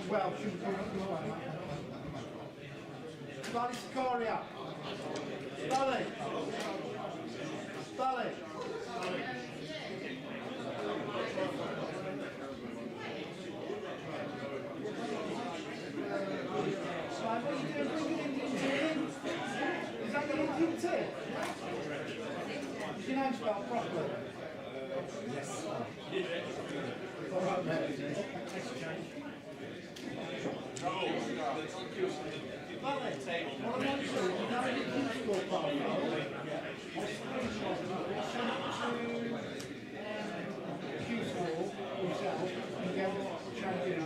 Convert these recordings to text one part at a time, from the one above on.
Well, should we go Stally Scoria. Stally. Stally. What are you doing? Bringing Indian tea in? Is that your Indian tea? Is your name spelled properly? Yes. All right, mate. Let's change. Vale, what I want to do, you know the useful part, I'll send it to useful yourself and get what changes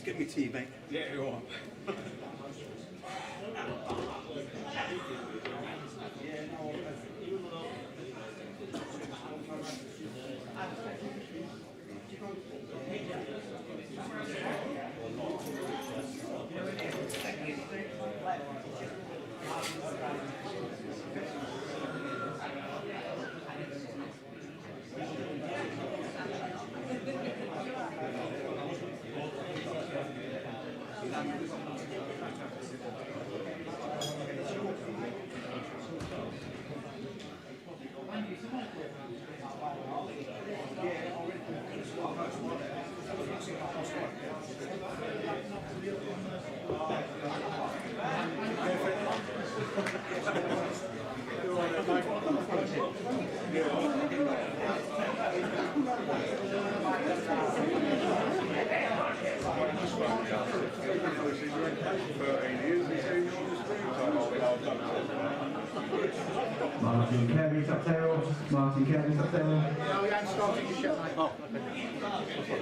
get me tea, mate. Yeah, go on. Martin Kirby, top table. Martin Kirby, top table. No, we haven't started your shut, mate. Oh, okay.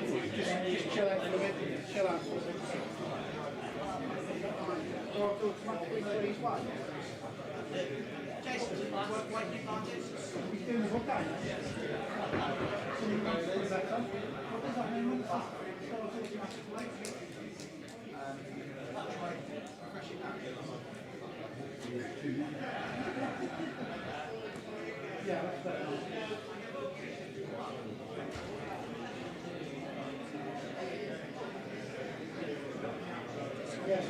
Just chill out for a bit. Chill out. Or I'll go automatically to his way. Jason, why do you want this? He's doing the what day? What does that mean? Yeah, that's better. Yes.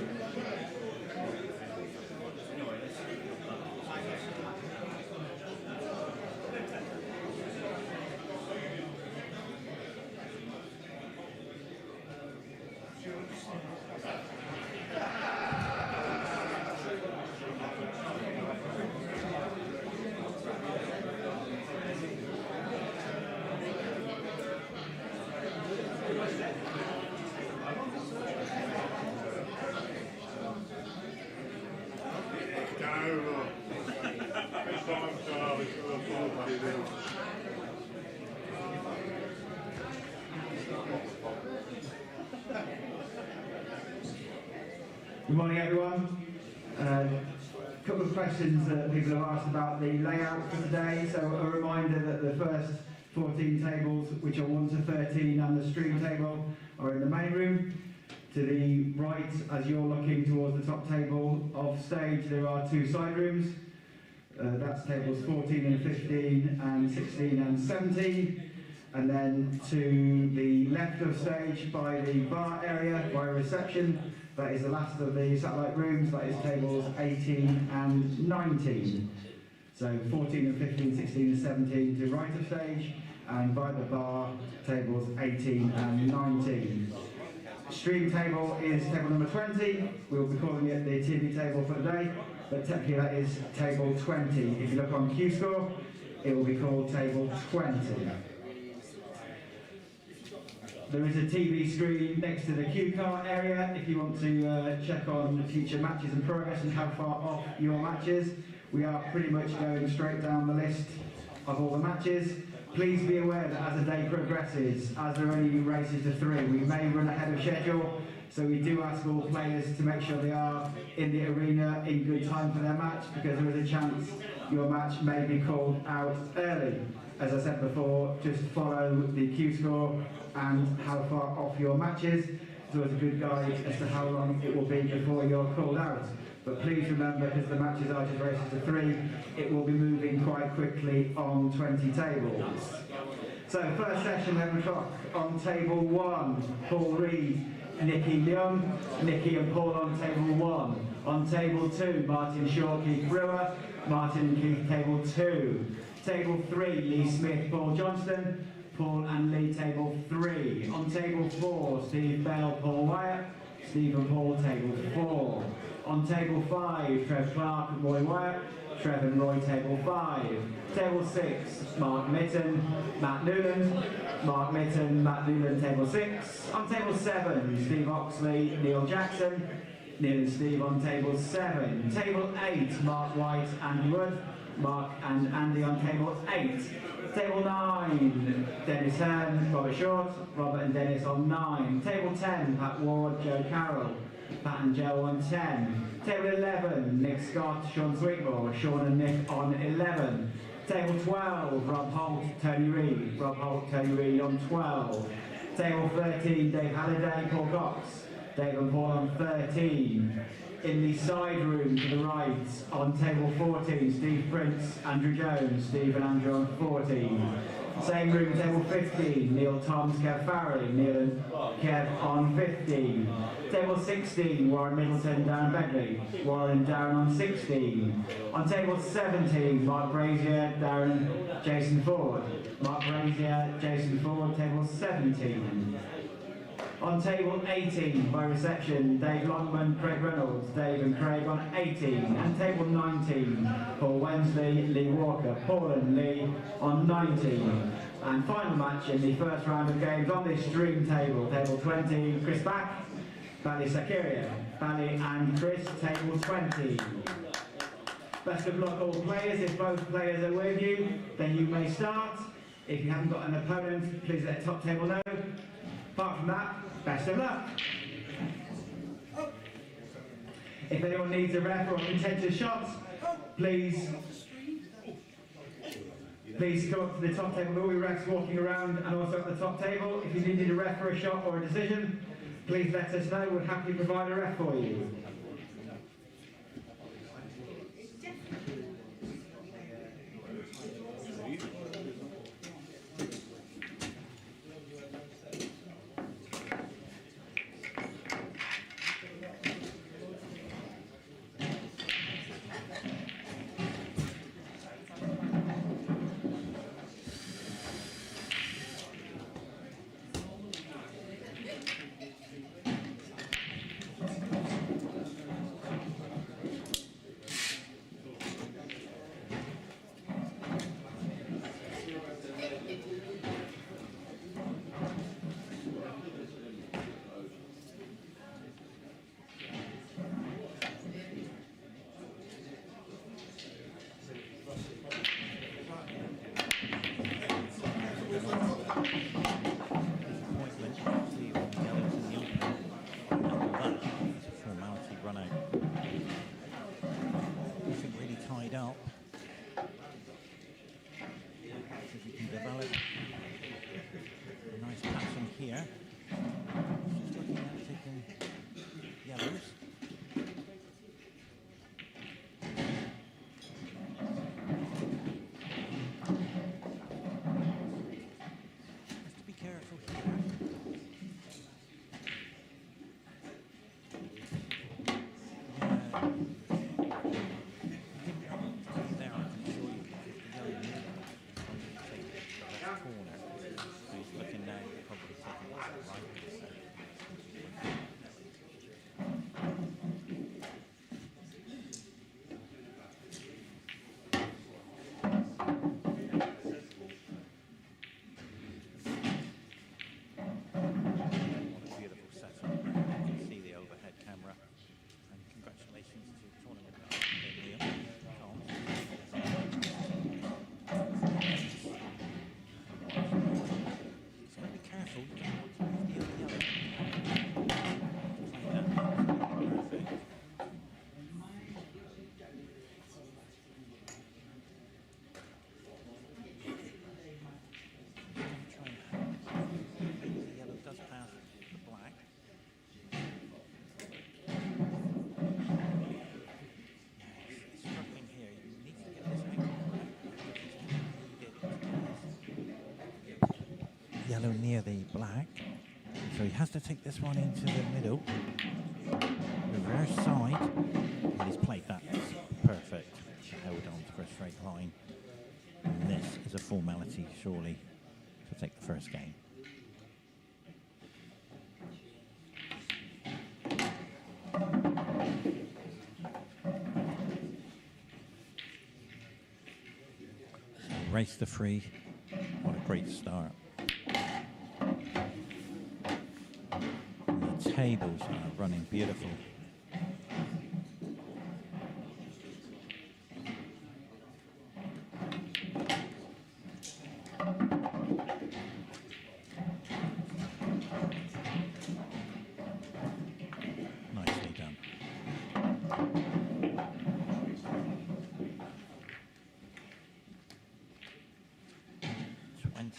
Good morning, everyone. A couple of questions that people have asked about the layout for today. So a reminder that the first 14 tables, which are 1 to 13, and the stream table are in the main room. To the right, as you're looking towards the top table of stage, there are 2 side rooms. That's tables 14 and 15 and 16 and 17. And then to the left of stage by the bar area, by reception, that is the last of the satellite rooms. That is tables 18 and 19. So 14 and 15, 16 and 17 to right of stage, and by the bar, tables 18 and 19. Stream table is table number 20. We'll be calling it the TV table for today, but technically that is table 20. If you look on Q score, it will be called table 20. There is a TV screen next to the cue card area if you want to check on future matches and progress and how far off your matches. We are pretty much going straight down the list of all the matches. Please be aware that as the day progresses, as there are only races to 3, we may run ahead of schedule. So we do ask all players to make sure they are in the arena in good time for their match, because there is a chance your match may be called out early. As I said before, just follow the cue score and how far off your match is. So it's a good guide as to how long it will be before you're called out. But please remember, because the matches are just races to 3, it will be moving quite quickly on 20 tables. So first session, 11 o'clock, on table 1, Paul Reed, Nikki Leung, Nikki and Paul on table 1. On table 2, Martin Shaw, Keith Brewer, Martin and Keith, table 2. Table 3, Lee Smith, Paul Johnston, Paul and Lee, table 3. On table 4, Steve Bell, Paul Wyatt, Steve and Paul, table 4. On table 5, Trev Clark and Roy Wyatt, Trev and Roy, table 5. Table 6, Mark Mitten, Matt Newland, Mark Mitten, Matt Newland, table 6. On table 7, Steve Oxley, Neil Jackson, Neil and Steve on table 7. Table 8, Mark White, Andy Wood. Mark and Andy on table 8. Table 9, Dennis Hearn, Robert Short. Robert and Dennis on 9. Table 10, Pat Ward, Joe Carroll. Pat and Joe on 10. Table 11, Nick Scott, Sean Sweetmore. Sean and Nick on 11. Table 12, Rob Holt, Tony Reid. Rob Holt, Tony Reid on 12. Table 13, Dave Halliday, Paul Cox. Dave and Paul on 13. In the side room to the right, on table 14, Steve Prince, Andrew Jones, Steve and Andrew on 14. Same room, table 15, Neil Toms, Kev Farrelly, Neil and Kev on 15. Table 16, Warren Middleton, Darren Begley, Warren and Darren on 16. On table 17, Mark Brazier, Darren, Jason Ford. Mark Brazier, Jason Ford, table 17. On table 18, by reception, Dave Longman, Craig Reynolds, Dave and Craig on 18. And table 19, Paul Wensley, Lee Walker, Paul and Lee on 19. And final match in the first round of games on this dream table, table 20, Chris Back, Bally Sakiria, Bally and Chris, table 20. Best of luck all players. If both players are with you, then you may start. If you haven't got an opponent, please let the top table know. Apart from that, best of luck. If anyone needs a ref or a contentious shot, please come up to the top table. There will be refs walking around and also at the top table. If you needed a ref for a shot or a decision, please let us know. We'll happily provide a ref for you. Yellow near the black, so he has to take this one into the middle, reverse side, and he's played that perfect, held on for a straight line, and this is a formality surely to take the first game. So race to free, what a great start. Tables are running beautiful.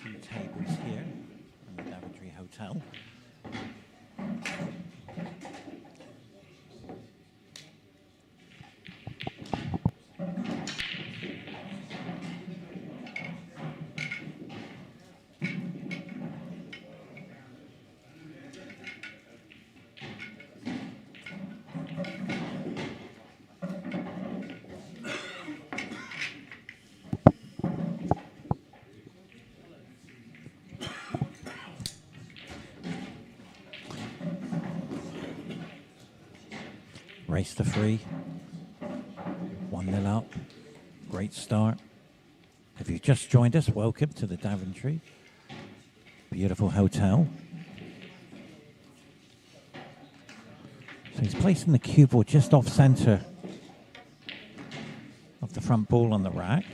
2 tables here in the Daventry Hotel. Race to 3. 1-0 up. Great start. If you've just joined us, welcome to the Daventry. Beautiful hotel. So he's placing the cue ball just off centre of the front ball on the rack.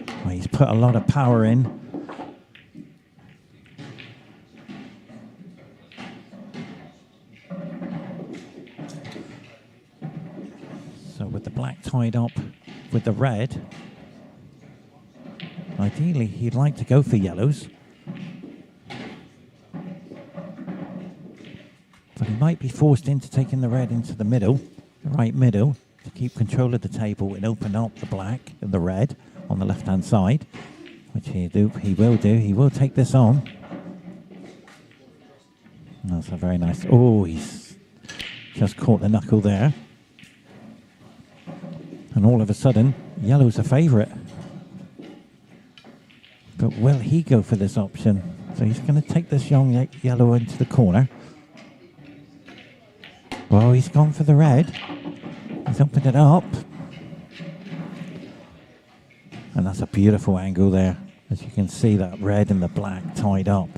Well, he's put a lot of power in. So with the black tied up with the red, ideally he'd like to go for yellows. But he might be forced into taking the red into the middle, the right middle, to keep control of the table and open up the black and the red on the left-hand side, which he will do. He will take this on. That's a very nice... Oh, he's just caught the knuckle there. And all of a sudden, yellow's a favourite. But will he go for this option? So he's going to take this young yellow into the corner. Well, he's gone for the red. He's opened it up. And that's a beautiful angle there. As you can see, that red and the black tied up.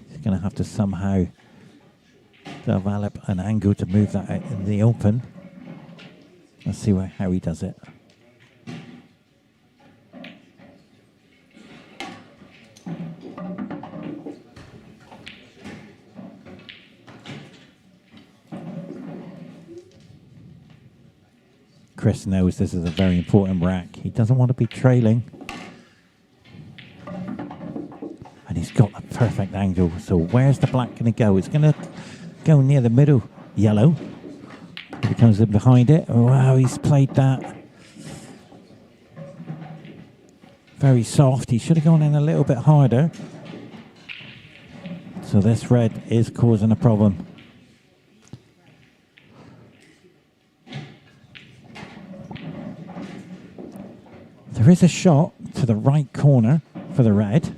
He's going to have to somehow develop an angle to move that out in the open. Let's see how he does it. Chris knows this is a very important rack. He doesn't want to be trailing. And he's got a perfect angle. So where's the black going to go? It's going to go near the middle yellow. He comes in behind it. Oh, wow, he's played that very soft. He should have gone in a little bit harder. So this red is causing a problem. There is a shot to the right corner for the red,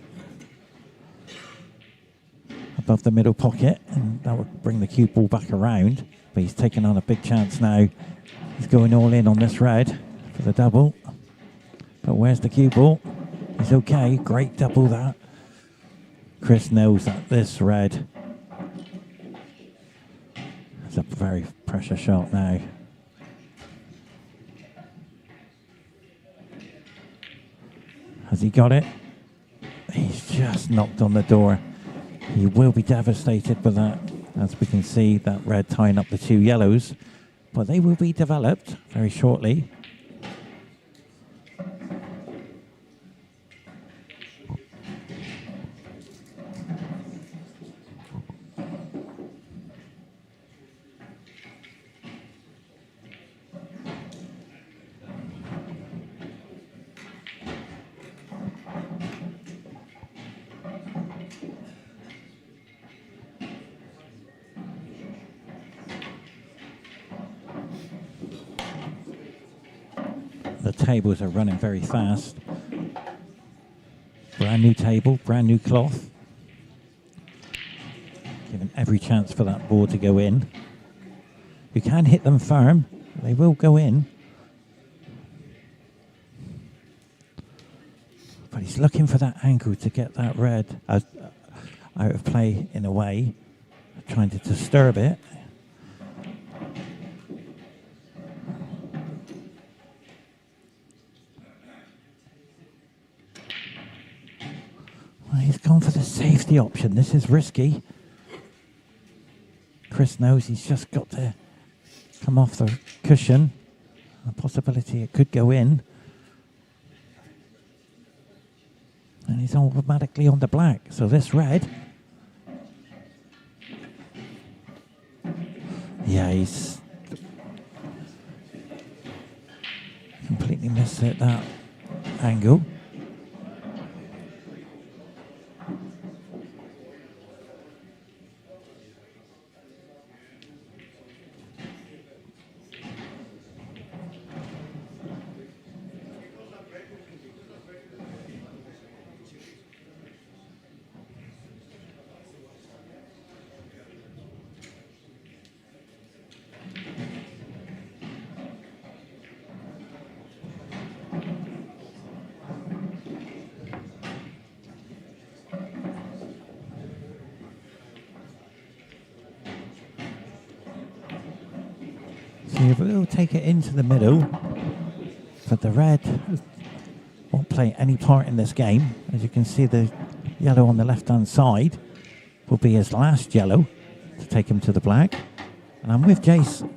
above the middle pocket, and that would bring the cue ball back around. But he's taking on a big chance now. He's going all in on this red for the double. But where's the cue ball? He's okay. Great double that. Chris knows that this red is a very pressure shot now. Has he got it? He's just knocked on the door. He will be devastated with that. As we can see, that red tying up the 2 yellows. But they will be developed very shortly. The tables are running very fast. Brand new table, brand new cloth. Given every chance for that ball to go in. You can hit them firm. They will go in. But he's looking for that angle to get that red out of play in a way. Trying to disturb it. He's gone for the safety option. This is risky. Chris knows he's just got to come off the cushion. A possibility it could go in. he's automatically on the black. So this red, yeah, he's completely missed it, that angle. So we'll take it into the middle, but the red won't play any part in this game. As you can see, the yellow on the left-hand side will be his last yellow to take him to the black. And I'm with Jason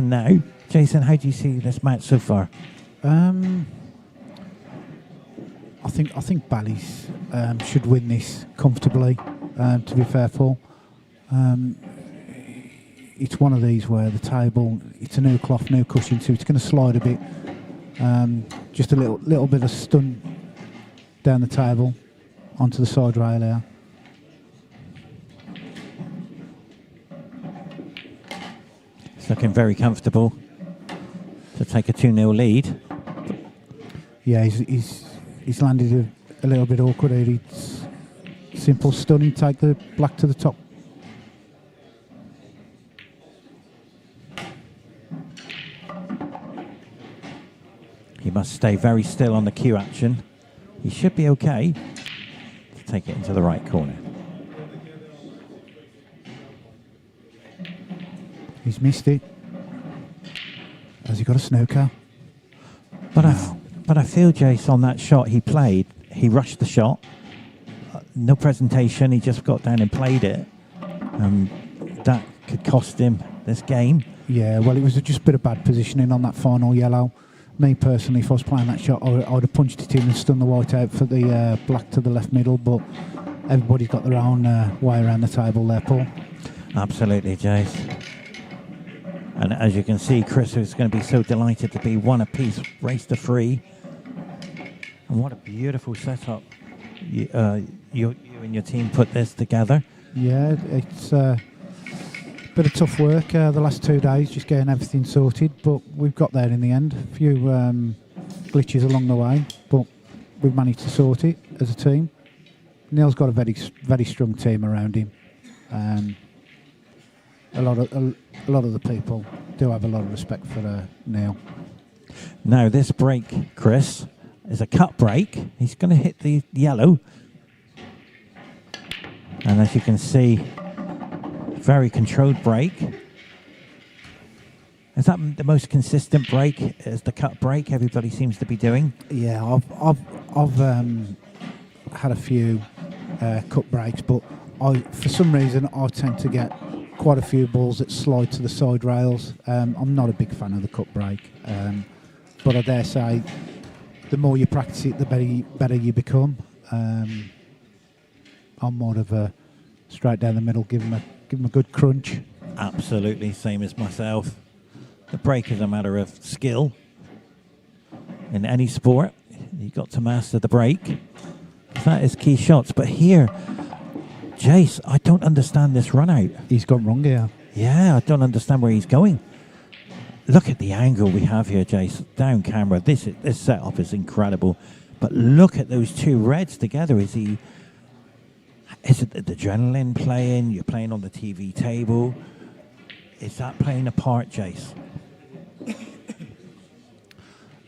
now. Jason, how do you see this match so far? I think Bally's should win this comfortably. To be fair, Paul, it's one of these where the table, it's a new cloth, new cushion, so it's going to slide a bit. Just a little bit of stun down the table onto the side rail here. It's looking very comfortable to take a 2-0 lead. Yeah, he's landed a little bit awkward here. It's simple stunning, take the black to the top. He must stay very still on the cue action. He should be okay to take it into the right corner. He's missed it. Has he got a snooker? But I feel, Jace, on that shot he played, he rushed the shot. No presentation, he just got down and played it. That could cost him this game. Yeah, well, it was just a bit of bad positioning on that final yellow. Me personally, if I was playing that shot, I would have punched it in and stunned the white out for the black to the left middle, but everybody's got their own way around the table there, Paul. Absolutely, Jace. And as you can see, Chris is going to be so delighted to be one apiece, race to 3. And what a beautiful setup you and your team put this together. Yeah, it's a bit of tough work the last 2 days, just getting everything sorted, but we've got there in the end. A few glitches along the way, but we've managed to sort it as a team. Neil's got a very strong team around him. A lot of the people do have a lot of respect for Neil. Now this break, Chris, is a cut break. He's going to hit the yellow. And as you can see, very controlled break. Is that the most consistent break? Is the cut break everybody seems to be doing? Yeah, I've had a few cut breaks, but for some reason I tend to get quite a few balls that slide to the side rails. I'm not a big fan of the cut break, but I dare say the more you practice it, the better you become. I'm more of a straight down the middle, give him a good crunch. Absolutely, same as myself. The break is a matter of skill. In any sport, you've got to master the break. That is key shots. But here, Jace, I don't understand this run out. He's gone wrong here. Yeah, I don't understand where he's going. Look at the angle we have here, Jace. Down camera. This setup is incredible. But look at those two reds together. Is it the adrenaline playing? You're playing on the TV table. Is that playing a part, Jace?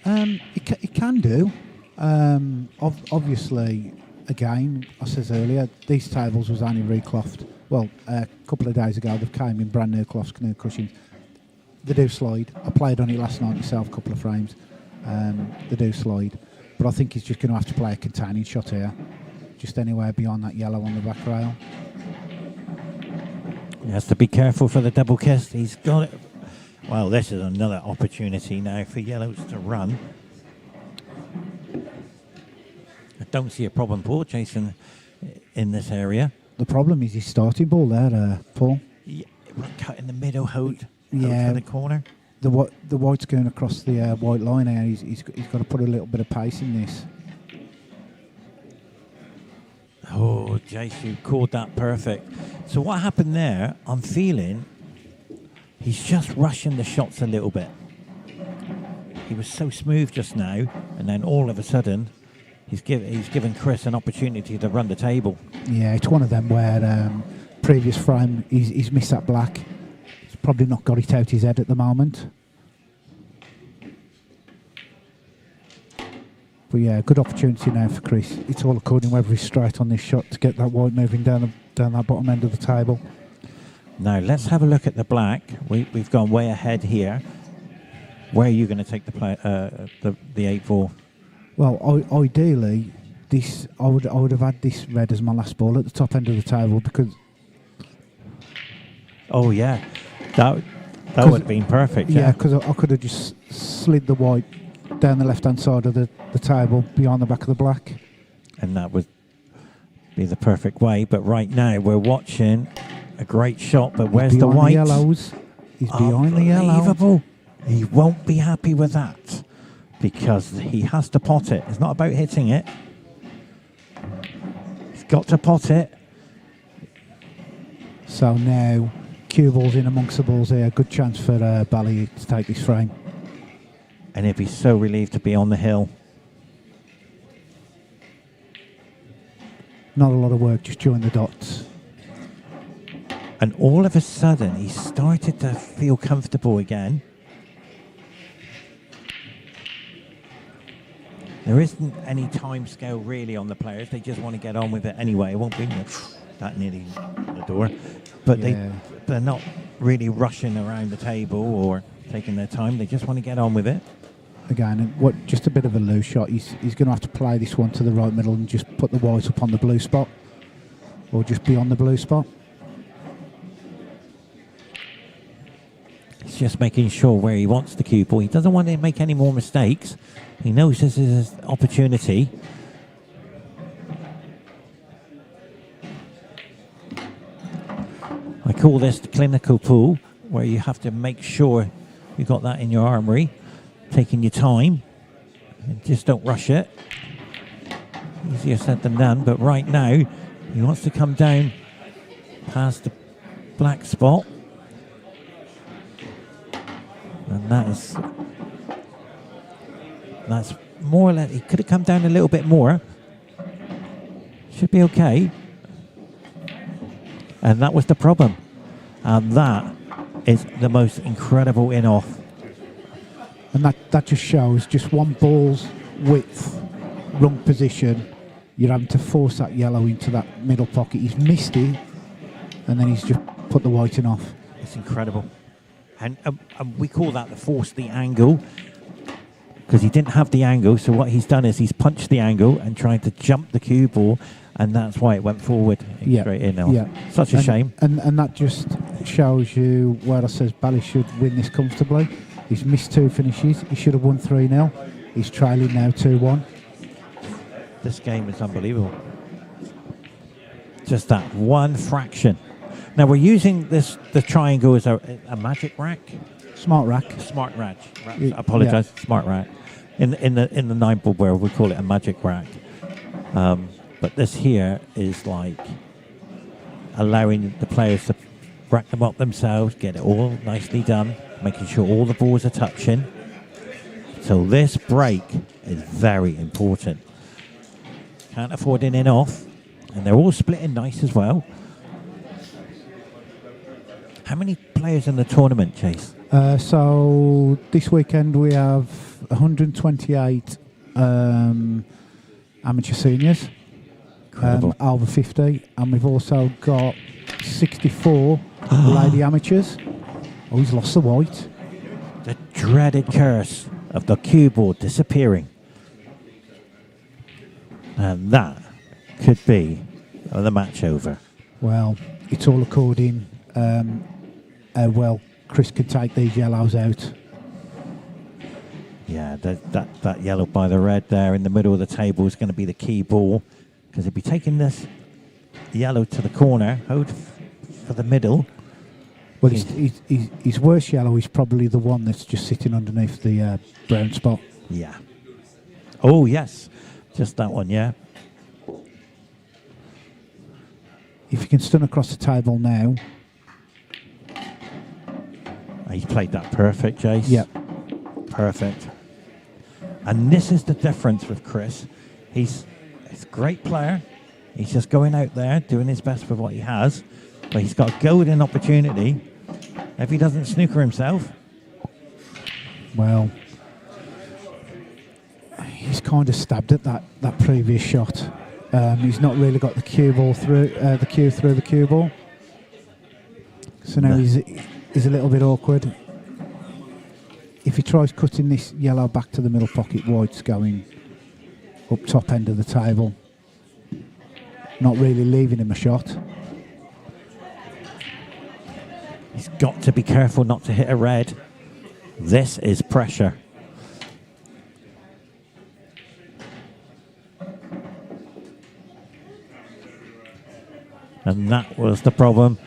It can do. Obviously, again, I said earlier, these tables was only reclothed. Well, a couple of days ago, they've came in brand new cloths, new cushions. They do slide. I played on it last night myself, a couple of frames. They do slide. But I think he's just going to have to play a containing shot here. Just anywhere beyond that yellow on the back rail. He has to be careful for the double kiss. He's got it. Well, this is another opportunity now for yellows to run. A don't see a problem, Paul, chasing in this area. The problem is his starting ball there, Paul. Yeah, cut in the middle, hold Yeah. for the corner. The white's going across the white line here. He's got to put a little bit of pace in this. Oh, Jace, you called that perfect. So what happened there, I'm feeling he's just rushing the shots a little bit. He was so smooth just now, and then all of a sudden, he's given Chris an opportunity to run the table. Yeah, it's one of them where previous frame, he's missed that black. He's probably not got it out his head at the moment. But yeah, good opportunity now for Chris. It's all according whether he's straight on this shot to get that white moving down that bottom end of the table. Now let's have a look at the black. We've gone way ahead here. Where are you going to take the 8-4? Well, ideally, this I would have had this red as my last ball at the top end of the table because. Oh yeah, that would have been perfect. Yeah, because I could have just slid the white down the left-hand side of the table behind the back of the black. And that would be the perfect way. But right now we're watching a great shot. But where's the white? The yellows. He's behind the yellows. Unbelievable. He won't be happy with that because he has to pot it. It's not about hitting it. He's got to pot it. So now cue ball's in amongst the balls here. Good chance for Bally to take this frame. And he'd be so relieved to be on the hill. Not a lot of work, just join the dots. And all of a sudden, he started to feel comfortable again. There isn't any time scale really on the players. They just want to get on with it anyway. It won't be that nearly the door. But they're not really rushing around the table or taking their time. They just want to get on with it. Again, just a bit of a loose shot. He's going to have to play this one to the right middle and just put the white up on the blue spot. Or just be on the blue spot. He's just making sure where he wants the cue ball. He doesn't want to make any more mistakes. He knows this is his opportunity. I call this the clinical pool, where you have to make sure you got that in your armory, taking your time, and just don't rush it. Easier said than done, but right now he wants to come down past the black spot, and that's more or less. He could have come down a little bit more. Should be okay. And that was the problem. And that is the most incredible in-off. And that just shows just one ball's width, wrong position. You're having to force that yellow into that middle pocket. He's missed it, and then he's just put the white in off. It's incredible. And we call that the force the angle, because he didn't have the angle. So what he's done is he's punched the angle and tried to jump the cue ball, and that's why it went forward straight in now. Yeah. Such a shame. And that just shows you where I says Bally should win this comfortably. He's missed 2 finishes. He should have won 3-0. He's trailing now 2-1. This game is unbelievable. Just that one fraction. Now we're using the triangle as a magic rack. Smart rack. Smart rack. I apologise. Yeah. Smart rack. In the 9-ball world, we call it a magic rack. But this here is like allowing the players to rack them up themselves, get it all nicely done, making sure all the balls are touching. So this break is very important. Can't afford an in-off, and they're all splitting nice as well. How many players in the tournament, Chase? So this weekend we have 128 amateur seniors, over 50, and we've also got 64 lady amateurs. Oh, he's lost the white. The dreaded curse of the cue ball disappearing. And that could be the match over. Well, it's all according how well Chris could take these yellows out. Yeah, that yellow by the red there in the middle of the table is going to be the key ball, because he'll be taking this yellow to the corner, hold for the middle. Well, his worst yellow is probably the one that's just sitting underneath the brown spot. Yeah. Oh, yes. Just that one, yeah. If you can stun across the table now. He's played that perfect, Jace. Yep. Perfect. And this is the difference with Chris. He's a great player. He's just going out there, doing his best with what he has. But he's got a golden opportunity. If he doesn't snooker himself. Well, he's kind of stabbed at that previous shot. He's not really got the cue ball through the cue ball. So now he's a little bit awkward. If he tries cutting this yellow back to the middle pocket, white's going up top end of the table. Not really leaving him a shot. He's got to be careful not to hit a red. This is pressure. And that was the problem.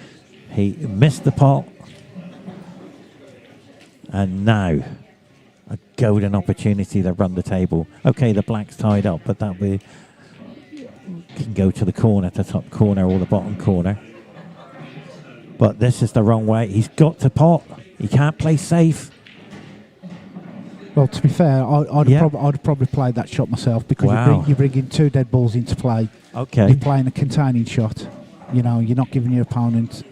He missed the pot. And now, a golden opportunity to run the table. Okay, the black's tied up, but that we can go to the corner, to top corner or the bottom corner. But this is the wrong way. He's got to pot. He can't play safe. Well, to be fair, I'd probably played that shot myself, because you're bringing two dead balls into play. Okay. You're playing a containing shot. You know, you're not giving your opponent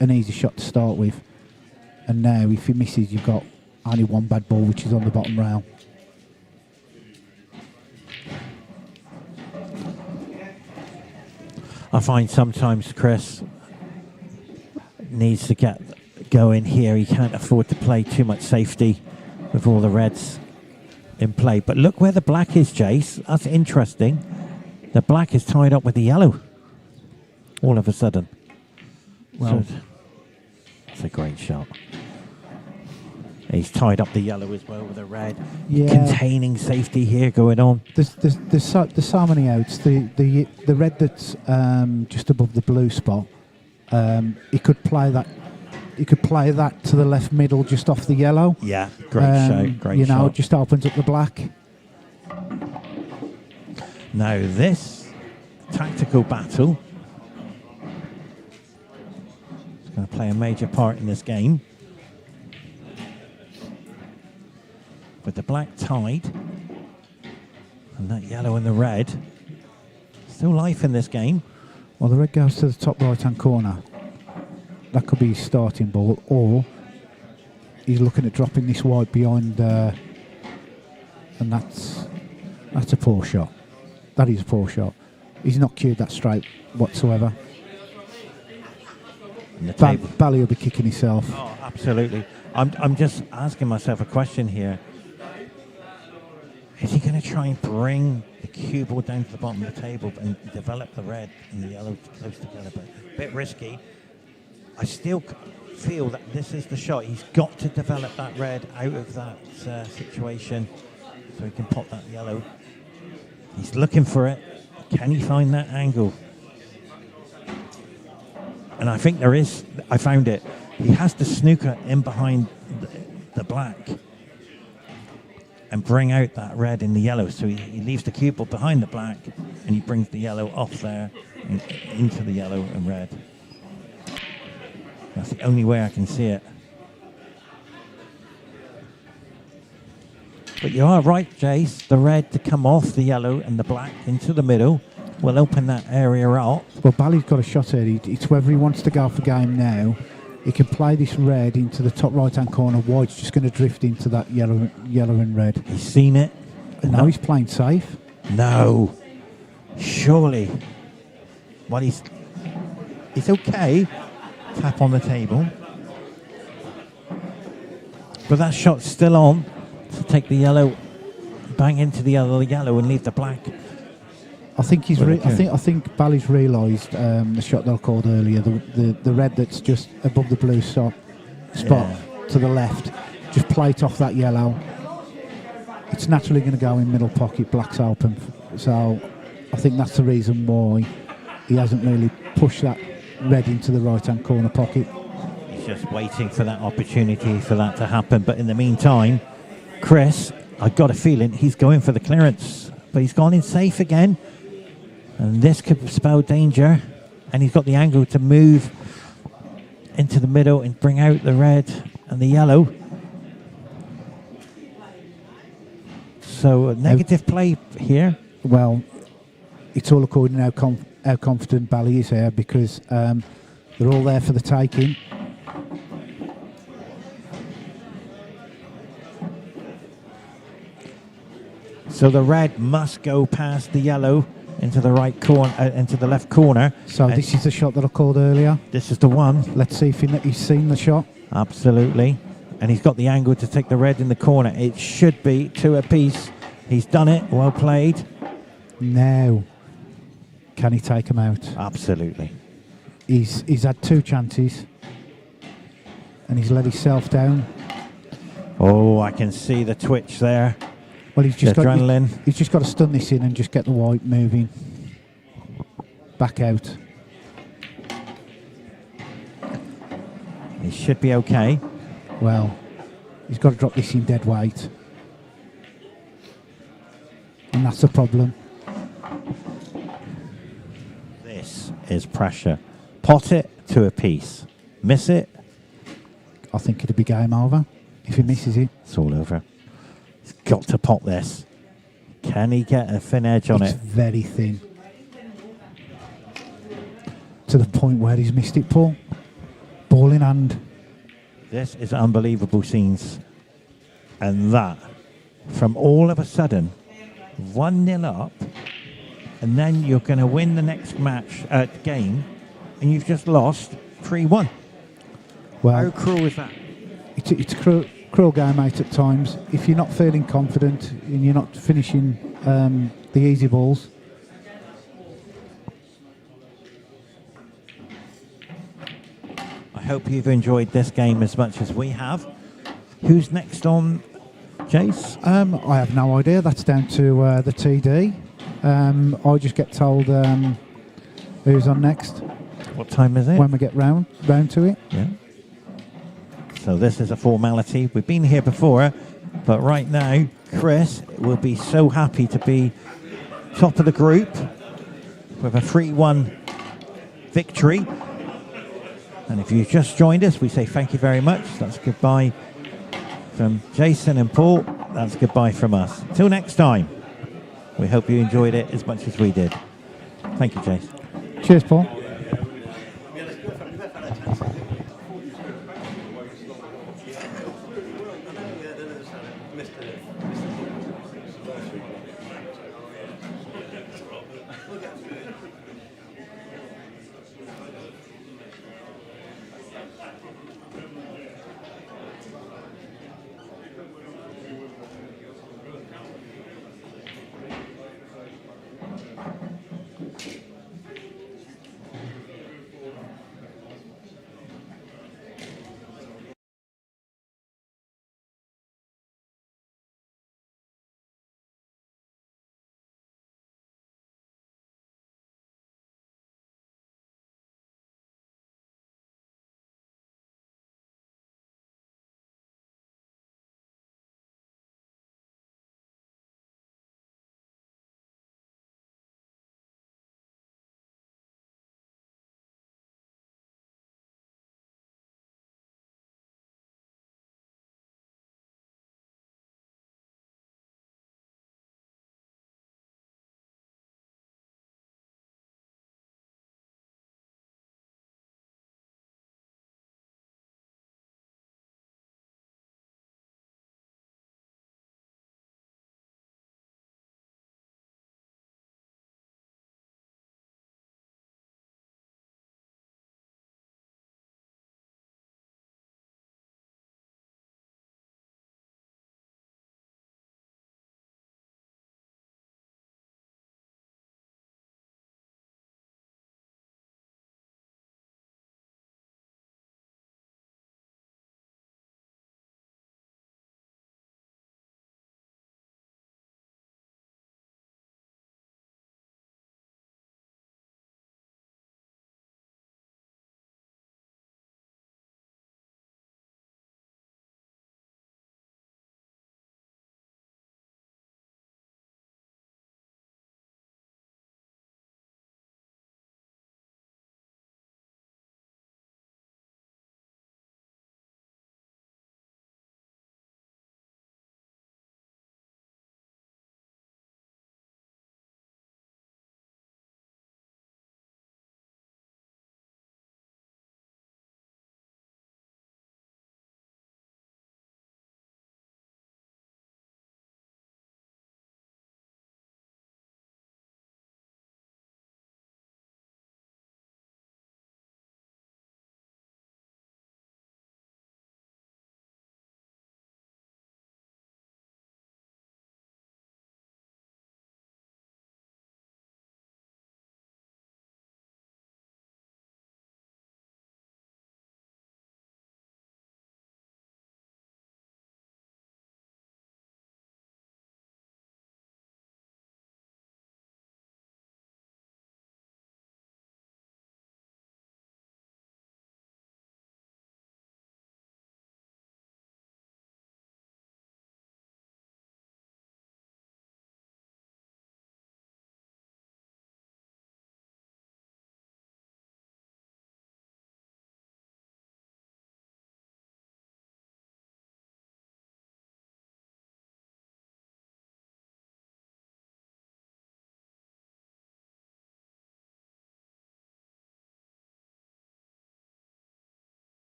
an easy shot to start with. And now, if he misses, you've got only one bad ball, which is on the bottom rail. I find sometimes Chris needs to get going here. He can't afford to play too much safety with all the reds in play. But look where the black is, Jace. That's interesting. The black is tied up with the yellow all of a sudden. Well, so that's a great shot. He's tied up the yellow as well with a red. Yeah. Containing safety here going on. There's so many outs. The red that's just above the blue spot, he could play that. He could play that to the left middle, just off the yellow. Yeah, great shot. Great shot. You know, just opens up the black. Now this tactical battle is going to play a major part in this game. With the black tied and that yellow and the red, still life in this game. Well, the red goes to the top right-hand corner. That could be his starting ball, or he's looking at dropping this white behind, and that's a poor shot. That is a poor shot. He's not cued that straight whatsoever. Bally will be kicking himself. Oh, absolutely. I'm just asking myself a question here. Is he going to try and bring the cue ball down to the bottom of the table and develop the red and the yellow close together? But a bit risky. I still feel that this is the shot. He's got to develop that red out of that situation so he can pop that yellow. He's looking for it. Can he find that angle? And I think there is. I found it. He has to snooker in behind the black and bring out that red in the yellow. So he leaves the cue ball behind the black and he brings the yellow off there and into the yellow and red. That's the only way I can see it. But you are right, Jace. The red to come off the yellow and the black into the middle will open that area up. Well, Bally's got a shot here. It's whether he wants to go for game now. He can play this red into the top right-hand corner. White's just going to drift into that yellow and red. He's seen it. And now he's playing safe. No. Surely. Well, it's okay. Tap on the table. But that shot's still on to take the yellow, bang into the other yellow and leave the black. I think I think Bally's realised the shot they called earlier, the red that's just above the blue spot to the left. Just play it off that yellow. it's naturally going to go in middle pocket, black's open. So I think that's the reason why he hasn't really pushed that red into the right-hand corner pocket. He's just waiting for that opportunity for that to happen. But in the meantime, Chris, I've got a feeling he's going for the clearance. But he's gone in safe again. And this could spell danger. And he's got the angle to move into the middle and bring out the red and the yellow. So a negative play here. Well, it's all according to how confident Bally is here, because they're all there for the taking. So the red must go past the yellow into the right corner, into the left corner. So this is the shot that I called earlier. This is the one. Let's see if he's seen the shot. Absolutely. And he's got the angle to take the red in the corner. It should be 2 apiece. He's done it. Well played. Now, can he take him out? Absolutely. He's had 2 chances, and he's let himself down. Oh, I can see the twitch there. Well, he's just adrenaline. He's just got to stun this in and just get the white moving back out. He should be okay. Well, he's got to drop this in dead weight, and that's the problem. This is pressure. Pot it 2 apiece. Miss it. I think it'll be game over if he misses it. It's all over. He's got to pot this. Can he get a thin edge on It's it? very thin. To the point where he's missed it, Paul. Ball in hand. This is unbelievable scenes. And that, from all of a sudden, 1-0 up, and then you're going to win the next game, and you've just lost 3-1. Well, how cruel is that? It's a cruel game out at times. If you're not feeling confident and you're not finishing the easy balls, I hope you've enjoyed this game as much as we have. Who's next on, Jace? I have no idea. That's down to the TD. I just get told who's on next. What time is it? When we get round to it. Yeah. So this is a formality. We've been here before, but right now, Chris will be so happy to be top of the group with a 3-1 victory. And if you've just joined us, we say thank you very much. That's goodbye from Jason and Paul. That's goodbye from us. Till next time, we hope you enjoyed it as much as we did. Thank you, Jason. Cheers, Paul.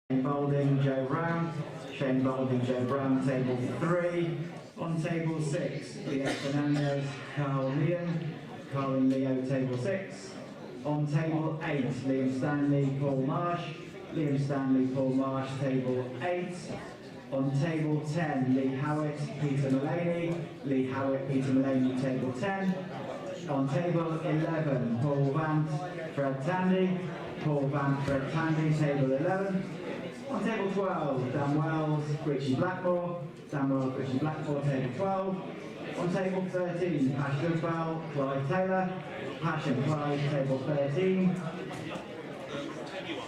Shane Boulding, Joe Brown. Shane Boulding, Joe Brown, table 3. On table 6, Leo Fernandez, Carl Leon. Carl and Leo, table 6. On table 8, Liam Stanley, Paul Marsh. Liam Stanley, Paul Marsh, table 8. On table 10, Lee Howitt, Peter Mullaney. Lee Howitt, Peter Mullaney, table 10. On table 11, Paul Vant, Fred Tandy. Paul Vant, Fred Tandy, table 11. On table 12, Dan Wells, Richie Blackmore. Dan Wells, Richie Blackmore, table 12. On table 13, Pash Goodbell, Clive Taylor. Pash and Clive, table 13.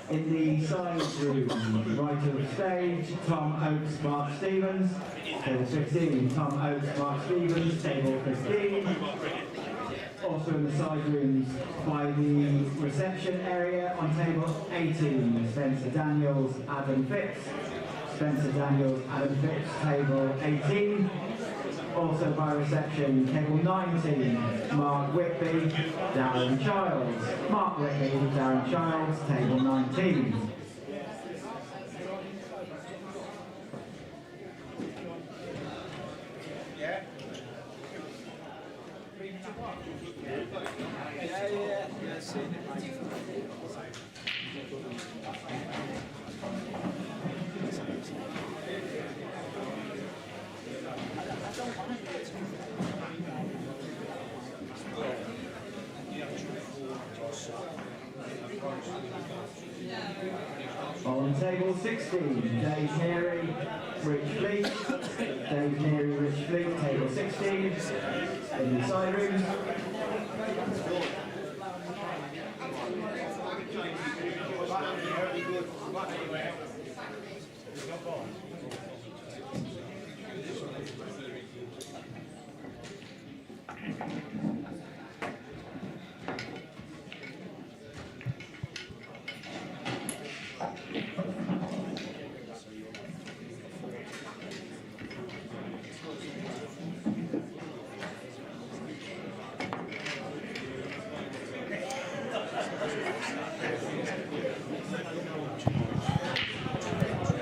In the side room, right of the stage, Tom Oates, Mark Stevens, table 15. Tom Oates, Mark Stevens, table 15. Also in the side rooms by the reception area on table 18, Spencer Daniels, Adam Phipps. Spencer Daniels, Adam Phipps, table 18. Also by reception, table 19, Mark Whitby, Darren Childs. Mark Whitby, Darren Childs, table 19. On table 16, Dave Neary, Rich Fleet. Dave Neary, Rich Fleet, table 16. In the side rooms.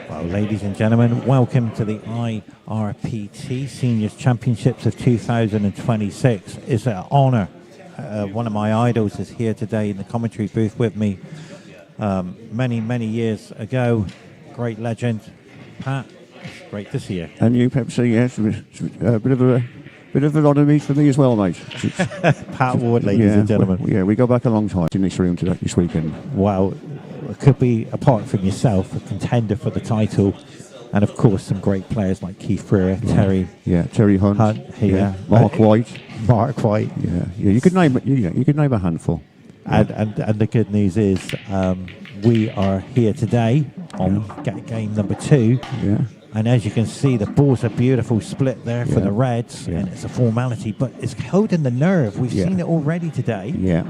Well, ladies and gentlemen, welcome to the IRPT Seniors Championships of 2026. It's an honour. One of my idols is here today in the commentary booth with me. Many years ago, great legend, Pat. Great to see you. And you, Pepsi, yes, a bit of an honour for me as well, mate. Pat Ward, ladies and gentlemen. We go back a long time in this room today, this weekend. Wow, it could be, apart from yourself, a contender for the title, and of course some great players like Keith Freer, Terry Hunt, here, Mark White. Yeah. You could name a handful. And the good news is we are here today on game number 2. Yeah. And as you can see, the ball's a beautiful split there for the Reds, and it's a formality, but it's holding the nerve. We've seen it already today. Yeah.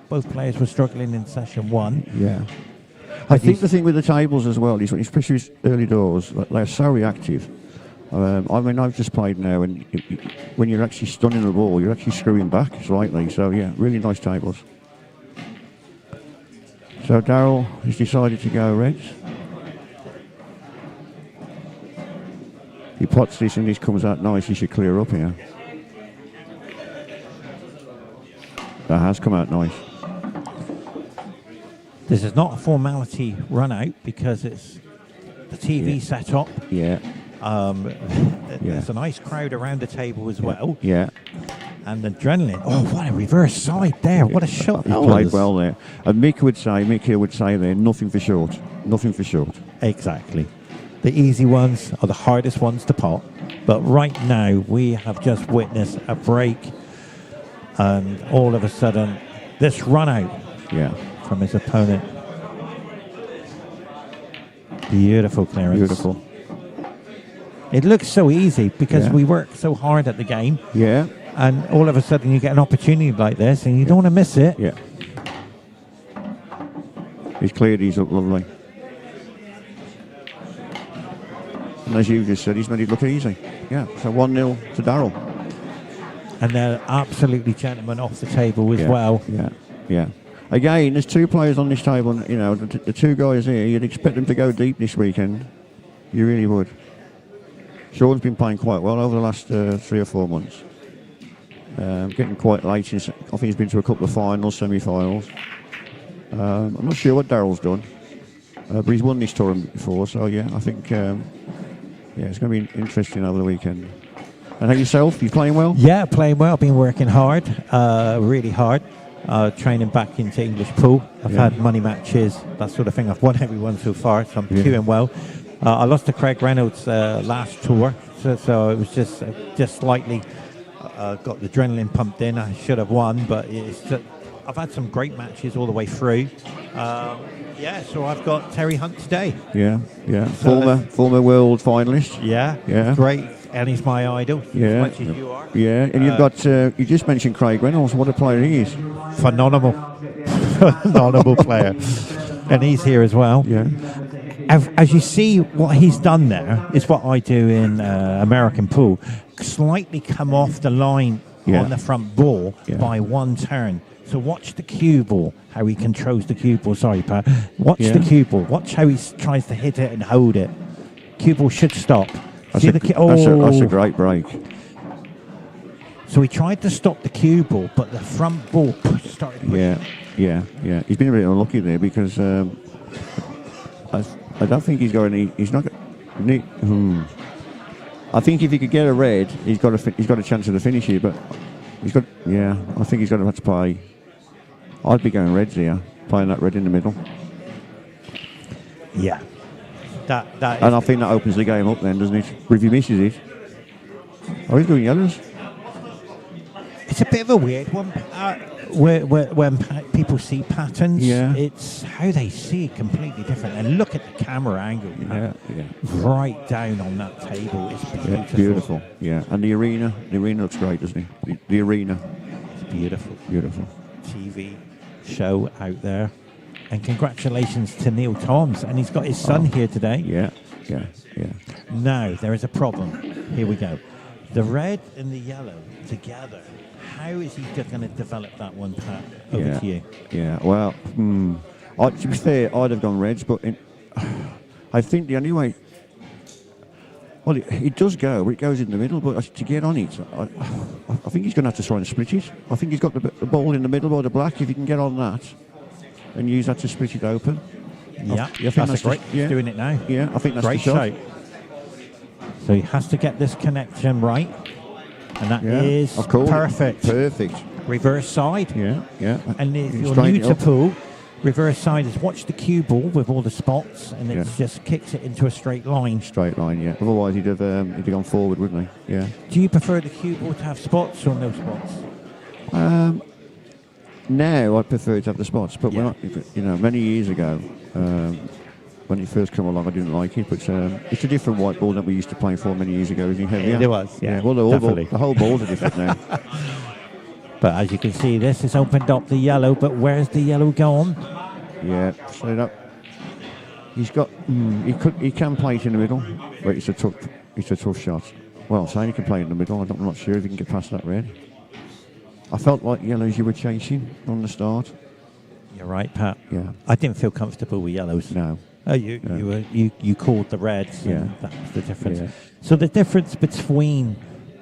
Both players were struggling in session 1. Yeah. I think the thing with the tables as well is, especially early doors, they're so reactive. I mean, I've just played now, and when you're actually stunning the ball, you're actually screwing back slightly. So, yeah, really nice tables. So, Darryl has decided to go Reds. He pots this and this comes out nice. He should clear up here. That has come out nice. This is not a formality run out because it's the TV set up. Yeah. There's a nice crowd around the table as well. Yeah. And adrenaline. Oh, what a reverse side there. What a shot. He played well there. And Mick here would say there, nothing for short. Nothing for short. Exactly. The easy ones are the hardest ones to pot. But right now, we have just witnessed a break. And all of a sudden, this run out from his opponent. Beautiful clearance. Beautiful. It looks so easy because we work so hard at the game. Yeah. And all of a sudden you get an opportunity like this and you don't want to miss it. Yeah. He's cleared these up lovely. And as you just said, he's made it look easy. Yeah. So 1-0 to Darryl. And they're absolutely gentlemen off the table as well. Yeah. Yeah. again, there's two players on this table. You know, the two guys here. You'd expect them to go deep this weekend. You really would. Sean's been playing quite well over the last 3 or 4 months. Getting quite late. I think he's been to a couple of finals, semi-finals. I'm not sure what Daryl's done, but he's won this tournament before. So yeah, I think it's going to be interesting over the weekend. And how yourself? You playing well? Yeah, playing well. I've been working hard, really hard. Training back into English pool. I've had money matches, that sort of thing. I've won every one so far, so I'm queuing well. I lost to Craig Reynolds last tour, so it was just slightly got the adrenaline pumped in. I should have won, but I've had some great matches all the way through. So I've got Terry Hunt today. Yeah. Former world finalist. Yeah. Great, and he's my idol as much as you are. Yeah, and you've got you just mentioned Craig Reynolds. What a player he is! Phenomenal player, and he's here as well. Yeah. As you see, what he's done there is what I do in American pool. Slightly come off the line on the front ball by one turn. So watch the cue ball, how he controls the cue ball. Sorry, Pat. Watch the cue ball. Watch how he tries to hit it and hold it. Cue ball should stop. That's a great break. So he tried to stop the cue ball, but the front ball started. Yeah. He's been a bit unlucky there because I don't think he's got any. He's not. I think if he could get a red, he's got a chance of the finish here. But he's got. Yeah, I think he's going to have to play. I'd be going reds here, playing that red in the middle. Yeah. And I think that opens the game up then, doesn't it? If he misses it. Oh, he's going yellows. It's a bit of a weird one. When people see patterns, Yeah. it's how they see it completely different. And look at the camera angle. Yeah. Right down on that table. It's beautiful. Yeah, beautiful. Yeah, and the arena looks great, doesn't it? The arena. It's beautiful. Beautiful. TV show out there. And congratulations to Neil Toms. And he's got his son here today. Yeah. Now, there is a problem. Here we go. The red and the yellow together. How is he going to develop that one, Pat? Over to you. Yeah, well, to be fair, I'd have gone reds, but I think the only way... Well, it does go, but it goes in the middle, but to get on it, I think he's going to have to try and split it. I think he's got the ball in the middle by the black. If he can get on that and use that to split it open. Yeah, that's great. He's doing it now. Yeah, I think that's great the shot. So he has to get this connection right. And that is perfect. Perfect. Reverse side. Yeah. And if you're new to pool, reverse side is watch the cue ball with all the spots, and it just kicks it into a straight line. Straight line, yeah. Otherwise, he'd have gone forward, wouldn't he? Yeah. Do you prefer the cue ball to have spots or no spots? Now I prefer to have the spots, but many years ago, when it first came along, I didn't like it. But it's a different white ball that we used to play for many years ago, isn't it? Yeah, it was. Yeah, well, the whole balls are different now. But as you can see, this has opened up the yellow. But where's the yellow gone? Yeah, so that he's got. He can play it in the middle, but it's a tough shot. Well, I'm saying he can play it in the middle. I'm not sure if he can get past that red. I felt like yellows you were chasing from the start. You're right, Pat. Yeah. I didn't feel comfortable with yellows. No. Oh, you called the reds. Yeah. That was the difference. Yeah. So the difference between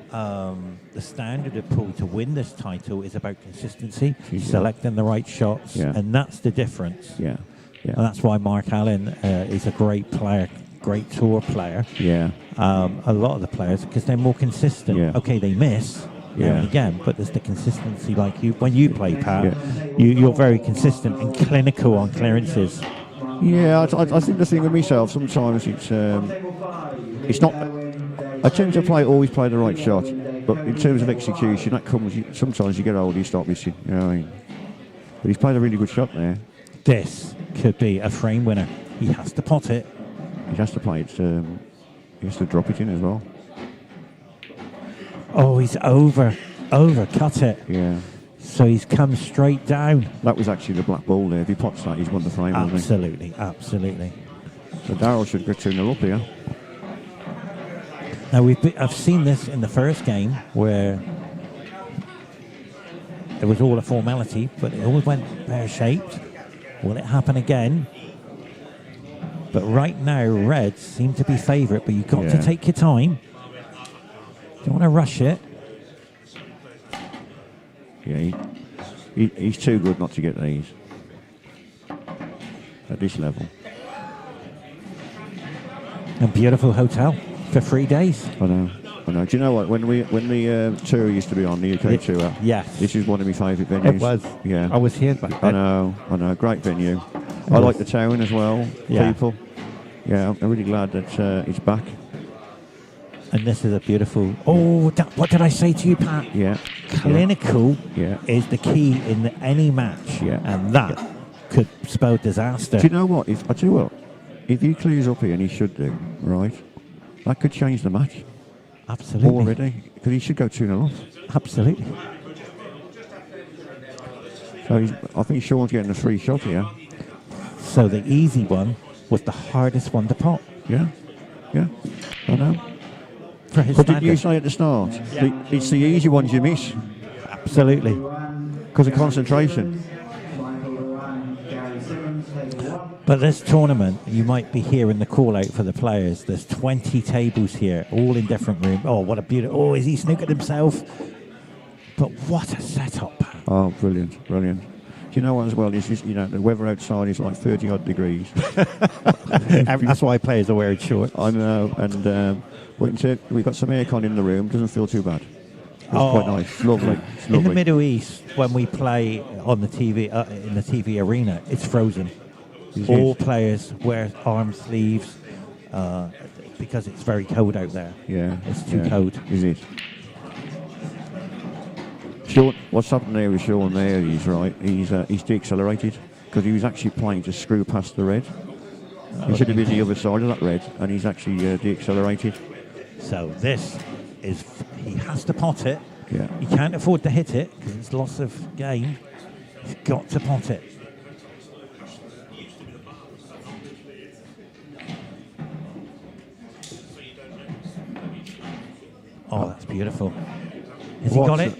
the standard of pool to win this title is about consistency, selecting the right shots, and that's the difference. Yeah. And that's why Mark Allen is a great player, great tour player. Yeah. A lot of the players, because they're more consistent. Yeah. Okay, they miss. Again, but there's the consistency like you when you play, Pat. You're very consistent and clinical on clearances. Yeah, I think the thing with myself sometimes it's not. I tend to always play the right shot, but in terms of execution, that comes. Sometimes you get older, you start missing. You know what I mean? But he's played a really good shot there. This could be a frame winner. He has to pot it. He has to play it. He has to drop it in as well. Oh, he's overcut it. Yeah. So he's come straight down. That was actually the black ball there. If he pots that, he's won the frame. Absolutely. So Darryl should get 2-0 up here. Now I've seen this in the first game where it was all a formality, but it always went pear-shaped. Will it happen again? But right now, Reds seem to be favourite, but you've got to take your time. Don't want to rush it. Yeah, he's too good not to get these at this level. A beautiful hotel for 3 days. I know. Do you know what? When the tour used to be on, the UK tour, yes, this is one of my favourite venues. It was. Yeah. I was here back then. I know. Great venue. I like the town as well. Yeah. People. Yeah, I'm really glad that it's back. And this is a beautiful... Oh, what did I say to you, Pat? Yeah. Clinical Yeah. is the key in any match. Yeah. And that could spell disaster. Do you know what? I tell you what, if he clears up here, and he should do, right, that could change the match. Absolutely. Already. Because he should go 2-0 off. Absolutely. So I think Sean's getting a free shot here. So the easy one was the hardest one to pot. Yeah. Yeah. I know. For his But didn't you standard. say at the start, it's the easy ones you miss Absolutely. because of concentration. But this tournament, you might be hearing the call out for the players. There's 20 tables here, all in different rooms. Oh, what a beautiful... Oh, is he snookered himself? But what a setup. Oh, brilliant, brilliant. Do you know what as well? Is the weather outside is like 30 odd degrees. That's why players are wearing shorts. I know, and we've got some aircon in the room. Doesn't feel too bad. It's quite nice. It's lovely. It's lovely. In the Middle East, when we play on the TV in the TV arena, it's frozen. All players wear arm sleeves because it's very cold out there. Yeah, It's too cold. Is it? Sean, what's happened there with Sean there? He's right. He's deaccelerated because he was actually playing to screw past the red. He should have been the other side of that red, and he's actually deaccelerated. So this is... He has to pot it. Yeah. He can't afford to hit it because it's loss of game. He's got to pot it. Oh, that's beautiful. Has he got it?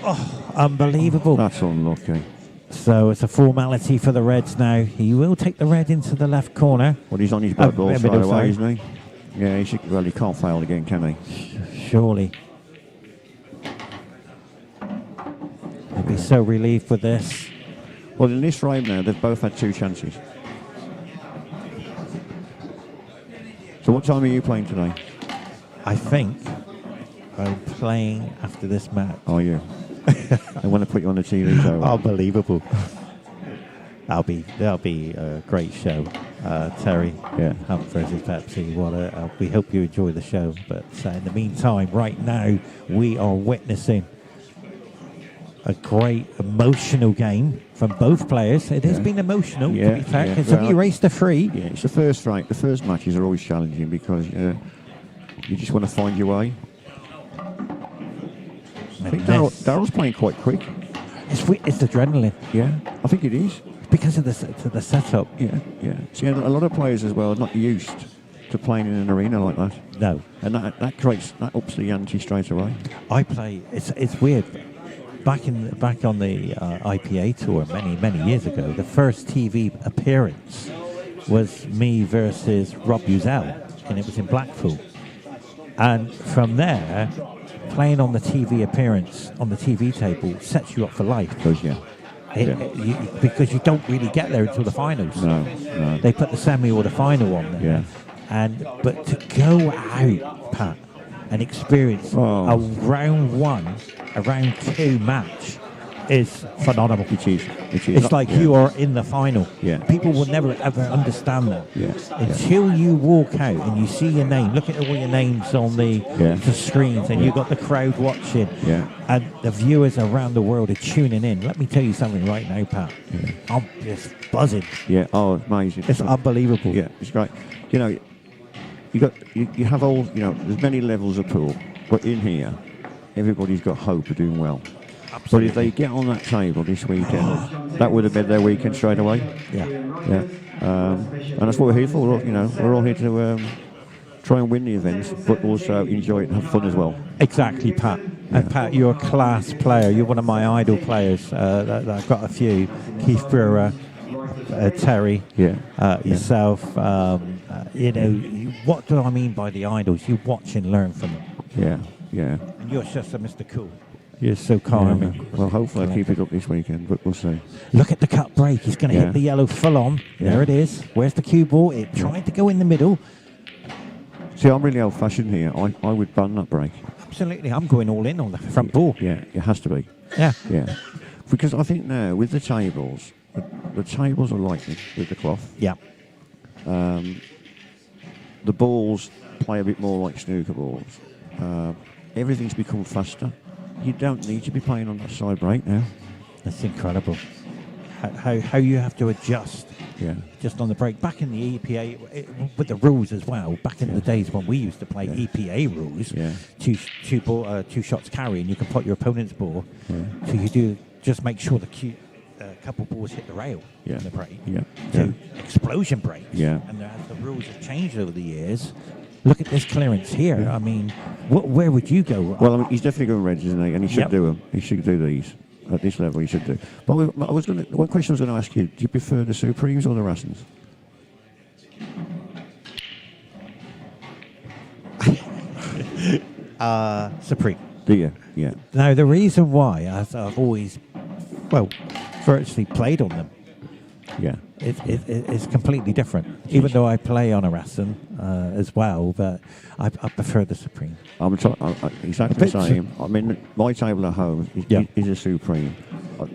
Oh, unbelievable. That's unlucky. So it's a formality for the Reds now. He will take the red into the left corner. Well, he's on his back ball straight middle away, side. isn't he? Yeah, he can't fail again, can he? Surely. He'll be so relieved with this. Well, in this frame now, they've both had 2 chances. So what time are you playing today? I think I'm playing after this match. Are you? I want to put you on the TV show. Unbelievable. That'll be a great show. Terry, Hump versus Pepsi. We hope you enjoy the show. But in the meantime, right now, we are witnessing a great emotional game from both players. It has been emotional, to be fair. It's only raced to 3. Yeah, it's the first fight. The first matches are always challenging because you just want to find your way. I think Daryl's playing quite quick. It's adrenaline. Yeah, I think it is. Because of the setup. Yeah. See, a lot of players as well are not used to playing in an arena like that. No. And that ups the ante straight away. I play. It's weird. Back on the IPA tour many years ago, the first TV appearance was me versus Rob Uzel, and it was in Blackpool. And from there, playing on the TV appearance on the TV table sets you up for life. Because Because you don't really get there until the finals. No. They put the semi or the final on there. Yeah. But to go out, Pat, and experience a round 1, a round 2 match is phenomenal. It is. It's like you are in the final. Yeah. People will never ever understand that until you walk out and you see your name. Look at all your names on the screens, and you've got the crowd watching, and the viewers around the world are tuning in. Let me tell you something right now, Pat. I'm just buzzing. Yeah. Oh, amazing. It's unbelievable. Yeah, it's great. You have all. There's many levels of pool, but in here, everybody's got hope of doing well. Absolutely. But if they get on that table this weekend, that would have been their weekend straight away. Yeah. And that's what we're here for. We're all here to try and win the events, but also enjoy it and have fun as well. Exactly, Pat. And Pat, you're a class player. You're one of my idol players. That I've got a few. Keith Brewer, Terry, yourself. What do I mean by the idols? You watch and learn from them. Yeah. And you're just a Mr. Cool. You're so calming. Yeah. Well, hopefully I'll keep it up this weekend, but we'll see. Look at the cut break. He's going to hit the yellow full on. Yeah. There it is. Where's the cue ball? It tried to go in the middle. See, I'm really old-fashioned here. I would ban that break. Absolutely. I'm going all in on the front ball. Yeah, it has to be. Yeah. Because I think now, with the tables, the tables are lightning with the cloth. Yeah. The balls play a bit more like snooker balls. Everything's become faster. You don't need to be playing on that side break now. That's incredible. How you have to adjust. Yeah. Just on the break. Back in the EPA, with the rules as well, back in the days when we used to play EPA rules, two shots carry and you can put your opponent's ball. Yeah. So you do just make sure the couple balls hit the rail in the break. Explosion breaks. Yeah. And as the rules have changed over the years, look at this clearance here. Yeah. I mean, where would you go? Well, I mean, he's definitely going reds, isn't he? And he should do them. He should do these. At this level, he should do. But one question I was going to ask you, do you prefer the Supremes or the Rassens? Supreme. Do you? Yeah. Now, the reason why I've always, virtually played on them. Yeah. It's completely different. Even though I play on a Rassen as well, but I prefer the Supreme. I'm exactly the same. I mean, my table at home is a Supreme.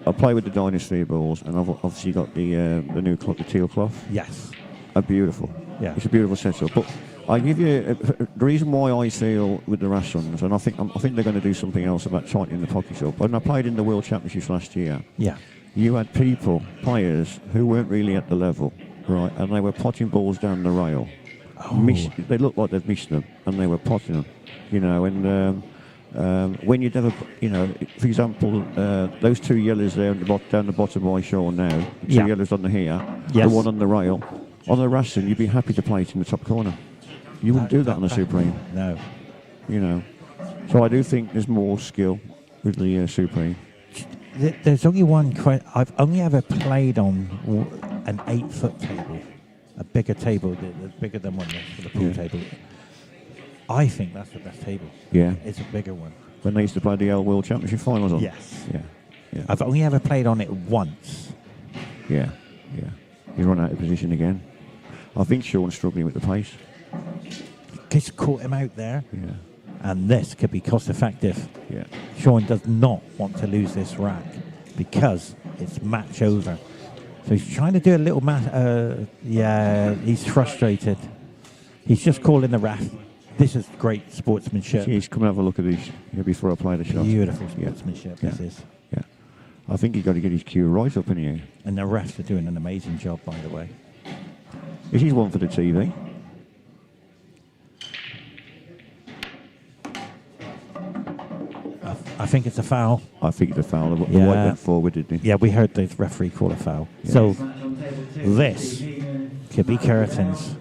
I play with the Dynasty balls, and I've obviously got the new cloth, the teal cloth. Yes. Are beautiful. Yeah. It's a beautiful setup. But I give you the reason why I feel with the Rassens, and I think they're going to do something else about tightening the pockets up. When I played in the World Championships last year, you had players who weren't really at the level, right, and they were potting balls down the rail. They looked like they'd missed them, and they were potting them, and when you'd ever, for example, those two yellows there down the bottom of my show now, the two yellows on the here, the one on the rail, on the Rassen, you'd be happy to play it in the top corner. You wouldn't do that on the Supreme. No. So I do think there's more skill with the Supreme. There's only one question. I've only ever played on an 8-foot table, a bigger table, bigger than one for the pool table. I think that's the best table. Yeah. It's a bigger one. When they used to play the World Championship finals on? Yes. Yeah. I've only ever played on it once. Yeah. He's run out of position again. I think Sean's struggling with the pace. Just caught him out there. Yeah. And this could be cost effective. Yeah. Sean does not want to lose this rack because it's match over. So he's trying to do a little he's frustrated. He's just calling the ref. This is great sportsmanship. He's come and have a look at these before I play the shot. Beautiful sportsmanship, this is. Yeah. I think he's got to get his cue right up in here. And the refs are doing an amazing job, by the way. This is one for the TV. I think it's a foul. I think it's a foul. The white went forward, didn't he? Yeah, we heard the referee call a foul. Yeah. So this could be curtains.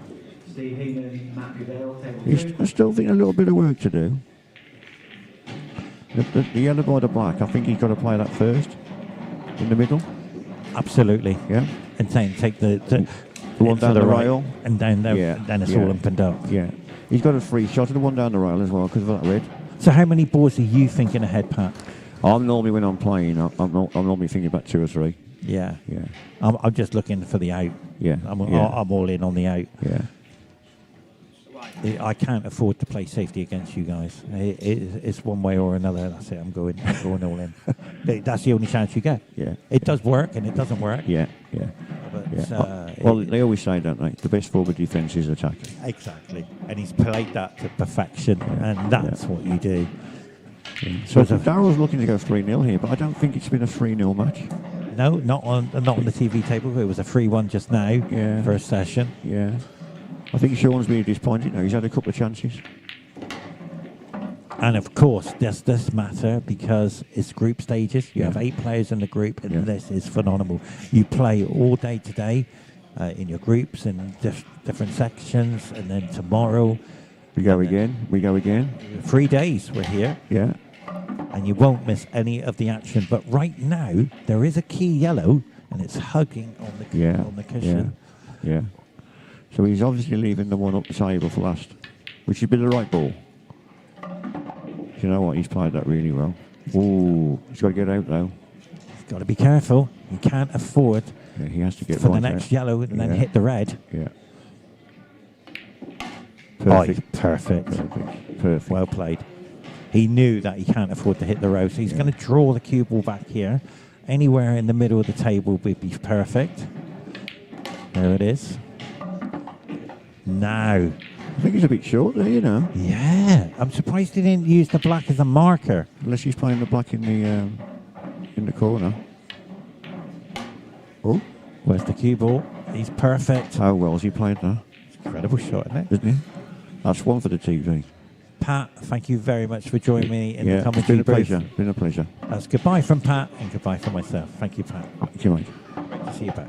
I still think a little bit of work to do. The yellow by the black, I think he's got to play that first. In the middle. Absolutely. Yeah. And then take the one down the rail. And down there, then it's all up and up. Yeah. He's got a free shot of the one down the rail as well because of that red. So how many balls are you thinking ahead, Pat? I'm normally, when I'm playing, I'm normally thinking about 2 or 3. Yeah. Yeah. I'm just looking for the out. Yeah. I'm all in on the out. Yeah. I can't afford to play safety against you guys. It's one way or another. That's it. I'm going all in. That's the only chance you get. Yeah. It does work and it doesn't work. Yeah. But, well, they always say, don't they? The best forward defence is attack. Exactly. And he's played that to perfection, and that's what you do. Yeah. So Darrell's looking to go 3-0 here, but I don't think it's been a 3-0 match. No, not on the TV table. It was a 3-1 just now for a session. Yeah. I think Sean's been disappointed now. He's had a couple of chances. And of course, does this matter because it's group stages. You have 8 players in the group, and this is phenomenal. You play all day today in your groups in different sections, and then tomorrow we go again. 3 days we're here. Yeah. and you won't miss any of the action. But right now, there is a key yellow, and it's hugging on the cushion. Yeah. So he's obviously leaving the one up the table for last, which would be the right ball. You know what? He's played that really well. Ooh, he's got to get out though. He's got to be careful. He can't afford He has to get for right the next out. yellow and then hit the red. Yeah. Perfect. Perfect. Well played. He knew that he can't afford to hit the row, so he's going to draw the cue ball back here. Anywhere in the middle of the table would be perfect. There it is. Now. I think he's a bit short there, you know. Yeah. I'm surprised he didn't use the black as a marker. Unless he's playing the black in the corner. Oh. Where's the cue ball? He's perfect. How well has he played that? Incredible shot, isn't it? Isn't he? That's one for the TV. Pat, thank you very much for joining me in the It's commentary been a booth. pleasure. Been a pleasure. That's goodbye from Pat and goodbye from myself. Thank you, Pat. Thank you, mate. Great to see you back.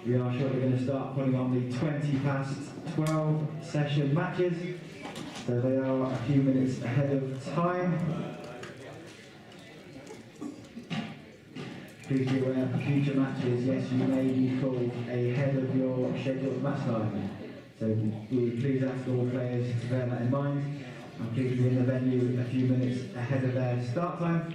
We are shortly going to start putting on the 20 past 12 session matches. So they are a few minutes ahead of time. Please be aware for future matches, yes, you may be called ahead of your scheduled match time. So we would please ask all players to bear that in mind. And please be in the venue a few minutes ahead of their start time.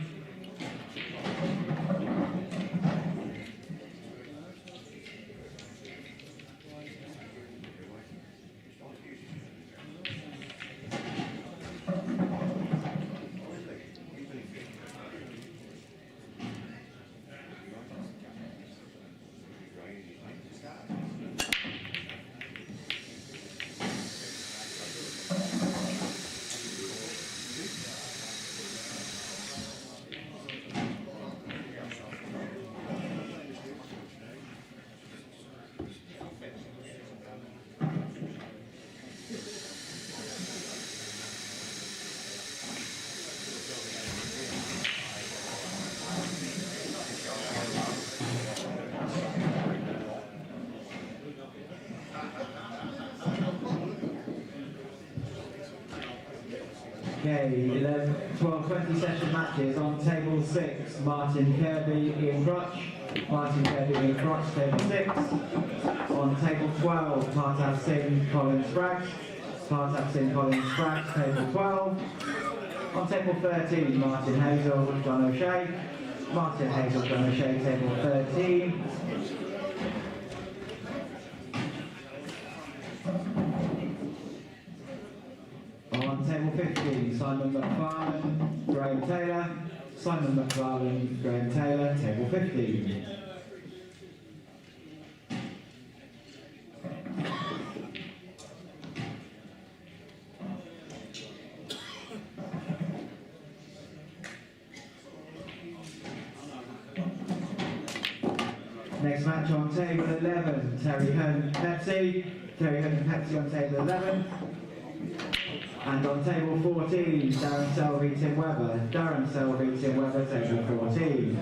Okay, 11, 12, 20 session matches on table 6, Martin Kirby, Ian Crutch. Martin Kirby, Ian Crutch, table 6. On table 12, Partav Singh, Colin Spraggs. Partav Singh, Colin Spraggs, table 12. On table 13, Martin Hazel, John O'Shea. Martin Hazel, John O'Shea, table 13. On table 15, Simon McFarlane, Graham Taylor. Simon McFarlane, Graham Taylor, table 15. Next match on table 11, Terry Hunt Pepsi. Terry Hunt Pepsi on table 11. And on table 14, Darren Selvey, Tim Webber. Darren Selvey, Tim Webber, table 14.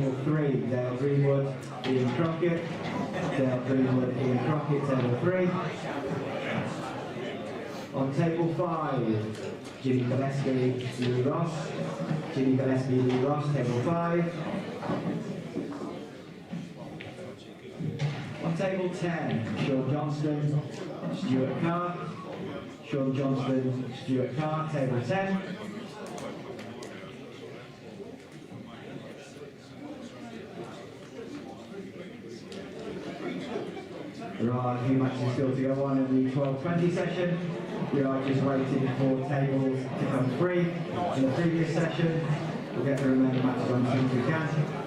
table 3, Dale Greenwood, Ian Crockett. Dale Greenwood, Ian Crockett, table 3. On table 5, Jimmy Gillespie, Lee Ross. Jimmy Gillespie, Lee Ross, table 5. On table 10, Sean Johnston, Stuart Carr. Sean Johnston, Stuart Carr, table 10. There are a few matches still to go on in the 12-20 session. We are just waiting for tables to come free. In the previous session, we'll get the remaining matches on as soon as we can.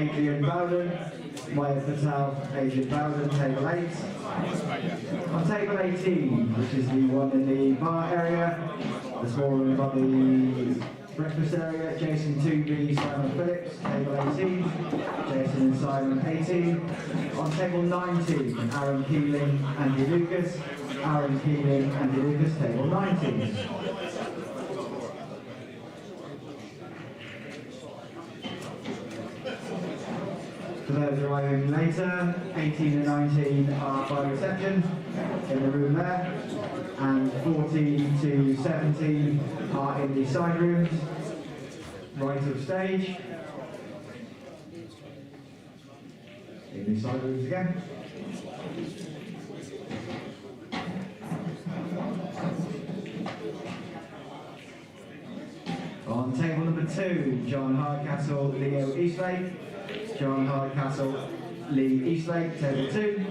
Adrian Bowden, Maya Patel, Adrian Bowden, table 8. On table 18, which is the one in the bar area, the small room above the breakfast area, Jason 2B, Simon Phillips, table 18, Jason and Simon 18. On table 19, Aaron Keeling, Andy Lucas, Aaron Keeling, Andy Lucas, table 19. For those arriving later, 18 and 19 are by reception in the room there, and 14 to 17 are in the side rooms, right of stage. In the side rooms again. On table number 2, John Hardcastle, Leo Eastlake. John Hardcastle, Lee Eastlake, table 2.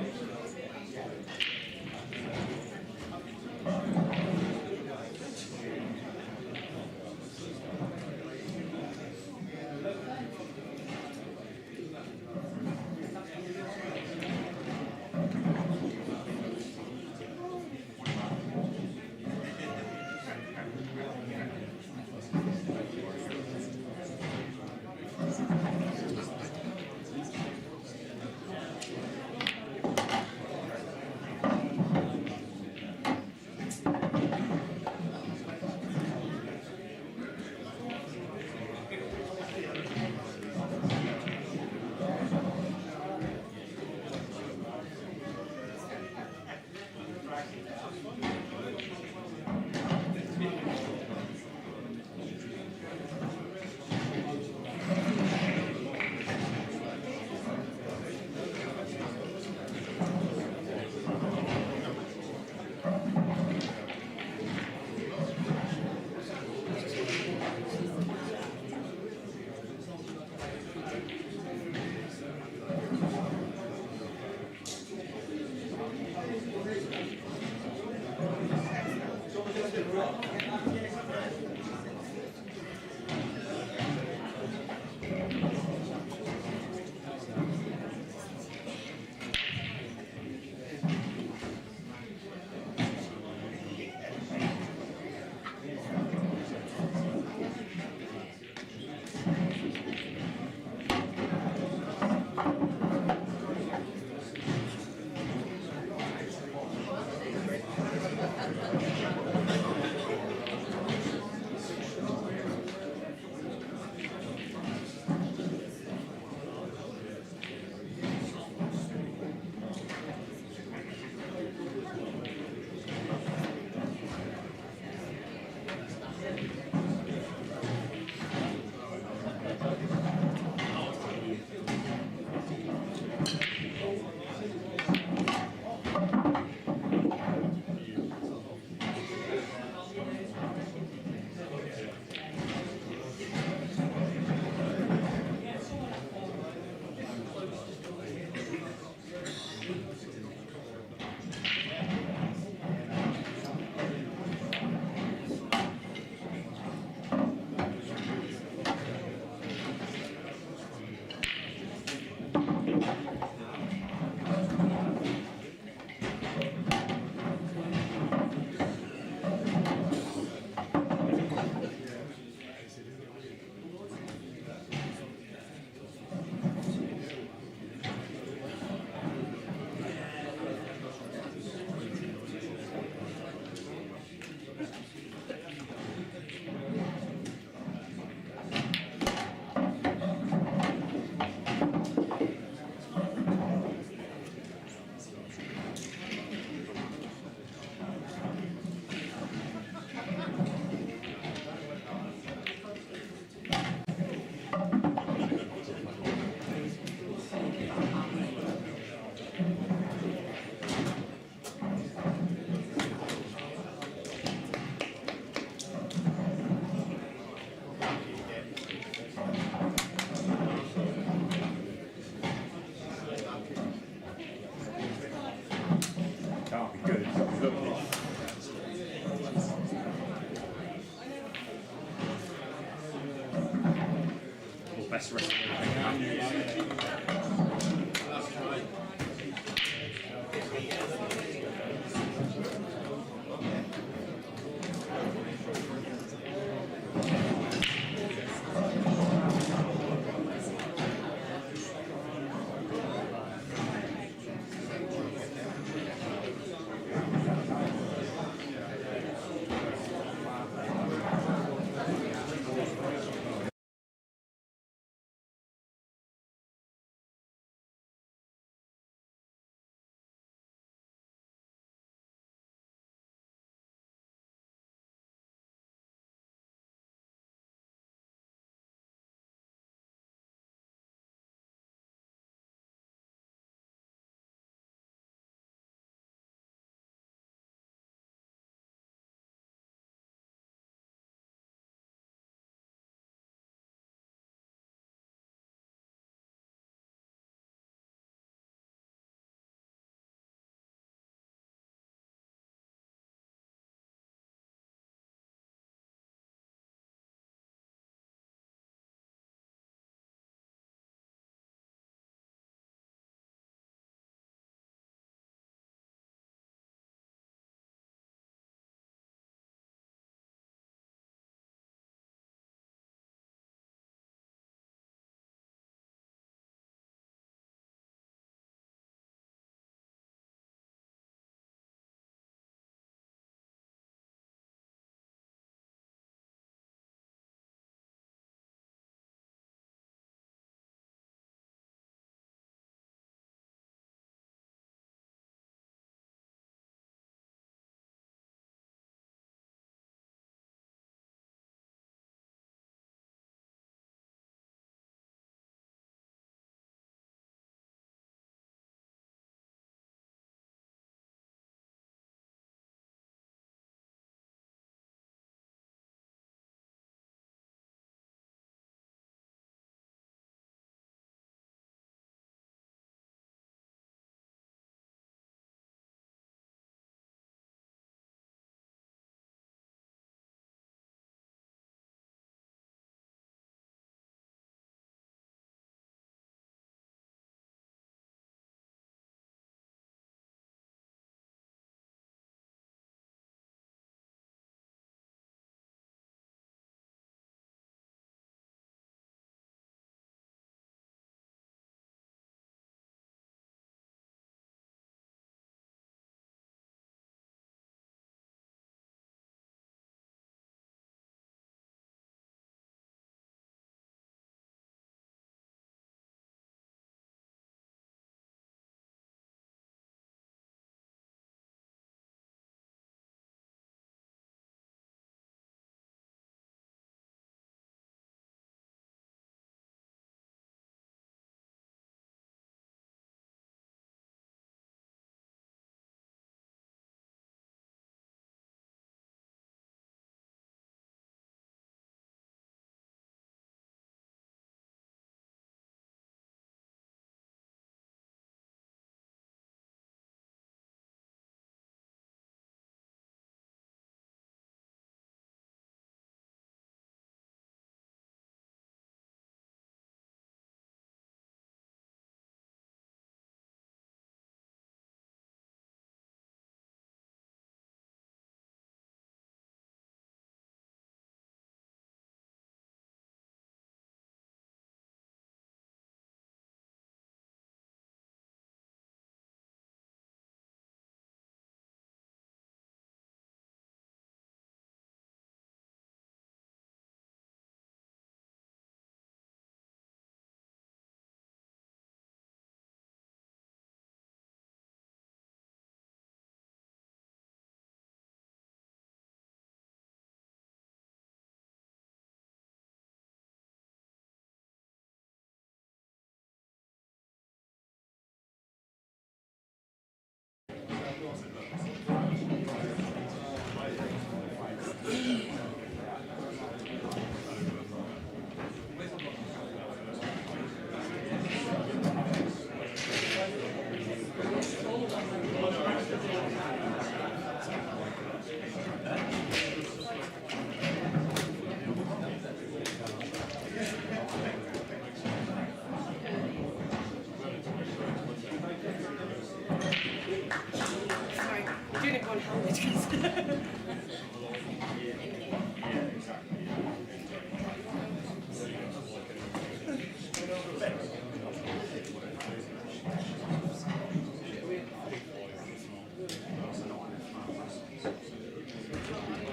going home.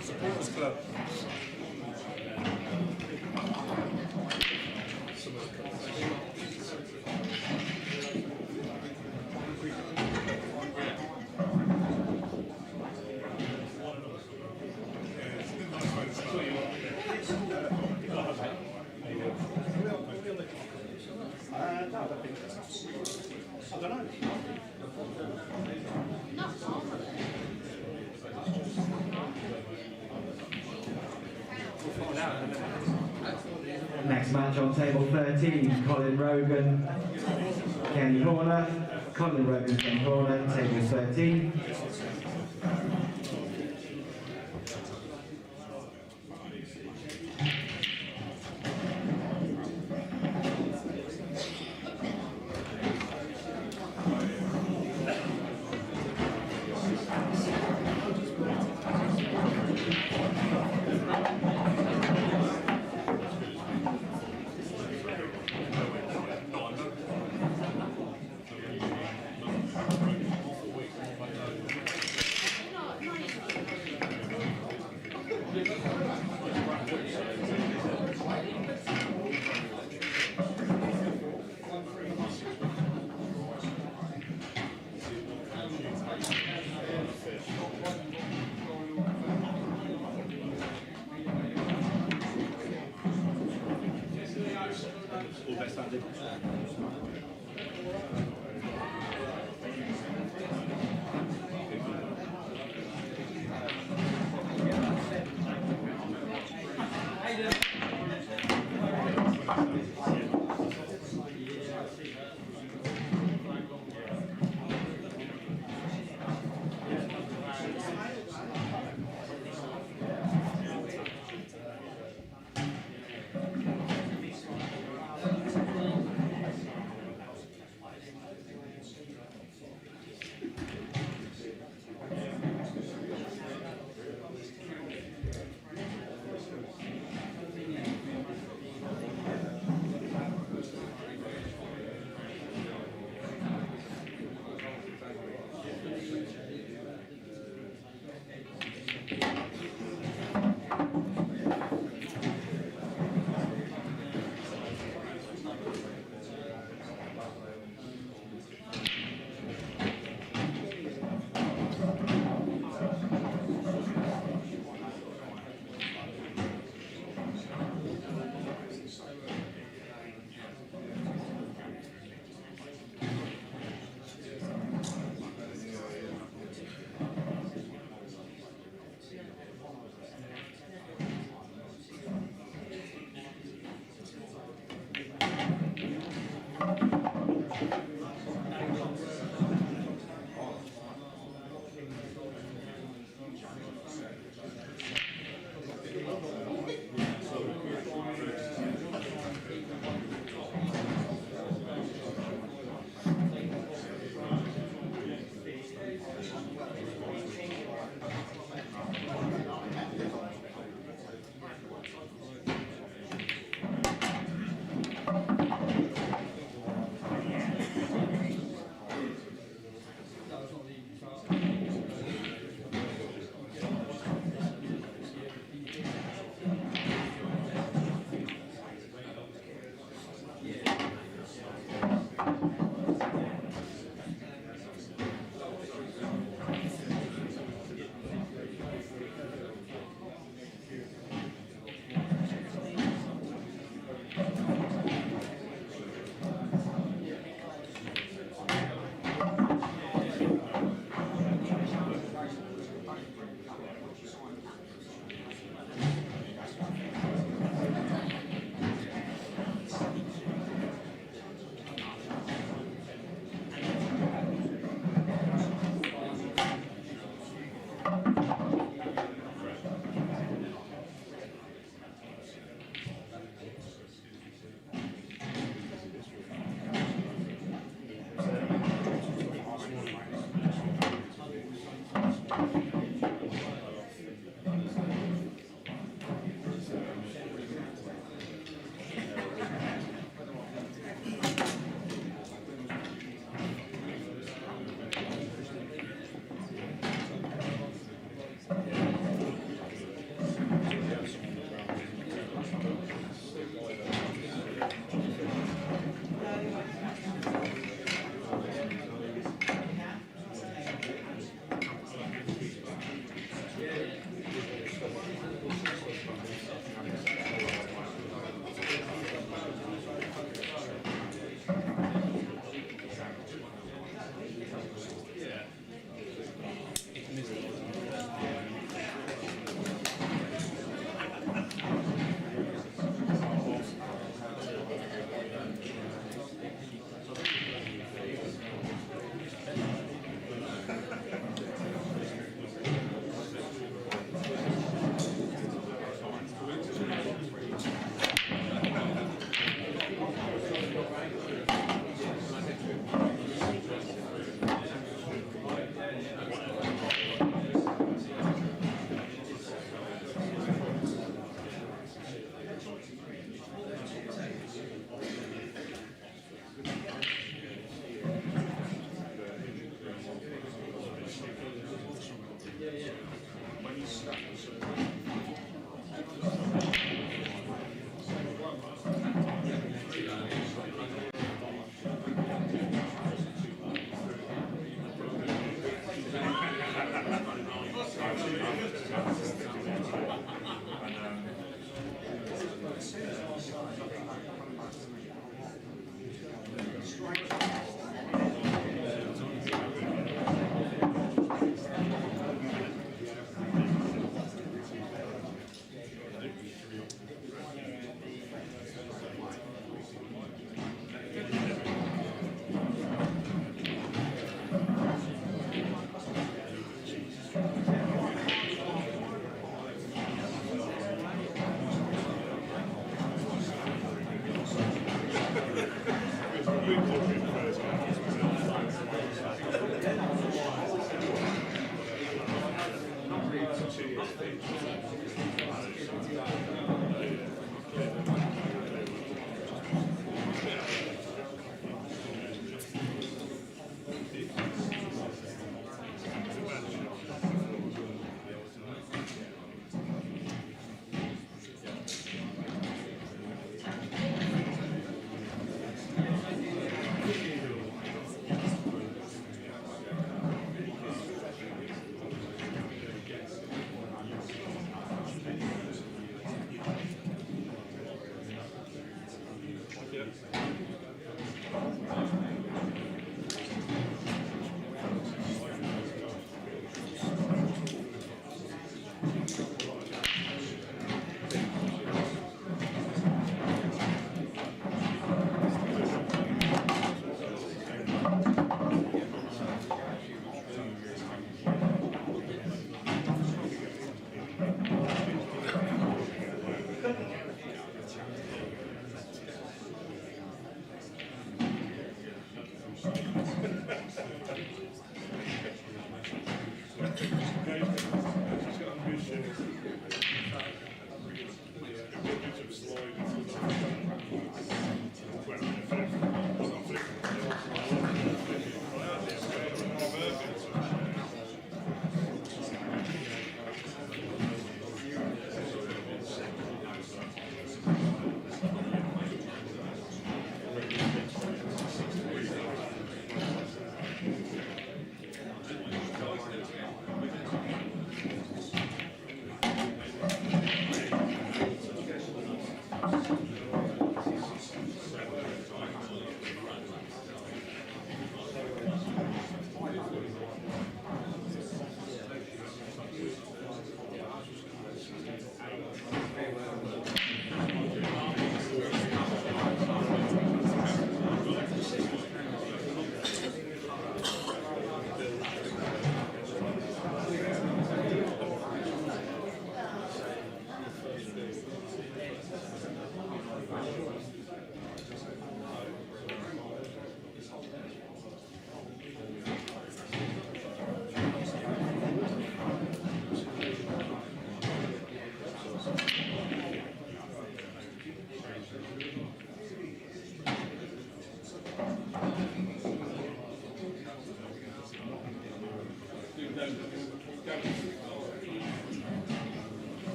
Supporters club. Next match on table 13, Colin Rogan, Kenny Horner. Colin Rogan, Kenny Horner, table 13.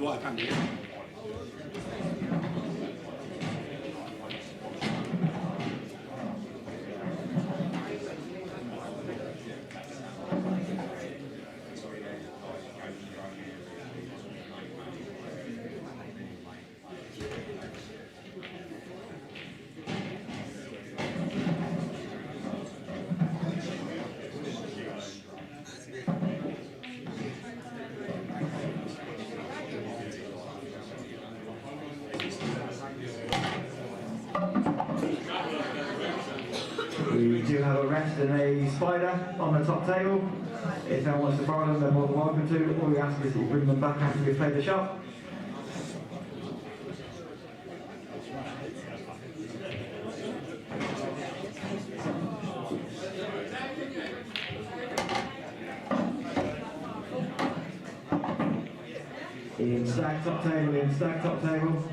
what I can do. We do have a rest and a spider on the top table. If anyone wants to borrow them, they're more than welcome to. All we ask is that you bring them back after we've played the shot. In stack top table, in stack top table.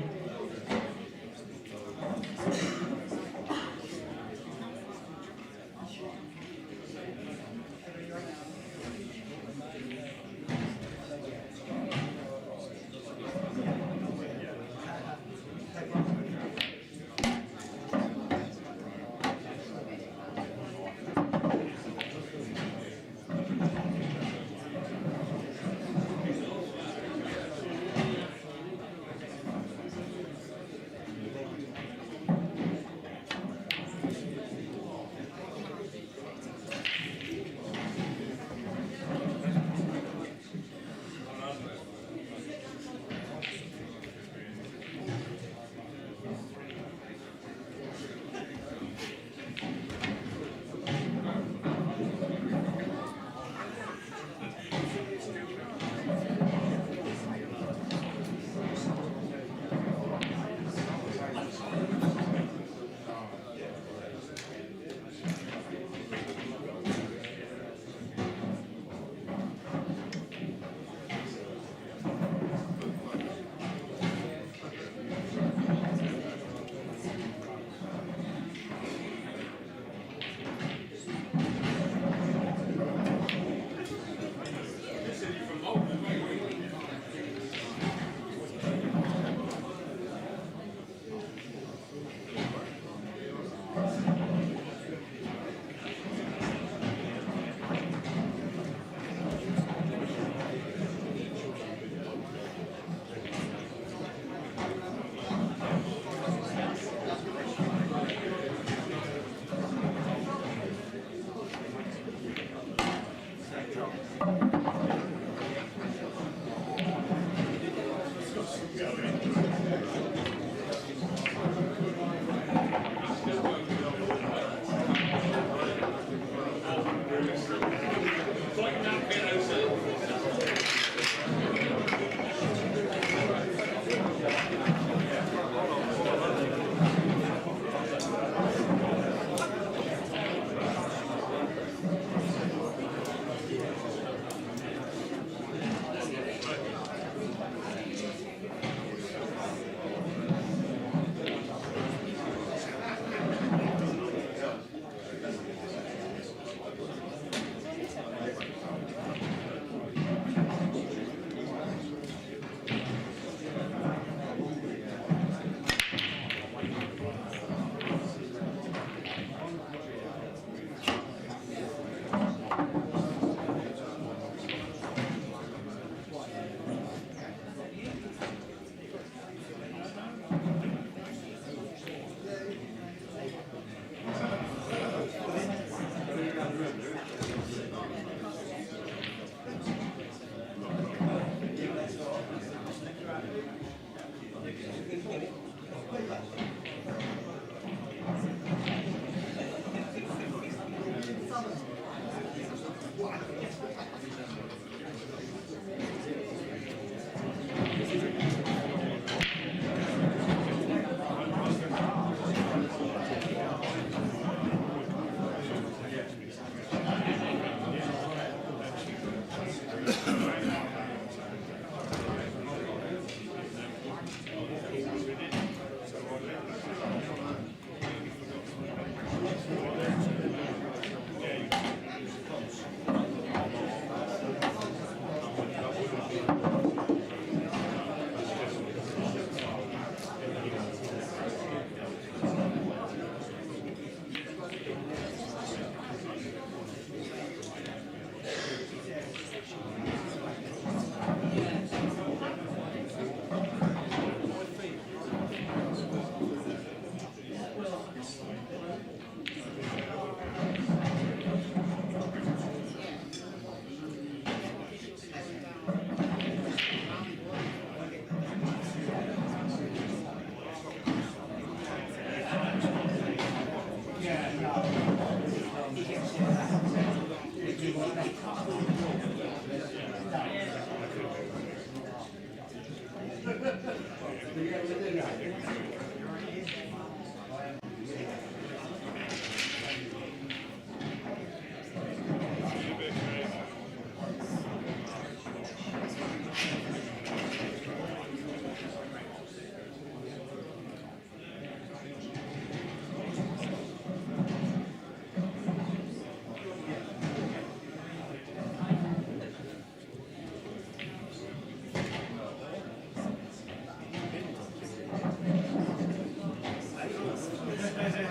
Blah,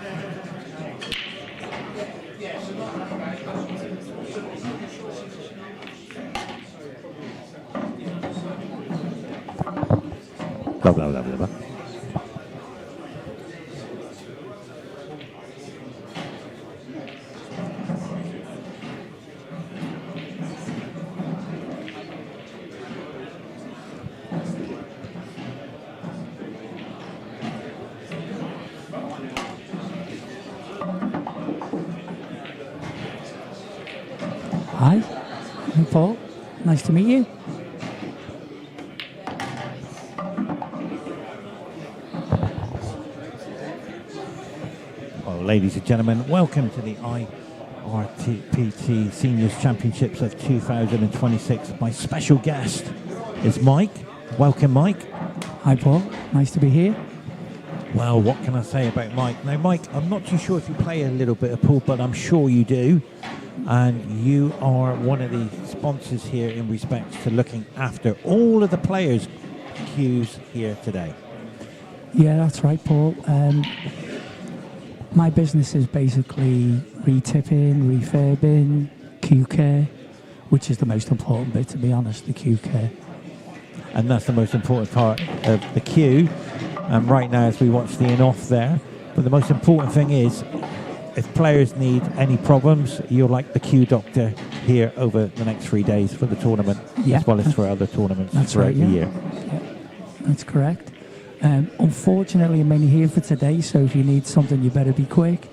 blah, blah, blah, blah. Hi, I'm Paul. Nice to meet you. Well, ladies and gentlemen, welcome to the IRPT Seniors Championships of 2026. My special guest is Mike. Welcome, Mike. Hi, Paul. Nice to be here. Well, what can I say about Mike? Now, Mike, I'm not too sure if you play a little bit of pool, but I'm sure you do. And you are one of the sponsors here in respect to looking after all of the players' cues here today. Yeah, that's right, Paul. My business is basically re-tipping, refurbing, cue care, which is the most important bit, to be honest, the cue care. And that's the most important part of the cue. And right now, as we watch the in-off there, but the most important thing is, if players need any problems, you're like the cue doctor here over the next 3 days for the tournament, as well as for other tournaments throughout the year. Yeah, that's correct. Unfortunately, I'm only here for today, so if you need something, you better be quick.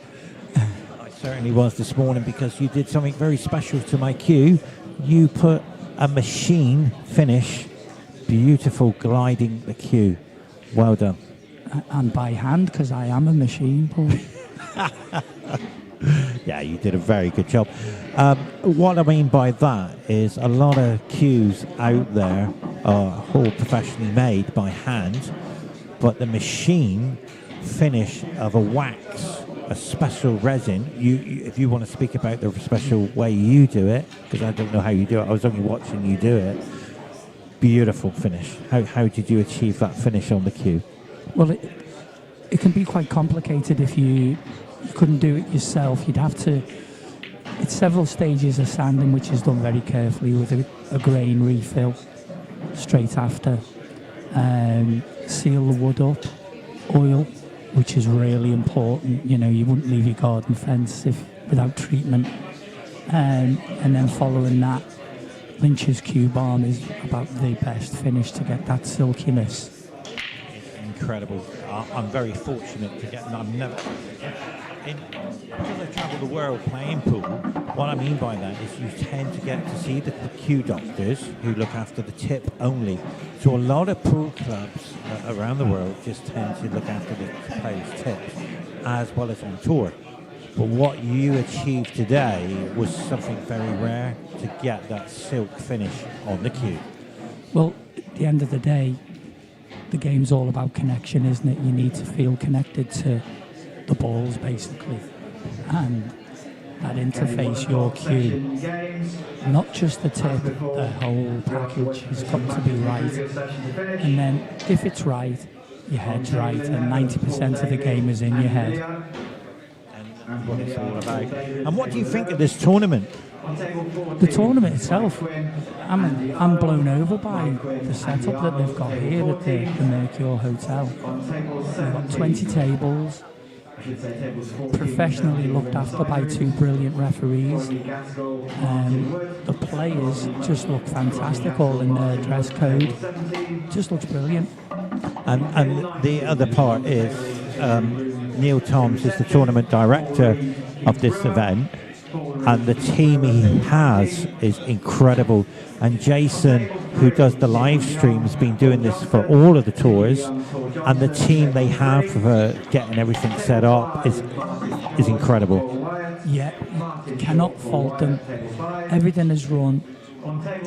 I certainly was this morning, because you did something very special to my cue. You put a machine finish, beautiful gliding the cue. Well done. And by hand, because I am a machine, Paul. Yeah, you did a very good job. What I mean by that is a lot of cues out there are all professionally made by hand, but the machine finish of a wax, a special resin, you if you want to speak about the special way you do it, because I don't know how you do it, I was only watching you do it. Beautiful finish. How did you achieve that finish on the cue? Well, it can be quite complicated if you couldn't do it yourself. You'd have to. It's several stages of sanding, which is done very carefully with a grain refill straight after. Seal the wood up, oil, which is really important. You know, you wouldn't leave your garden fence without treatment. And then following that, Lynch's cue balm is about the best finish to get that silkiness. Incredible. I'm very fortunate to get, and I've never, because I travel the world playing pool, what I mean by that is you tend to get to see the cue doctors who look after the tip only. So a lot of pool clubs around the world just tend to look after the players' tips as well as on tour. But what you achieved today was something very rare, to get that silk finish on the cue. Well, at the end of the day, the game's all about connection, isn't it? You need to feel connected to the balls, basically. And that interface, your cue, not just the tip, the whole package has got to be right. And then, if it's right, your head's right, and 90% of the game is in your head. And what it's all about. And what do you think of this tournament? The tournament itself, I'm blown over by the setup that they've got here at the Mercure Hotel. They've got 20 tables, professionally looked after by 2 brilliant referees. The players just look fantastic, all in their dress code. Just looks brilliant. And the other part is Neil Toms is the tournament director of this event, and the team he has is incredible. And Jason, who does the live stream, has been doing this for all of the tours, and the team they have for getting everything set up is incredible. Yeah, you cannot fault them. Everything is run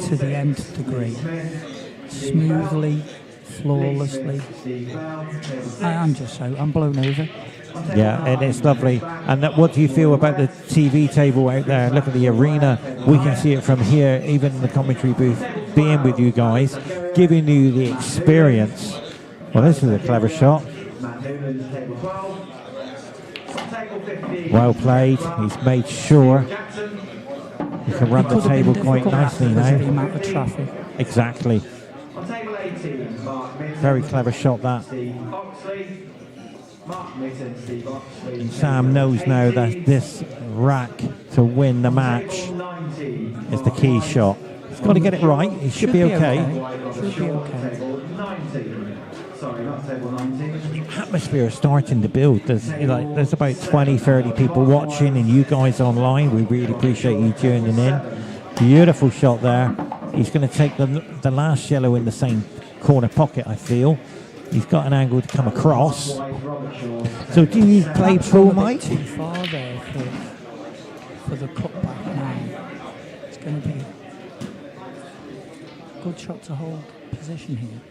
to the nth degree, smoothly, flawlessly. I'm blown over. Yeah, and it's lovely. And what do you feel about the TV table out there? Look at the arena. We can see it from here, even in the commentary booth, being with you guys, giving you the experience. Well, this is a clever shot. Table 50. Well played. He's made sure Jackson. he can run the Could have been table quite difficult nicely because of the now. amount of traffic. Exactly. On table 18, Mark Mitten. Very clever shot that. Steve Oxley. Mark Mitten, Steve Oxley. And Sam knows now that this rack to win the match is the key shot. He's got to get it right. He should be okay. Should be okay. Table 19. Sorry, not table 19. Atmosphere is starting to build. There's about 20, 30 people watching, and you guys online. We really appreciate you tuning in. Beautiful shot there. He's going to take the last yellow in the same corner pocket, I feel. He's got an angle to come across. So do you play full, A bit Mike? too far there for the cutback now. It's going to be a good shot to hold position here.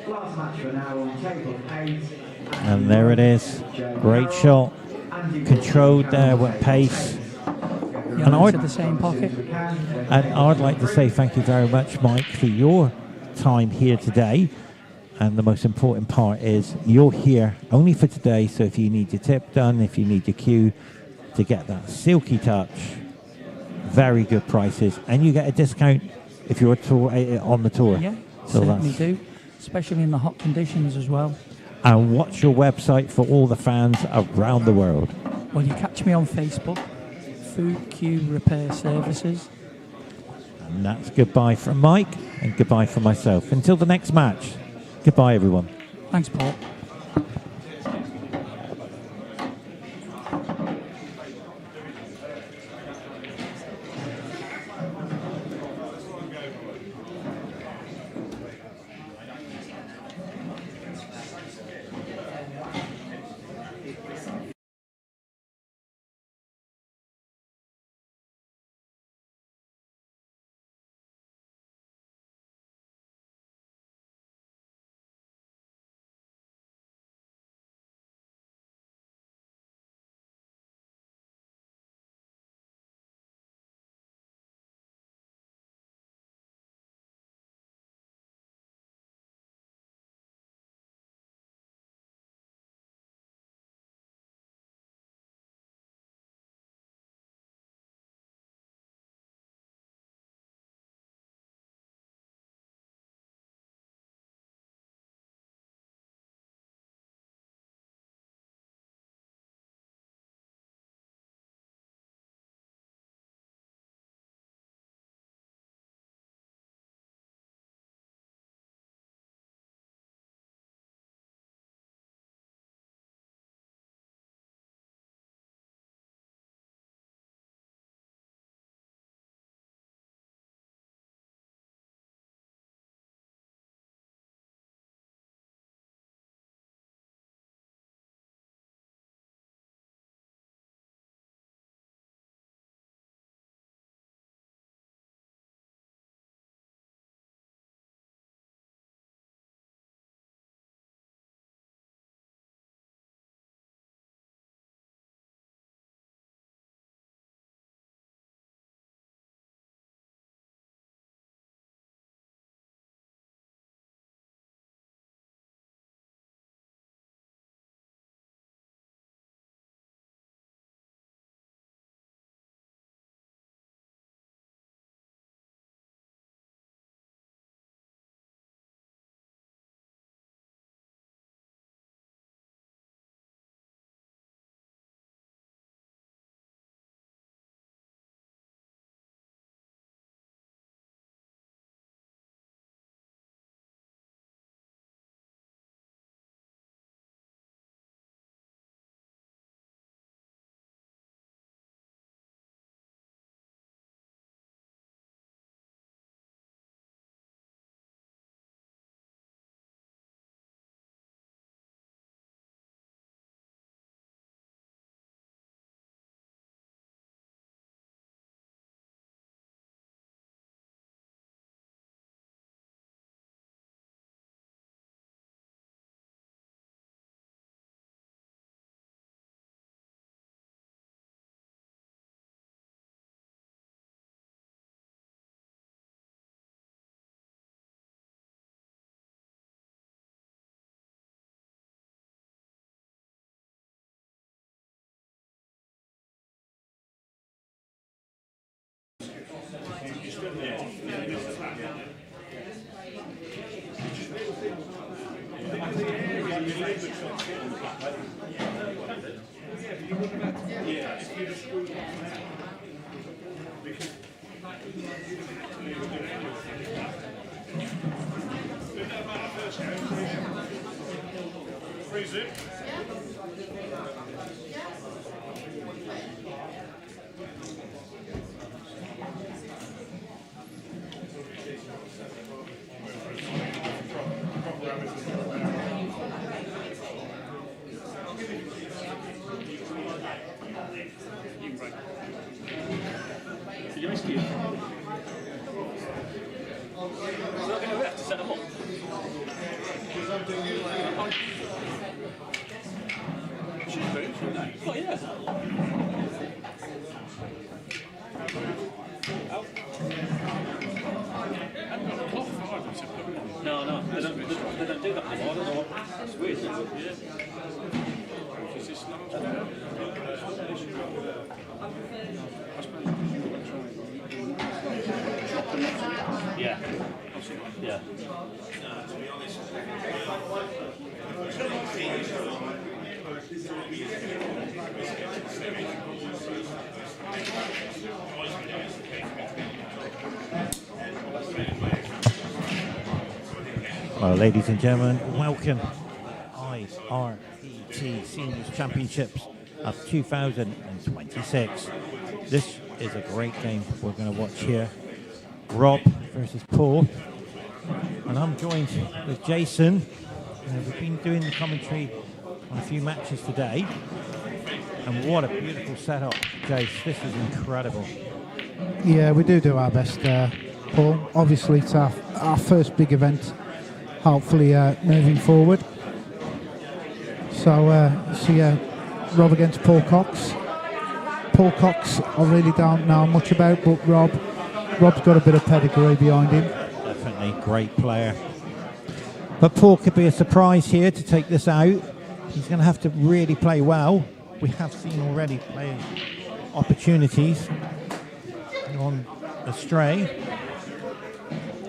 Last match for now on table 8. And there it is. Great shot. Controlled there with pace. You're into the same pocket. And I'd like to say thank you very much, Mike, for your time here today. And the most important part is you're here only for today. So if you need your tip done, if you need your cue to get that silky touch, very good prices. And you get a discount if you're on the tour. Yeah, So certainly that's, do. Especially in the hot conditions as well. and what's your website for all the fans around the world? Well, you catch me on Facebook, Food Queue Repair Services. And that's goodbye from Mike and goodbye from myself. Until the next match, goodbye everyone. Thanks, Paul. No, no, they don't do that anymore. I don't know what. It's weird, isn't it? Yeah. Yeah. Well, ladies and gentlemen, welcome Irpt Seniors Championships of 2026. This is a great game we're going to watch here. Rob versus Paul. And I'm joined with Jason. We've been doing the commentary on a few matches today. And what a beautiful setup, Jace. This is incredible. Yeah, we do our best, Paul. Obviously, it's our first big event, hopefully moving forward. So yeah, Rob against Paul Cox. Paul Cox, I really don't know much about, but Rob's got a bit of pedigree behind him. Definitely great player. But Paul could be a surprise here to take this out. He's going to have to really play well. We have seen already playing opportunities on astray.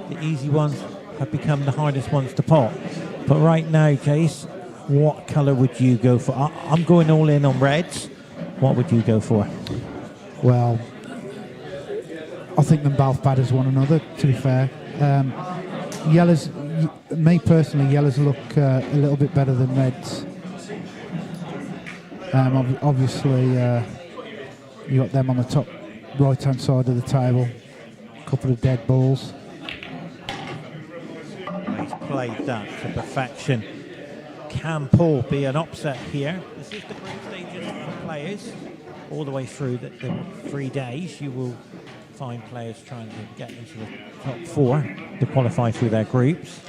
The easy ones have become the hardest ones to pot. But right now, Jace, what colour would you go for? I'm going all in on reds. What would you go for? Well, I think them both bad as one another, to be fair. Yellows, me personally, yellows look a little bit better than reds. Obviously, you got them on the top right-hand side of the table. A couple of dead balls. He's played that to perfection. Can Paul be an upset here? This is the group stages for players. All the way through the 3 days, you will find players trying to get into the top 4 to qualify through their groups.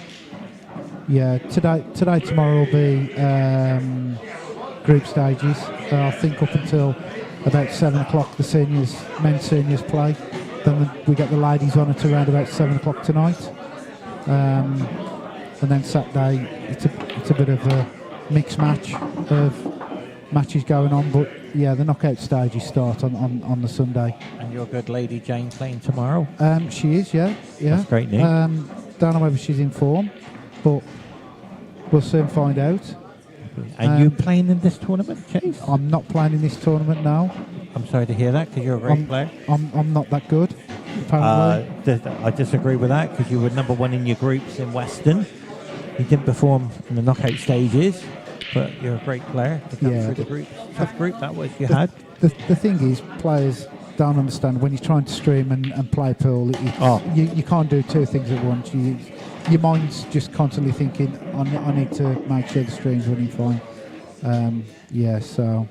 Yeah, today, tomorrow will be group stages. I think up until about 7 o'clock the men's seniors play. Then we get the ladies on at around about 7 o'clock tonight. And then Saturday, it's a bit of a mixed match of matches going on. But yeah, the knockout stages start on the Sunday. And your good lady Jane playing tomorrow? She is, yeah. That's great news. Don't know whether she's in form, but we'll soon find out. Are you playing in this tournament, Chase? I'm not playing in this tournament now. I'm sorry to hear that, because you're a great player. I'm not that good, apparently. I disagree with that, because you were number 1 in your groups in Western. You didn't perform in the knockout stages, but you're a great player to come through the group. Tough group that was you had. The thing is, players don't understand when you're trying to stream and play pool, you can't do 2 things at once. Your mind's just constantly thinking, I need to make sure the stream's running fine. So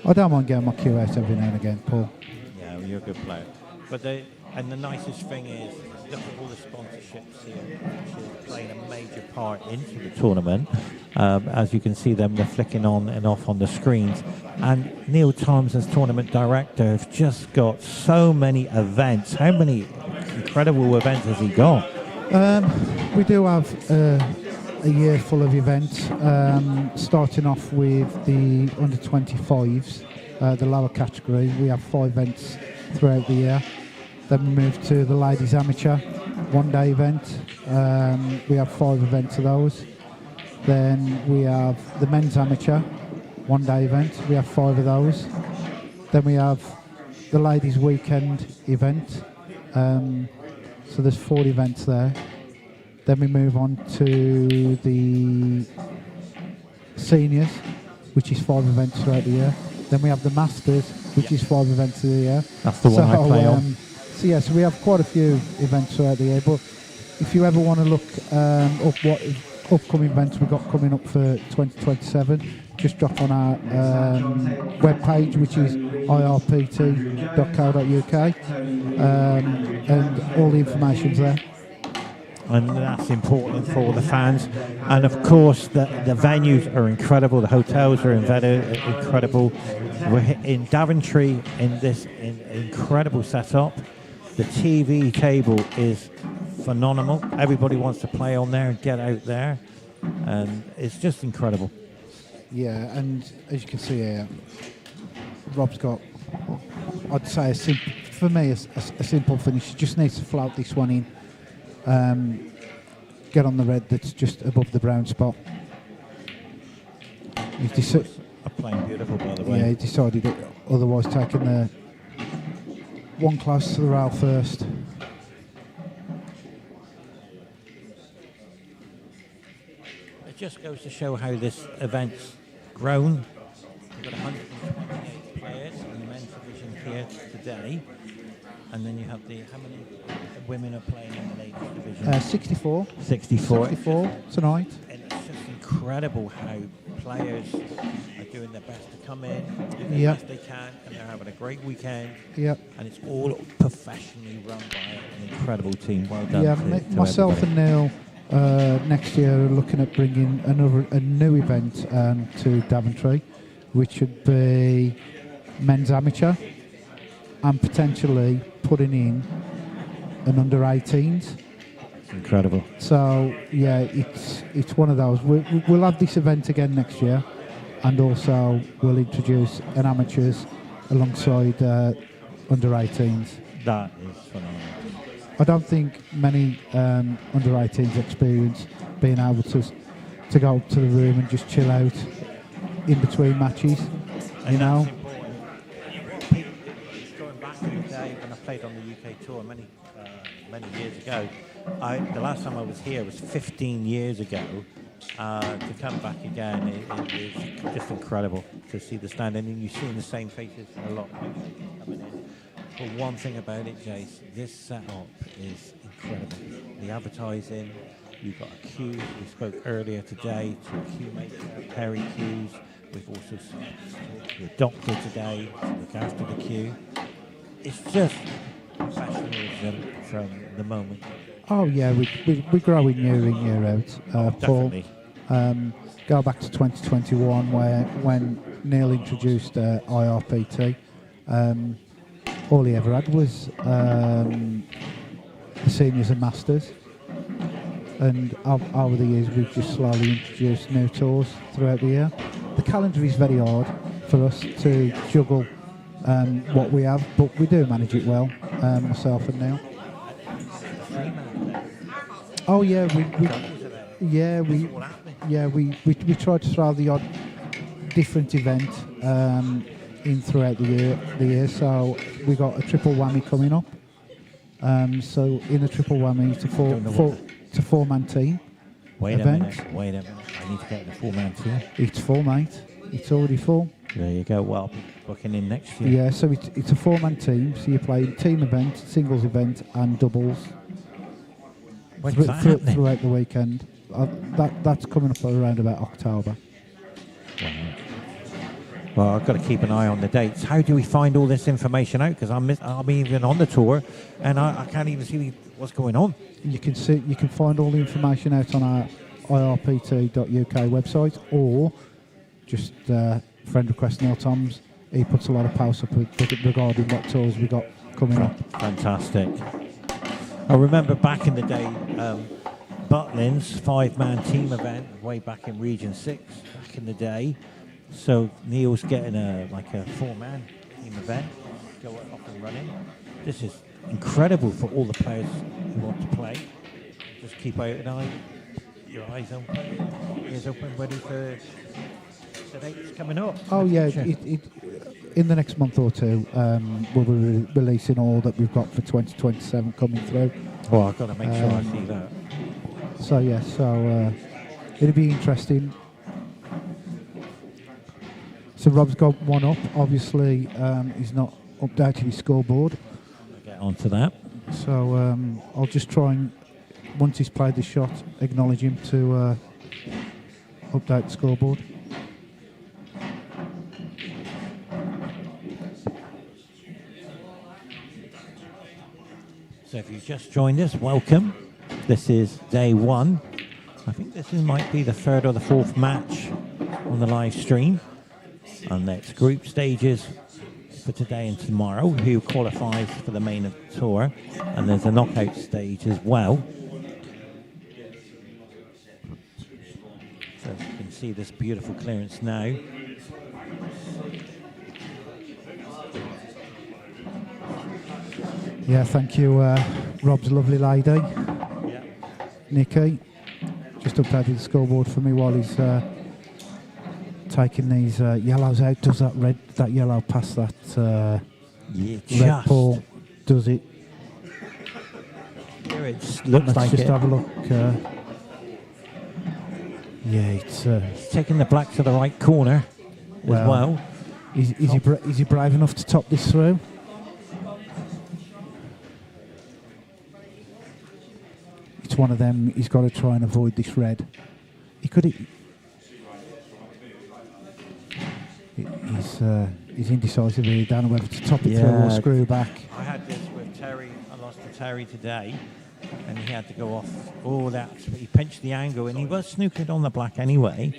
I don't mind getting my cue out every now and again, Paul. Yeah, well, you're a good player. But the nicest thing is, look at all the sponsorships here, actually playing a major part into the tournament. As you can see them, they're flicking on and off on the screens. And Neil Toms, as tournament director, has just got so many events. How many incredible events has he got? We do have a year full of events, starting off with the under-25s, the lower category. We have 5 events throughout the year. Then we move to the ladies amateur one-day event. We have 5 events of those. Then we have the men's amateur one-day event. We have 5 of those. Then we have the ladies weekend event. So there's 4 events there. Then we move on to the seniors, which is 5 events throughout the year. Then we have the masters, which is 5 events of the year. That's the one I play on. So we have quite a few events throughout the year. But if you ever want to look up what upcoming events we've got coming up for 2027, just drop on our webpage, which is irpt.co.uk, and all the information's there. And that's important for the fans. And of course, the venues are incredible. The hotels are incredible. We're in Daventry in this incredible setup. The TV table is phenomenal. Everybody wants to play on there and get out there, and it's just incredible. Yeah, and as you can see here, Rob's got, I'd say, a simple finish. He just needs to float this one in, get on the red that's just above the brown spot. He's playing beautiful, by the way. Yeah, he decided it, otherwise taking the one close to the rail first. It just goes to show how this event's grown. We've got 128 players in the men's division here today. And then you have how many women are playing in the ladies division? 64. 64. 64 tonight. And it's just incredible how players are doing their best to come in, do the best they can, and they're having a great weekend. Yep. And it's all professionally run by an incredible team. Well done. Yeah, to myself everybody. and Neil next year are looking at bringing a new event to Daventry, which would be men's amateur, and potentially putting in an under 18s. Incredible. So yeah, it's one of those. We'll have this event again next year, and also we'll introduce an amateurs alongside under 18s. That is phenomenal. I don't think many under 18s experience being able to go up to the room and just chill out in between matches. You know. Going back to the day when I played on the UK tour many years ago, the last time I was here was 15 years ago. To come back again, it is just incredible to see the stand, and you're seeing the same faces a lot coming in. But one thing about it, Jace, this setup is incredible. The advertising, you've got a queue. We spoke earlier today to a queue maker, Perry Queues. We've also spoke to a doctor today to look after the queue. It's just professionalism from the moment. Oh yeah, we're growing year in, year out. Definitely. Paul, go back to 2021 when Neil introduced IRPT. All he ever had was the seniors and masters, and over the years we've just slowly introduced new tours throughout the year. The calendar is very hard for us to juggle what we have, but we do manage it well, myself and Neil. Oh yeah, we try to throw the odd different event in throughout the year. So we got a triple whammy coming up. So in a triple whammy, it's a four-man team. Wait event. a minute. I need to get the 4-man team. It's full, mate. It's already full. There you go. Well, I'll be booking in next year. Yeah, so it's a 4-man team. So you play team event, singles event, and doubles. When's that happening? Throughout the weekend. That's coming up around about October. Wow. Well, I've got to keep an eye on the dates. How do we find all this information out? Because I'm even on the tour, and I can't even see what's going on. You can find all the information out on our irpt.uk website, or just friend request Neil Toms. He puts a lot of posts up regarding what tours we got coming up. Fantastic. I remember back in the day, Butlins 5-man team event way back in Region 6 back in the day. So Neil's getting a 4-man team event, go up and running. This is incredible for all the players who want to play. Just keep an eye, your eyes open, ears open, ready for the dates coming up. Oh yeah, Sure. in the next month or two, we'll be releasing all that we've got for 2027 coming through. Oh, I've got to make sure I see that. So yeah, it'll be interesting. So Rob's got one up. Obviously, he's not updated his scoreboard. I'll get onto that. So I'll just try and, once he's played the shot, acknowledge him to update the scoreboard. So if you've just joined us, welcome. This is day one. I think might be the third or the fourth match on the live stream. And that's group stages for today and tomorrow, who qualifies for the main tour. And there's a knockout stage as well. So you can see this beautiful clearance now. Yeah, thank you, Rob's lovely lady, Yeah. Nikki. Just updated the scoreboard for me while he's taking these yellows out. Does that yellow past that Yeah, red just. ball? Does it? Here it looks Let's like just it. have a look. Yeah, it's. It's taking the black to the right corner as well. Is he brave enough to top this through? It's one of them. He's got to try and avoid this red. He could. He's indecisive. He don't know whether to top it through or screw back. I had this with Terry. I lost to Terry today, and he had to go off all that. He pinched the angle, and he was snookered on the black anyway.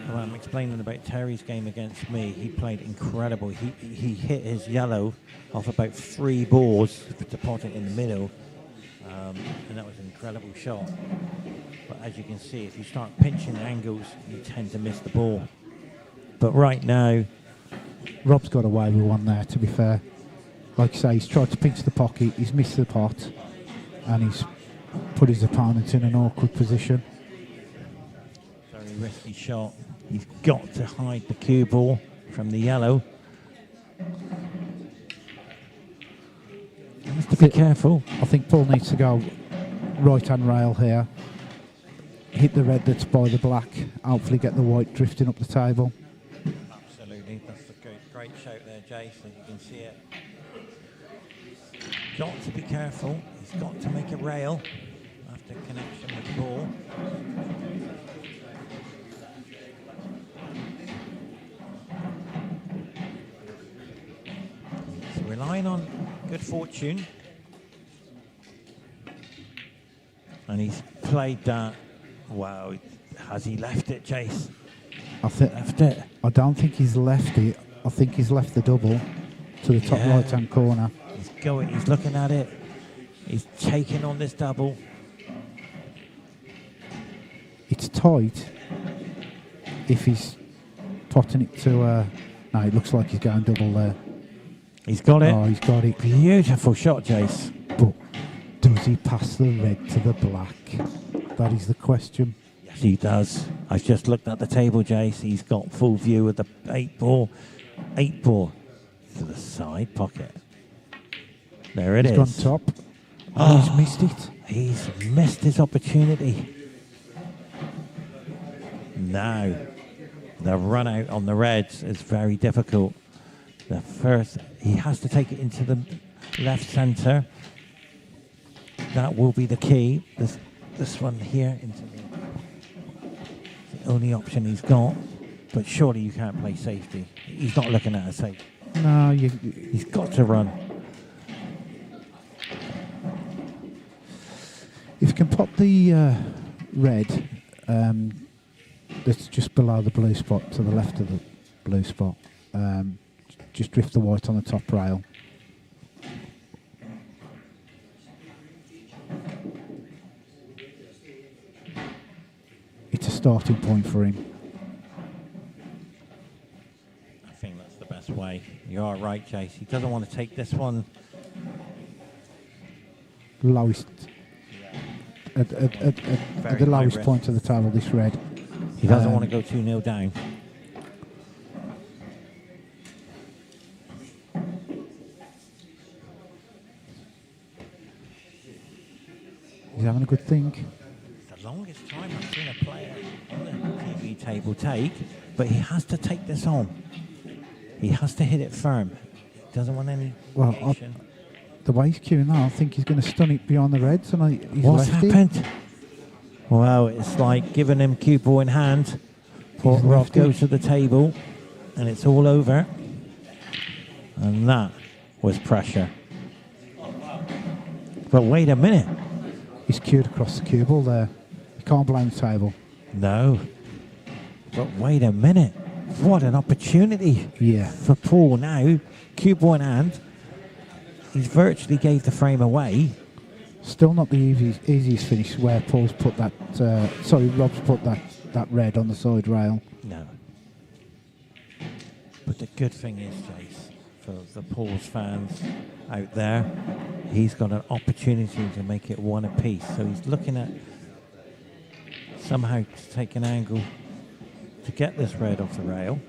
Well, I'm explaining about Terry's game against me. He played incredible. He hit his yellow off about 3 balls to pot it in the middle, and that was an incredible shot. But as you can see, if you start pinching angles, you tend to miss the ball. But right now, Rob's got away with one there, to be fair. Like I say, he's tried to pinch the pocket, he's missed the pot, and he's put his opponent in an awkward position. very risky shot. He's got to hide the cue ball from the yellow. He has to be careful. I think Paul needs to go right-hand rail here, hit the red that's by the black, hopefully get the white drifting up the table. Absolutely, that's a great shout there, Jason. You can see it. Got to be careful. He's got to make a rail after connection with the ball. So relying on good fortune. And he's played that. Wow, has he left it, Jace? Left it. I don't think he's left it. I think he's left the double to the top right-hand corner. He's looking at it. He's taking on this double. It's tight if he's potting it to... no, it looks like he's going double there. He's got it. Oh, he's got it. Beautiful shot, Jace. But does he pass the red to the black? That is the question. Yes, he does. I've just looked at the table, Jace. He's got full view of the 8-ball. 8-ball to the side pocket. There it is. He's gone top. Oh, he's missed it. He's missed his opportunity. Now, the run out on the reds is very difficult. The first, he has to take it into the left centre. That will be the key. This one here into the only option he's got. But surely you can't play safety. He's not looking at a safe. No, he's got to run. If you can pop the red that's just below the blue spot to the left of the blue spot, just drift the white on the top rail. It's a starting point for him. I think that's the best way. You are right, Jace. He doesn't want to take this one lowest at Very the high lowest risk. point of the table. This red. He doesn't want to go 2-0 down. He's having a good think. The longest time I've seen a player on the TV table take, but he has to take this on. He has to hit it firm. He doesn't want any Well, action. The way he's queuing now, I think he's going to stun it beyond the reds, and he's What's left it. happened? Well, it's like giving him cue ball in hand. Poor He's Rob left goes it. to the table, and it's all over. And that was pressure. But wait a minute. He's queued across the cue ball there. You can't blame the table. No. But wait a minute. What an opportunity Yeah. for Paul now. Cue ball in hand. He's virtually gave the frame away. Still not the easiest finish where Paul's put that. Rob's put that red on the side rail. No. But the good thing is, Jace, for the Paul's fans out there, he's got an opportunity to make it one apiece. So he's looking at somehow to take an angle to get this red off the rail.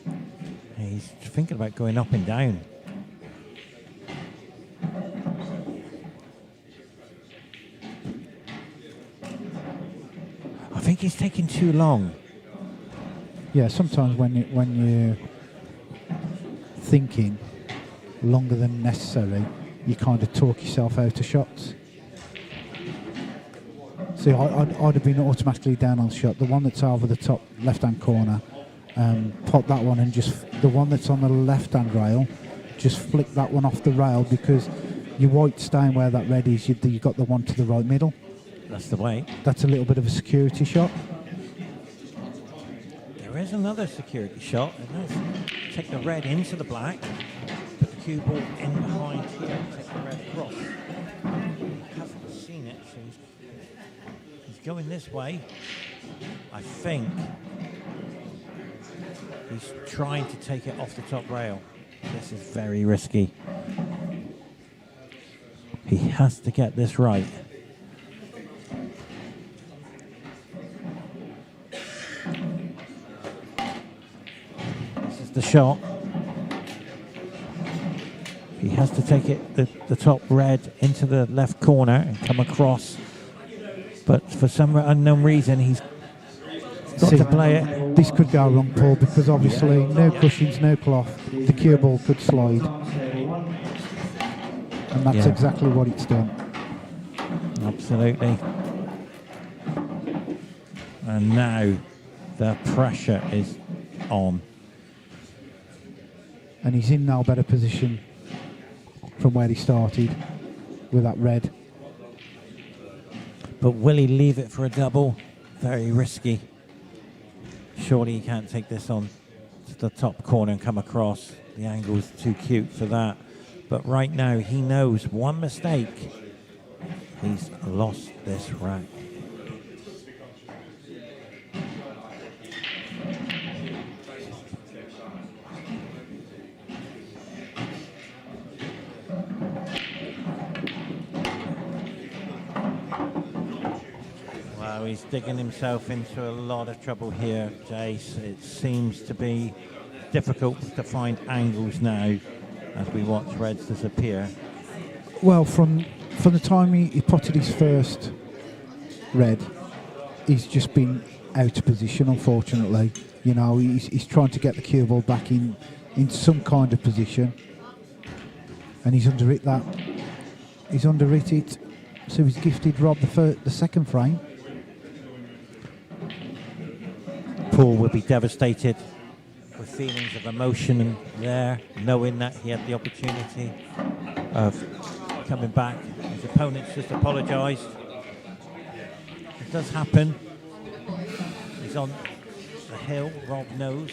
And he's thinking about going up and down. I think he's taking too long. Yeah, sometimes when you're thinking longer than necessary, you kind of talk yourself out of shots. See, I'd have been automatically down on the shot. The one that's over the top left-hand corner, pop that one, and just the one that's on the left-hand rail, just flick that one off the rail, because your white staying where that red is, you've got the one to the right middle. That's the way. That's a little bit of a security shot. There is another security shot. And that's take the red into the black, put the cue ball in behind here, take the red across. He hasn't seen it, so he's going this way. I think he's trying to take it off the top rail. This is very risky. He has to get this right. The shot. He has to take it the top red into the left corner and come across, but for some unknown reason he's got to play it. This could go wrong, Paul, because obviously no cushions, no cloth. The cue ball could slide, and that's exactly what it's done. Absolutely. And now the pressure is on. And he's in now better position from where he started with that red. But will he leave it for a double? Very risky. Surely he can't take this on to the top corner and come across. The angle's too cute for that. But right now he knows one mistake, he's lost this rack. He's digging himself into a lot of trouble here, Jace. It seems to be difficult to find angles now as we watch reds disappear. Well, from the time he potted his first red, he's just been out of position, unfortunately. You know, he's trying to get the cue ball back in some kind of position, and he's under it. He's under it. So he's gifted Rob the second frame. Paul will be devastated with feelings of emotion and there, knowing that he had the opportunity of coming back. His opponent's just apologised. It does happen. He's on the hill, Rob knows.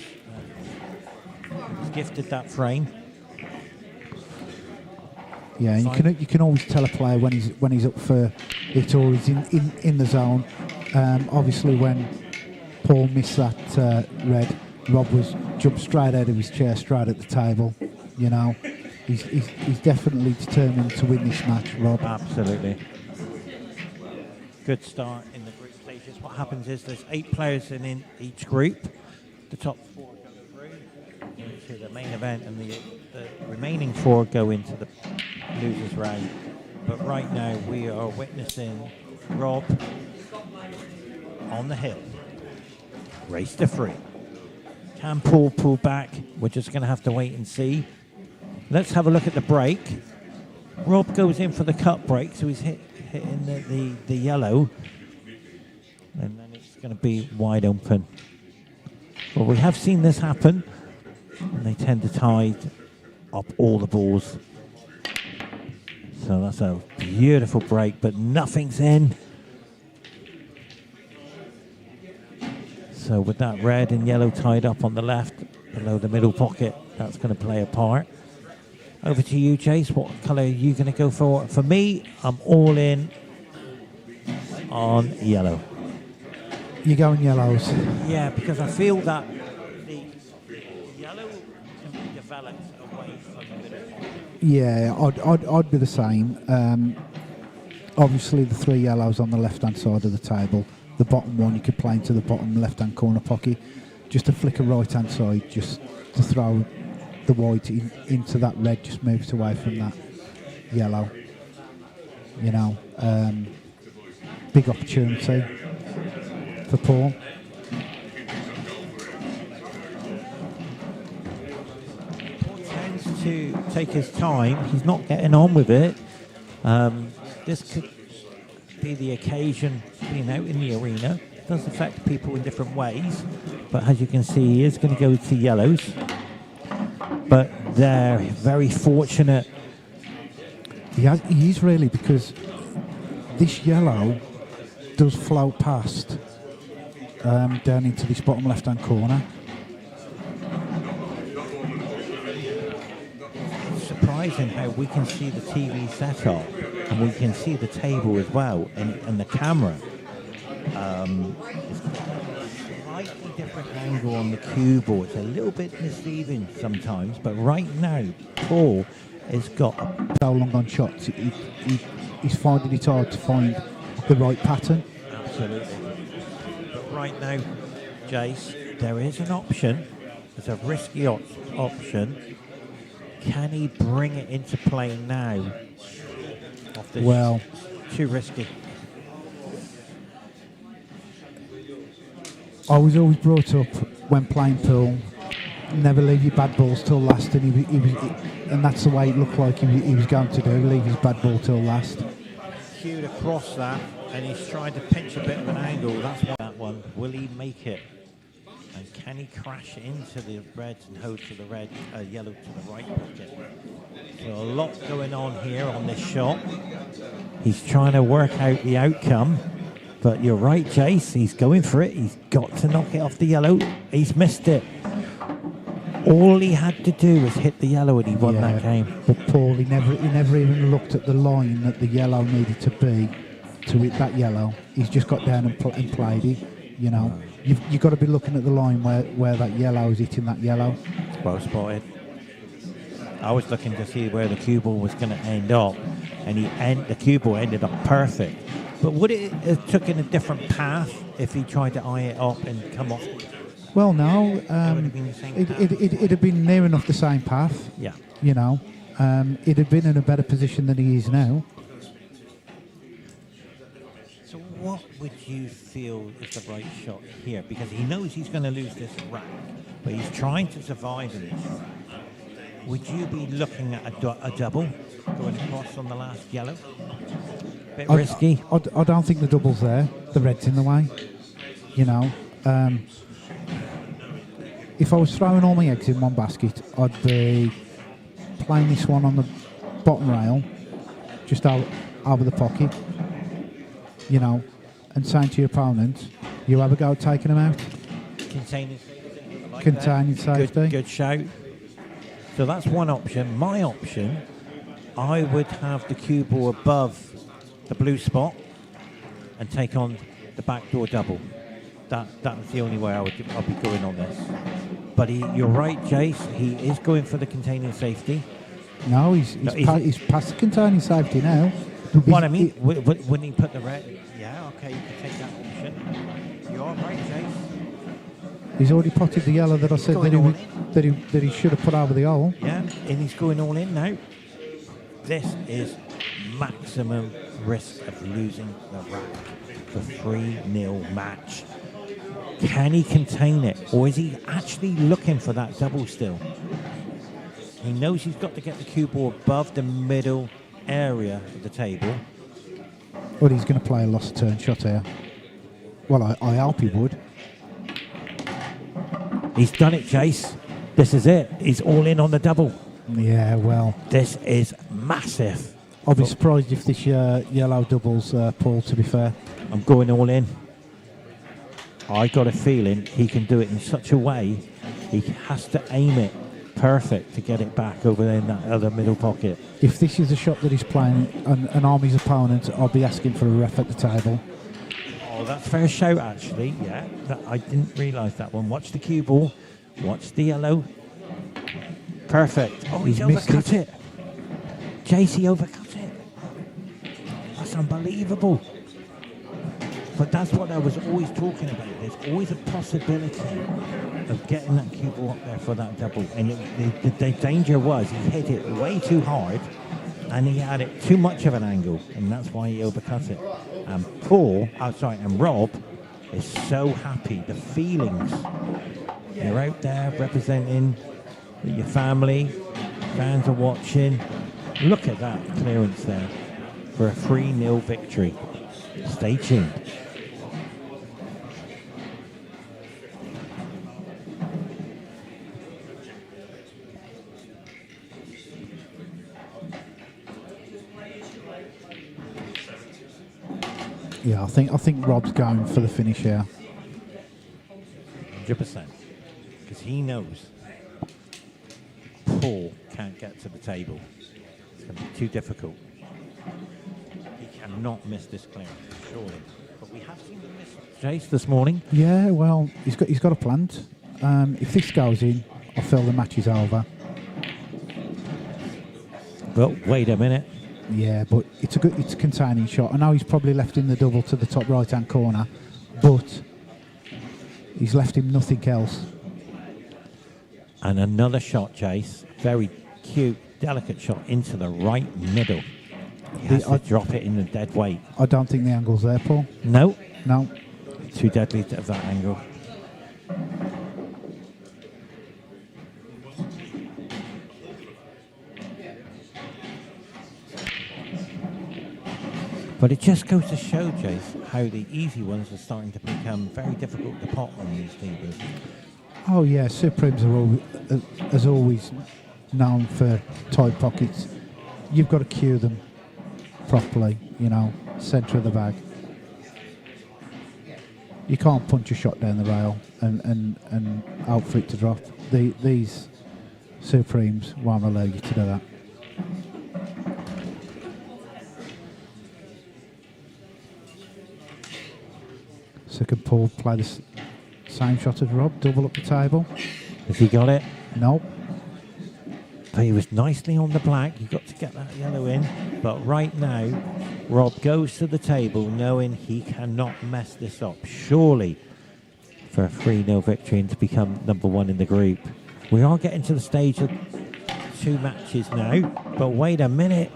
He's gifted that frame. Yeah, and you can always tell a player when he's up for it or he's in the zone. Obviously, when Paul missed that red, Rob jumped straight out of his chair, straight at the table. You know, he's definitely determined to win this match, Rob. Absolutely. Good start in the group stages. What happens is there's 8 players in each group. The top 4 go through into the main event, and the remaining 4 go into the losers round. But right now we are witnessing Rob on the hill. Race to 3. Can Paul pull back? We're just going to have to wait and see. Let's have a look at the break. Rob goes in for the cut break, so he's hitting the yellow, and then it's going to be wide open. Well, we have seen this happen, and they tend to tie up all the balls. So that's a beautiful break, but nothing's in. So with that red and yellow tied up on the left, below the middle pocket, that's going to play a part. Over to you, Chase. What colour are you going to go for? For me, I'm all in on yellow. You're going yellows? Yeah, because I feel that the yellow can be developed away from the middle. Yeah, I'd be the same. Obviously, the 3 yellows on the left-hand side of the table. The bottom one you could play into the bottom left-hand corner pocket. Just a flicker right-hand side, just to throw the white into that red, just moves away from that yellow. You know, big opportunity for Paul. Paul tends to take his time. He's not getting on with it. This could be the occasion being out in the arena. It does affect people in different ways, but as you can see, he is going to go to yellows. But they're very fortunate. He is really, because this yellow does float past down into this bottom left-hand corner. It's surprising how we can see the TV setup and we can see the table as well, and the camera. It's a slightly different angle on the cue ball. It's a little bit misleading sometimes, but right now, Paul has got So long on shots, he's finding it hard to find the right pattern. absolutely. But right now, Jace, there is an option. It's a risky option. Can he bring it into play now? Off this? Well, too risky. I was always brought up when playing pool, never leave your bad balls till last, and and that's the way it looked like he was going to do, leave his bad ball till last. Cued across that, and he's trying to pinch a bit of an angle. That's why that one. Will he make it? And can he crash into the reds and hold to the red, yellow to the right pocket? So a lot going on here on this shot. He's trying to work out the outcome. But you're right, Jace. He's going for it. He's got to knock it off the yellow. He's missed it. All he had to do was hit the yellow, and he won that game. But Paul, he never even looked at the line that the yellow needed to be to hit that yellow. He's just got down and played it. You know, you've got to be looking at the line where that yellow is hitting that yellow. Well spotted. I was looking to see where the cue ball was going to end up, and the cue ball ended up perfect. But would it have taken a different path if he tried to eye it up and come off? Well, no. It'd have been near enough the same path. Yeah. You know, it'd have been in a better position than he is now. So what would you feel is the right shot here? Because he knows he's going to lose this rack, but he's trying to survive in this. Would you be looking at a double going across on the last yellow? Bit risky. I don't think the double's there. The red's in the way. You know, if I was throwing all my eggs in one basket, I'd be playing this one on the bottom rail, just over the pocket. You know, and saying to your opponent, "You have a go at taking them out." Containing safety. Good shout. So that's one option. My option, I would have the cue ball above the blue spot and take on the backdoor double. That's the only way I'll be going on this. But you're right, Jace. He is going for the containing safety. No, he's past the containing safety now. What I mean, when he put the red, yeah, okay, you can take that option. You're right, Chase. He's already potted the yellow that I said that he should have put over the hole. Yeah, and he's going all in now. This is maximum risk of losing the rack for 3-0 match. Can he contain it, or is he actually looking for that double still? He knows he's got to get the cue ball above the middle area of the table. Well, he's going to play a lost turn shot here. Well, I hope he would. He's done it, Chase. This is it. He's all in on the double. Yeah, well. This is massive. I'll be surprised if this yellow doubles, Paul, to be fair. I'm going all in. I got a feeling he can do it in such a way, he has to aim it perfect to get it back over there in that other middle pocket. If this is the shot that he's playing an Army's opponent, I'll be asking for a ref at the table. Oh, that's fair shout, actually. Yeah, I didn't realise that one. Watch the cue ball. Watch the yellow. Perfect. Oh, he's overcut it. JC overcut it. That's unbelievable. But that's what I was always talking about. There's always a possibility of getting that cue ball up there for that double. And the danger was he hit it way too hard and he had it too much of an angle. And that's why he overcut it. And Rob is so happy. The feelings. You're out there representing your family. Fans are watching. Look at that clearance there for a 3-0 victory. Stay tuned. Yeah, I think Rob's going for the finish here. 100%. Because he knows Paul can't get to the table. It's going to be too difficult. He cannot miss this clearance, surely. But we have seen him miss Jace this morning. Yeah, well, he's got a plant. If this goes in, I feel the match is over. But wait a minute. Yeah, but it's a containing shot. I know he's probably left in the double to the top right-hand corner, but he's left him nothing else. And another shot, Jace. Very cute, delicate shot into the right middle. He has to drop it in the dead weight. I don't think the angle's there, Paul. No. No. Too deadly of that angle. But it just goes to show, Jace, how the easy ones are starting to become very difficult to pot on these tables. Oh yeah, Supremes are as always known for tight pockets. You've got to cue them properly, centre of the bag. You can't punch a shot down the rail and out for it to drop. These Supremes won't allow you to do that. So can Paul play the same shot as Rob, double up the table? Has he got it? Nope. But he was nicely on the black. You've got to get that yellow in. But right now, Rob goes to the table knowing he cannot mess this up. Surely for a 3-0 victory and to become number one in the group. We are getting to the stage of 2 matches now. But wait a minute.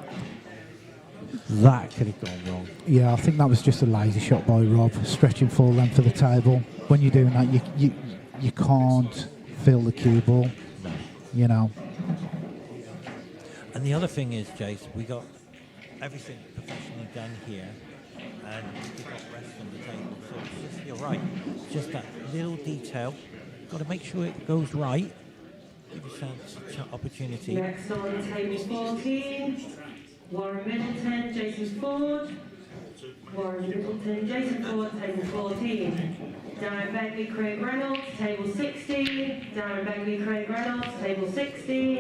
That could have gone wrong. Yeah, I think that was just a lazy shot by Rob, stretching full length of the table. When you're doing that, you can't feel the cue ball, And the other thing is, Jace, we got everything professionally done here, and we got rest on the table. So it's just, you're right, just that little detail. Got to make sure it goes right. Give yourself such an opportunity. Next on table 14, Warren Middleton, Jason Ford. Warren Middleton, Jason Ford, table 14. Darren Begley, Craig Reynolds, table 16. Darren Begley, Craig Reynolds, table 16.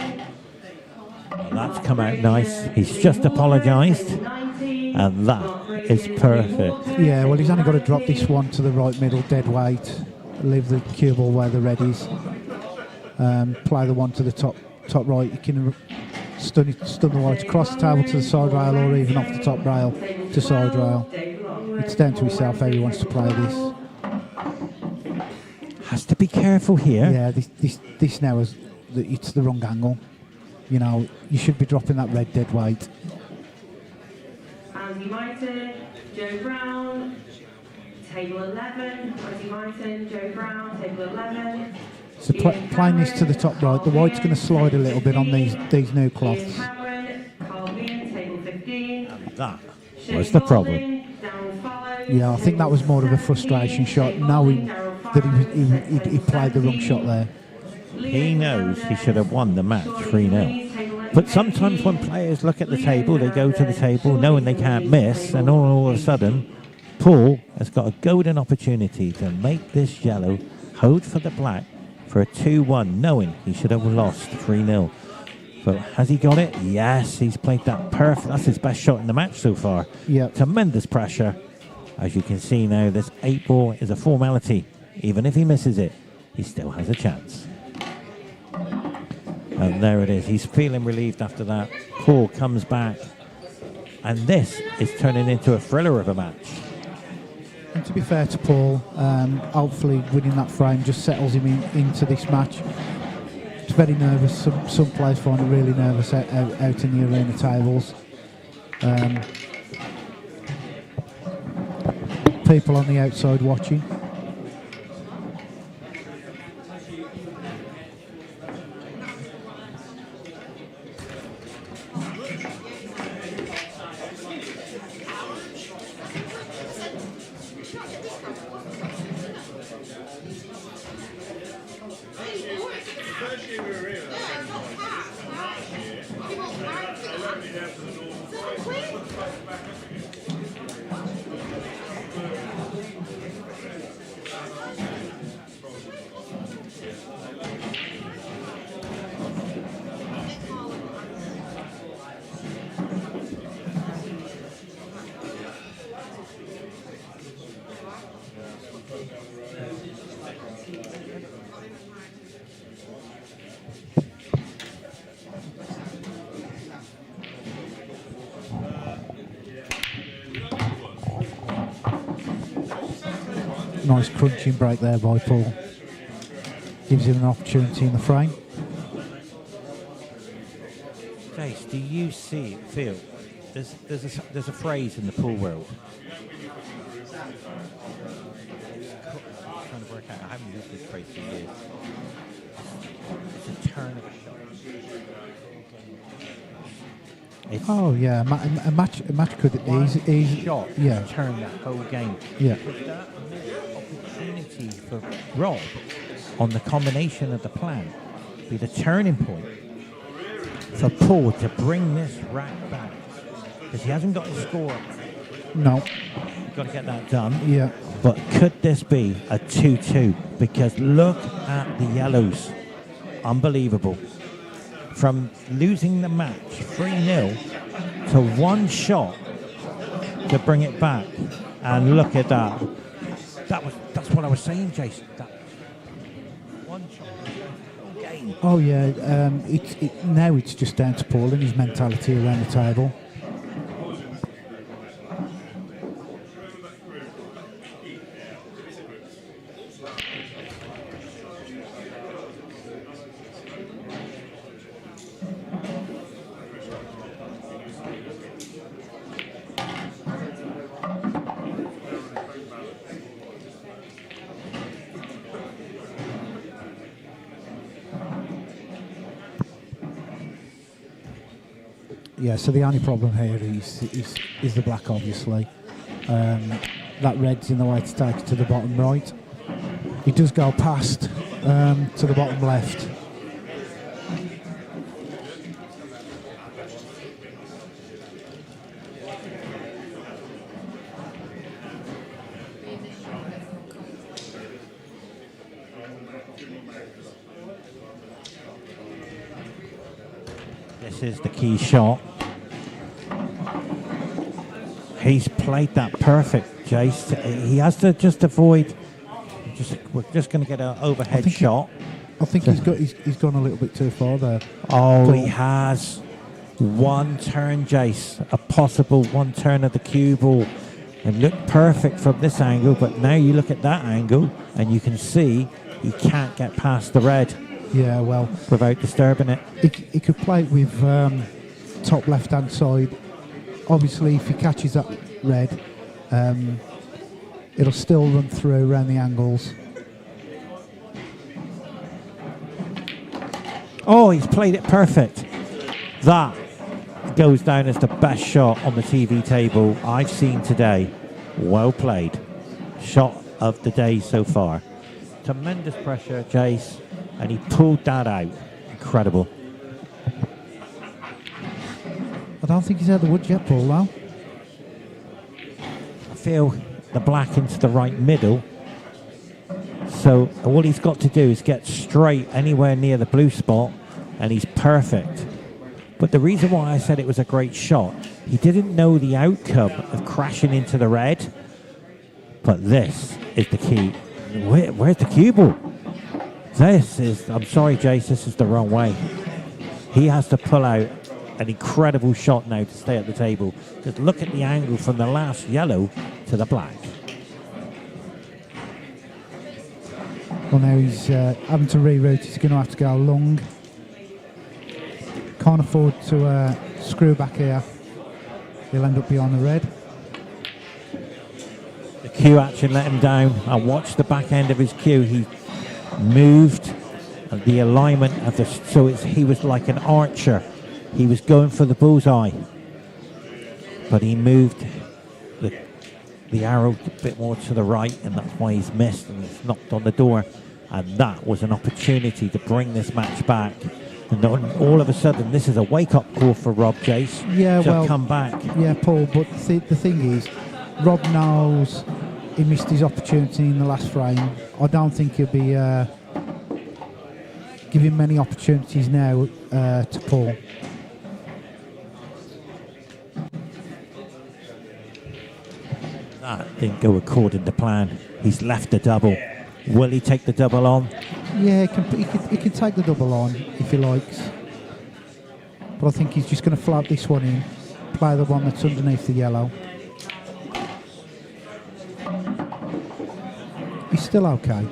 Well, that's come out nice. He's just apologised, and that is perfect. Yeah, well, he's only got to drop this one to the right middle, dead weight, leave the cue ball where the red is, play the one to the top right. You can stun the white across the table to the side rail, or even off the top rail to side rail. It's down to himself how he wants to play this. Has to be careful here. Yeah, this now is it's the wrong angle. You know, you should be dropping that red dead weight. Andy Myton, Joe Brown, table 11. Andy Myton, Joe Brown, table 11. So playing this to the top right, the white's going to slide a little bit on these new cloths. Ian Cameron, Carl Bean, table 15. That was the problem. Yeah, I think that was more of a frustration shot, knowing that he played the wrong shot there. He knows he should have won the match 3-0. But sometimes when players look at the table, they go to the table knowing they can't miss, and all of a sudden, Paul has got a golden opportunity to make this yellow hold for the black for a 2-1, knowing he should have lost 3-0. But has he got it? Yes, he's played that perfect. That's his best shot in the match so far. Yep. Tremendous pressure. As you can see now, this 8 ball is a formality. Even if he misses it, he still has a chance. And there it is. He's feeling relieved after that. Paul comes back. And this is turning into a thriller of a match. And to be fair to Paul, hopefully winning that frame just settles him into this match. It's very nervous. Some players find it really nervous out in the arena tables. People on the outside watching. Nice crunching break there by Paul. Gives him an opportunity in the frame. Jace, do you feel there's a phrase in the pool world? I'm trying to work out. I haven't used this phrase for years. It's a turn of a shot. Oh yeah, a match could easy shot. Yeah, Turn that whole game. yeah. But that opportunity for Rob on the combination of the plan be the turning point for Paul to bring this rack back, because he hasn't got a score. No. You've got to get that done. Yeah. But could this be a 2-2? Because look at the yellows. Unbelievable. From losing the match 3-0 to one shot to bring it back. And look at that. That's what I was saying, Jason. That one shot whole game. Oh yeah. Now it's just down to Paul and his mentality around the table. Yeah, so the only problem here is the black, obviously. That red's in the way to take it to the bottom right. He does go past to the bottom left. This is the key shot. He's played that perfect, Jace. He has to just avoid. We're just going to get an overhead shot. I think he's gone a little bit too far there. Oh, he has. one turn, Jace, a possible one turn of the cue ball. It looked perfect from this angle, but now you look at that angle and you can see he can't get past the red. Yeah, well, without disturbing it. He could play it with top left-hand side. Obviously, if he catches that red, it'll still run through around the angles. Oh, he's played it perfect. That goes down as the best shot on the TV table I've seen today. Well played. Shot of the day so far. Tremendous pressure, Jace, and he pulled that out. Incredible. I don't think he's out the woods yet, Paul, though. I feel the black into the right middle. So all he's got to do is get straight anywhere near the blue spot, and he's perfect. But the reason why I said it was a great shot, he didn't know the outcome of crashing into the red. But this is the key. Where's the cue ball? This is, I'm sorry, Jace, this is the wrong way. He has to pull out an incredible shot now to stay at the table. Just look at the angle from the last yellow to the black. Well, now he's having to reroute. He's going to have to go long. Can't afford to screw back here. He'll end up behind the red. The cue action let him down. I watched the back end of his cue. He moved the alignment of the, so he was like an archer. He was going for the bullseye, but he moved the arrow a bit more to the right, and that's why he's missed and he's knocked on the door. And that was an opportunity to bring this match back. And then all of a sudden, this is a wake-up call for Rob, Jace. Yeah, to well, come back. Yeah, Paul. But the thing is, Rob knows he missed his opportunity in the last frame. I don't think he'll be giving many opportunities now to Paul. That didn't go according to plan. He's left the double. Will he take the double on? Yeah, he can take the double on if he likes. But I think he's just going to float this one in, play the one that's underneath the yellow. He's still okay.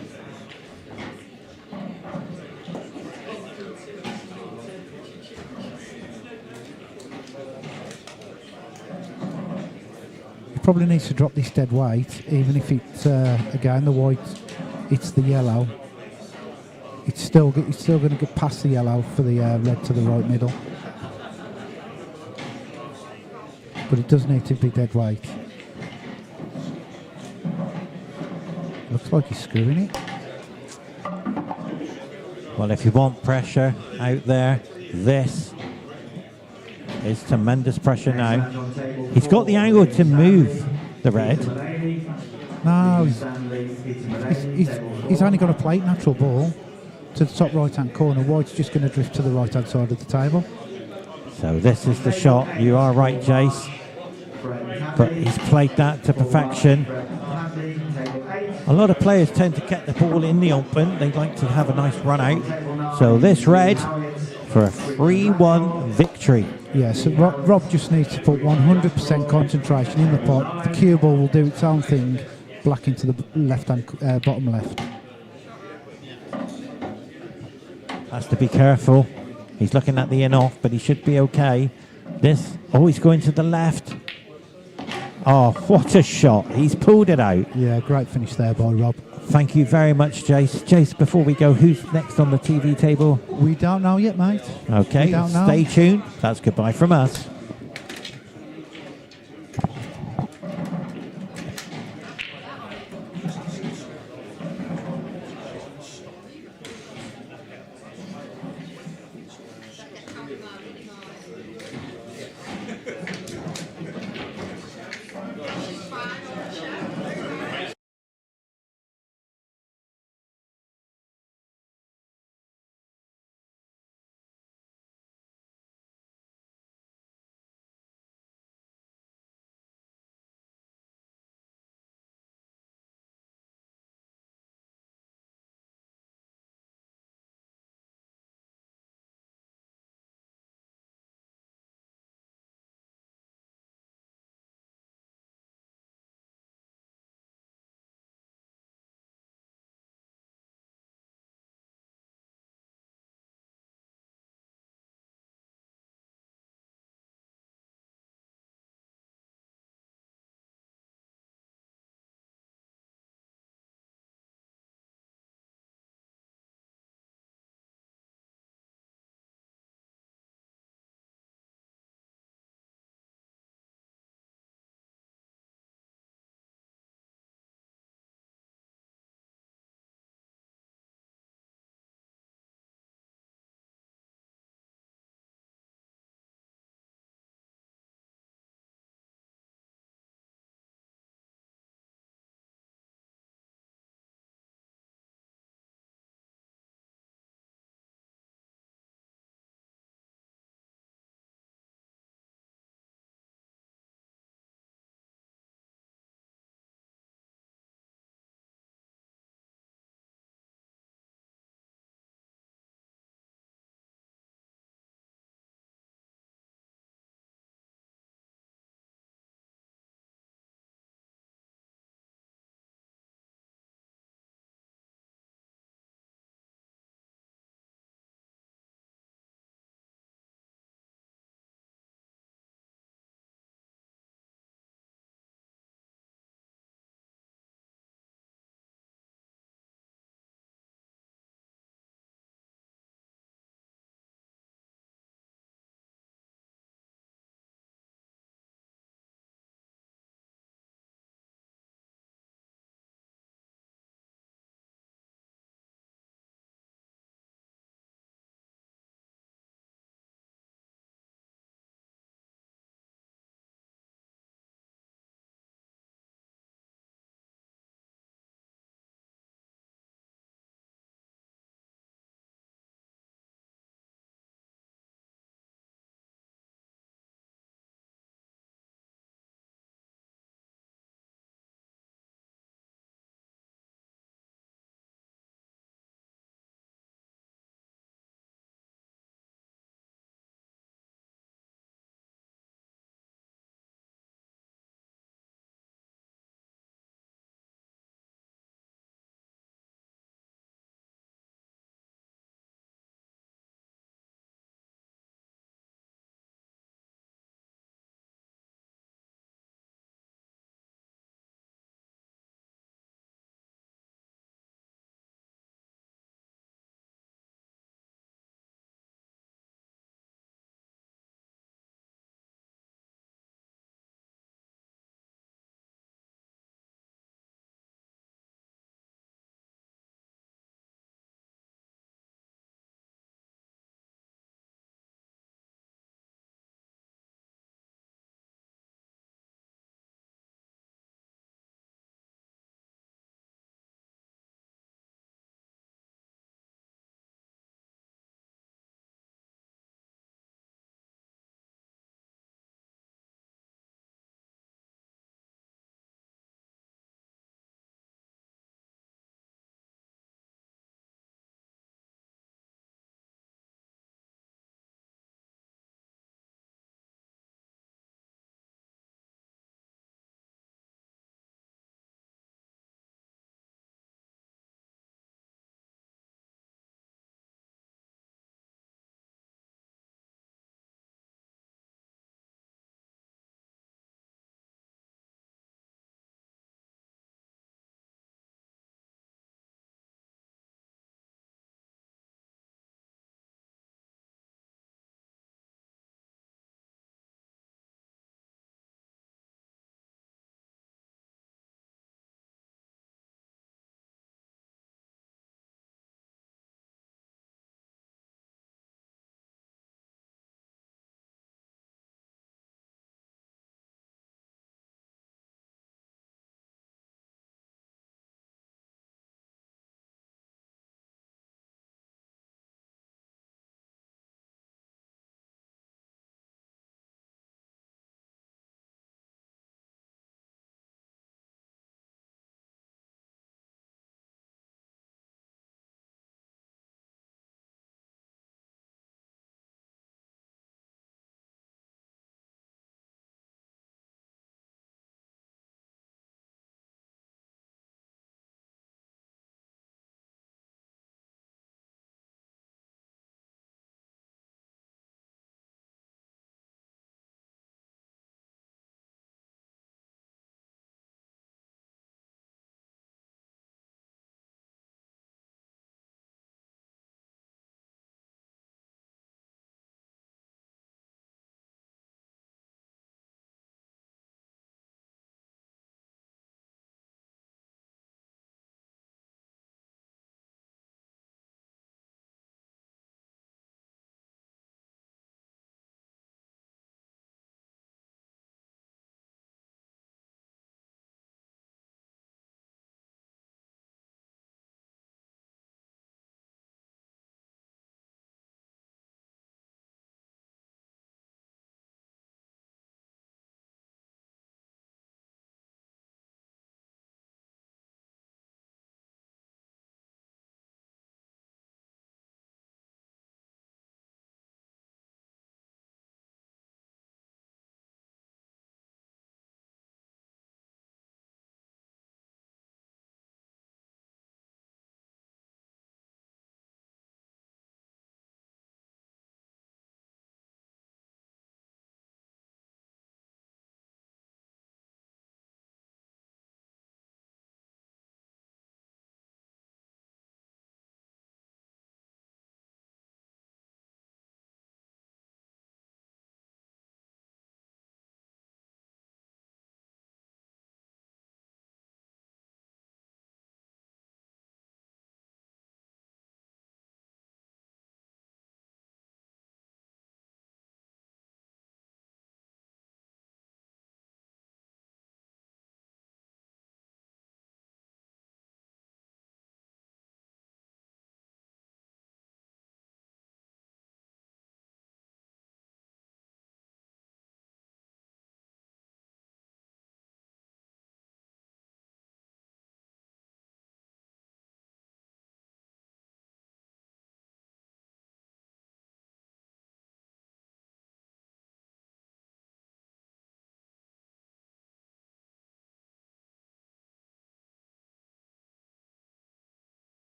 He probably needs to drop this dead weight, even if it's, again, the white, it's the yellow. It's still going to get past the yellow for the red to the right middle. But it does need to be dead weight. Looks like he's screwing it. Well, if you want pressure out there, this is tremendous pressure now. He's got the angle to move the red. No, he's only got to play natural ball to the top right-hand corner. White's just going to drift to the right-hand side of the table. So this is the shot. You are right, Jace. But he's played that to perfection. A lot of players tend to get the ball in the open. They like to have a nice run out. So this red for a 3-1 victory. Yeah, so Rob just needs to put 100% concentration in the pot. The cue ball will do its own thing. Black into the left-hand bottom left. Has to be careful. He's looking at the in-off, but he should be okay. This, oh, he's going to the left. Oh, what a shot. He's pulled it out. Yeah, great finish there by Rob. Thank you very much, Jace. Jace, before we go, who's next on the TV table? We don't know yet, mate. Okay, stay tuned. That's goodbye from us.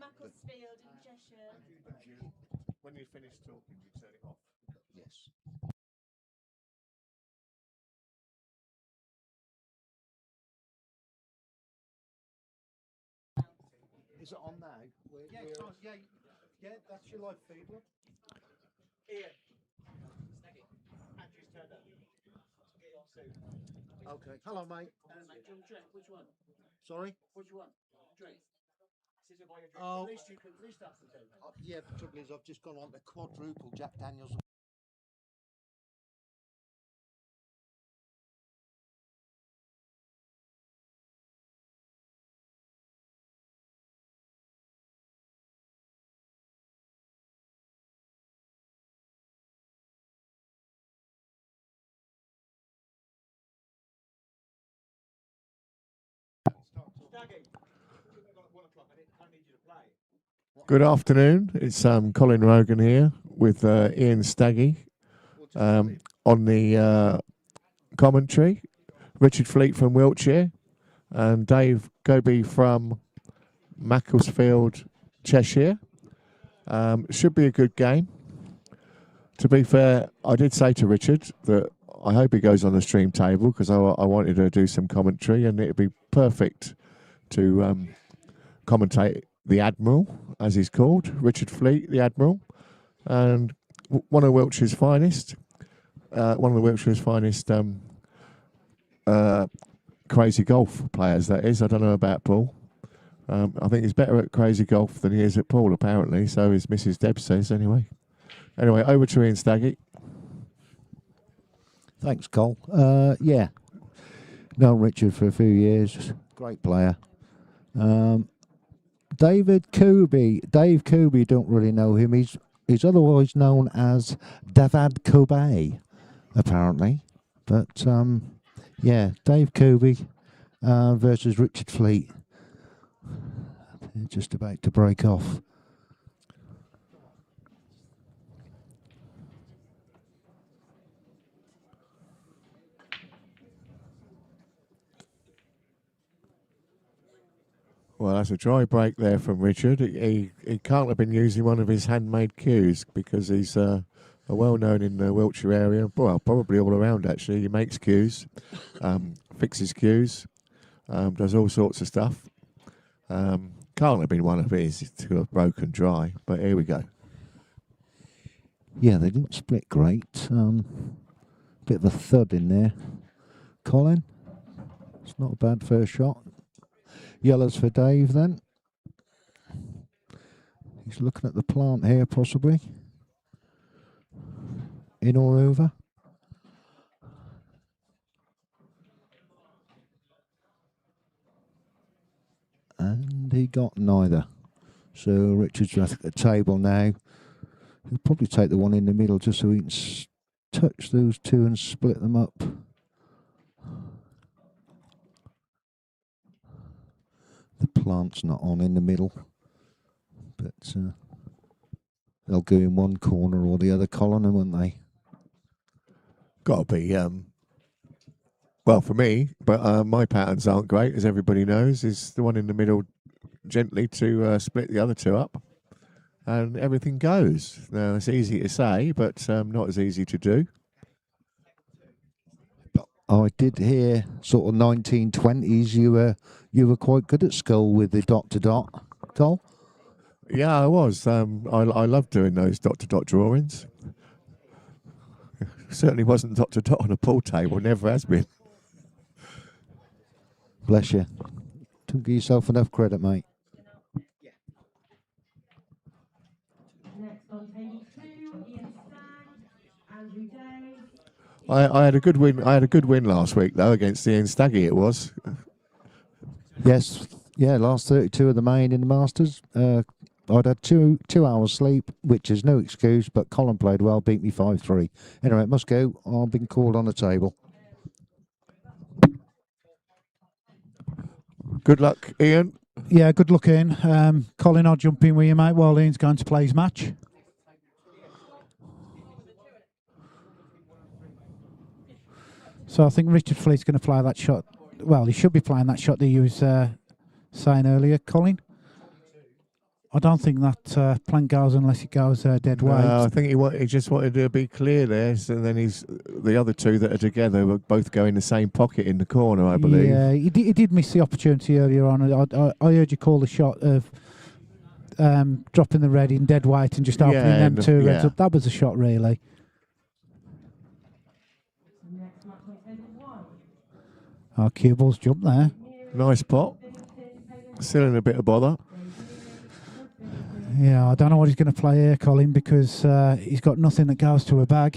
Macclesfield in Cheshire. When you finish talking, you turn it off. Yes. Is it on now? Yeah, that's your live feed, look. Okay. Hello, mate. Which one? Sorry? Which one? Drink. This is why you drink. Oh. At least you can, at least that's the thing. Yeah, the trouble is I've just gone on to quadruple Jack Daniels. Good afternoon. It's Colin Rogan here with Ian Staggy on the commentary. Richard Fleet from Wiltshire and Dave Goby from Macclesfield, Cheshire. Should be a good game. To be fair, I did say to Richard that I hope he goes on the stream table because I wanted to do some commentary and it'd be perfect to commentate the Admiral, as he's called, Richard Fleet, the Admiral, and one of Wiltshire's finest, crazy golf players, that is. I don't know about Paul. I think he's better at crazy golf than he is at pool, apparently, so his Mrs. Deb says, anyway. Anyway, over to Ian Staggy. Thanks, Cole. Yeah, known Richard for a few years. Great player. Dave Kubi, don't really know him. He's otherwise known as Davad Kobe, apparently. But yeah, Dave Kubi versus Richard Fleet. They're just about to break off. Well, that's a dry break there from Richard. He can't have been using one of his handmade cues because he's well known in the Wiltshire area. Well, probably all around actually. He makes cues, fixes cues, does all sorts of stuff. Can't have been one of his to have broken dry, but here we go. Yeah, they didn't split great. Bit of a thud in there. Colin, it's not a bad first shot. Yellows for Dave then. He's looking at the plant here possibly. In or over. And he got neither. So Richard's at the table now. He'll probably take the one in the middle just so he can touch those two and split them up. The plant's not on in the middle, but they'll go in one corner or the other, Colin, won't they? Got to be, well, for me, but my patterns aren't great, as everybody knows, is the one in the middle gently to split the other two up, and everything goes. Now, it's easy to say, but not as easy to do. I did hear sort of 1920s you were quite good at school with the dot to dot, Cole? Yeah, I was. I love doing those dot to dot drawings. Certainly wasn't dot to dot on a pool table, never has been. Bless you. Don't give yourself enough credit, mate. Next on table 2, Ian Stagg, Andrew Day. I had a good win. I had a good win last week though against Ian Staggy. It was. Yes, yeah. Last 32 of the main in the Masters. I'd had two hours sleep, which is no excuse. But Colin played well, beat me 5-3. Anyway, it must go. I've been called on the table. Good luck, Ian. Yeah, good luck, Ian. Colin, I'll jump in with you, mate, while Ian's going to play his match. So I think Richard Fleet's going to play that shot. Well, he should be playing that shot that you was saying earlier, Colin. I don't think that plank goes unless it goes dead weight. No, I think he just wanted to be clear there, and then the other two that are together will both go in the same pocket in the corner, I believe. Yeah, he did miss the opportunity earlier on. I heard you call the shot of dropping the red in dead weight and just opening them two reds up. That was a shot, really. Oh, cue ball's jumped there. Nice pot. Still in a bit of bother. Yeah, I don't know what he's going to play here, Colin, because he's got nothing that goes to a bag.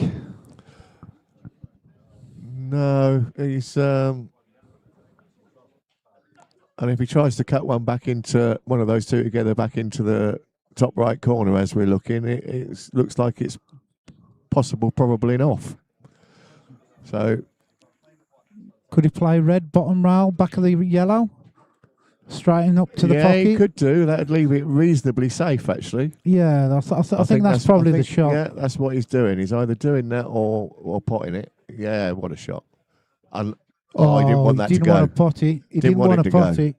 No, he's... and if he tries to cut one back into one of those two together back into the top right corner as we're looking, it looks like it's possible, probably an off. So... Could he play red bottom rail, back of the yellow? Straighten up to the pocket? Yeah, he could do. That'd leave it reasonably safe, actually. Yeah, I think that's probably the shot. Yeah, that's what he's doing. He's either doing that or potting it. Yeah, what a shot. He didn't want that to go. He didn't want to pot it. He didn't want to pot it.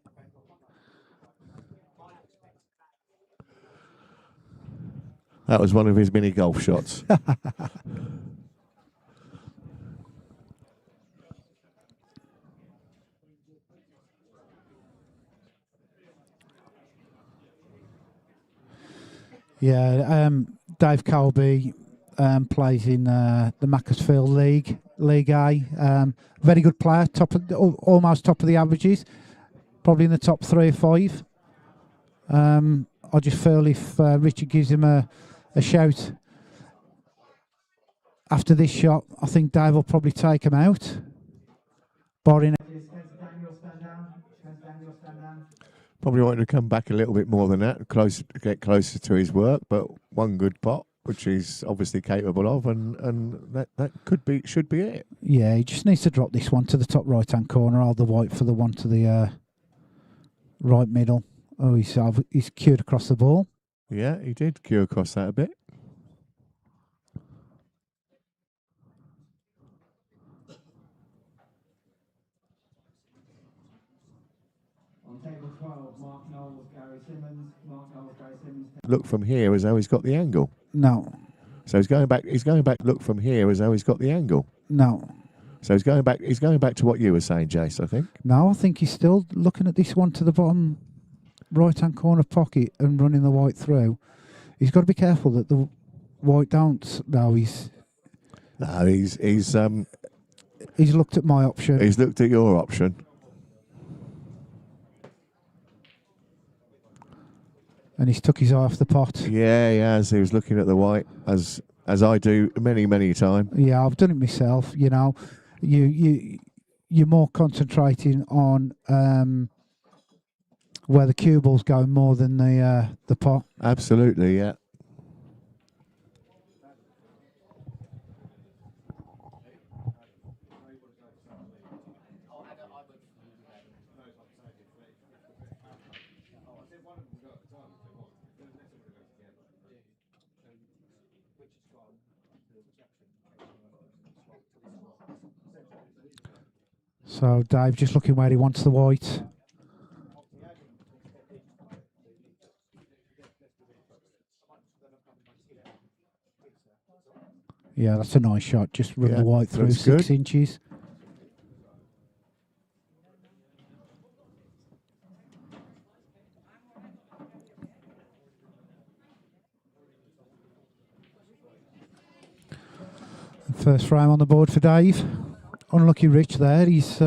That was one of his mini golf shots. Yeah, Dave Colby plays in the Macclesfield League A. Very good player, almost top of the averages, probably in the top 3 or 5. I just feel if Richard gives him a shout after this shot, I think Dave will probably take him out. Barring Probably wanted to come back a little bit more than that, get closer to his work, but one good pot, which he's obviously capable of, and that should be it. Yeah, he just needs to drop this one to the top right-hand corner, hold the white for the one to the right middle. Oh, he's cued across the ball. Yeah, he did cue across that a bit. Look from here as though he's got the angle. No. So he's going back. Look from here as though he's got the angle. No. So he's going back. He's going back to what you were saying, Jace. I think. No, I think he's still looking at this one to the bottom right-hand corner pocket and running the white through. He's got to be careful that the white don't. No, he's looked at my option. He's looked at your option. And he's took his eye off the pot. Yeah, he has. He was looking at the white, as I do many times. Yeah, I've done it myself. You know, you're more concentrating on where the cue ball's going more than the pot. Absolutely, yeah. So Dave just looking where he wants the white. Yeah, that's a nice shot. Just run the white through 6 inches. First frame on the board for Dave. Unlucky Rich there. He's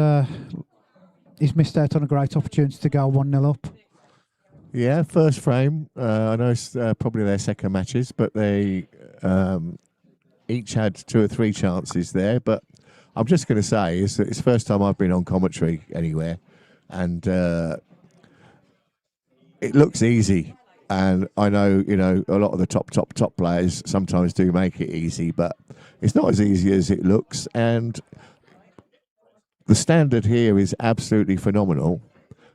missed out on a great opportunity to go 1-0 up. Yeah, first frame. I know it's probably their second matches, but they each had 2 or 3 chances there. But I'm just going to say it's the first time I've been on commentary anywhere, and it looks easy. And I know, a lot of the top players sometimes do make it easy, but it's not as easy as it looks. And the standard here is absolutely phenomenal,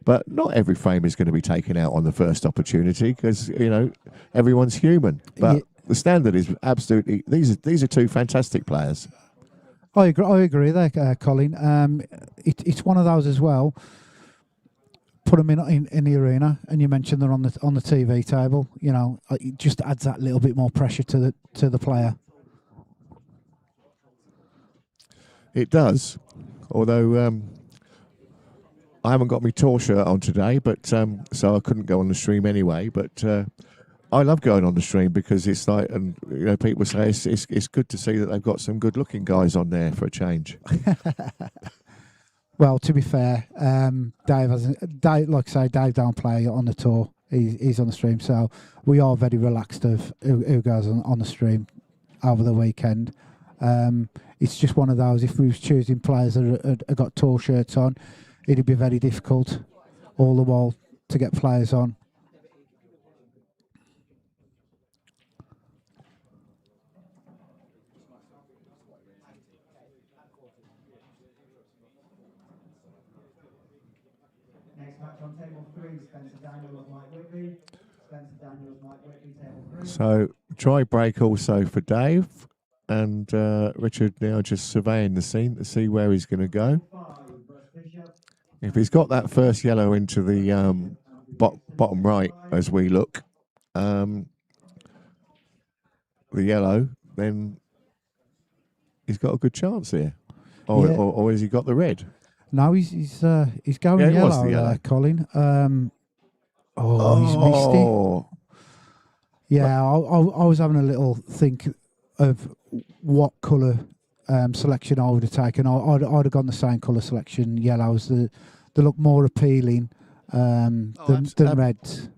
but not every frame is going to be taken out on the first opportunity because, everyone's human. But the standard is absolutely, these are 2 fantastic players. I agree there, Colin. It's one of those as well. put them in the arena, and you mentioned they're on the TV table. You know, it just adds that little bit more pressure to the player. It does, although I haven't got my tour shirt on today, but so I couldn't go on the stream anyway. But I love going on the stream because it's like, and you know, people say it's good to see that they've got some good-looking guys on there for a change. Well, to be fair, Dave like I say, Dave don't play on the tour. He's on the stream, so we are very relaxed of who goes on the stream over the weekend. It's just one of those. If we was choosing players that have got tour shirts on, it'd be very difficult all the while to get players on. Next match on table 3, Spencer Daniels, Mike Whitby. Spencer Daniels, Mike Whitby, table 3. So try break also for Dave, and Richard now just surveying the scene to see where he's going to go. If he's got that first yellow into the bottom right as we look, the yellow, then he's got a good chance here. Or has he got the red? No, he's going Yeah, it was yellow, the yellow. Colin. He's missed it. Yeah, I was having a little think of what colour selection I would have taken. I'd have gone the same colour selection, yellows. They look more appealing than reds.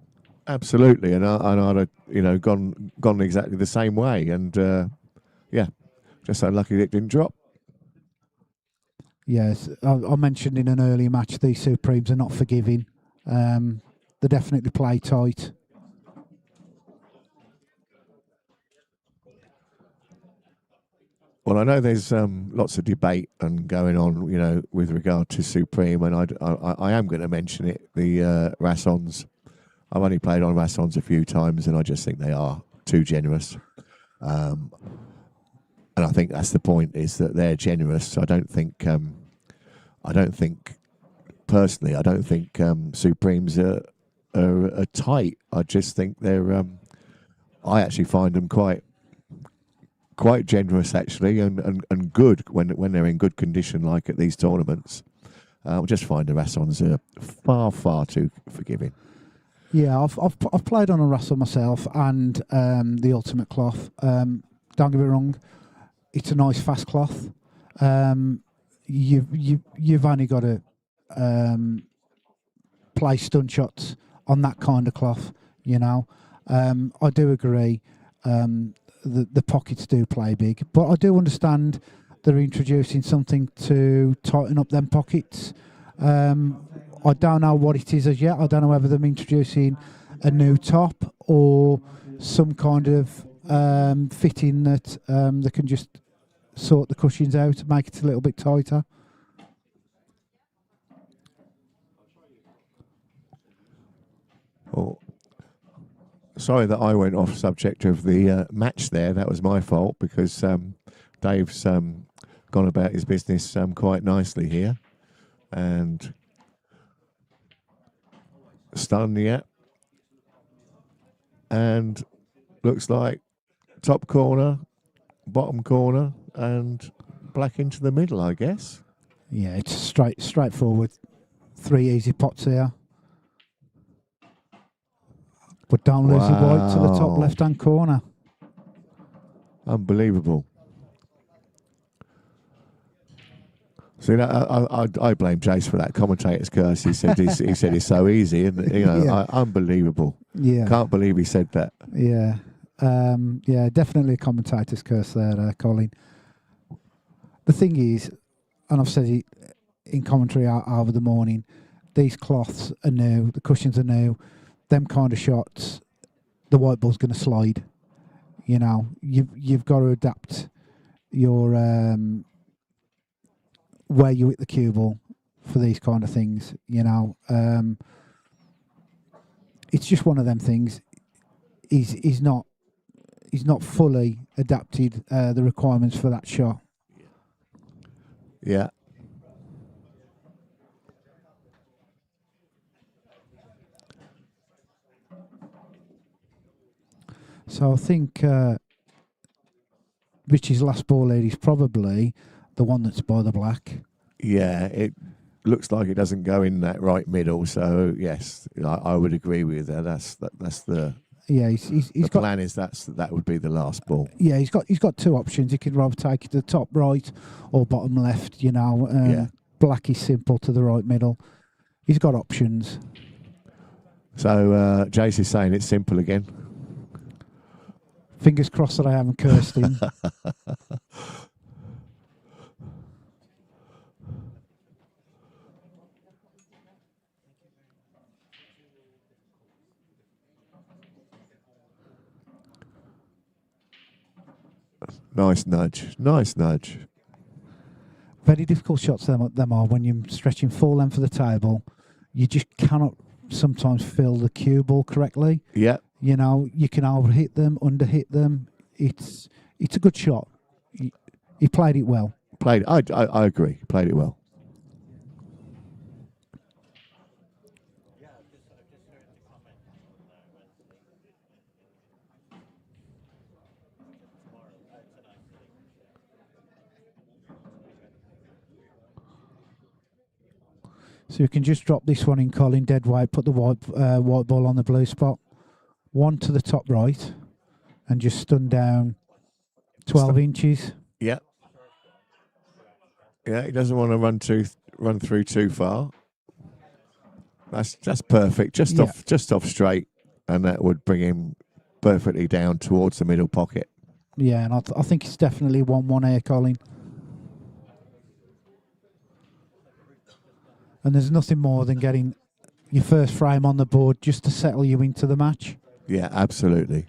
Absolutely, and I'd have gone exactly the same way, and just unlucky that it didn't drop. Yes, I mentioned in an earlier match these Supremes are not forgiving. They definitely play tight. Well, I know there's lots of debate and going on, you know, with regard to Supreme, and I am going to mention it. The Rassons. I've only played on Rassons a few times, and I just think they are too generous. And I think that's the point: is that they're generous. I don't think personally, I don't think Supremes are tight. I just think they're. I actually find them quite generous, actually, and good when they're in good condition, like at these tournaments. I just find the Rassons are far too forgiving. Yeah, I've played on a Rasson myself and the Ultimate Cloth. Don't get me wrong, it's a nice fast cloth. You've only got to play stun shots on that kind of cloth, you know. I do agree. The pockets do play big, but I do understand they're introducing something to tighten up them pockets. I don't know what it is as yet. I don't know whether they're introducing a new top or some kind of fitting that they can just sort the cushions out and make it a little bit tighter. Well, sorry that I went off subject of the match there. That was my fault because Dave's gone about his business quite nicely here. And stun, yeah. And looks like top corner, bottom corner, and black into the middle, I guess. Yeah, it's straightforward. 3 easy pots here. But don't lose your white to the top left-hand corner. Unbelievable. See, I blame Jace for that commentator's curse. He said it's so easy, and you know, Yeah. unbelievable. Yeah, Can't believe he said that. yeah, yeah. Definitely a commentator's curse there, Colin. The thing is, and I've said it in commentary over the morning, these cloths are new, the cushions are new. Them kind of shots, the white ball's going to slide. You know, you've got to adapt your where you hit the cue ball for these kind of things. You know, it's just one of them things. He's not fully adapted the requirements for that shot. Yeah. So I think Richie's last ball lead is probably the one that's by the black. Yeah, it looks like it doesn't go in that right middle. So yes, I would agree with that. That's the Yeah, he's the got. plan is that would be the last ball. Yeah, he's got two options. He could rather take it to the top right or bottom left. You know, Yeah. black is simple to the right middle. He's got options. So Jace is saying it's simple again. Fingers crossed that I haven't cursed him. Nice nudge. Nice nudge. Very difficult shots them are when you're stretching full length of the table. You just cannot sometimes fill the cue ball correctly. Yeah. You know, you can overhit them, underhit them. It's a good shot. He played it well. I agree. Played it well. So you can just drop this one in, Colin, dead weight, put the white ball on the blue spot. One to the top right, and just stun down 12 inches. Yeah. Yeah, he doesn't want to run through too far. That's perfect. Just off straight, and that would bring him perfectly down towards the middle pocket. Yeah, and I think it's definitely 1-1 here, Colin. And there's nothing more than getting your first frame on the board just to settle you into the match. Yeah, absolutely.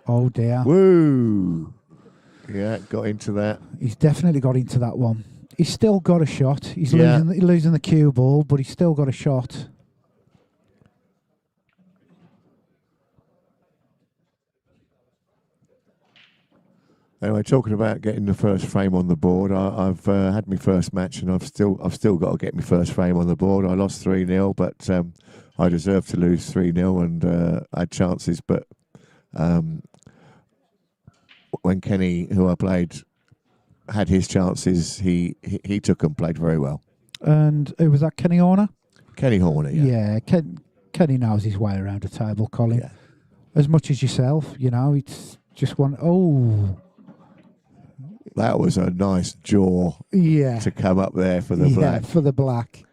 Oh dear. Woo! Yeah, got into that. He's definitely got into that one. He's still got a shot. He's Yeah. losing the cue ball, but he's still got a shot. Anyway, talking about getting the first frame on the board, I've had my first match, and I've still got to get my first frame on the board. I lost 3-0, but I deserved to lose 3-0, and I had chances. But when Kenny, who I played, had his chances, he took them, played very well. And who was that, Kenny Horner? Kenny Horner, yeah. Yeah, Kenny knows his way around a table, Colin. Yeah. As much as yourself, you know, it's just one. Oh. That was a nice jaw to come up there for the black. Yeah, for the black.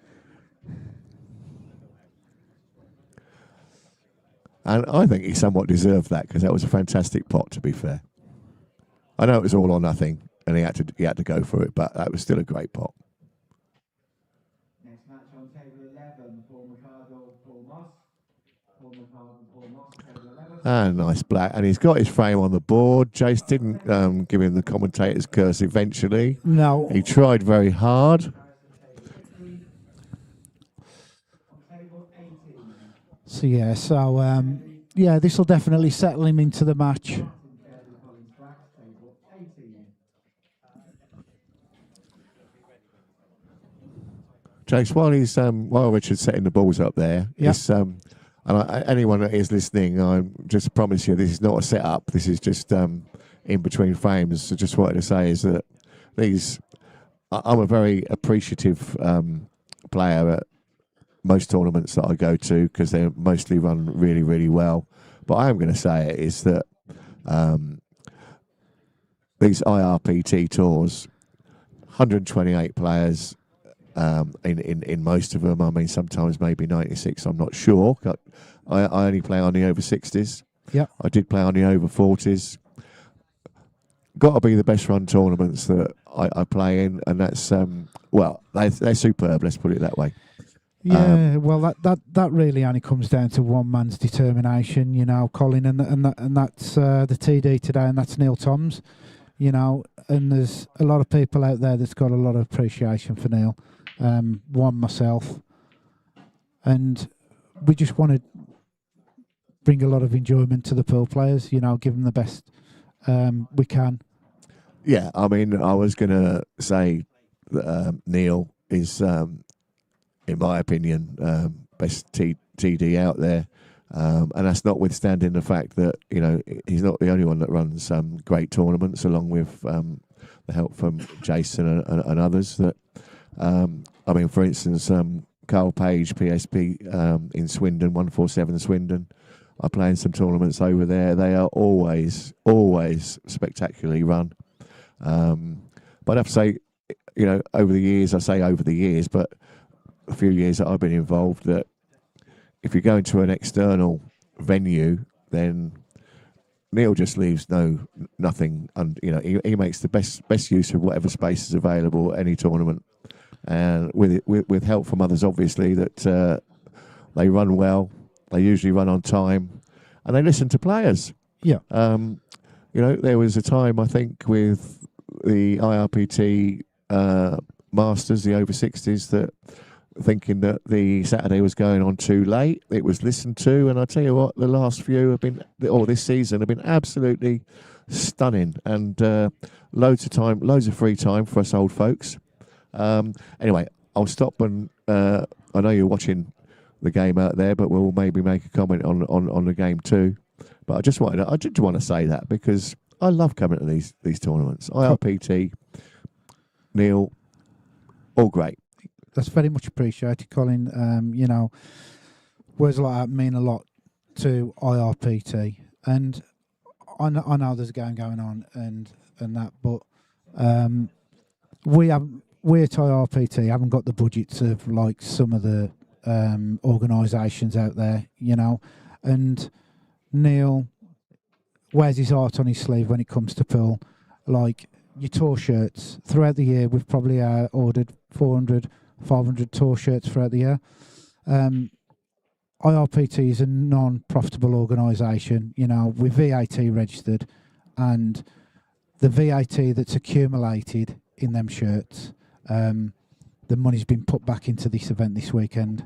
And I think he somewhat deserved that, because that was a fantastic pot, to be fair. I know it was all or nothing, and he had to go for it, but that was still a great pot. Next match on table 11, Paul McCardle, Paul Moss. Paul McCardle, Paul Moss, table 11. And nice black. And he's got his frame on the board. Jace didn't give him the commentator's curse eventually. No. He tried very hard. So yeah, this will definitely settle him into the match. Jace, while Richard's setting the balls up there, anyone that is listening, I just promise you, this is not a setup. This is just in between frames. So just wanted to say is that I'm a very appreciative player at most tournaments that I go to, because they mostly run really, really well. But I am going to say it is that these IRPT tours, 128 players. In most of them, I mean, sometimes maybe 96, I'm not sure. I only play on the over 60s. Yeah. I did play on the over 40s. Got to be the best run tournaments that I play in, and that's, they're superb, let's put it that way. Yeah, well, that really only comes down to one man's determination, you know, Colin, and that's the TD today, and that's Neil Toms, you know, and there's a lot of people out there that's got a lot of appreciation for Neil. One myself, and we just want to bring a lot of enjoyment to the pool players, you know, give them the best we can. Yeah, I mean, I was going to say that Neil is, in my opinion, best TD out there. And that's notwithstanding the fact that, you know, he's not the only one that runs great tournaments, along with the help from Jason and others. That I mean, for instance, Carl Page, PSP in Swindon, 147 Swindon, are playing some tournaments over there. They are always spectacularly run. But I'd have to say, you know, over the years, but a few years that I've been involved, that if you go into an external venue, then Neil just leaves nothing, and you know, he makes the best use of whatever space is available at any tournament, and with help from others, obviously, that they run well, they usually run on time, and they listen to players. Yeah. You know, there was a time, I think, with the IRPT Masters, the over 60s, that thinking that the Saturday was going on too late, it was listened to, and I tell you what, the last few have been, or this season, have been absolutely stunning, and loads of free time for us old folks. Anyway, I'll stop, and I know you're watching the game out there, but we'll maybe make a comment on the game too. But I just want to say that, because I love coming to these tournaments. IRPT, Neil, all great. That's very much appreciated, Colin. You know, words like that mean a lot to IRPT, and I know there's a game going on and that, but we at IRPT haven't got the budgets of like some of the organisations out there, you know. And Neil wears his heart on his sleeve when it comes to pool. Like your tour shirts throughout the year, we've probably ordered 400, 500 tour shirts throughout the year. IRPT is a non-profitable organisation, you know, we're VAT registered, and the VAT that's accumulated in them shirts, the money's been put back into this event this weekend.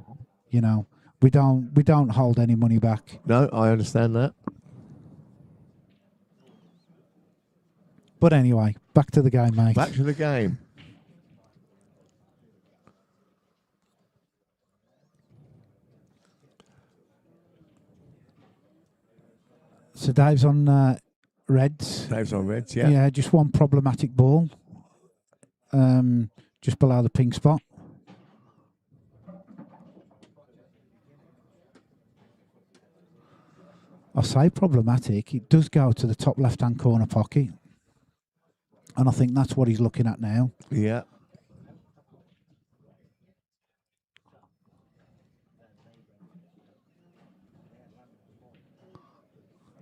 You know, we don't hold any money back. No, I understand that. But anyway, back to the game, mate. Back to the game. So Dave's on reds. Dave's on reds, yeah. Yeah, just one problematic ball. Just below the pink spot. I say problematic. It does go to the top left-hand corner pocket. And I think that's what he's looking at now. Yeah.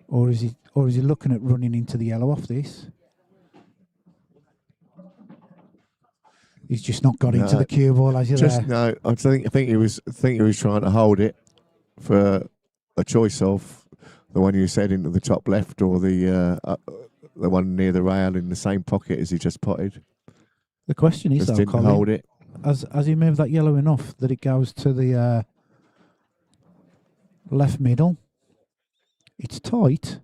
Or is he looking at running into the yellow off this? He's just not got into the cue ball, has he? No, I think he was trying to hold it for a choice of the one you said into the top left, or the one near the rail in the same pocket as he just potted. The question is, just though, didn't Colin, hold it. Has he moved that yellow enough that it goes to the left middle? It's tight,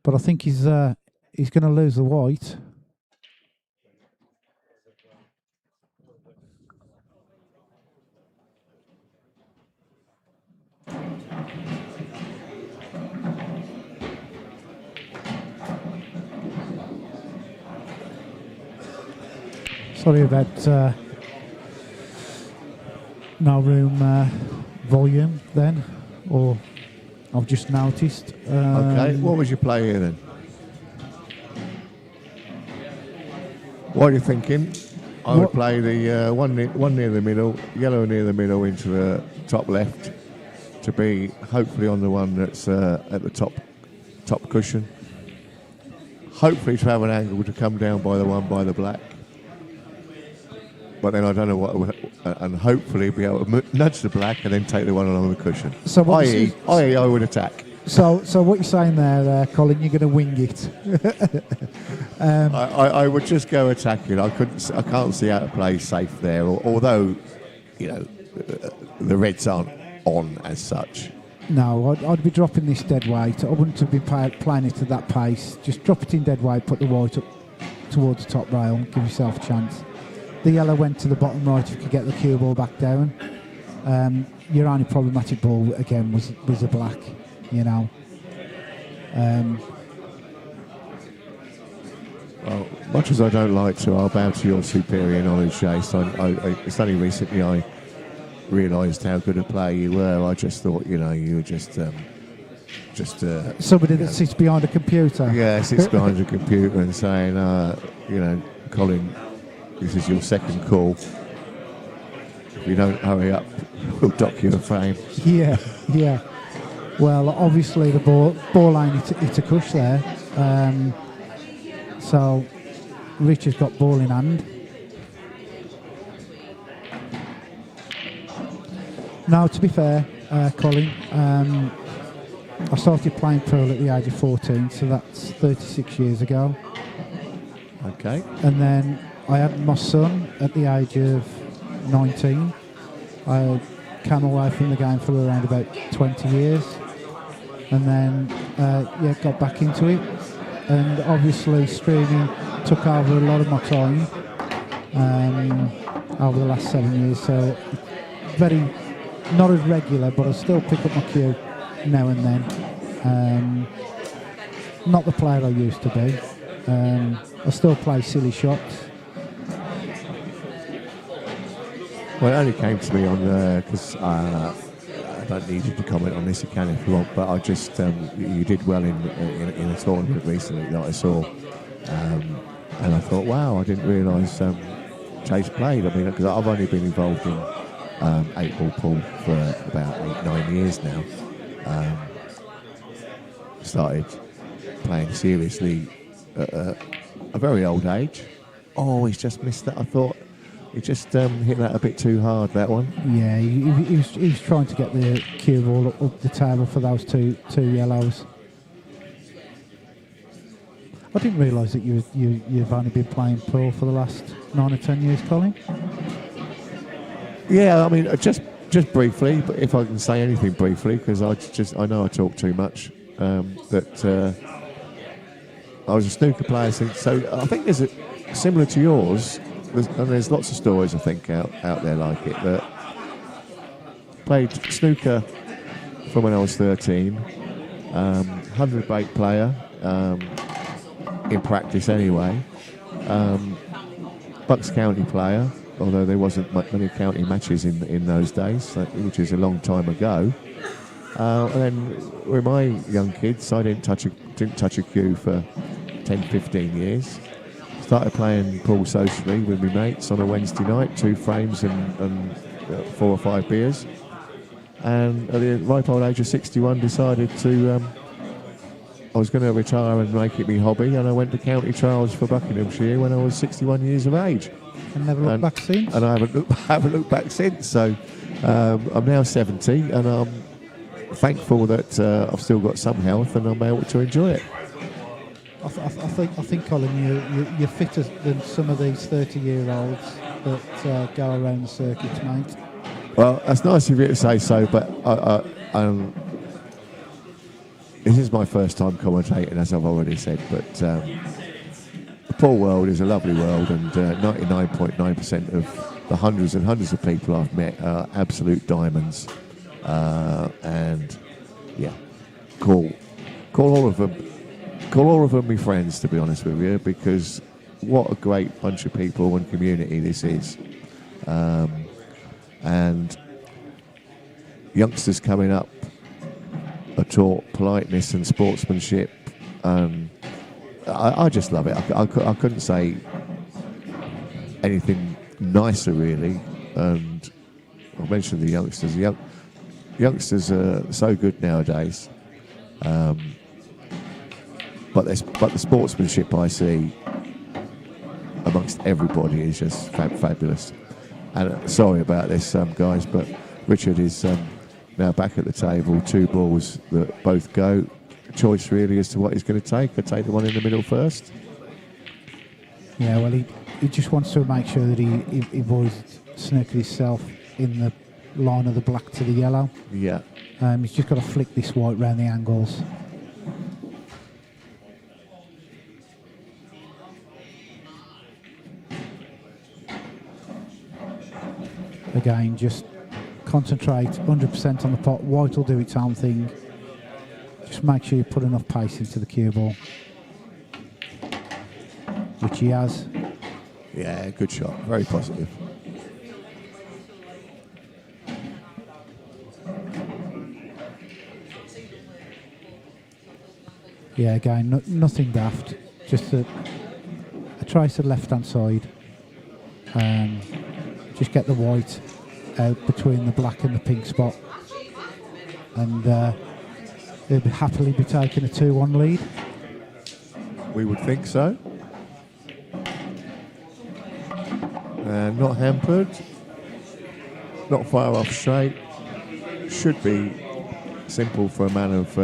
but I think he's going to lose the white. Sorry about no room volume then, or I've just noticed. Okay, what was your play here then? What are you thinking? I would play the one near the middle, yellow near the middle into the top left, to be hopefully on the one that's at the top cushion. Hopefully to have an angle to come down by the one by the black. But then I don't know what, and hopefully be able to nudge the black and then take the one along the cushion. So i.e., I would attack. So what you're saying there, Colin, you're going to wing it. I would just go attacking. I can't see how to play safe there. Although, you know, the reds aren't on as such. No, I'd be dropping this dead weight. I wouldn't have been playing it at that pace. Just drop it in dead weight, put the white up towards the top rail, give yourself a chance. the yellow went to the bottom right if you could get the cue ball back down. Your only problematic ball again was the black, you know. Well, much as I don't like to, I'll bow to your superior knowledge, Jace. It's only recently I realised how good a player you were. I just thought, you know, you were just somebody that sits behind a computer. Yeah, sits behind a computer and saying, you know, Colin, this is your second call. If you don't hurry up, we'll dock you a fine. Yeah. Well, obviously the ball line hit a cush there. So Richard's got ball in hand. Now, to be fair, Colin, I started playing pool at the age of 14, so that's 36 years ago. Okay. And then I had my son at the age of 19. I came away from the game for around about 20 years. And then, got back into it. And obviously streaming took over a lot of my time over the last 7 years. So very, not as regular, but I still pick up my cue now and then. Not the player I used to be. I still play silly shots. Well, it only came to me on because I don't need you to comment on this again if you want, but I just you did well in a tournament recently that I saw, and I thought, wow, I didn't realise Chase played. I mean, because I've only been involved in 8-ball pool for about 8-9 years now. Started playing seriously at a very old age. Oh, he's just missed that. I thought he just hit that a bit too hard, that one. Yeah, he was trying to get the cue ball up the table for those two yellows. I didn't realise that you've only been playing pool for the last 9 or 10 years, Colin. Yeah, I mean, just briefly, but if I can say anything briefly, because I know I talk too much. That I was a snooker player since, so I think there's similar to yours. There's lots of stories I think out there like it. That played snooker from when I was 13, 100 break player in practice anyway. Bucks County player, although there wasn't many county matches in those days, which is a long time ago. And then with my young kids, I didn't touch a cue for 10, 15 years. Started playing pool socially with my mates on a Wednesday night, 2 frames and 4 or 5 beers. And at the ripe old age of 61, decided I was going to retire and make it my hobby, and I went to county trials for Buckinghamshire when I was 61 years of age. And never looked back since? And I haven't looked back since. So I'm now 70, and I'm thankful that I've still got some health and I'm able to enjoy it. I think, Colin, you're fitter than some of these 30-year-olds that go around the circuits, mate. Well, that's nice of you to say so, but this is my first time commentating, as I've already said. But the pool world is a lovely world, and 99.9% of the hundreds and hundreds of people I've met are absolute diamonds. And yeah, call all of them my friends, to be honest with you, because what a great bunch of people and community this is. And youngsters coming up are taught politeness and sportsmanship. I just love it. I couldn't say anything nicer, really. And I mentioned the youngsters. Youngsters are so good nowadays. But the sportsmanship I see amongst everybody is just fabulous. And sorry about this, guys, but Richard is now back at the table. 2 balls that both go. Choice really as to what he's going to take. I take the one in the middle first. Yeah, well, he just wants to make sure that he avoids snookered himself in the line of the black to the yellow. Yeah. He's just got to flick this white round the angles. Again, just concentrate 100% on the pot. White will do its own thing. Just make sure you put enough pace into the cue ball, which he has. Yeah, good shot. Very positive. Yeah, again, nothing daft. Just a trace of left-hand side. Just get the white out between the black and the pink spot, and they'll happily be taking a 2-1 lead. We would think so. Not hampered. Not far off straight. Should be simple for a man of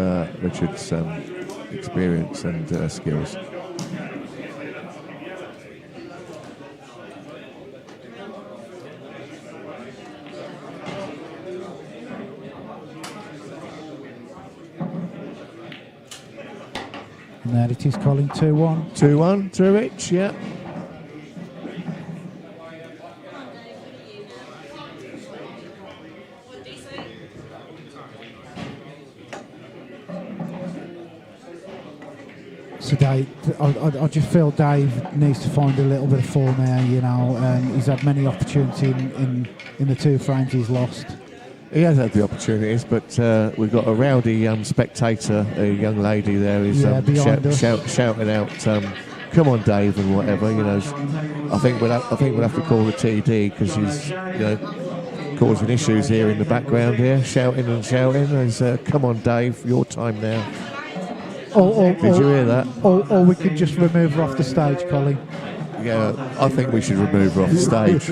Richard's experience and skills. And there it is, calling 2-1. 2-1 to Rich, yeah. So Dave, I just feel Dave needs to find a little bit of form here, you know. He's had many opportunities in the 2 frames he's lost. He has had the opportunities, but we've got a rowdy spectator, a young lady there, who's shouting out, "Come on, Dave," and whatever. You know, I think we'll have to call the TD because he's, you know, causing issues here in the background here, shouting and shouting. As "Come on, Dave, your time now." Did you hear that? Or we could just remove her off the stage, Colin. Yeah, I think we should remove her off the stage.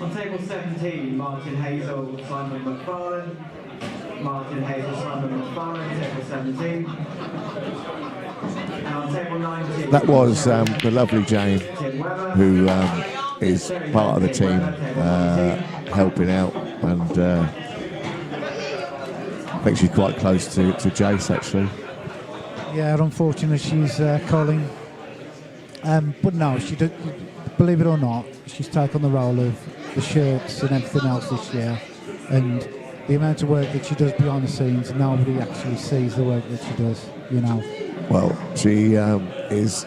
On table 17, Martin Hazel, Simon McFarlane. Martin Hazel, Simon McFarlane, table 17. And on table 19... That was the lovely Jane, who is part of the team, helping out, and I think she's quite close to Jace, actually. Yeah, unfortunately she's calling. But no, she did, believe it or not, she's taken the role of the shirts and everything else this year. And the amount of work that she does behind the scenes, nobody actually sees the work that she does, you know. Well, she is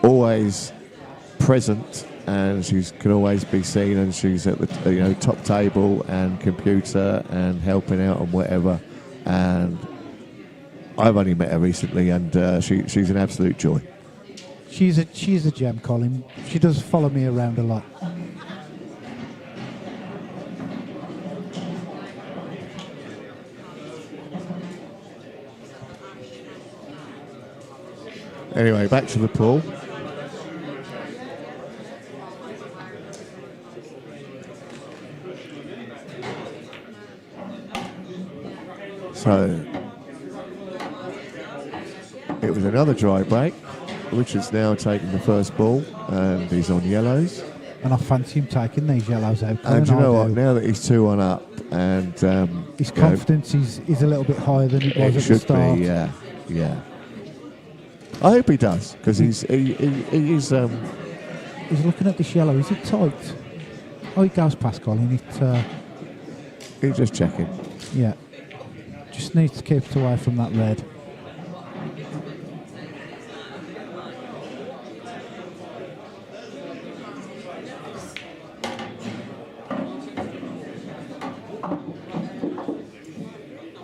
always present, and she can always be seen, and she's at the top table and computer and helping out and whatever. And I've only met her recently, and she's an absolute joy. She's a gem, Colin. She does follow me around a lot. Anyway, back to the pool. So it was another dry break. Richard's now taking the first ball, and he's on yellows. And I fancy him taking these yellows out. And you know what? Now that he's 2-1 up, and his confidence is a little bit higher than it was at the start. Be, yeah. I hope he does, because he's He's looking at this yellow. Is it tight? Oh, it goes past Colin. He's just checking. Yeah. Just needs to keep it away from that red.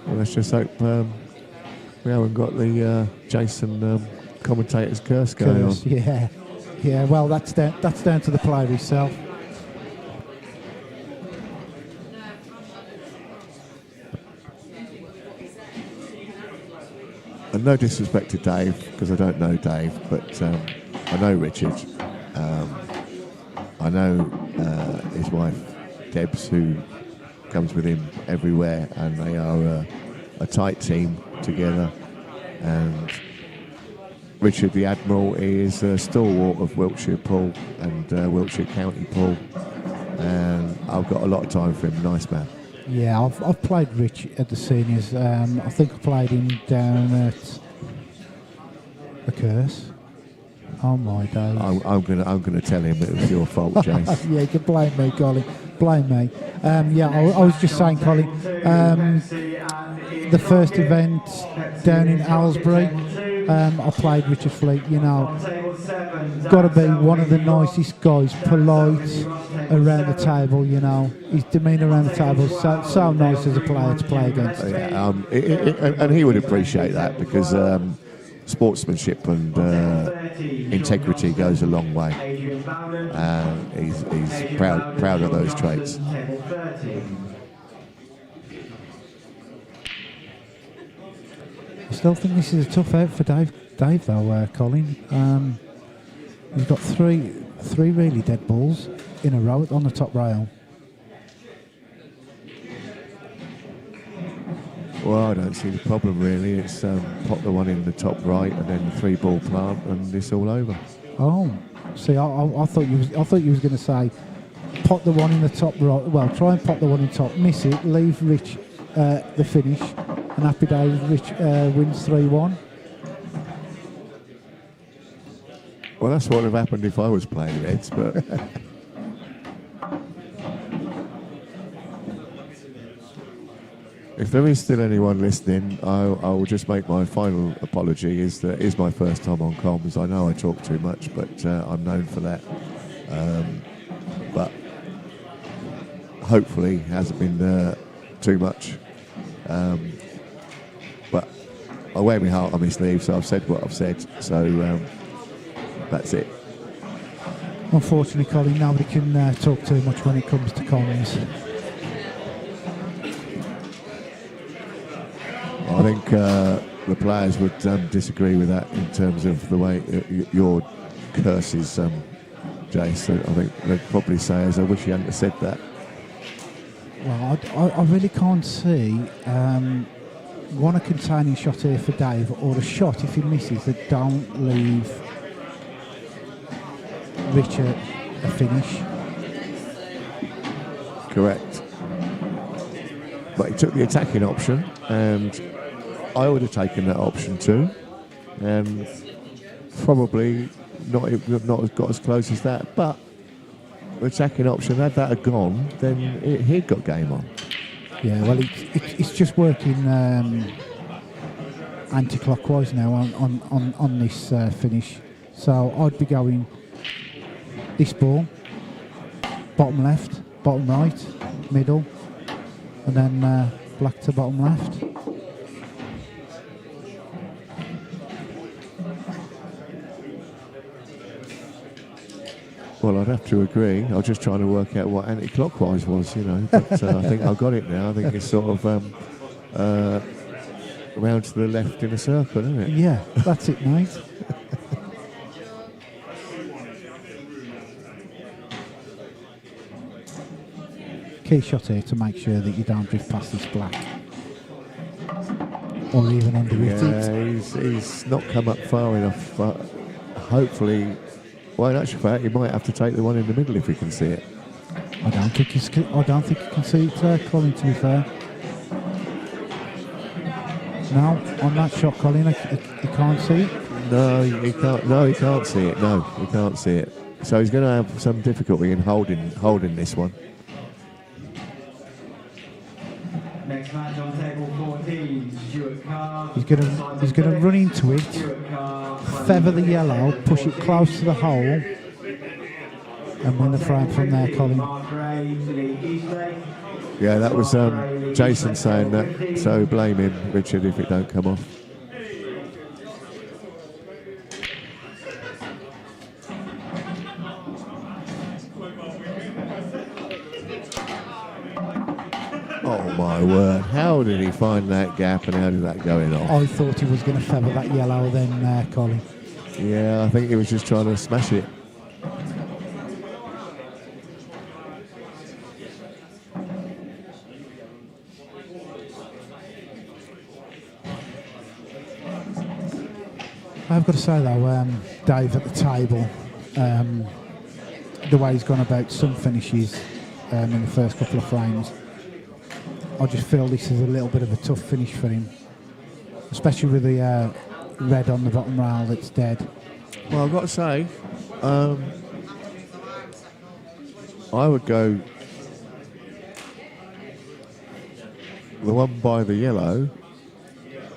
Well, let's just hope we haven't got the Jason commentator's curse going on. Yeah. Well, that's down to the player himself. And no disrespect to Dave, because I don't know Dave, but I know Richard. I know his wife, Debs, who comes with him everywhere, and they are a tight team together. And Richard, the Admiral, is a stalwart of Wiltshire pool and Wiltshire County pool. And I've got a lot of time for him. Nice man. Yeah, I've played Rich at the seniors. I think I played him down at the Curse. Oh my days. I'm gonna tell him it was your fault, Jace. Yeah, you can blame me, Colin. Blame me. Yeah, I was just saying, Colin, the first event down in Aylesbury, I played Richard Fleet, you know. Got to be one of the nicest guys, polite around the table, you know. His demeanour around the table is so nice as a player to play against. Yeah, and he would appreciate that because sportsmanship and integrity goes a long way. He's proud of those traits. I still think this is a tough out for Dave though, Colin. He's got three really dead balls in a row on the top rail. Well, I don't see the problem really. It's pop the one in the top right and then the 3-ball plant, and it's all over. Oh, see, I thought you was going to say pop the one in the top right. Well, try and pop the one in top, miss it, leave Rich the finish, and happy days. Rich wins 3-1. Well, that's what would have happened if I was playing Reds, but. If there is still anyone listening, I will just make my final apology. Is my first time on comms. I know I talk too much, but I'm known for that. But hopefully hasn't been too much. But I wear my heart on my sleeve, so I've said what I've said. So that's it. Unfortunately, Colin, nobody can talk too much when it comes to comms. I think the players would disagree with that in terms of the way your curses, Jace. I think they'd probably say, as I wish you hadn't have said that. Well, I really can't see one a containing shot here for Dave, or a shot if he misses that don't leave Richard a finish. Correct. But he took the attacking option, and I would have taken that option too, and probably not got as close as that. But the attacking option, had that have gone, then he'd got game on. Yeah, well, it's just working anti-clockwise now on this finish. So I'd be going this ball, bottom left, bottom right, middle, and then black to bottom left. Well, I'd have to agree. I was just trying to work out what anti-clockwise was, you know. But I think I got it now. I think it's sort of round to the left in a circle, isn't it? Yeah, that's it, mate. Key shot here to make sure that you don't drift past this black, or even under it. Yeah, he's not come up far enough. But hopefully, well, in actual fact, he might have to take the one in the middle if he can see it. I don't think he can see it, Colin. To be fair, no, on that shot, Colin, he can't see it. No, he can't. No, he can't see it. No, he can't see it. So he's going to have some difficulty in holding this one. Next match on table 14, Stuart Carr. He's gonna run into it, feather the yellow, push it close to the hole, and win the frame from there, Colin. Yeah, that was Jason saying that, so blame him, Richard, if it don't come off. Oh my word, how did he find that gap and how did that go in off? I thought he was going to feather that yellow then, Colin. Yeah, I think he was just trying to smash it. I've got to say though, Dave at the table, the way he's gone about some finishes in the first couple of frames, I just feel this is a little bit of a tough finish for him, especially with the red on the bottom rail that's dead. Well, I've got to say, I would go the one by the yellow,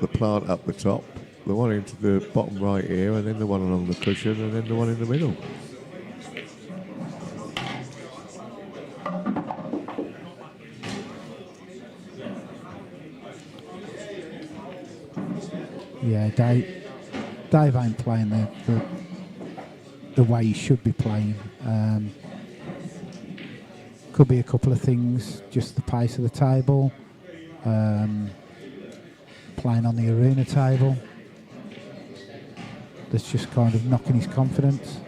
the plant up the top, the one into the bottom right here, and then the one along the cushion, and then the one in the middle. Yeah, Dave ain't playing the way he should be playing. Could be a couple of things, just the pace of the table, playing on the arena table. That's just kind of knocking his confidence.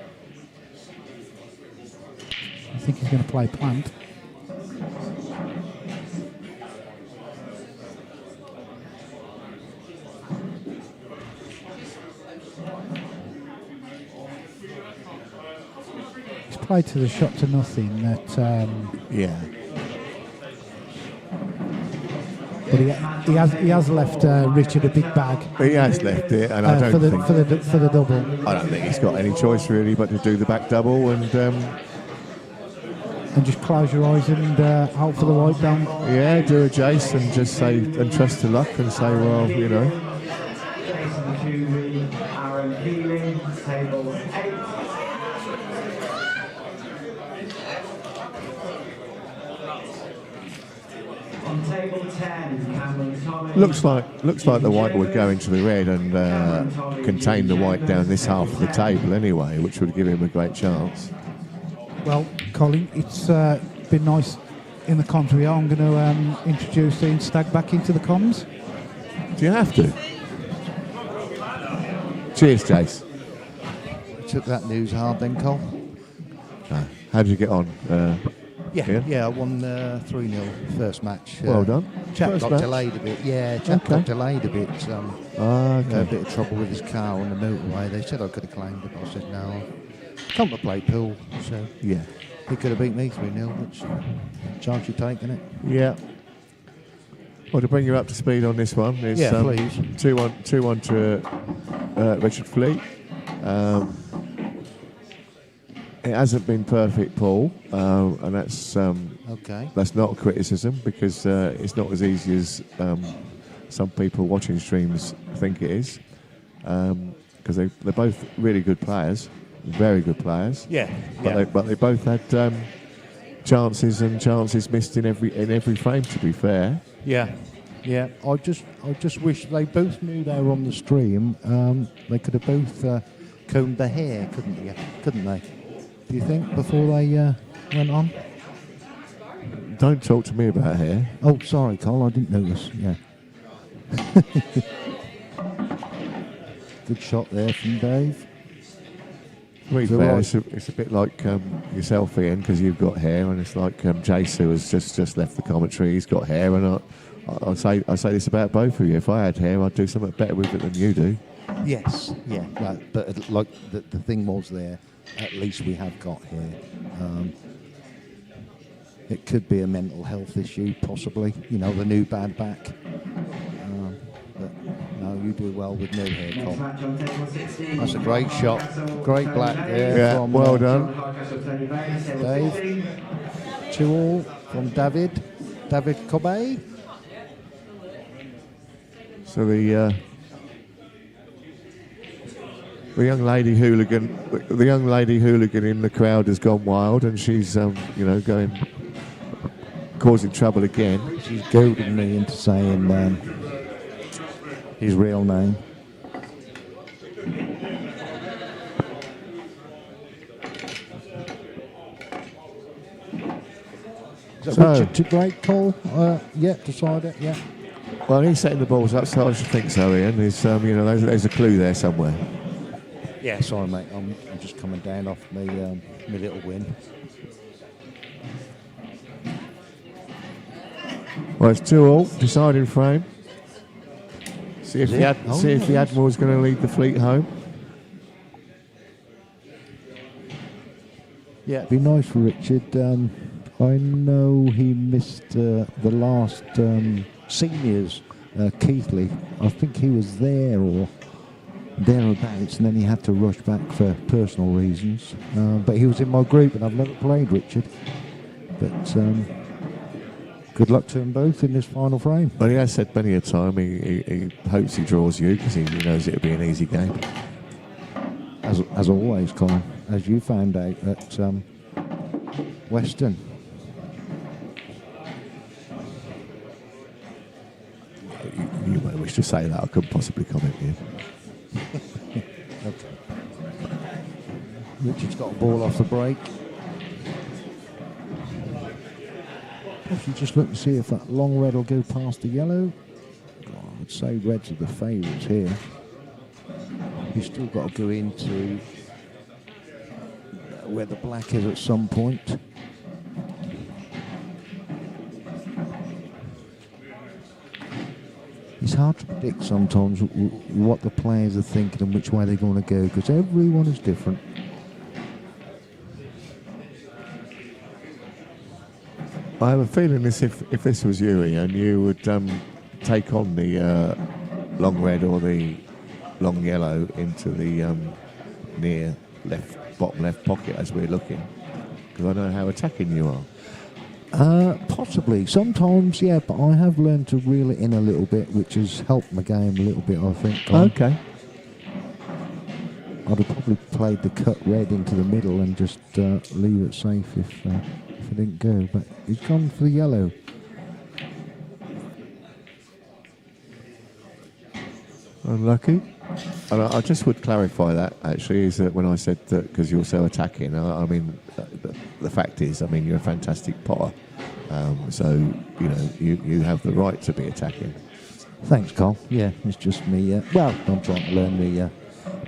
I think he's going to play plant. Played to the shot to nothing. That yeah. But he has left Richard a big bag. He has left it, and I don't for the think for the double. I don't think he's got any choice really but to do the back double and just close your eyes and out for the right down. yeah, do a Jace and just say and trust to luck and say, well, you know. Jason Cooley, Aaron Keeling, table 8. On table 10, Cameron Tommy. Looks like the white would go into the red and contain the white down this half of the table anyway, which would give him a great chance. Well, Colin, it's been nice in the comms we are. I'm going to introduce Ian Stagg back into the comms. Do you have to? Cheers, Jace. Took that news hard then, Cole? How did you get on? Yeah, I won 3-0 first match. Well done. Chap First got match. delayed a bit. Yeah, chap got delayed a bit. Okay. A bit of trouble with his car on the motorway. They said I could have claimed it, but I said no. Come to play pool, so Yeah. he could have beat me 3-0. That's chance you're taking it. Yeah. Well, to bring you up to speed on this one, it's Yeah, please. 2-1 to Richard Fleet. It hasn't been perfect, Paul, and that's Okay. that's not a criticism because it's not as easy as some people watching streams think it is. Because they're both really good players, very good players. Yeah. But they both had chances and chances missed in every frame. To be fair. Yeah. I just wish they both knew they were on the stream. They could have both combed their hair, couldn't they? Do you think before they went on? Don't talk to me about hair. Oh, sorry, Cole. I didn't notice. Yeah. Good shot there from Dave. To be fair, it's a bit like yourself, Ian, because you've got hair, and it's like Jace, who has just left the commentary. He's got hair, and I say this about both of you. If I had hair, I'd do something better with it than you do. Yes. Yeah. But like the thing was there. At least we have got hair. It could be a mental health issue, possibly. You know, the new bad back. But no, you do well with no hair, Next Cole. match on table 16. That's a great shot. Great black there. Yeah, from, well done. Dave. 2-all from David Cobe. So the young lady hooligan in the crowd has gone wild, and she's causing trouble again. She's goading me into saying his real name. Is that Richard to break, Cole? Yeah, decided, yeah. Well, he's setting the balls up, so I should think so, Ian. There's a clue there somewhere. Yeah, sorry, mate. I'm just coming down off my little win. Well, it's 2-all, deciding frame. See if the Admiral's going to lead the fleet home. Yeah, it'd be nice for Richard. I know he missed the last seniors, Keithley. I think he was there, or thereabouts, and then he had to rush back for personal reasons. But he was in my group, and I've never played Richard. But good luck to them both in this final frame. But he has said many a time he hopes he draws you because he knows it'll be an easy game. As always, Colin, as you found out at Western. You may wish to say that. I couldn't possibly comment here. Okay. Richard's got a ball off the break. Possibly just look to see if that long red will go past the yellow. Oh, I would say reds are the favourites here. He's still got to go into where the black is at some point. It's hard to predict sometimes what the players are thinking and which way they're going to go, because everyone is different. I have a feeling if this was you, Ian, you would take on the long red or the long yellow into the near bottom left pocket as we're looking, because I know how attacking you are. Possibly. Sometimes, yeah, but I have learned to reel it in a little bit, which has helped my game a little bit, I think. Okay. I'd have probably played the cut red into the middle and just leave it safe if it didn't go. But he's gone for the yellow. Unlucky. And I just would clarify that, actually, is that when I said that because you're so attacking, I mean, the fact is, I mean, you're a fantastic potter. So, you have the right to be attacking. Thanks, Carl. Yeah, it's just me. Well, I'm trying to learn the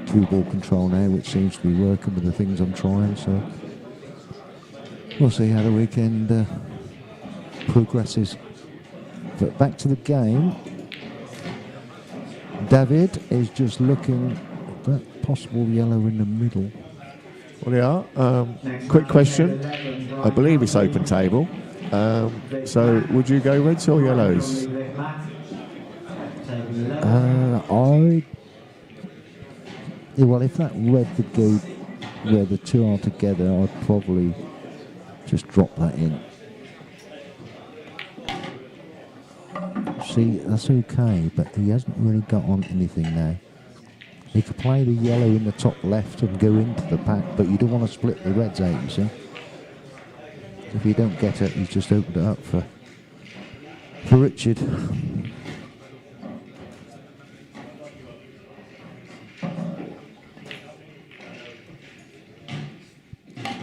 cue ball control now, which seems to be working with the things I'm trying. So we'll see how the weekend progresses. But back to the game. David is just looking at that possible yellow in the middle. Well, yeah. Quick question. I believe it's open table. So would you go reds or yellows? Well, if that red could go where the two are together, I'd probably just drop that in. See, that's okay, but he hasn't really got on anything now. He could play the yellow in the top left and go into the pack, but you don't want to split the reds out, you see. If you don't get it, he's just opened it up for Richard.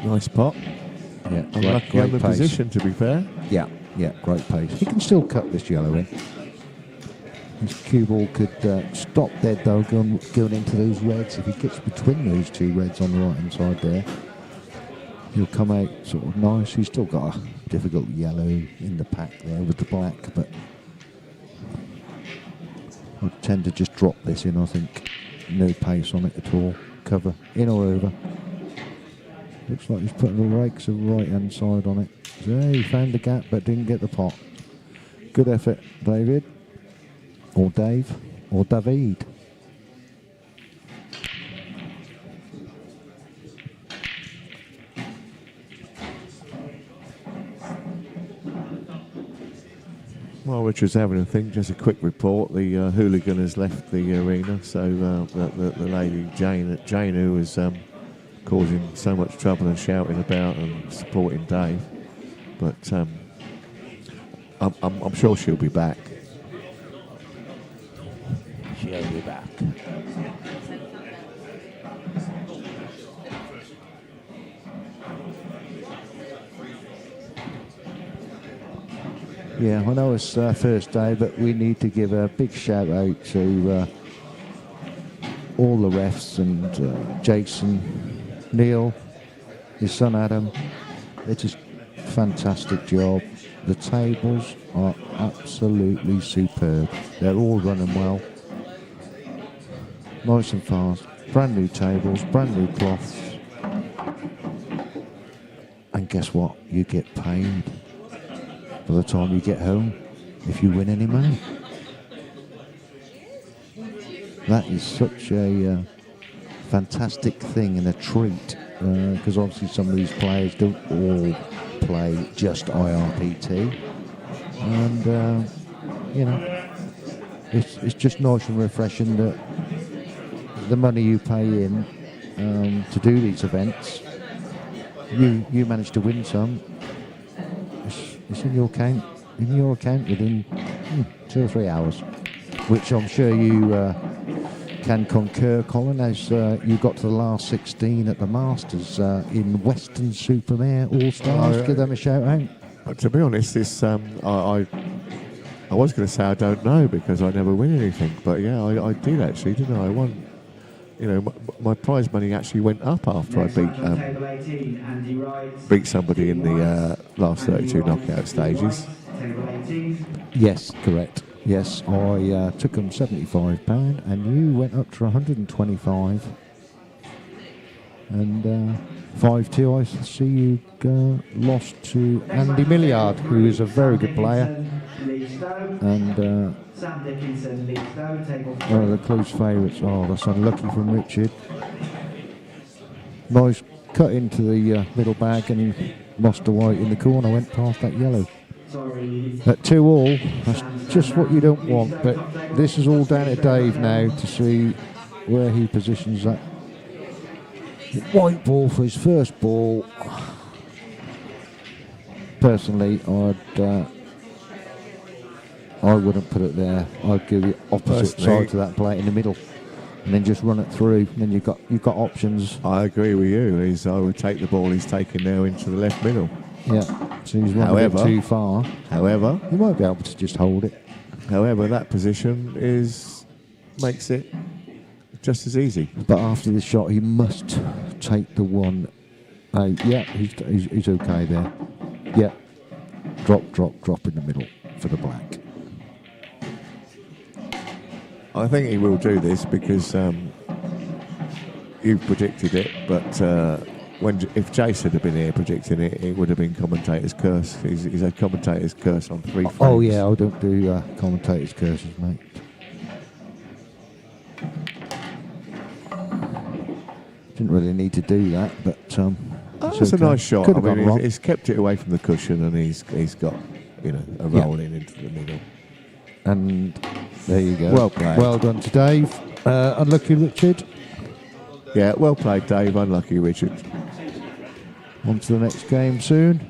Nice pot. Yeah, Unlucky on the position, to be fair. Yeah, great pace. He can still cut this yellow in. His cue ball could stop dead though, going into those reds. If he gets between those two reds on the right hand side there, he'll come out sort of nice. He's still got a difficult yellow in the pack there with the black, but I tend to just drop this in, I think. No pace on it at all. Cover, in or over. Looks like he's putting the rakes of the right hand side on it. So he found the gap but didn't get the pot. Good effort, David. Or Dave. Or David. While Richard's having a think, just a quick report. The hooligan has left the arena, so the lady Jane, who was causing so much trouble and shouting about and supporting Dave, but I'm sure she'll be back. She'll be back. Yeah, I know it's first day, but we need to give a big shout out to all the refs and Jason, Neil, his son Adam. It's a fantastic job. The tables are absolutely superb. They're all running well. Nice and fast. Brand new tables, brand new cloths. And guess what? You get paid by the time you get home if you win any money. that is such a fantastic thing and a treat, because obviously some of these players don't all play just IRPT, and you know, it's just nice and refreshing that the money you pay in to do these events, you manage to win some. It's in your account within 2 or 3 hours, which I'm sure you can concur, Colin, as you got to the last 16 at the Masters in Western Supermare All-Stars. Give them a shout out. To be honest, this I was going to say I don't know because I never win anything, but yeah, I did actually, didn't I? I won. You know, my prize money actually went up after I beat somebody in the last 32 knockout stages. Yes, correct. Yes, I took them £75 and you went up to 125. And 5-2, I see you lost to Andy Milliard, who is a very good player. And Sam Dickinson, Lee Stowe, table one of the close favourites. Oh, that's unlucky from Richard. Nice cut into the middle bag and he lost a white in the corner, went past that yellow. At 2-all, that's just what you don't want, but this is all down to Dave now to see where he positions that white ball for his first ball. Personally, I wouldn't put it there. I'd give the opposite side to that plate in the middle, and then just run it through. And then you've got options. I agree with you. I would take the ball he's taking now into the left middle. Yeah, so he's run a bit too far. However, he might be able to just hold it. However, that position makes it just as easy. But after this shot, he must take the one. Yeah, he's okay there. Yeah, drop in the middle for the black. I think he will do this because you predicted it, but if Jason had been here predicting it, it would have been commentator's curse. He's a commentator's curse on 3 frames. Oh yeah, I don't do commentator's curses, mate. Didn't really need to do that, but it's a nice shot. I mean, he's kept it away from the cushion, and he's got a roll in into the middle. And there you go. Well played. Well done to Dave. Unlucky Richard. Yeah, well played, Dave. Unlucky Richard. On to the next game soon.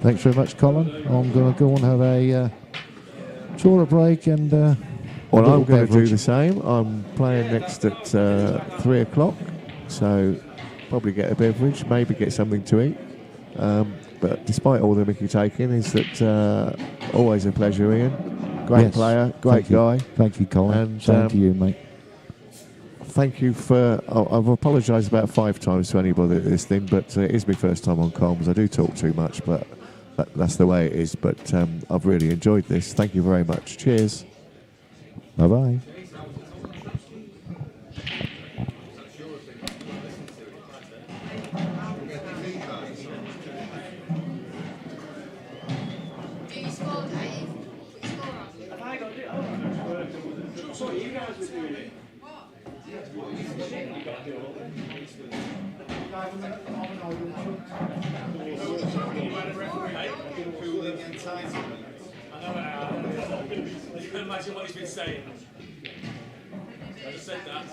Thanks very much, Colin. I'm going to go and have a toilet break and. Well, I'm going to do the same. I'm playing next at 3 o'clock, so probably get a beverage, maybe get something to eat. But despite all the mickey taking, is that always a pleasure, Ian. Great player, great guy. Thank you, Colin. And same to you, mate. Thank you for. I've apologised about 5 times to anybody at this thing, but it is my first time on comms. I do talk too much, but that's the way it is. But I've really enjoyed this. Thank you very much. Cheers. Bye bye. Imagine what he's been saying. I just said that.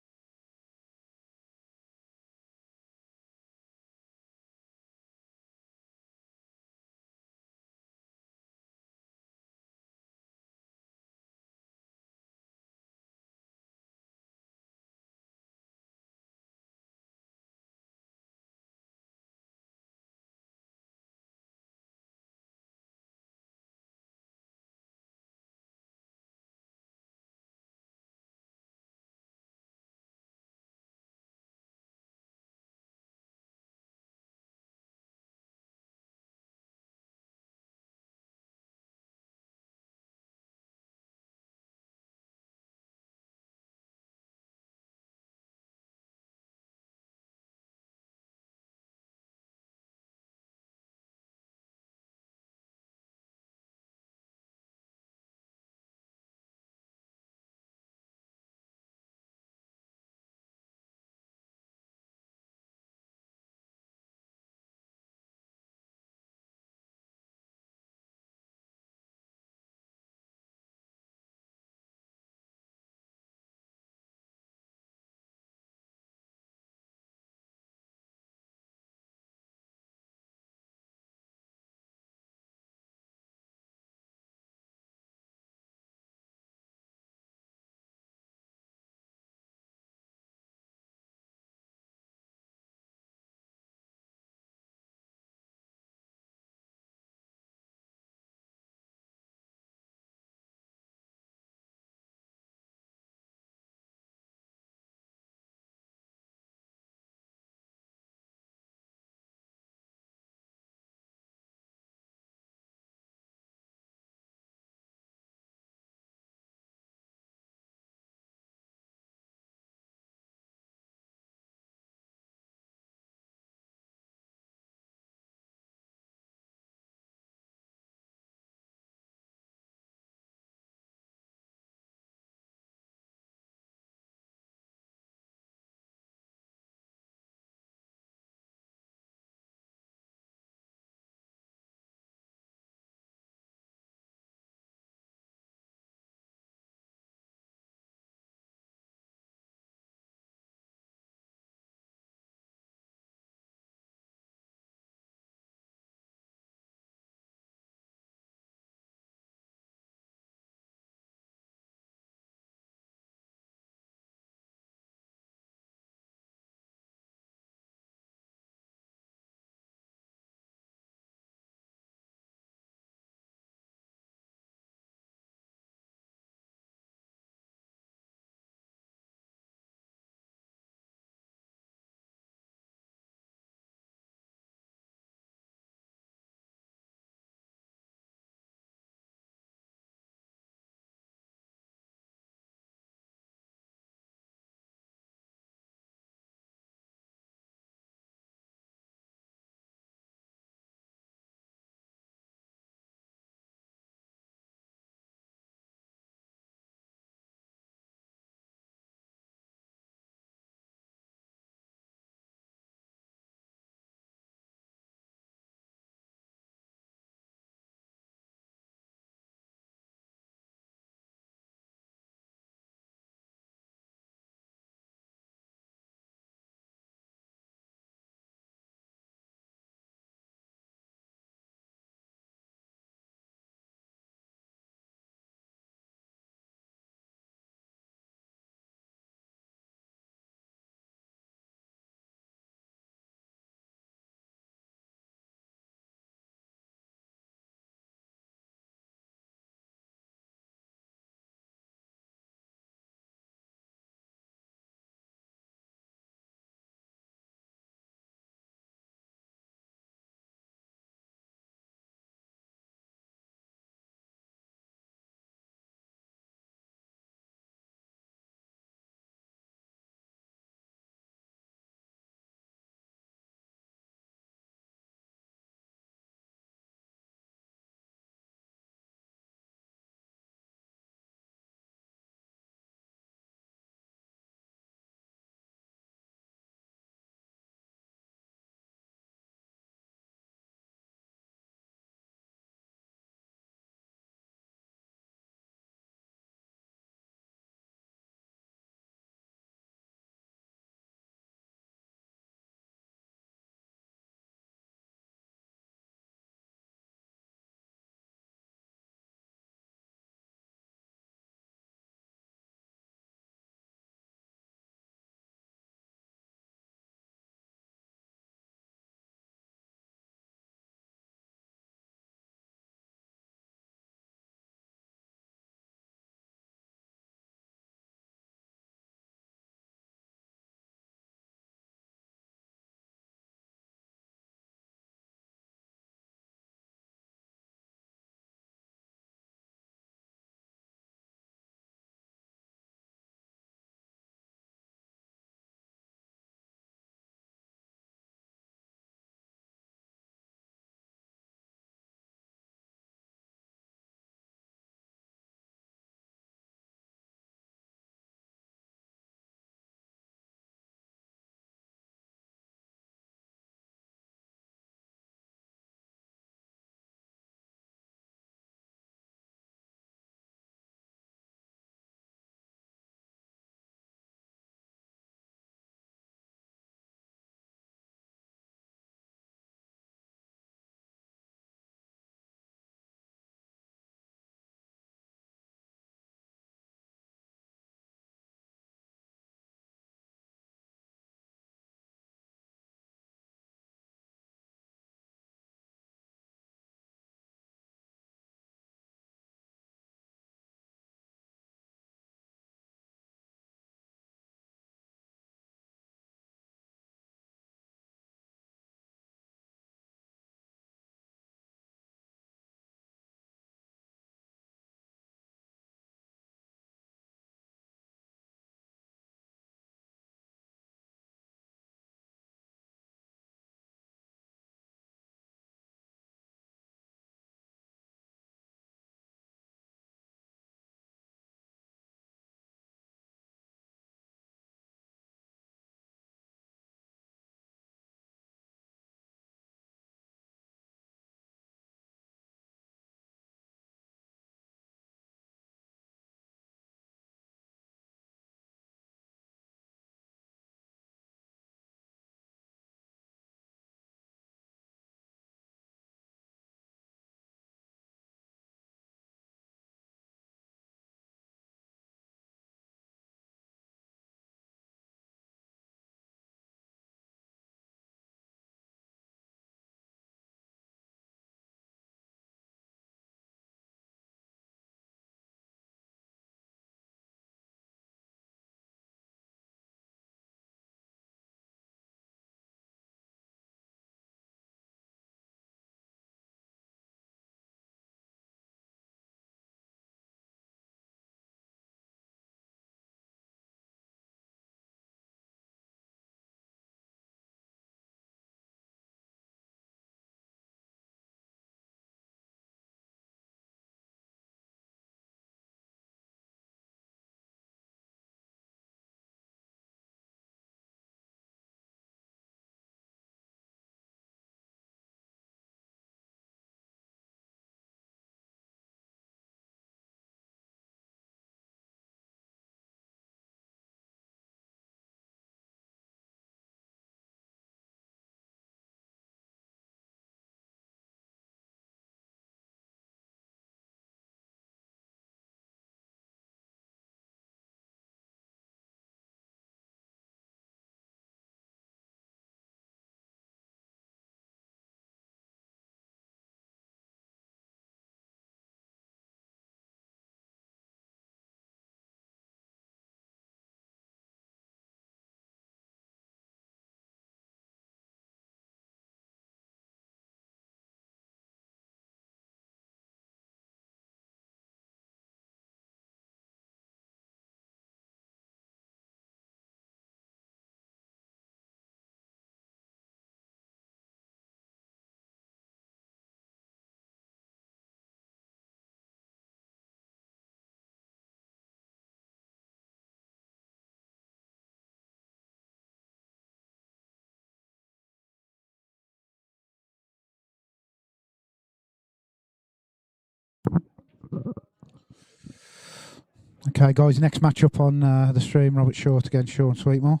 Okay, guys, next match up on the stream, Robert Short against Sean Sweetmore.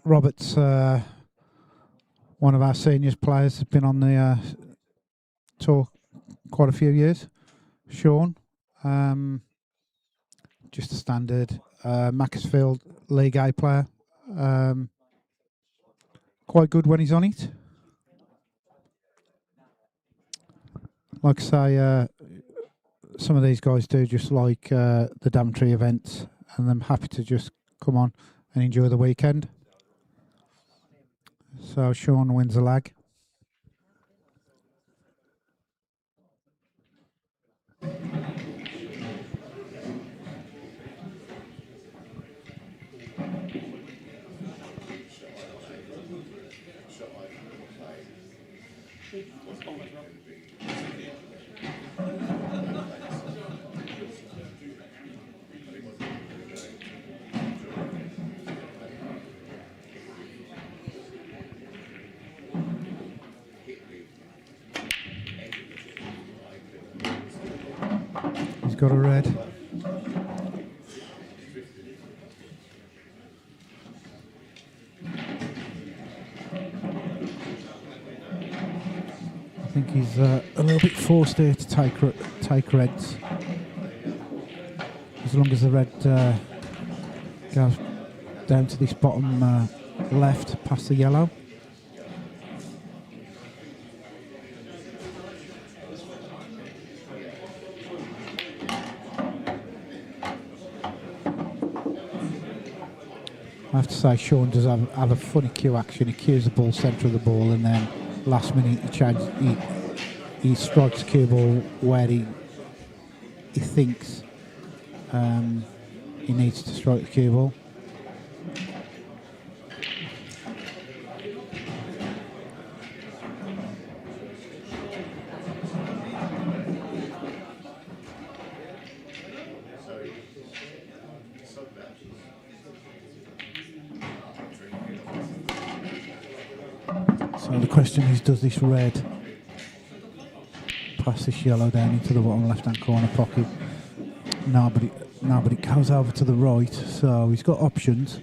Robert's one of our seniors players, been on the tour quite a few years. Sean, just a standard Macclesfield League A player. Quite good when he's on it. Like I say, some of these guys do just like the Daventry events, and I'm happy to just come on and enjoy the weekend. So Sean wins the lag. He's got a red. I think he's a little bit forced here to take reds. As long as the red goes down to this bottom left past the yellow. I have to say, Sean does have a funny cue action. He cues the ball centre of the ball, and then last minute he strikes the cue ball where he thinks he needs to strike the cue ball. So the question is, does this red pass this yellow down into the bottom left-hand corner pocket? No, but it goes over to the right, so he's got options.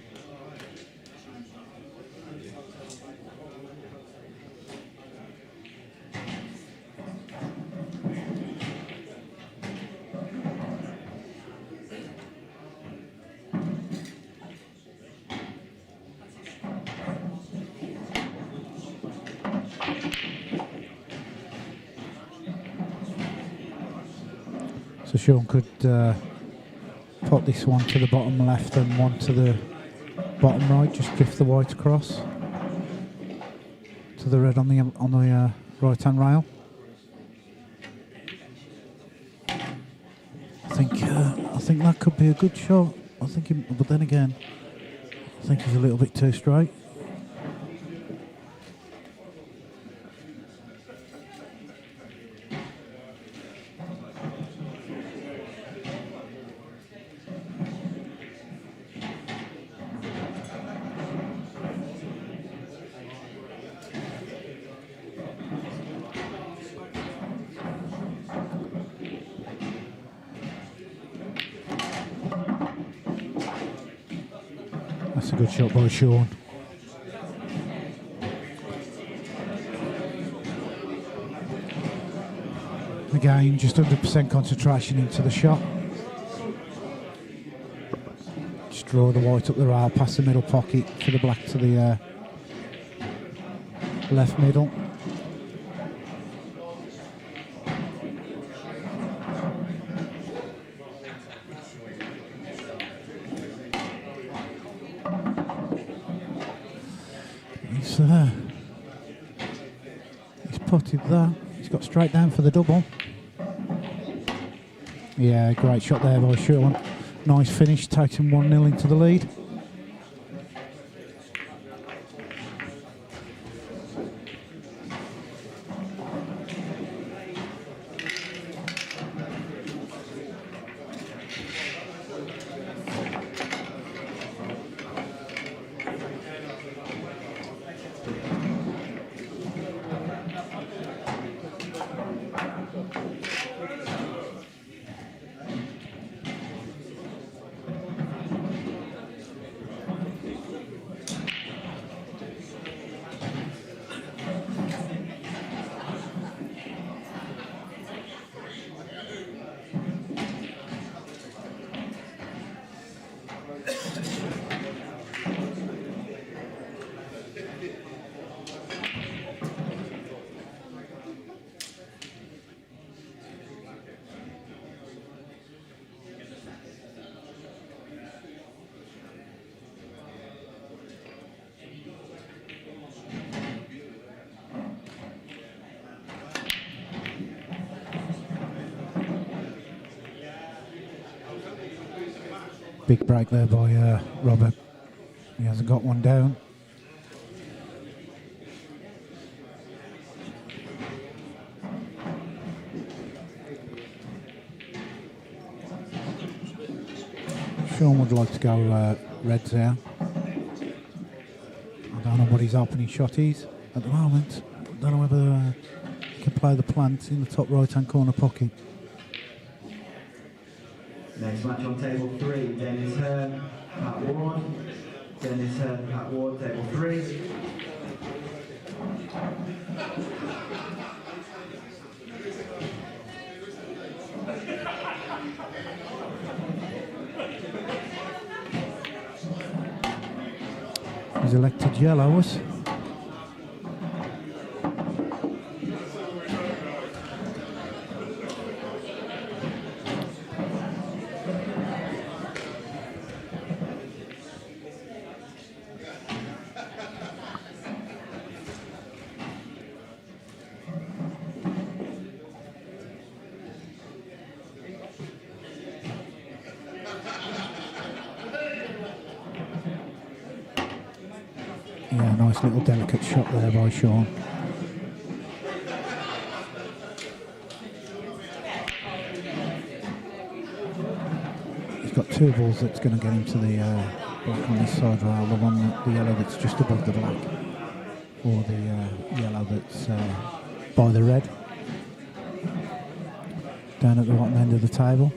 So Sean could put this one to the bottom left and one to the bottom right, just drift the white across to the red on the right hand rail. I think that could be a good shot. But then again, I think he's a little bit too straight. That's a good shot by Sean. Again, just 100% concentration into the shot. Just draw the white up the rail, past the middle pocket for the black to the left middle. He's potted that. He's got straight down for the double. Yeah, great shot there by Sean. Nice finish, takes him 1-0 into the lead. Big break there by Robert. He hasn't got one down. Sean would like to go reds there. I don't know what his opening shot is at the moment. I don't know whether he can play the plant in the top right hand corner pocket. Next match on table 3, Dennis Hearn, Pat Ward. Dennis Hearn, Pat Ward, table 3. He's elected yellows. Yeah, nice little delicate shot there by Sean. He's got two balls that's going to get him to the black on this side rail. The yellow that's just above the black, or the yellow that's by the red. Down at the bottom end of the table.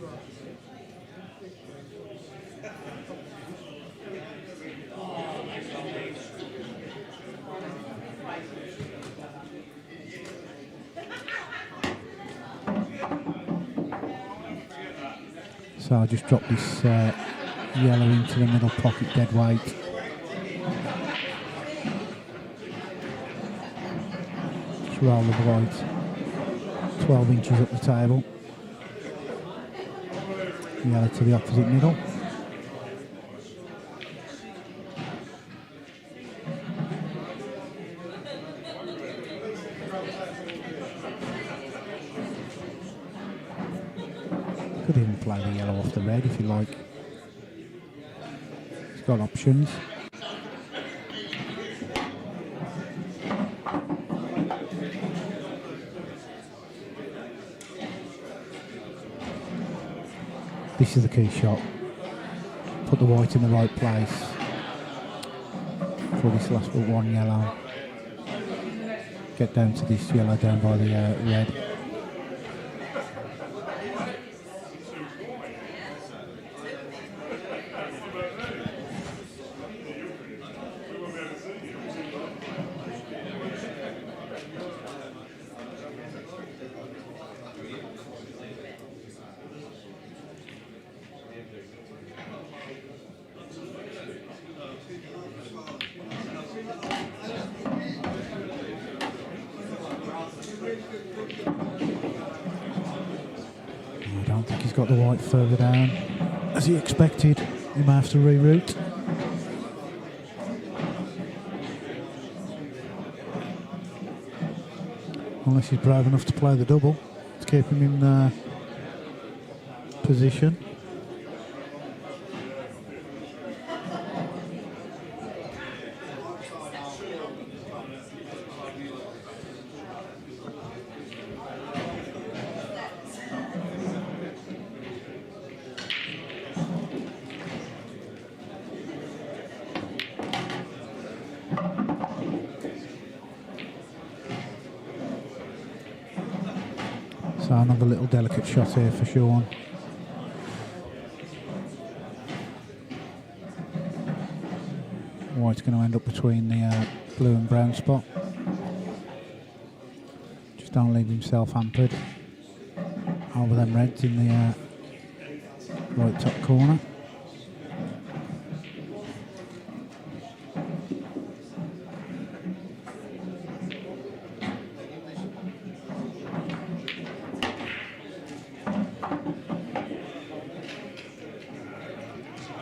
So I'll just drop this yellow into the middle pocket dead weight. Just roll the white 12 inches up the table. Yellow to the opposite middle. Could even play the yellow off the red if you like. It's got options. This is the key shot. Put the white in the right place for this last but one yellow. Get down to this yellow down by the red. I don't think he's got the white further down as he expected. He may have to reroute. Unless he's brave enough to play the double to keep him in position. So another little delicate shot here for Sean. White's going to end up between the blue and brown spot. Just don't leave himself hampered. Over them reds in the right top corner.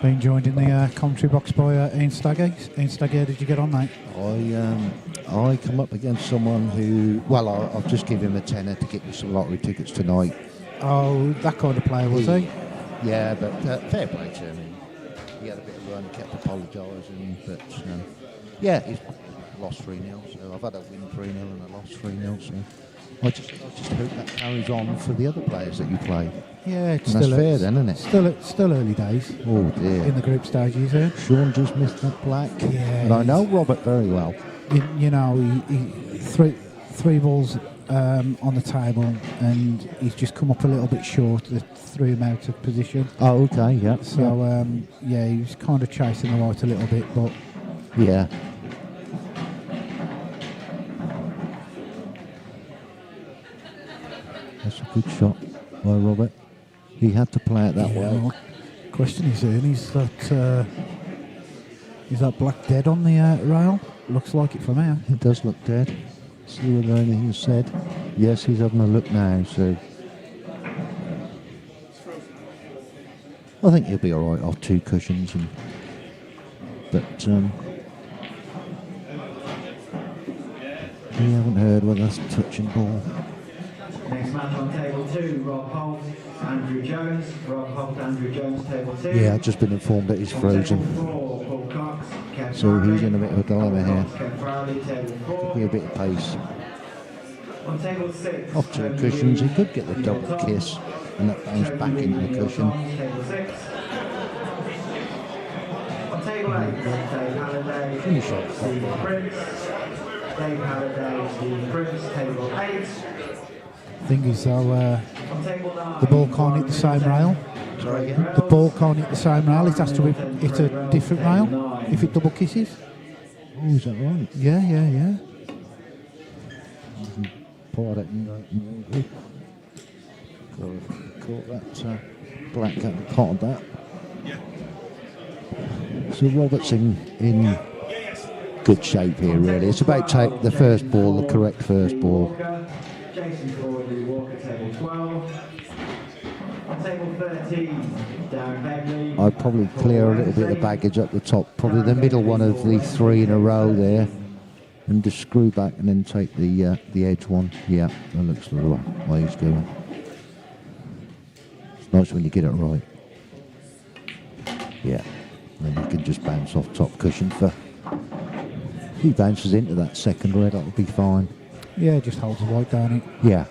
Being joined in the commentary box by Ian Staggy. Ian Staggy, how did you get on, mate? I come up against someone who, well, I've just given him a tenner to get me some lottery tickets tonight. Oh, that kind of player was he? Yeah, but fair play to him. he had a bit of run, kept apologising, but yeah, he's lost 3-0. So I've had a win 3-0 and a loss 3-0. So I just hope that carries on for the other players that you play. Yeah, it's And still that's fair then, isn't it? Still early days. Oh dear. In the group stages here. Sean just missed that black. Yeah, and I know Robert very well. You know, he three balls on the table, and he's just come up a little bit short. That threw him out of position. Oh, okay, yeah. So yeah, he was kind of chasing the white a little bit, but yeah. That's a good shot by Robert. He had to play it that way. Well, question is, is that black dead on the rail? Looks like it from here. It does look dead. See whether anything's said. Yes, he's having a look now, so I think he'll be alright off 2 cushions, but we haven't heard whether that's a touching ball. Next match on table 2, Rob Holt, Andrew Jones. Rob Holt, Andrew Jones, table 2. Yeah, I've just been informed that he's frozen. Table 4, Paul Cox, Kev So he's Farley. in a bit of a dilemma here. Kev Farley, table 4. Could be a bit of pace. On table 6, Off 2 cushions, he could get the double kiss and that bounce back into the cushion. Table 6. On table 8, Dave Halliday, Finish off. Steve Prince. Dave Halliday, Steve Prince, table 8. Thing is, though, On table 9, the ball can't hit the same rail. Sorry again? The ball can't hit the same rail. It has to hit a different rail if it double kisses. Oh, is that right? Yeah. Pour that in. Caught that black at the pot of that. So Robert's in good shape here, really. It's about take the first ball, the correct first ball. Jason Ford, Lee Walker, table 12. On table 13, Darren Begley. I'd probably clear a little bit of baggage up the top, probably the middle one of the 3 in a row there, and just screw back and then take the edge one. Yeah, that looks the right way he's going. It's nice when you get it right. Yeah, and then you can just bounce off top cushion for. If he bounces into that second red, that'll be fine. Yeah, just holds the white down it. Yeah.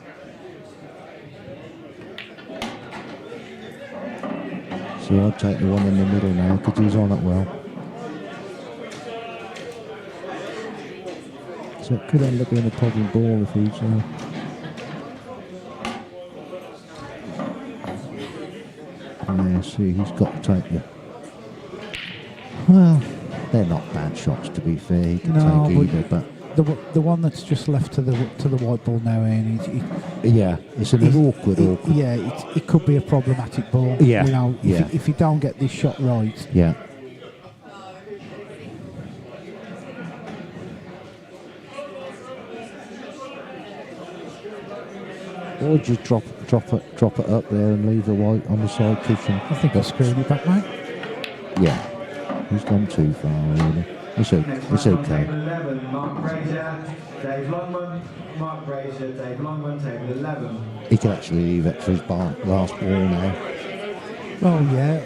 So I'll take the one in the middle now because he's on it well. So it could end up being a problem ball if he's. Yeah, see, he's got to take the. Well, they're not bad shots to be fair. He can take either, but. The one that's just left to the white ball now, and yeah, it's an awkward. Yeah, it could be a problematic ball. Yeah, you know, yeah. If you don't get this shot right. Yeah. Or just drop it up there and leave the white on the side cushion. I think I'll screw it back, mate. Yeah, he's gone too far really. It's okay. 11, Mark Fraser, Dave Longman. Mark Fraser, Dave Longman, table 11. He can actually leave it for his last ball now. Oh yeah.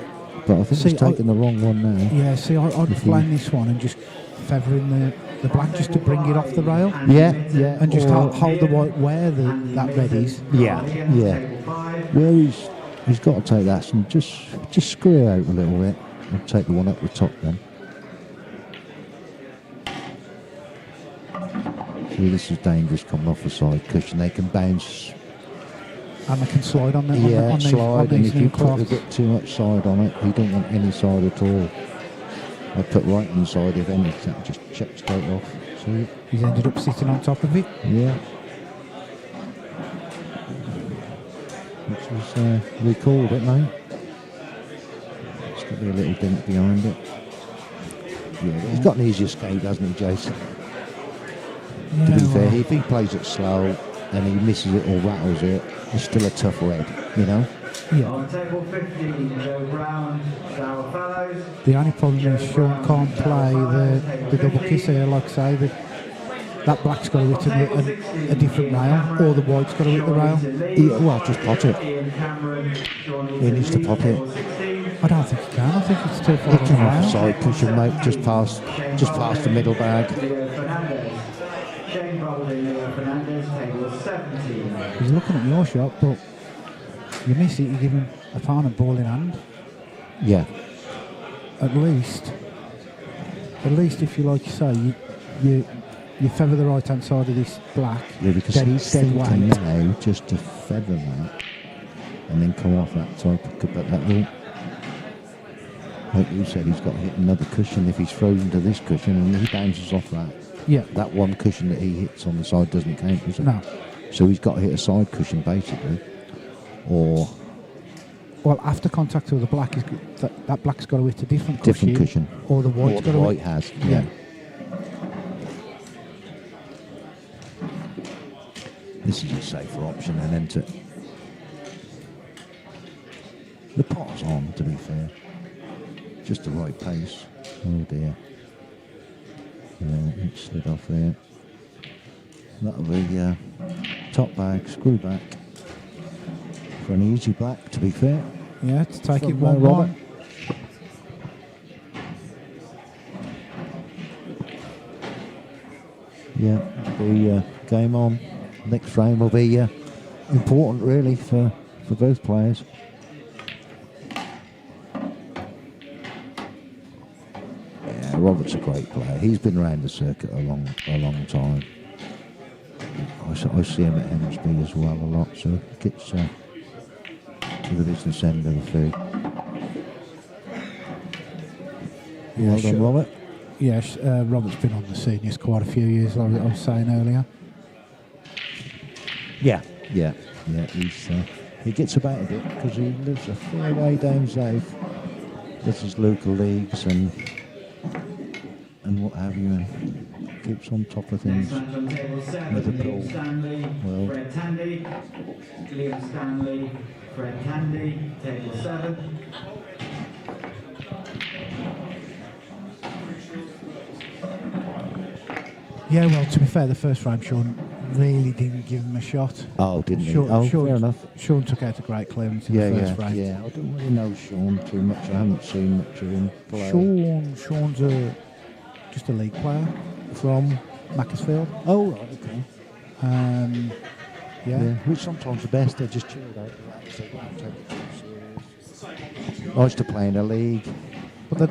But I think he's taking the wrong one now. Yeah, see, I'd plan this one and just feathering the black just to bring it off the rail. Yeah. And just hold the white where that red is. Yeah. Where he's got to take that and just screw out a little bit. I'll take the one up the top then. See, this is dangerous coming off the side cushion. They can bounce. And they can slide on them. Yeah, on slide. these And if you put cloths. a bit too much side on it, you don't want any side at all. I put right inside if any, that just check straight off. See? He's ended up sitting on top of it. Yeah. Which was recalled it, mate. It's got to be a little dent behind it. Yeah, he's got an easy escape, hasn't he, Jason? Yeah, To be fair, if he plays it slow and he misses it or rattles it, it's still a tough red, you know? Yeah. On table 15, Joe Brown, Darryl Fellows. The only problem is Sean can't play the double kiss here, like I say. That black's got to hit a different rail, or the white's got to hit the rail. Well, just pot it. Ian Cameron, He needs to pot it. I don't think you can. I think it's too far Looking off the around. side cushion, mate, just past the middle bag. Leo Fernandez. Shane Baldwin, Leo Fernandez, table 17. He's looking at your shot, but you miss it. You give him a opponent ball in hand. Yeah. At least if you like you say, you feather the right hand side of this black. Yeah, because he's thinking now just to feather that and then come off that type of but that will, like you said, he's got to hit another cushion if he's frozen to this cushion and he bounces off that. Yeah. That one cushion that he hits on the side doesn't count, does it? No. So he's got to hit a side cushion basically. Or well, after contact with the black, that black's got to hit a different cushion. Or the white's got to white has, yeah. This is a safer option and enter. The pot's on, to be fair. Just the right pace. Oh dear. Yeah, it slid off there. That'll be top bag, screw back. For an easy black, to be fair. Yeah, to take it From 1-1. Yeah, the game on. Next frame will be important, really, for both players. Yeah, Robert's a great player. He's been around the circuit a long time. I see him at Hemsby as well a lot, so he gets to the business end of the food. Well done, Robert. Yes, Robert's been on the seniors quite a few years, like I was saying earlier. Yeah. He gets about a bit because he lives a fair way down south. Does his local leagues and what have you, and keeps on top of things. Next on table 7, Liverpool. Liam Stanley, Well. Fred Tandy. Liam Stanley, Fred Tandy, table 7. Yeah, well, to be fair, the first frame, Sean really didn't give him a shot. Oh, didn't he? Sean, Oh, Sean, fair enough. Sean took out a great clearance in the first frame. Yeah. I don't really know Sean too much. I haven't seen much of him play. Sean's just a league player from Macclesfield. Oh, right, okay. Yeah. Which sometimes the best, they're just chilled out. Relaxed, they don't take it too serious. I used to play in a league. But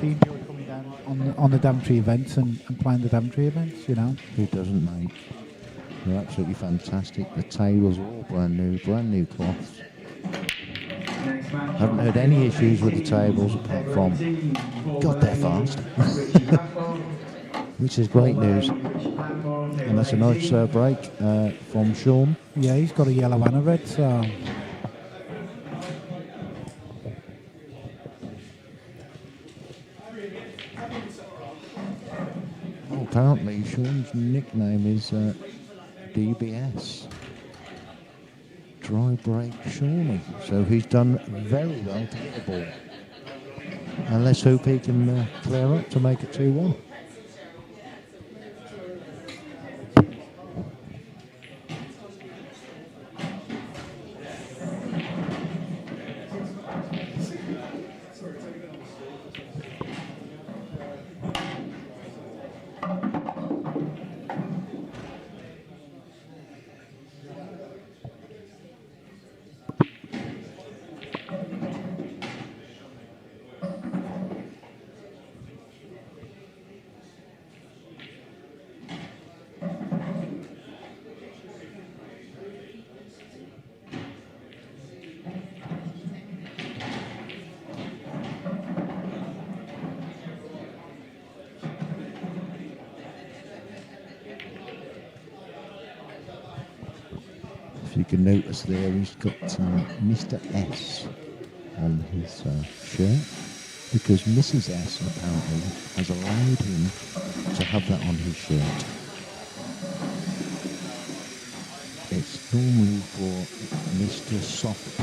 they enjoy coming down on the Daventry events and playing the Daventry events, you know. Who doesn't, mate? They're absolutely fantastic. The tables are all brand new cloths. Haven't had any issues with the tables apart from, God, they're fast. Which is great news. And that's a nice break from Sean. Yeah, he's got a yellow and a red, so... Oh, apparently Sean's nickname is DBS. Dry break Shawnee. So he's done very well to get the ball. And let's hope he can clear up to make it 2-1. You can notice there he's got Mr. S on his shirt because Mrs. S apparently has allowed him to have that on his shirt. It's normally for Mr. Soft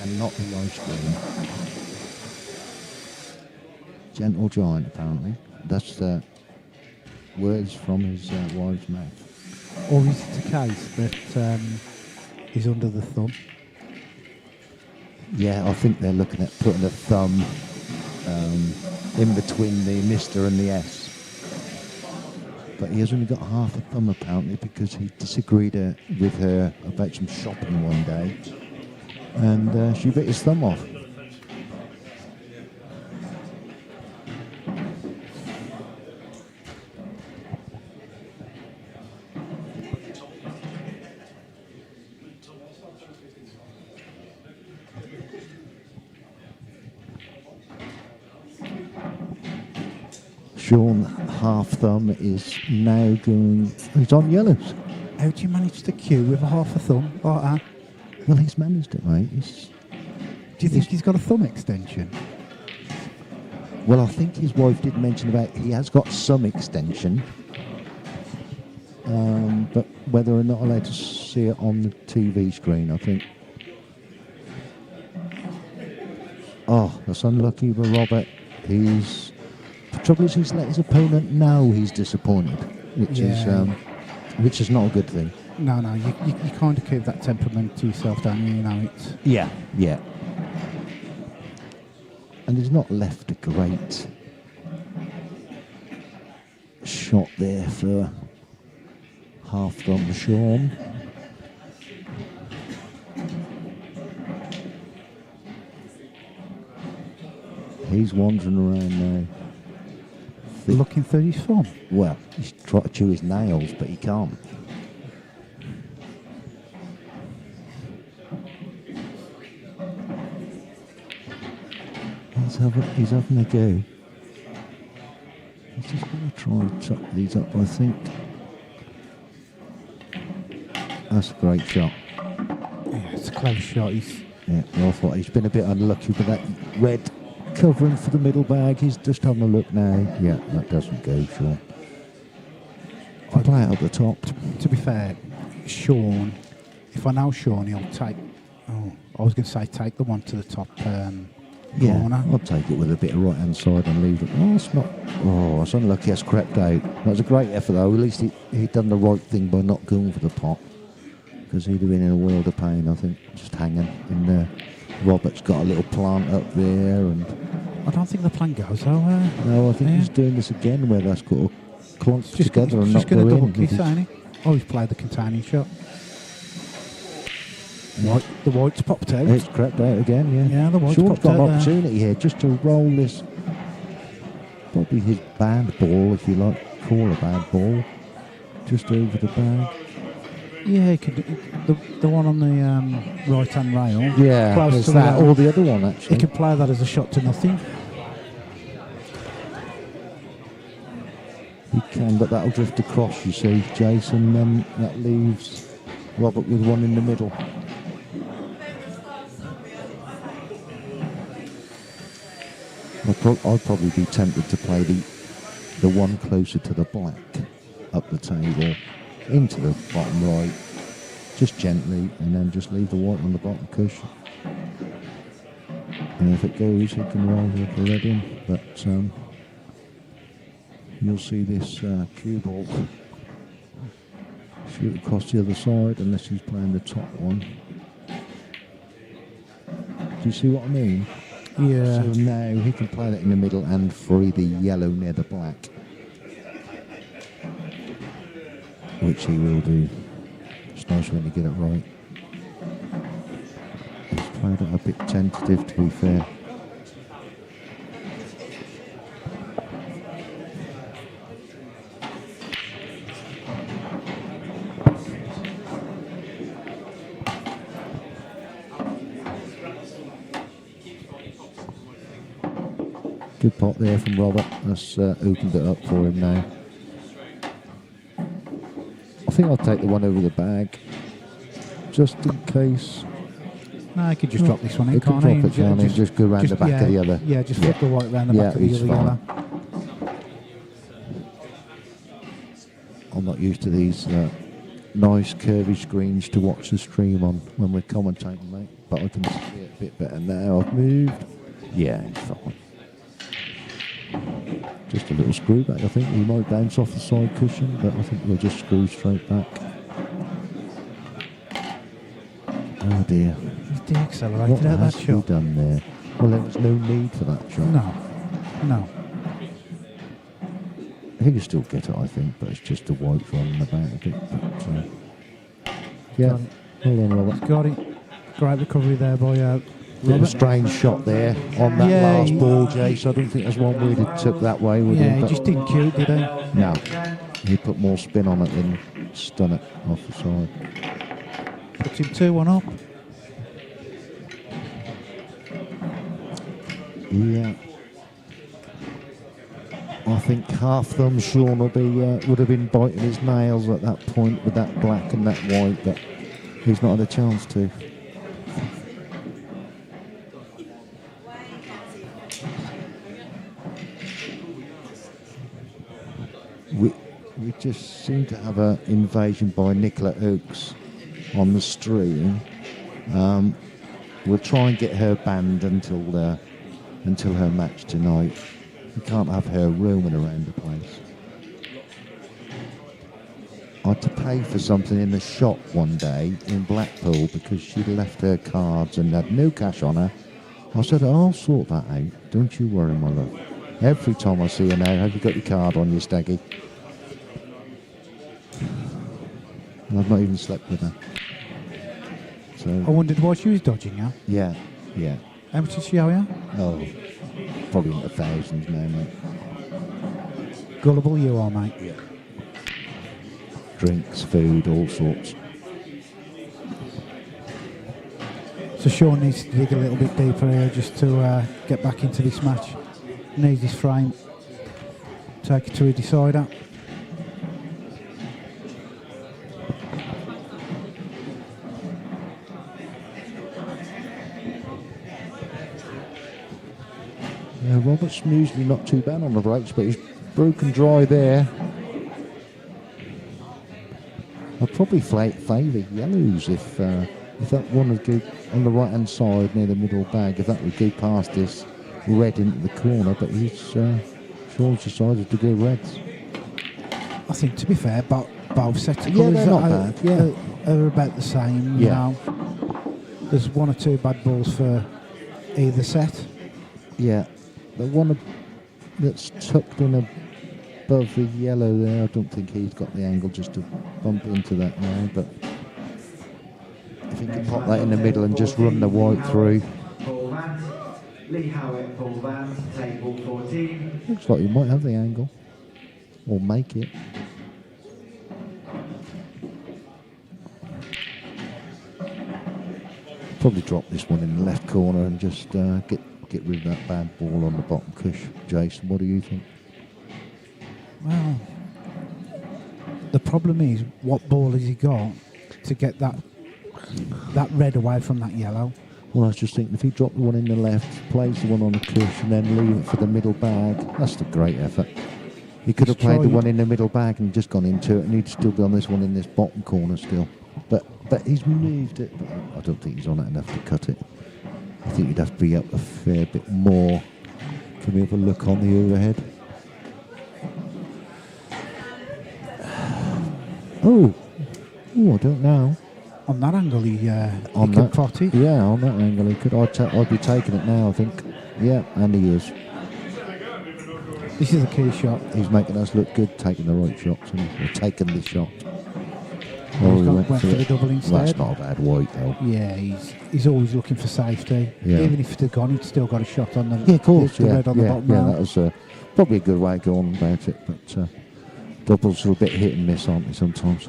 and not the ice cream. Gentle Giant apparently. That's the words from his wife's mouth. Or is it a case that... he's under the thumb. Yeah, I think they're looking at putting a thumb in between the Mr. and the S. But he has only got half a thumb apparently because he disagreed with her about some shopping one day, and she bit his thumb off. Sean half thumb is now going. He's on yellows. How do you manage to cue with a half a thumb like that? Well, he's managed it, mate. Do you think he's got a thumb extension? Well, I think his wife did mention about he has got some extension, but whether or not allowed to see it on the TV screen, I think. Oh, that's unlucky for Robert. The trouble is he's let his opponent know he's disappointed, which is not a good thing. No, you kind of keep that temperament to yourself, don't you? You know, it's... Yeah. And he's not left a great shot there for half thumb Sean. He's wandering around now. Looking through his thumb? Well, he's trying to chew his nails, but he can't. He's having a go. He's just going to try and chop these up, I think. That's a great shot. Yeah, it's a close shot. Yeah, well, I thought he's been a bit unlucky with that red covering for the middle bag. He's just having a look now. Yeah, that doesn't go, Sean. I'll play it at the top. To be fair, Sean, if I know Sean, he'll take... Oh, I was going to say take the one to the top corner. I'll take it with a bit of right-hand side and leave it. Oh, it's not... Oh, it's unlucky it's crept out. That was a great effort, though. At least he'd done the right thing by not going for the pot. Because he'd have been in a world of pain, I think, just hanging in there. Robert's got a little plant up there, and... I don't think the plant goes though. No, I think he's doing this again where that's got to clunk together and not go in. Oh, he's played the containing shot. The white's popped out. It's crept out again, yeah. Yeah, the white's Sean's popped got out an opportunity here just to roll this, probably his bad ball, if you like, call a bad ball, just over the bag. Yeah, he could. The one on the right-hand rail. Yeah, close to that or the other one actually. He could play that as a shot to nothing. He can, but that'll drift across. You see, Jason. Then that leaves Robert with one in the middle. I'd probably be tempted to play the one closer to the black up the table, into the bottom right, just gently, and then just leave the white on the bottom cushion. And if it goes, he can roll the upper red in. But you'll see this cue ball shoot across the other side, unless he's playing the top one. Do you see what I mean? Yeah. So now he can play that in the middle and free the yellow near the black, which he will do. It's nice when you get it right. He's played it a bit tentative, to be fair. Good pot there from Robert. That's opened it up for him now. I think I'll take the one over the bag, just in case. No, I could just drop this one in, can't he? Just go round the back of the other. Yeah, just flip the white round the back of the other yellow. I'm not used to these nice curvy screens to watch the stream on when we're commentating, mate. But I can see it a bit better now. I've moved. Yeah, it's fine. Just a little screw back, I think. He might bounce off the side cushion, but I think we'll just screw straight back. Oh dear. He's deaccelerated What out that has he shot. done there? Well, there was no need for that shot. No. He can still get it, I think, but it's just the white's running about a bit. But, yeah. Got it. Hold on, Robert. Got it. Great recovery there by Bit of a Robert. strange shot there on that Yeah, last he- ball, Jace. I don't think there's one we'd have took that way, would Yeah, he? he just didn't cue it, did he? No. He put more spin on it than stun it off the side. Puts him 2-1 up. Yeah. I think half thumb Sean would have been biting his nails at that point with that black and that white, but he's not had a chance to. We just seem to have an invasion by Nicola Oakes on the stream. We'll try and get her banned until her match tonight. We can't have her roaming around the place. I had to pay for something in the shop one day in Blackpool because she'd left her cards and had no cash on her. I said, I'll sort that out. Don't you worry, my love. Every time I see her now, have you got your card on you, Staggy? And I've not even slept with her. So, I wondered why she was dodging you. yeah. How much did she owe you? Oh, probably into thousands now, mate. Gullible you are, mate. Yeah. Drinks, food, all sorts. So Sean needs to dig a little bit deeper here just to get back into this match. Needs this frame. Take it to a decider. Yeah, Robert's usually not too bad on the brakes, but he's broken dry there. I'd probably favour yellows if that one would go on the right hand side near the middle bag, if that would go past this red into the corner, but Sean's decided to go reds. I think, to be fair, both sets of Yeah, colours they're not bad, yeah. are about the same. You know. There's one or two bad balls for either set. Yeah, the one that's tucked in above the yellow there, I don't think he's got the angle just to bump into that now, but if he can pop that in the middle and just run the white through. Paul Vance, Lee Howitt, Paul Vance, table 14. Looks like he might have the angle, or make it. Probably drop this one in the left corner and just get rid of that bad ball on the bottom cush. Jason, what do you think? Well, the problem is, what ball has he got to get that red away from that yellow? Well, I was just thinking, if he dropped the one in the left, plays the one on the cush, and then leave it for the middle bag, that's the great effort. He could have played the one in the middle bag and just gone into it, and he'd still be on this one in this bottom corner still. But he's moved it, but I don't think he's on it enough to cut it. I think he'd have to be up a fair bit more. Can we have a look on the overhead? Oh, I don't know. On that angle, he could pot it. Yeah, on that angle, he could. I'd be taking it now, I think. Yeah, and he is. This is a key shot. He's making us look good, taking the right shots, and he's taking the shot. He went for the double instead. Well, that's not a bad white, though. Yeah, he's always looking for safety. Yeah. Even if they're gone, he's still got a shot on the Yeah, of course. the red on the bottom row. That was probably a good way of going about it, but doubles are a bit hit and miss, aren't they, sometimes?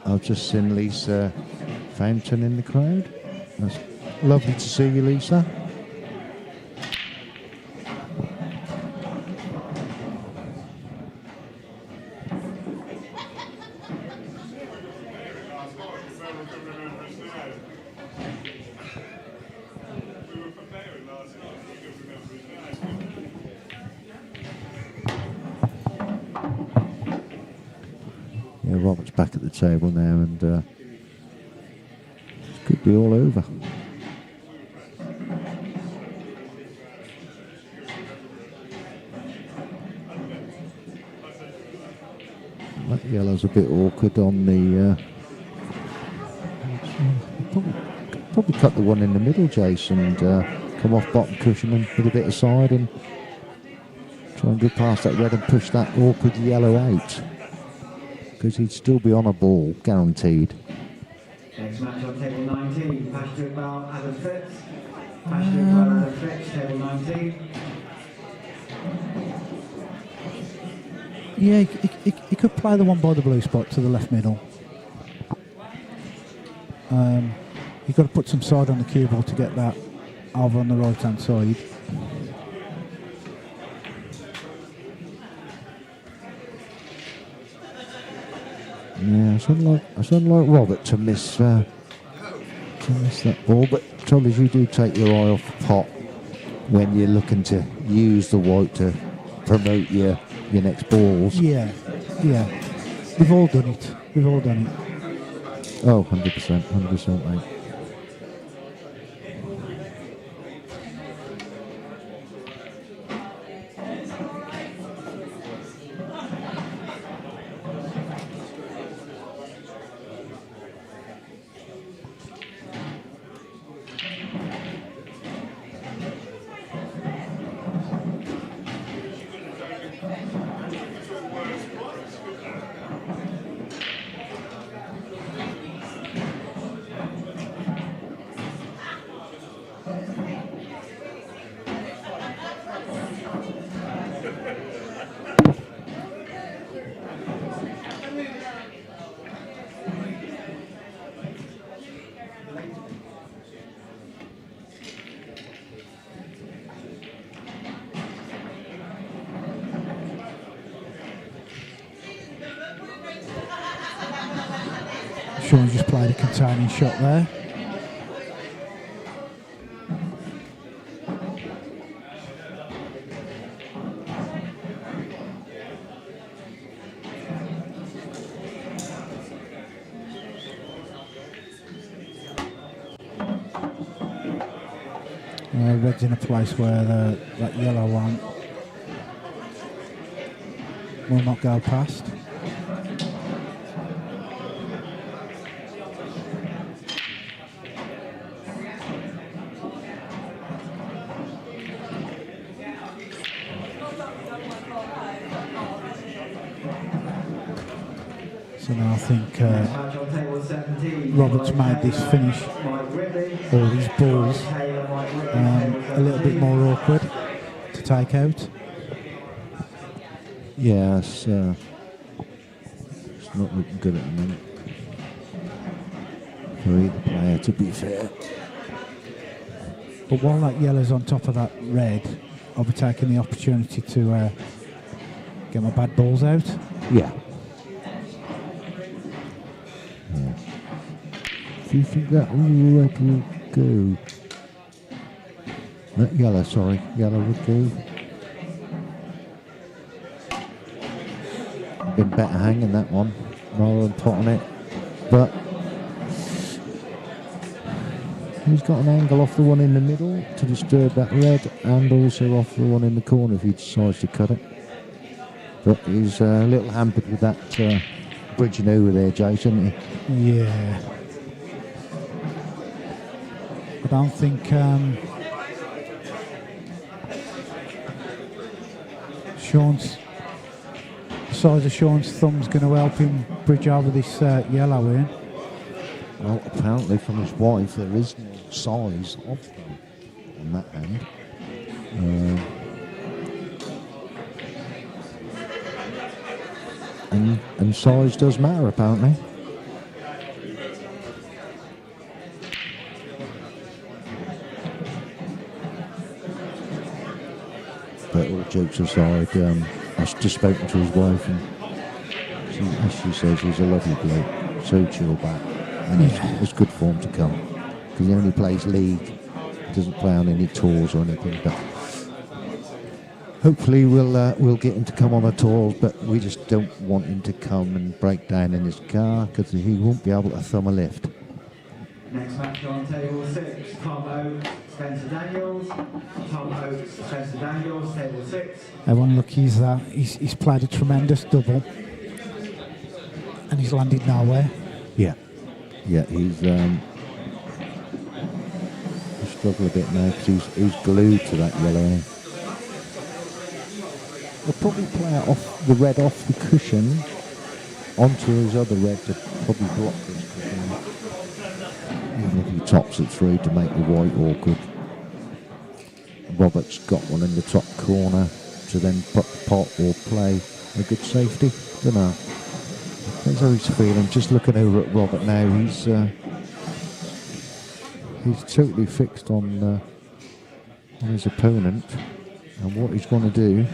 I've just seen Lisa Fountain in the crowd. That's lovely to see you, Lisa. Yeah, Robert's back at the table now, and it could be all over. That yellow's a bit awkward on the... probably cut the one in the middle, Jason, and come off bottom cushion and with a bit of side and try and get past that red and push that awkward yellow out. Because he'd still be on a ball, guaranteed. Next match on table 19, Patrick Bell, Adam Fitz. Patrick Bell, Adam Fitz, table 19. Yeah, he could play the one by the blue spot to the left middle. You've got to put some side on the cue ball to get that over on the right hand side. Yeah, I should like Robert to miss that ball, but the trouble is you do take your eye off the pot when you're looking to use the white to promote your next balls. Yeah. We've all done it. Oh, 100%, mate. Sean just played a containing shot there. Red's in a place where that yellow one will not go past. So now I think Robert's made this finish, all these balls, a little bit more awkward to take out. Yeah, it's not looking good at the minute for either player, to be fair. But while that yellow's on top of that red, I'll be taking the opportunity to get my bad balls out. Yeah. Do you think that red will go? That yellow, sorry, yellow would go. Been better hanging that one rather than potting it, but he's got an angle off the one in the middle to disturb that red, and also off the one in the corner if he decides to cut it. But he's a little hampered with that bridging over there, Jason. Yeah. I don't think Sean's the size of Sean's thumb's going to help him bridge over this yellow here. Well, apparently from his wife there is no size of them on that end. And size does matter apparently. But all jokes aside, I've just spoken to his wife, and as she says, he's a lovely bloke, so chill back, and it's good for him to come, because he only plays league, he doesn't play on any tours or anything, but hopefully we'll get him to come on the tours, but we just don't want him to come and break down in his car, because he won't be able to thumb a lift. Next match on table 6, Tom Oates, Spencer Daniels. Tom Oates, Spencer Daniels, table 6. Everyone look, he's played a tremendous double. And he's landed nowhere. Yeah. Yeah, he's struggle a bit now because he's glued to that yellow. Isn't he? He'll probably play it off the red off the cushion onto his other red to probably block this cushion. Even if he tops it through to make the white awkward. Robert's got one in the top corner to then put the pot or play a good safety. Don't know. That's how he's feeling. Just looking over at Robert now, he's totally fixed on his opponent and what he's going to do.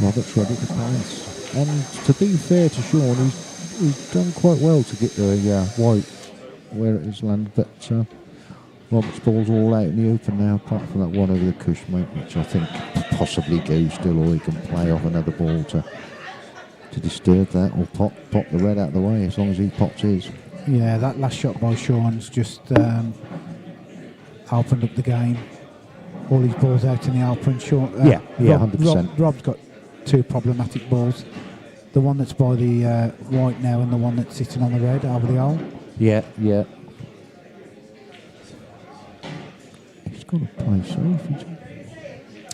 Robert's ready to pass. And to be fair to Sean, he's done quite well to get the white where it is landed, but Robert's ball's all out in the open now, apart from that one over the cush, mate, which I think possibly goes still, or he can play off another ball to disturb that, or pop the red out of the way, as long as he pops his. Yeah, that last shot by Sean's just opened up the game. All his balls out in the open. Sean, 100%. Rob's got two problematic balls. The one that's by the white now and the one that's sitting on the red over the hole. Yeah. He's got to play safe, isn't he?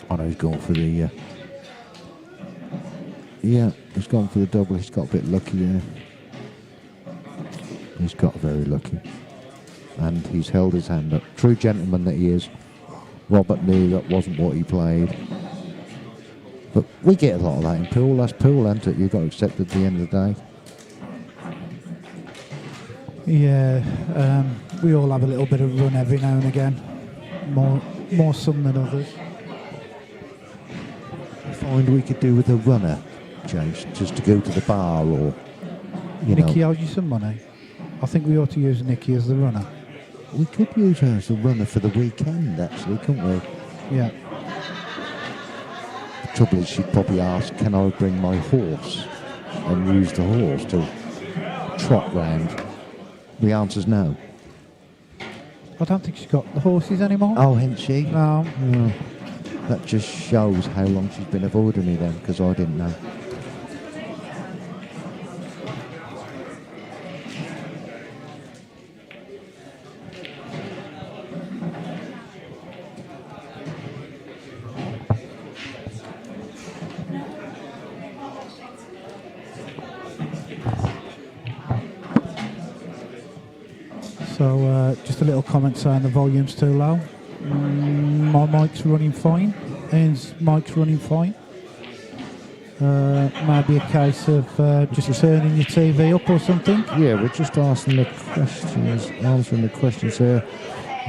Oh no, he's gone for the... he's gone for the double. He's got a bit lucky there. He's got very lucky. And he's held his hand up. True gentleman that he is. Robert knew that wasn't what he played. But we get a lot of that in pool. That's pool, isn't it? You've got to accept at the end of the day. Yeah, we all have a little bit of run every now and again. More some than others. I find we could do with a runner, James, just to go to the bar or, Nicky owes you some money. I think we ought to use Nicky as the runner. We could use her as a runner for the weekend, actually, couldn't we? Yeah. The trouble is, she'd probably ask, can I bring my horse and use the horse to trot round? The answer's no. I don't think she's got the horses anymore. Oh, hasn't she? No. Oh. That just shows how long she's been avoiding me then, because I didn't know. So just a little comment saying the volume's too low. My mic's running fine. Ian's mic's running fine. Maybe a case of just turning your TV up or something. Yeah, we're just answering the questions here.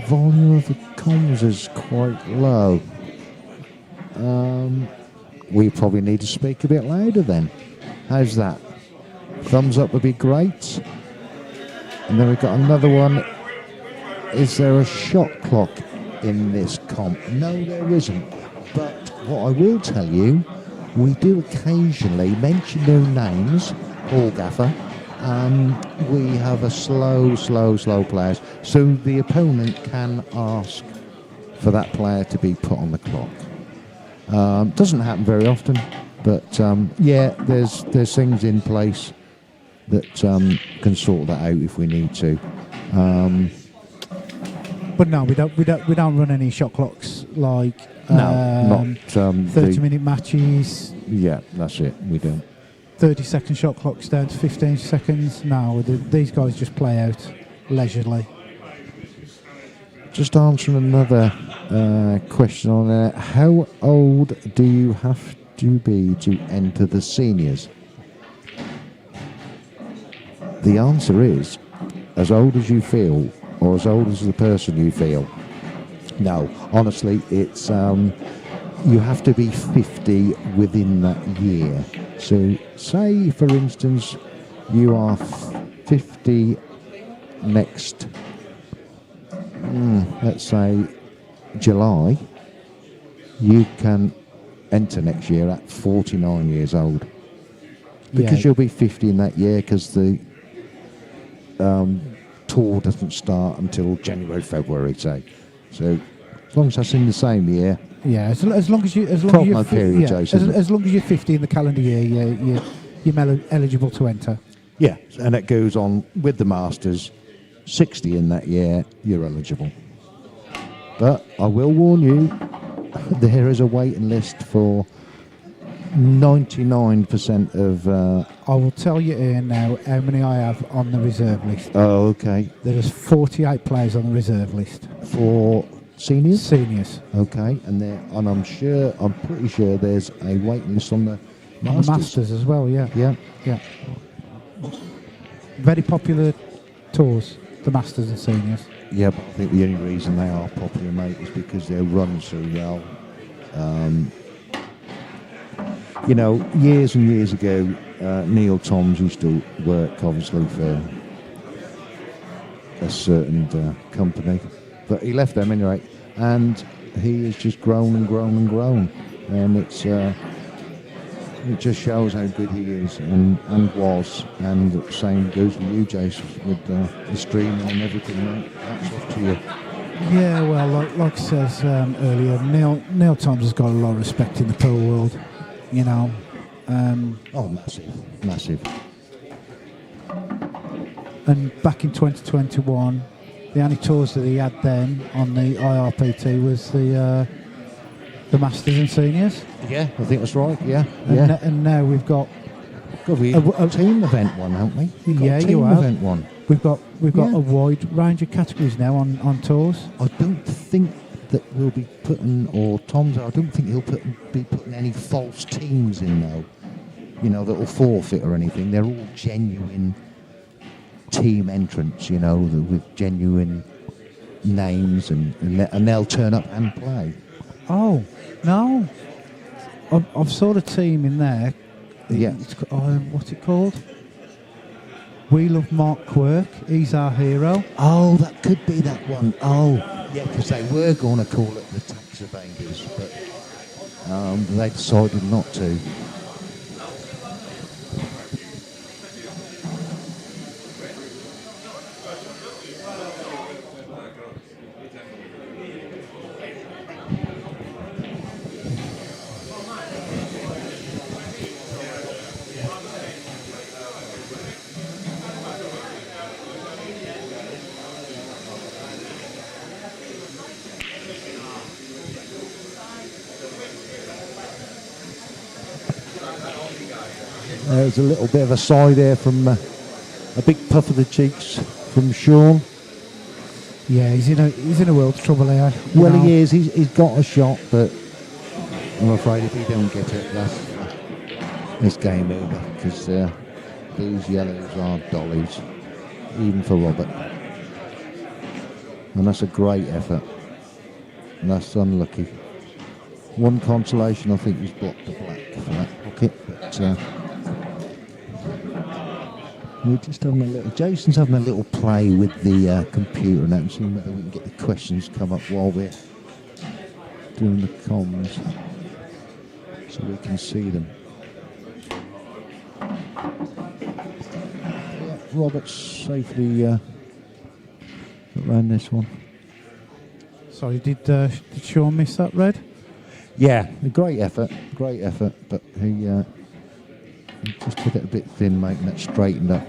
Volume of the comms is quite low. We probably need to speak a bit louder then. How's that? Thumbs up would be great. And then we've got another one. Is there a shot clock in this comp? No, there isn't. But what I will tell you, we do occasionally mention their names, Paul Gaffer. We have a slow players. So the opponent can ask for that player to be put on the clock. Doesn't happen very often, but there's things in place that can sort that out if we need to. But no, we don't run any shot clocks like not 30-minute matches. Yeah, that's it. We don't. 30-second shot clocks down to 15 seconds. No, these guys just play out leisurely. Just answering another question on there. How old do you have to be to enter the seniors? The answer is as old as you feel, or as old as the person you feel. No, honestly, it's you have to be 50 within that year. So, say for instance, you are 50 next, let's say July. You can enter next year at 49 years old, because you'll be 50 in that year, because the tour doesn't start until January, February, say. So as long as that's in the same year. Yeah, as long as you, 12-month period, Jason. as long as you're 50 in the calendar year, you're eligible to enter. Yeah, and it goes on with the Masters. 60 in that year, you're eligible. But I will warn you, there is a waiting list for 99% of... I will tell you here now how many I have on the reserve list. Oh, okay. There's 48 players on the reserve list. For seniors? Seniors. Okay, and I'm pretty sure there's a waiting list on the Masters. The Masters as well, yeah. Yeah. Very popular tours, the Masters and Seniors. Yeah, but I think the only reason they are popular, mate, is because they're run so well. You know, years and years ago, Neil Toms used to work, obviously, for a certain company. But he left them anyway, and he has just grown and grown and grown. And it just shows how good he is and was. And the same goes with you, Jason, with the streaming and everything, mate. That's off to you. Yeah, well, like I says earlier, Neil Toms has got a lot of respect in the pool world, you know. Massive. And back in 2021, the only tours that he had then on the IRPT was the Masters and Seniors. Yeah, I think that's right. Yeah, and now we've got a team event one, haven't we? Yeah, you have. Event one. We've got a wide range of categories now on tours. I don't think that we'll be putting, or Tom's, I don't think he'll be putting any false teams in though. You know, that will forfeit or anything. They're all genuine team entrants, you know, with genuine names, and they'll turn up and play. Oh, no. I've saw the team in there. Yeah. What's it called? We Love Mark Quirk. He's our hero. Oh, that could be that one. Oh, yeah, because they were going to call it the Tax Evaders, but they decided not to. There's a little bit of a sigh there from a big puff of the cheeks from Sean. Yeah, he's in a world of trouble here. Well, he is. He's got a shot, but I'm afraid if he don't get it, that's game over, because these yellows are dollies, even for Robert. And that's a great effort. And that's unlucky. One consolation, I think he's blocked the black for that pocket, but we're just having Jason's having a little play with the computer now, and seeing whether we can get the questions come up while we're doing the comms, so we can see them. Yeah, Robert's safely around this one. Sorry, did Sean miss that red? Yeah, a great effort, but he just took it a bit thin, making it straightened up.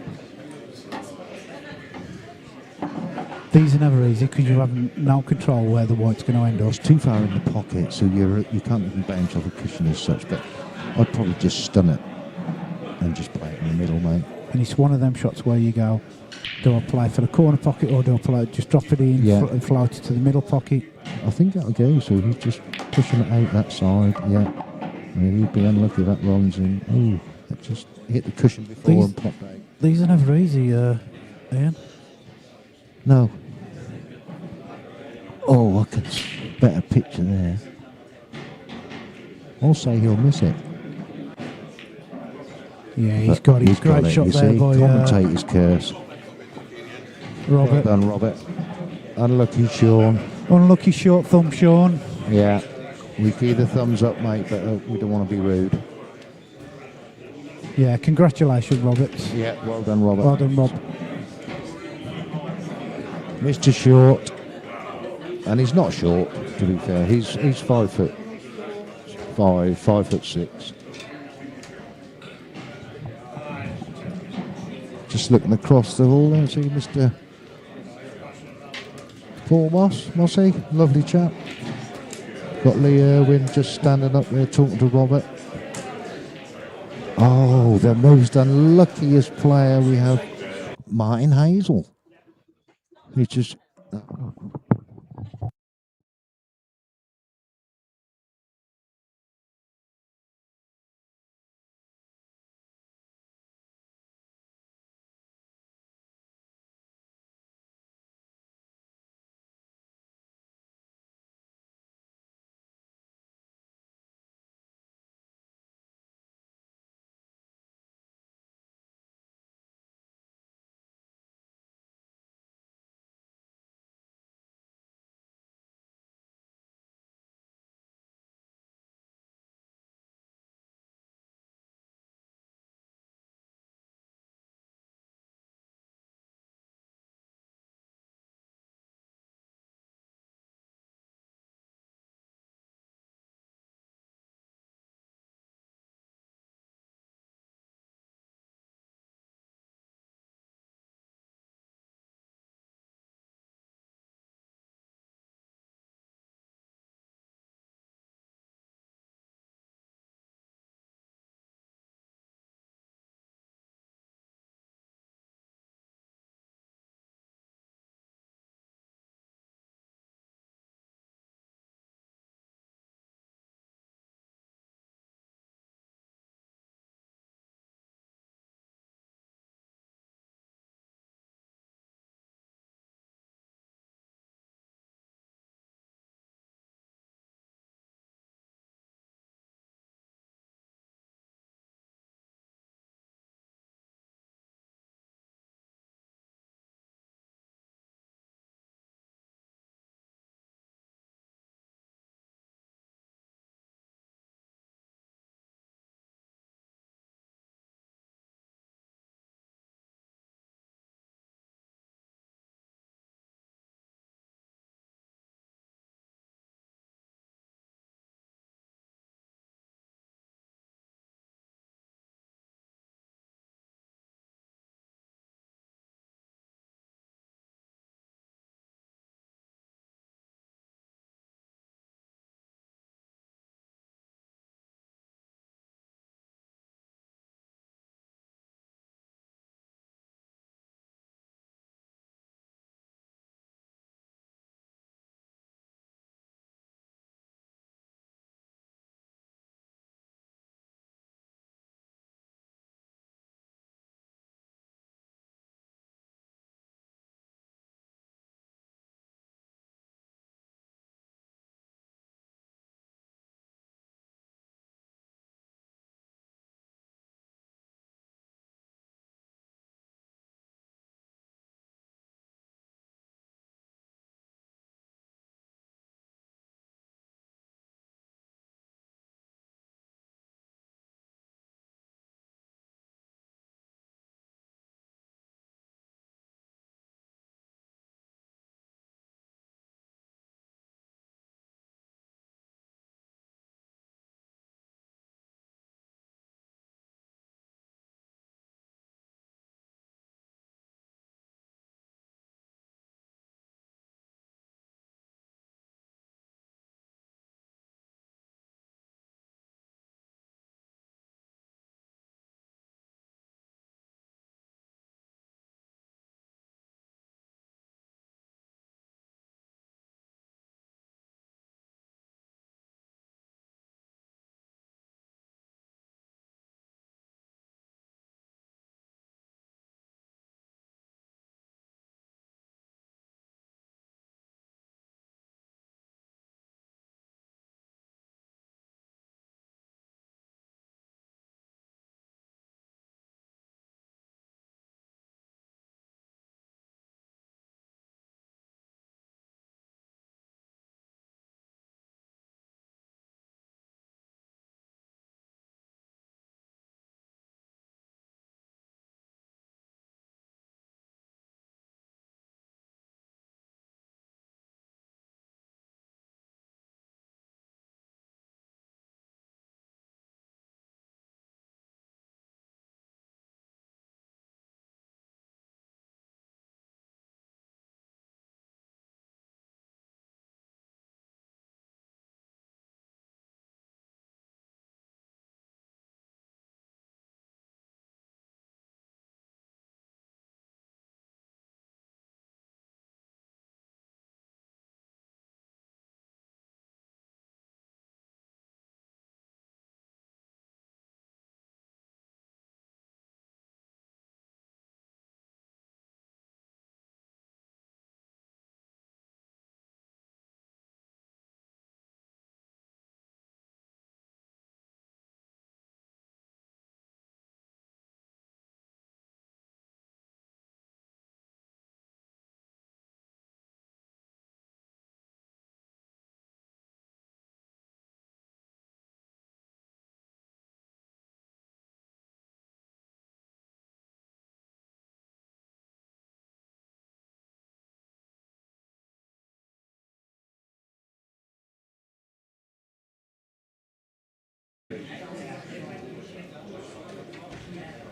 These are never easy because you have no control where the white's going to end up. It's too far in the pocket, so you can't even bounce off a cushion as such, but I'd probably just stun it and just play it in the middle, mate. And it's one of them shots where you go, do I play for the corner pocket or do I play, just drop it in and float it to the middle pocket? I think that'll go, so he's just pushing it out that side, yeah. And he'd be unlucky if that runs in. Ooh, it just hit the cushion before and popped out. These are never easy, Ian. No. Oh, I can better picture there. I'll say he'll miss it. Yeah, he's got it. Great shot there by commentator's curse. Robert. Well done, Robert. Unlucky Sean. Unlucky short thumb, Sean. Yeah. We give you the thumbs up, mate, but we don't want to be rude. Yeah, congratulations, Robert. Yeah, well done, Robert. Well done, Rob. Mr. Short, and he's not short to be fair. He's 5'5", 5'6". Just looking across the hall there, see Mr. Paul Mossy, lovely chap. Got Lee Irwin just standing up there talking to Robert. Oh, the most unluckiest player we have, Martin Hazel. He just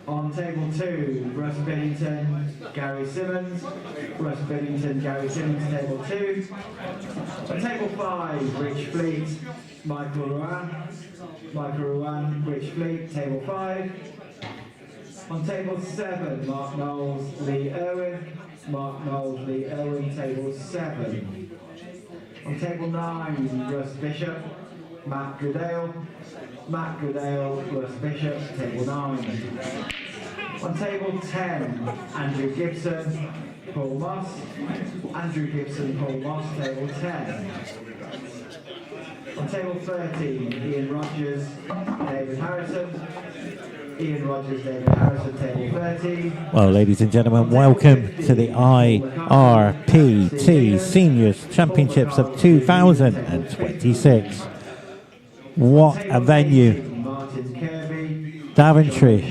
On table 2, Russ Billington, Gary Simmons. Russ Billington, Gary Simmons, table 2. On table 5, Rich Fleet, Michael Ruan. Michael Ruan, Rich Fleet, table 5. On table 7, Mark Knowles, Lee Irwin. Mark Knowles, Lee Irwin, table 7. On table 9, Russ Bishop, Matt Goodale. Matt Goodale, Russ Bishop, table 9. On table 10, Andrew Gibson, Paul Moss. Andrew Gibson, Paul Moss, table 10. On table 13, Ian Rogers, David Harrison. Ian Rogers, David Harrison, table 13. Well, ladies and gentlemen, welcome to the IRPT Seniors Championships of 2026. What a venue. Daventry.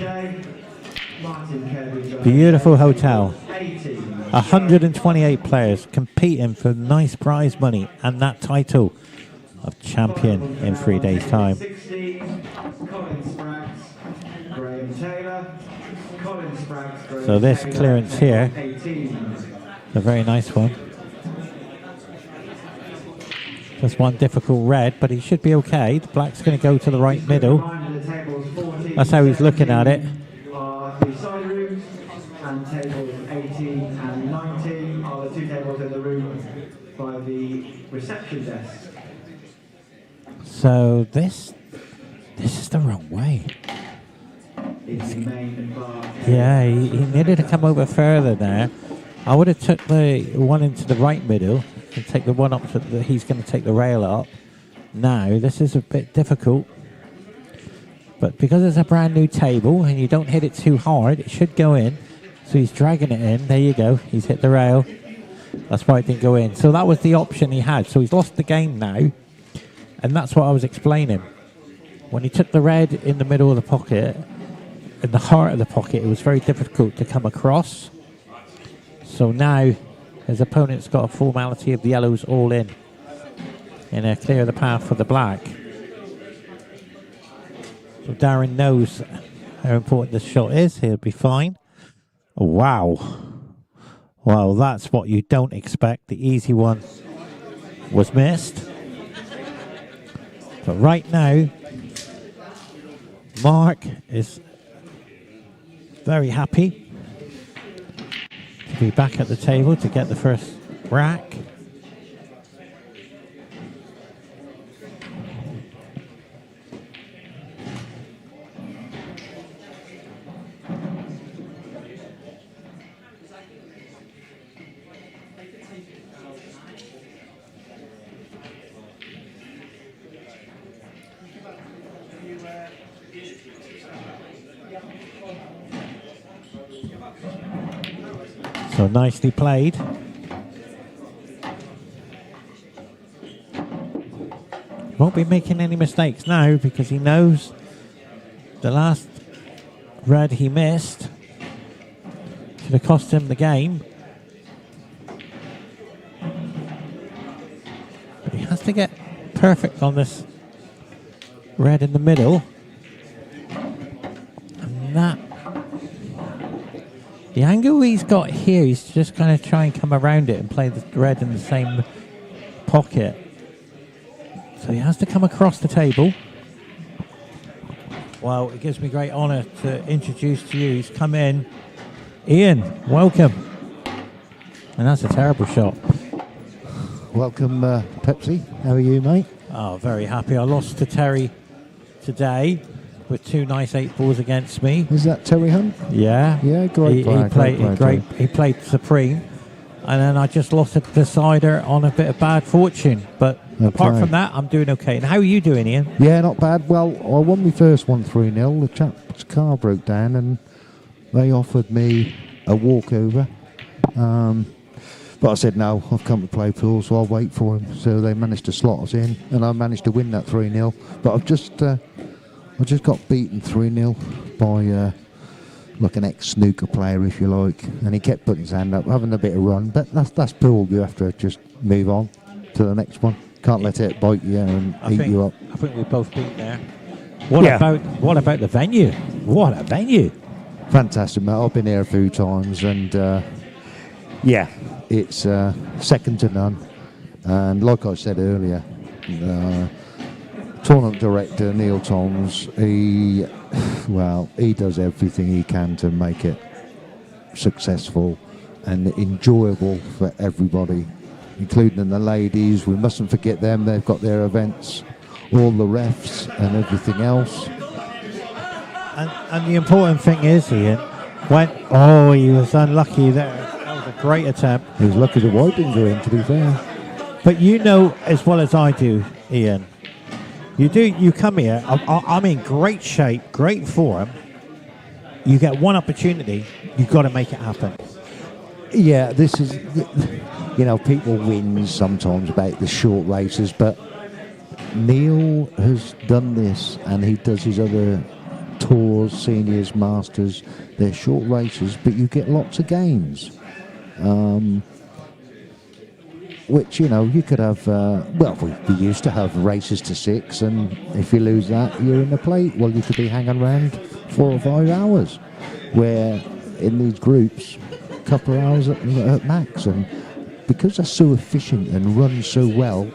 Beautiful hotel. 128 players competing for nice prize money and that title of champion in 3 days' time. So this clearance here, a very nice one. Just one difficult red, but he should be okay. The black's going to go to the right middle. That's how he's looking at it. The side rooms and tables 18 and 19 are the 2 tables in the room by the reception desk. So this is the wrong way. Yeah, he needed to come over further there. I would have took the one into the right middle and take the one up so that he's going to take the rail up. Now, this is a bit difficult. But because it's a brand new table and you don't hit it too hard, it should go in. So he's dragging it in. There you go. He's hit the rail. That's why it didn't go in. So that was the option he had. So he's lost the game now. And that's what I was explaining. When he took the red in the middle of the pocket, in the heart of the pocket, it was very difficult to come across. So now his opponent's got a formality of the yellows all in and clear the path for the black. So Darren knows how important this shot is. He'll be fine. Wow. Well, that's what you don't expect. The easy one was missed. But right now, Mark is very happy to be back at the table to get the first rack. So nicely played. Won't be making any mistakes now because he knows the last red he missed could have cost him the game. But he has to get perfect on this red in the middle. And that, the angle he's got here, he's just going to try and come around it and play the red in the same pocket. So he has to come across the table. Well, it gives me great honour to introduce to you. He's come in. Ian, welcome. And that's a terrible shot. Welcome, Pepsi. How are you, mate? Oh, very happy. I lost to Terry today with 2 nice 8 balls against me. Is that Terry Hunt? Yeah. Yeah, great player. He played supreme. And then I just lost a decider on a bit of bad fortune. But apart from that, I'm doing okay. And how are you doing, Ian? Yeah, not bad. Well, I won my first one 3-0. The chap's car broke down and they offered me a walkover. But I said, no, I've come to play pool, so I'll wait for him. So they managed to slot us in, and I managed to win that 3-0. But I just got beaten 3-0 by like an ex-snooker player, if you like. And he kept putting his hand up, having a bit of run. But that's pool. You have to just move on to the next one. Can't let it bite you and eat you up. I think we both beat there. What about the venue? What a venue! Fantastic, mate. I've been here a few times, and yeah, it's second to none. And like I said earlier, tournament director Neil Toms, he does everything he can to make it successful and enjoyable for everybody, including the ladies. We mustn't forget them. They've got their events, all the refs and everything else. And the important thing is, Ian, he was unlucky there. That was a great attempt. He was lucky the white didn't go in, to be fair. But you know as well as I do, Ian, you come here, I'm in great shape, great form. You get one opportunity, you've got to make it happen. Yeah, this is, people win sometimes about the short races, but Neil has done this, and he does his other tours, seniors, masters. They're short races, but you get lots of games. Which, you could have, we used to have races to 6, and if you lose that, you're in the plate. Well, you could be hanging around 4 or 5 hours, where in these groups, a couple of hours at max. And because they're so efficient and run so well,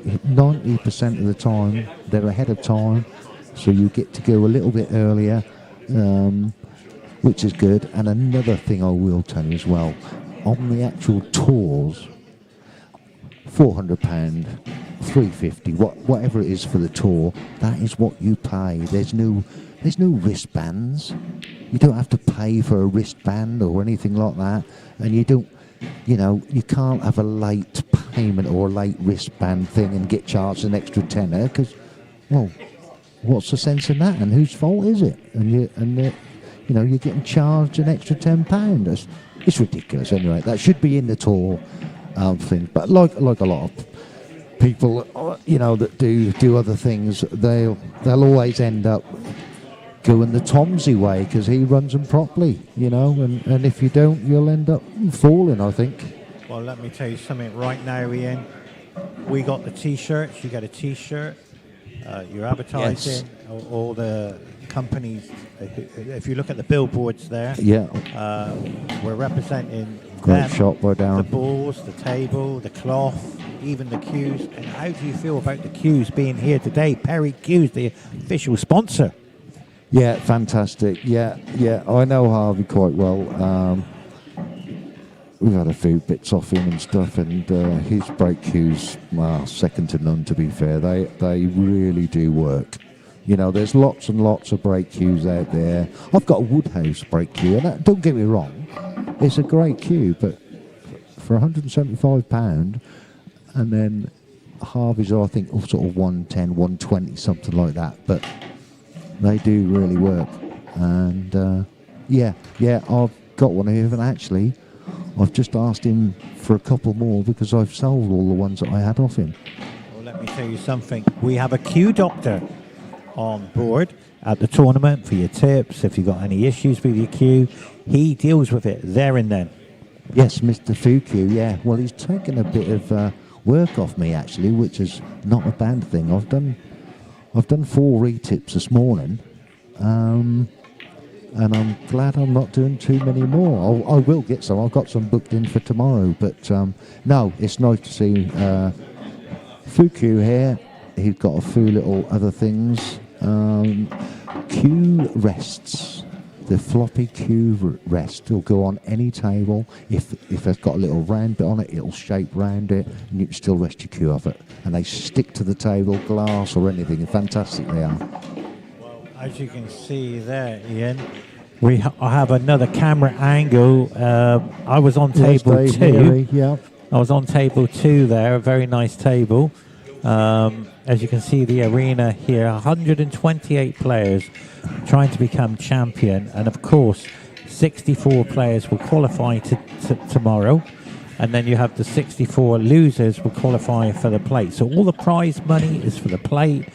90% of the time, they're ahead of time, so you get to go a little bit earlier, which is good. And another thing I will tell you as well, on the actual tours, £400, £350, whatever it is for the tour, that is what you pay. There's no wristbands. You don't have to pay for a wristband or anything like that, and you don't, you can't have a late payment or a late wristband thing and get charged an extra tenner, because, well, what's the sense in that, and whose fault is it? And you're getting charged an extra £10. It's ridiculous. Anyway, that should be in the tour thing. But like a lot of people, that do other things, they'll always end up going the Tomsy way, because he runs them properly, and if you don't, you'll end up falling, I think. Well, let me tell you something right now, Ian. We got the T-shirts. You get a T-shirt. You're advertising. Yes. All the companies. If you look at the billboards there, we're representing Great shot by Darren. The balls, the table, the cloth, even the cues. And how do you feel about the cues being here today? Perry Cues, the official sponsor. Yeah, fantastic. Yeah, I know Harvey quite well. We've had a few bits off him and stuff, and his brake cues, second to none, to be fair. They really do work. There's lots and lots of brake cues out there. I've got a Woodhouse brake cue, and don't get me wrong, it's a great cue, but for £175, and then Harvey's are, I think, sort of 110, 120, something like that, but they do really work. And I've got one here, and actually I've just asked him for a couple more because I've sold all the ones that I had off him. Well, let me tell you something. We have a cue doctor on board at the tournament for your tips. If you've got any issues with your cue, he deals with it there and then. Yes, Mr. Fuku, yeah. Well, he's taken a bit of work off me, actually, which is not a bad thing. I've done 4 retips this morning, and I'm glad I'm not doing too many more. I will get some. I've got some booked in for tomorrow, but no, it's nice to see Fuku here. He's got a few little other things. Cue rests. The floppy cue rest will go on any table. If it's got a little round bit on it, it'll shape round it, and you can still rest your cue off it. And they stick to the table, glass or anything. Fantastic they are. Well, as you can see there, Ian, I have another camera angle. I was on table 2. Yeah. I was on table 2 there, a very nice table. As you can see, the arena here, 128 players trying to become champion. And of course, 64 players will qualify tomorrow. And then you have the 64 losers will qualify for the plate. So all the prize money is for the plate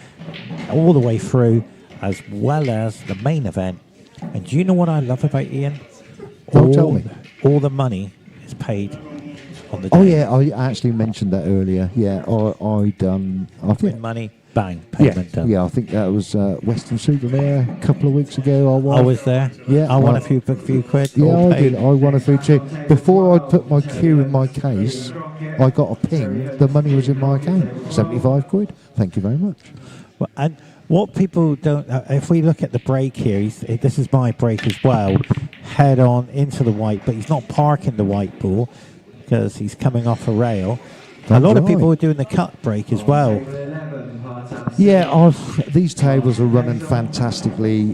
all the way through, as well as the main event. And do you know what I love about Ian? Tell me. All the money is paid on the day. Oh yeah, I actually mentioned that earlier. Yeah, I think money. bang, payment done. Yeah, I think that was Western Supermare a couple of weeks ago. I was there. Yeah, I won a few quid. Yeah, all I paid. did. I won a few too. Before I'd put my cue in my case, I got a ping. The money was in my account. 75 quid. Thank you very much. Well, and what people don't, if we look at the break here, this is my break as well, head on into the white, but he's not parking the white ball because he's coming off a rail. A lot of people are doing the cut break as well. Yeah, these tables are running fantastically.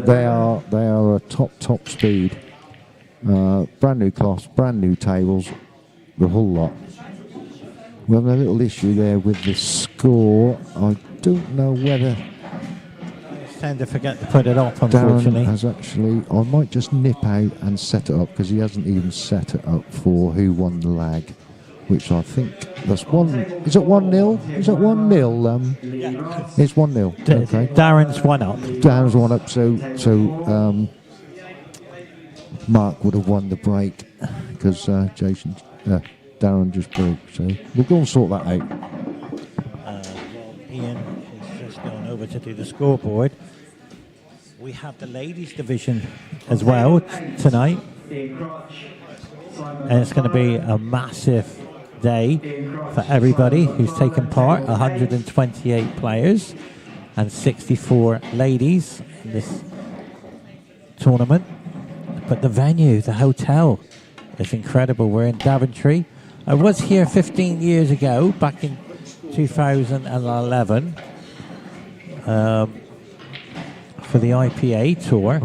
They are a top speed. Brand new cloths, brand new tables, the whole lot. We have a little issue there with the score. I don't know whether Tend to forget to put it up, Darren unfortunately. has actually. I might just nip out and set it up because he hasn't even set it up for who won the lag, which I think that's one. Is it 1-0? Is it 1-0? It's 1-0. Okay. Darren's one up. Darren's one up. So Mark would have won the break because Darren just broke. So we'll go and sort that out. Ian is just going over to do the scoreboard. We have the ladies division as well tonight, and it's going to be a massive day for everybody who's taken part. 128 players and 64 ladies in this tournament. But the venue, the hotel, is incredible. We're in Daventry. I was here 15 years ago, back in 2011. For the IPA tour.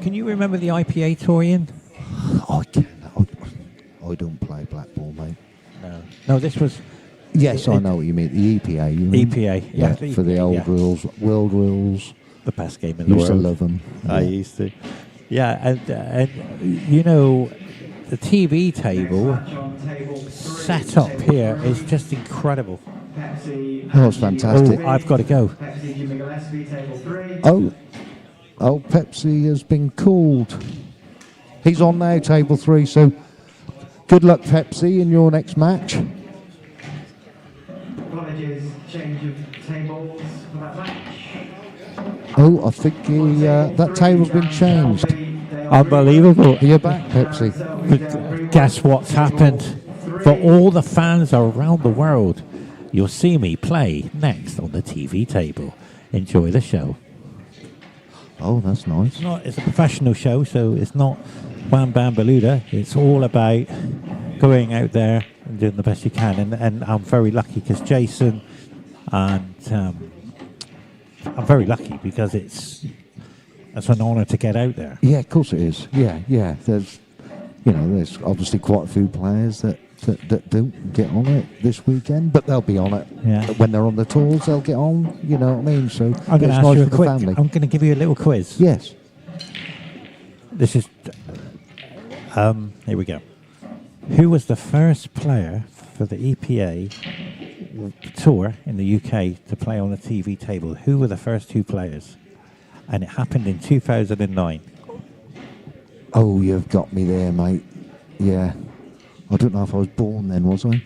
Can you remember the IPA tour, Ian? I don't play blackball, mate. No, this was... Yes, I know what you mean. The EPA, you mean? EPA, yeah. For the old rules, world rules. The best game in the world. world. Used to love them. I used to. Yeah, and you know, the TV table set up here is just incredible. Oh, it's fantastic. Oh, I've got to go. Oh, Pepsi has been called. He's on now, table 3, so good luck, Pepsi, in your next match. Apologies, change of tables for that match. Oh, I think that table's been changed. Unbelievable. You're back, Pepsi. Guess what's happened? For all the fans around the world, you'll see me play next on the TV table. Enjoy the show. Oh, that's nice. It's a professional show, so it's not Wham Bam Beluda. It's all about going out there and doing the best you can. And I'm very lucky because Jason and I'm very lucky because it's an honour to get out there. Yeah, of course it is. Yeah. There's obviously quite a few players that don't get on it this weekend, but they'll be on it. Yeah. When they're on the tours, they'll get on. You know what I mean? So I'm going to ask nice you a for the quick. family. I'm going to give you a little quiz. Yes. This is. Here we go. Who was the first player for the EPA tour in the UK to play on a TV table? Who were the first 2 players? And it happened in 2009. Oh, you've got me there, mate. Yeah. I don't know if I was born then, was I?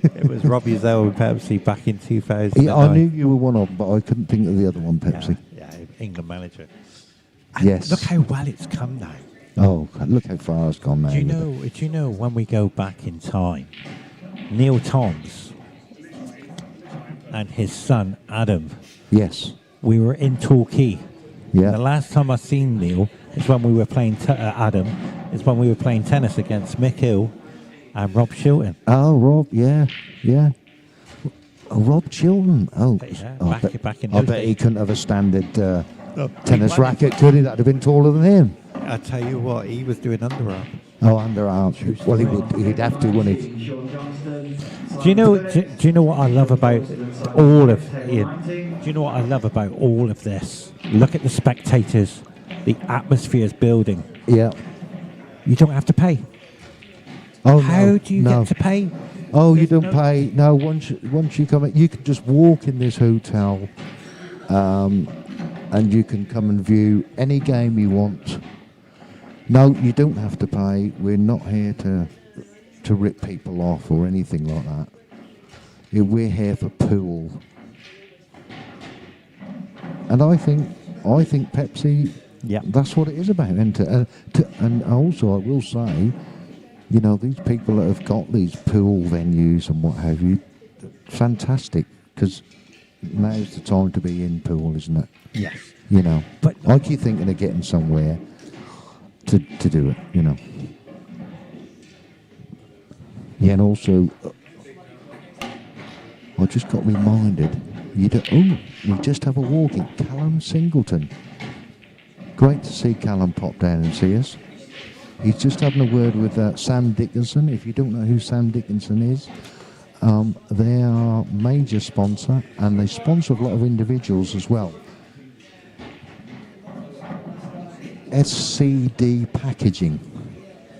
It was Robbie Zell and Pepsi back in 2009. Yeah, I knew you were one of them, but I couldn't think of the other one, Pepsi. Yeah, England manager. And yes. Look how well it's come now. Oh, look how far it's gone now. Do you know when we go back in time, Neil Toms and his son Adam. Yes. We were in Torquay. Yeah. And the last time I seen Neil is when we were playing Adam. Is when we were playing tennis against Mick Hill and Rob Chilton. Oh, Rob, yeah. Oh, Rob Chilton. Oh, Yeah, back in I those bet he days. couldn't have a standard No, tennis he racket, could he? That'd have been taller than him. I tell you what, he was doing underarm. Oh, underarm. Well, he'd have to, wouldn't he? Do you know what I love about all of Ian? Do you know what I love about all of this? Look at the spectators. The atmosphere is building. Yeah. You don't have to pay. Oh, How do you get to pay? Oh, you don't pay. No, once you come in, you can just walk in this hotel, and you can come and view any game you want. No, you don't have to pay. We're not here to to rip people off or anything like that. We're here for pool. And I think Pepsi, Yeah. that's what it is about. And also, I will say, you know, these people that have got these pool venues and what have you, fantastic, because now's the time to be in pool, isn't it? Yes. You know, But I keep thinking of getting somewhere to do it, you know. Yeah, and also, I just got reminded, we just have a walk in Callum Singleton. Great to see Callum pop down and see us. He's just having a word with Sam Dickinson. If you don't know who Sam Dickinson is, they are a major sponsor, and they sponsor a lot of individuals as well. SCD Packaging.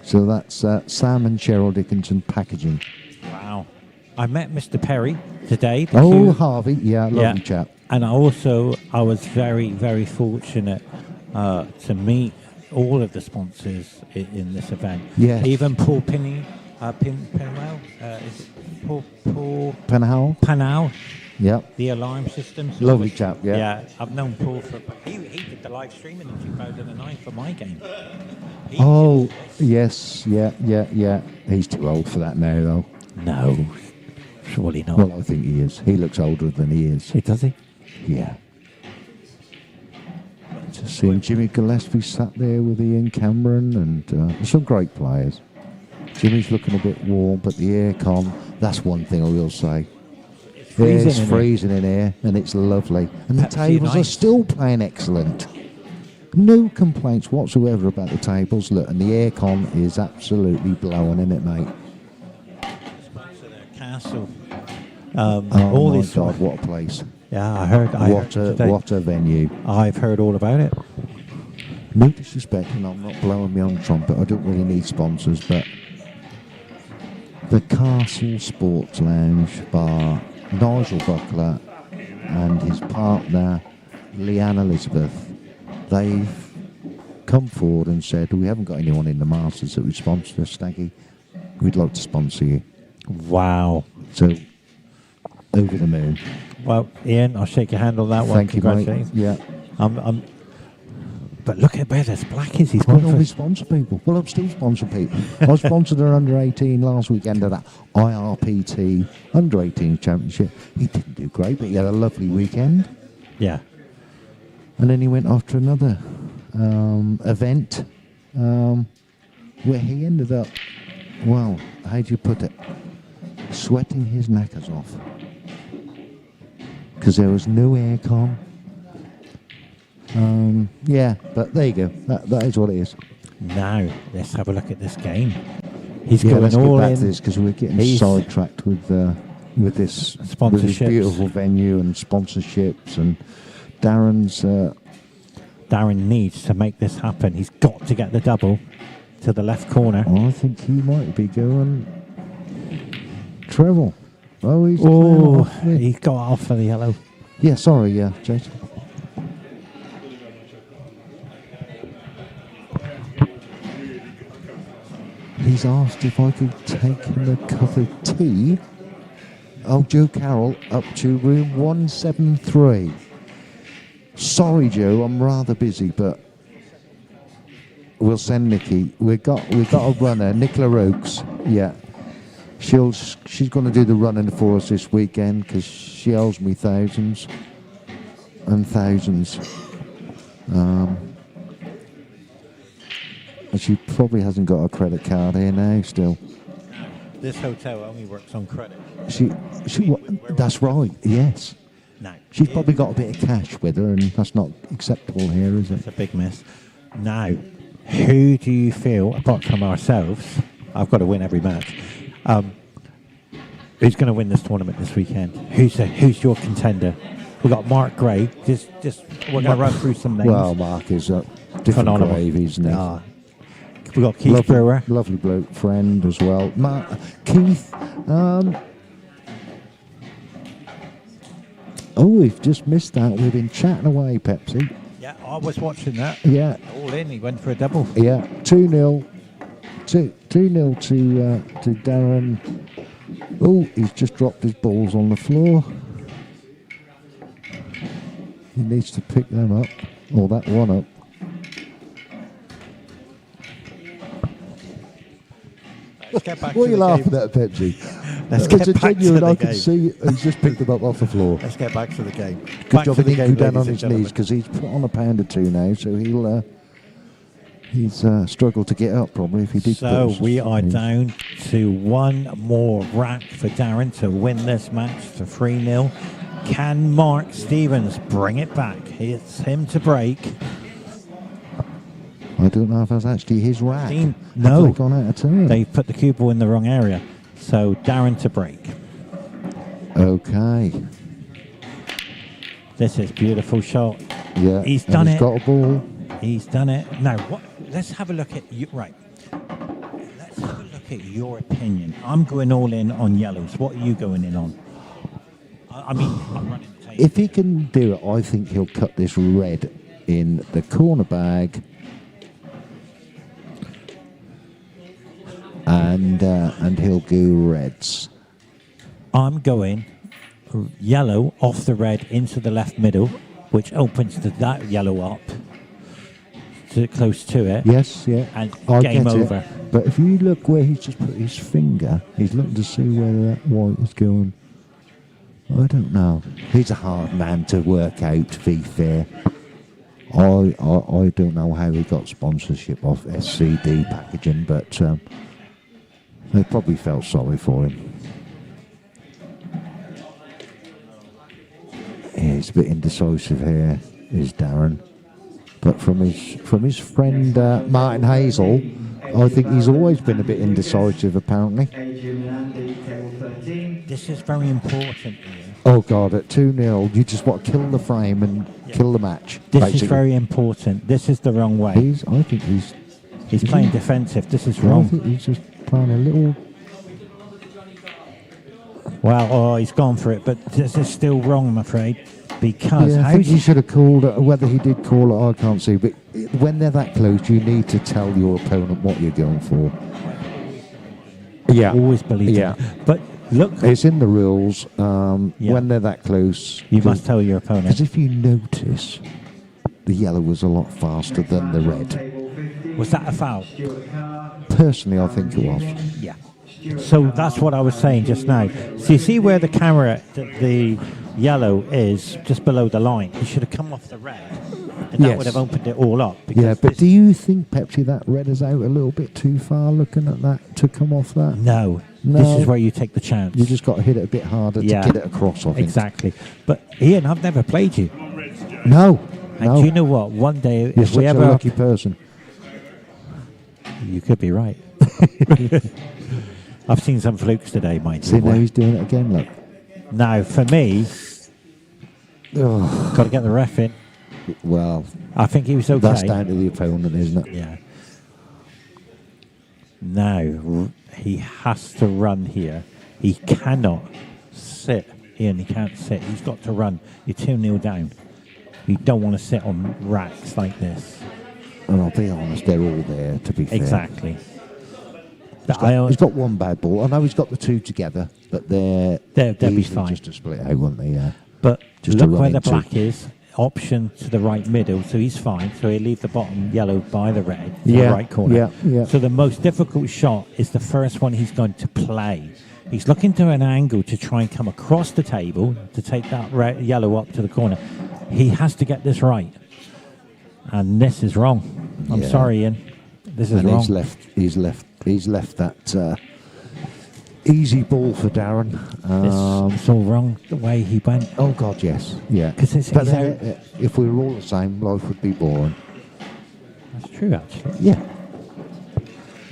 So that's Sam and Cheryl Dickinson Packaging. wow. I met Mr. Perry today. Harvey, lovely chap. And I was very, very fortunate to meet all of the sponsors in this event. Yes. Even Paul Pinwell, is it Paul Penhal? Panau, Yep. the alarm systems. Lovely chap, yeah. Yeah, I've known Paul he did the live streaming in 2009 for my game. Oh, yes, yeah. He's too old for that now, though. No, surely not. Well, I think he is. He looks older than he is. Does he? Yeah. Just seeing Jimmy Gillespie sat there with Ian Cameron and some great players. Jimmy's looking a bit warm, but the aircon, that's one thing I will say. It's freezing in here, and it's lovely. And the Pepsi tables are Nice. still playing excellent. No complaints whatsoever about the tables. Look, and the aircon is absolutely blowing in it, mate. Castle. Oh all my these God, what a place. Yeah, I heard today. What a venue. I've heard all about it. No disrespect, and I'm not blowing my own trumpet. I don't really need sponsors, but the Castle Sports Lounge Bar, Nigel Buckler and his partner, Leanne Elizabeth, they've come forward and said, we haven't got anyone in the Masters that would sponsor us, Staggy. We'd like to sponsor you. Wow. So, over the moon. Well, Ian, I'll shake your hand on that one. Thank you, mate. Congratulations. Yeah. But look at where this black is. He's I gone normally for... sponsor people. Well, I'm still sponsoring people. I sponsored an under-18 last weekend of that IRPT under-18 championship. He didn't do great, but he had a lovely weekend. Yeah. And then he went after another event where he ended up, well, how do you put it? Sweating his knackers off. Because there was no aircon. Yeah, but there you go. That is what it is. Now, let's have a look at this game. He's Yeah, going let's all get back in. to this because we're getting He's- sidetracked with this Sponsorships. beautiful venue and sponsorships, and Darren's. Darren needs to make this happen. He's got to get the double to the left corner. I think he might be going treble. Oh, he's Oh, off it. he got off for the yellow. Yeah, sorry, yeah, Jason. He's asked if I could take him a cup of tea. Oh, Joe Carroll, up to room 173. Sorry, Joe, I'm rather busy, but we'll send Nikki. We've got a runner, Nicola Oakes. Yeah, she's going to do the running for us this weekend because she owes me thousands and thousands. And she probably hasn't got a credit card here now. Still, This hotel only works on credit. that's right. Yes. No. She's probably got a bit of cash with her, and that's not acceptable here, is it? It's a big miss. Now, who do you feel, apart from ourselves, I've got to win every match, who's going to win this tournament this weekend? Who's your contender? We've got Mark Gray. Just we're going to run through some names. Well, Mark is a different Phenomenal. gravy, isn't he? We've got Keith Brewer. Lovely bloke, friend as well. Keith. We've just missed that. We've been chatting away, Pepsi. Yeah, I was watching that. Yeah. All in. He went for a double. Yeah, 2-0 2-0 to Darren. Oh, he's just dropped his balls on the floor. He needs to pick them up, or that one up. Let's get back What to are you the laughing game. at, Pepsi? Let's It's get a back to genuine, the I can game. see he's just picked them up off the floor. Let's get back to the game. Good Back job to he the didn't game, go down on ladies and his gentlemen. knees because he's put on a pound or two now, so he's struggled to get up probably if he did. So burst. we are down to one more rack for Darren to win this match to 3-0. Can Mark Stevens bring it back? It's him to break. I don't know if that's actually his rack. No. Have they gone out of turn? They put the cue ball in the wrong area. So Darren to break. Okay. This is beautiful shot. Yeah. He's and done he's it. got a ball. He's done it. Now, what? Let's have a look at you. Right. Let's have a look at your opinion. I'm going all in on yellows. What are you going in on? I mean, I'm running the table. If he can do it, I think he'll cut this red in the corner bag. And he'll go reds. I'm going yellow off the red into the left middle, which opens that yellow up to close to it. Yes, yeah. And I game get it. over. But if you look where he's just put his finger, he's looking to see whether that white is going. I don't know. He's a hard man to work out, to be fair. I don't know how he got sponsorship off SCD packaging, but they probably felt sorry for him. Yeah, he's a bit indecisive here, is Darren. But from his friend Martin Hazel, I think he's always been a bit indecisive, apparently. Adrian and Andy, table 13. This is very important, Ian. Oh God, at 2-0, you just want to kill the frame and kill the match. This basically. is very important. This is the wrong way. I think he's playing defensive. This is I wrong. think he's just playing a little. Well, he's gone for it, but this is still wrong, I'm afraid. Because Yeah, I think he should have called it. Whether he did call it, I can't see. But when they're that close, you need to tell your opponent what you're going for. Yeah, always believe Yeah, it. But look, it's in the rules. Yeah. When they're that close, you must tell your opponent. Because if you notice, the yellow was a lot faster than the red. Was that a foul? Personally, I think it was. Yeah. So that's what I was saying just now. So you see where the camera, the yellow is just below the line. He should have come off the red, and that Yes. would have opened it all up. Yeah, but do you think, Pepsi, that red is out a little bit too far looking at that to come off that? No. No. This is where you take the chance. You just got to hit it a bit harder Yeah. to get it across, I think. Exactly. But Ian, I've never played you. No. And no. do you know what? One day, You're if such we a ever, lucky person. you could be right. I've seen some flukes today, mind See, you. now he's doing it again, look. Now, for me, Oh, got to get the ref in. well, I think he was okay. that's down to the opponent, isn't it? Yeah. Now, he has to run here. He cannot sit. Ian, he can't sit. He's got to run. You're 2-0 down. You don't want to sit on racks like this. And I'll be honest, they're all there, to be fair. Exactly. He's got one bad ball. I know he's got the two together, but they'll be easily fine. just to split out, wouldn't they? Yeah. But Just to look run where the into. black is. Option to the right middle, so he's fine. So he'll leave the bottom yellow by the red, to the Yeah, right corner. yeah, yeah. So the most difficult shot is the first one he's going to play. He's looking to an angle to try and come across the table to take that red, yellow up to the corner. He has to get this right, and this is wrong. I'm Yeah. sorry, Ian. This is And wrong. he's left that easy ball for Darren. It's all wrong the way he went. Oh God, yes, yeah. 'Cause it's- But he's out. if we were all the same, life would be boring. That's true, actually. Yeah.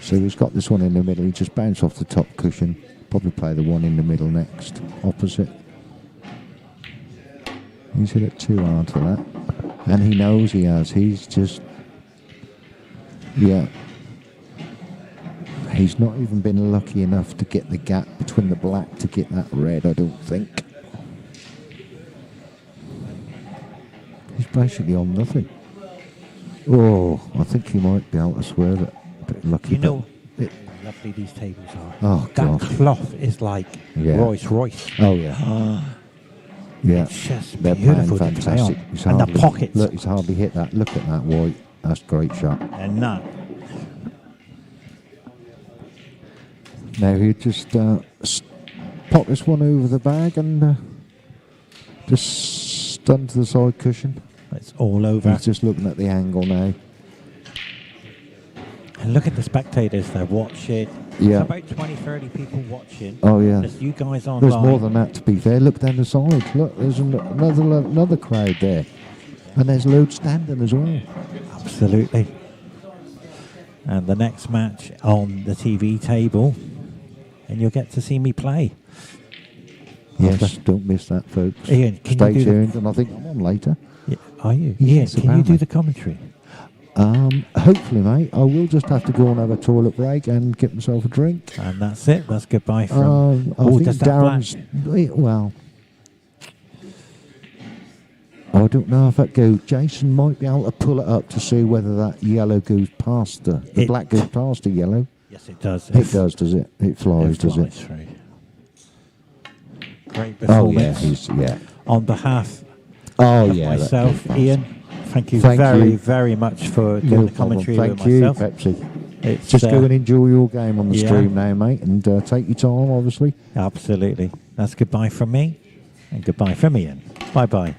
So he's got this one in the middle. He just bounced off the top cushion. Probably play the one in the middle next, opposite. He's hit it too hard for that, and he knows he has. He's just, yeah. He's not even been lucky enough to get the gap between the black to get that red, I don't think. He's basically on nothing. Oh, I think he might be able to swerve it. A bit lucky. You know, Lovely these tables are. Oh, that God. cloth is like Yeah. Rolls Royce. Oh yeah. Yeah. It's just They're beautiful playing to play fantastic. on. He's And the hardly- pockets. Look, he's hardly hit that. Look at that white. That's a great shot. And that. Now he just pop this one over the bag and just stun to the side cushion. It's all over. He's just looking at the angle now. And look at the spectators, they're watching. Yeah. There's about 20, 30 people watching. Oh yeah. There's you guys online. There's more than that, to be fair. Look down the side. Look, there's another crowd there, and there's loads standing as well. Absolutely. And the next match on the TV table, and you'll get to see me play. Yes, don't miss that, folks. Ian, can Stay you do tuned, and I think I'm on later. Yeah, are you? Yes, Ian, can you apparently. do the commentary? Hopefully, mate. I will just have to go and have a toilet break and get myself a drink. And that's it. That's goodbye from... I think does that Darren's... Well... I don't know if that goes. Jason might be able to pull it up to see whether that yellow goes past the black goes past the yellow. Yes, it does. It does it? It flies, does it? Through. Great Oh yeah, performance. yeah. On behalf Oh of yeah. myself, Ian, thank you Thank very, you. very much for doing No the commentary problem. with Thank you, myself. Pepsi. It's, Just go and enjoy your game on the yeah. stream now, mate, and take your time, obviously. Absolutely. That's goodbye from me, and goodbye from Ian. Bye-bye.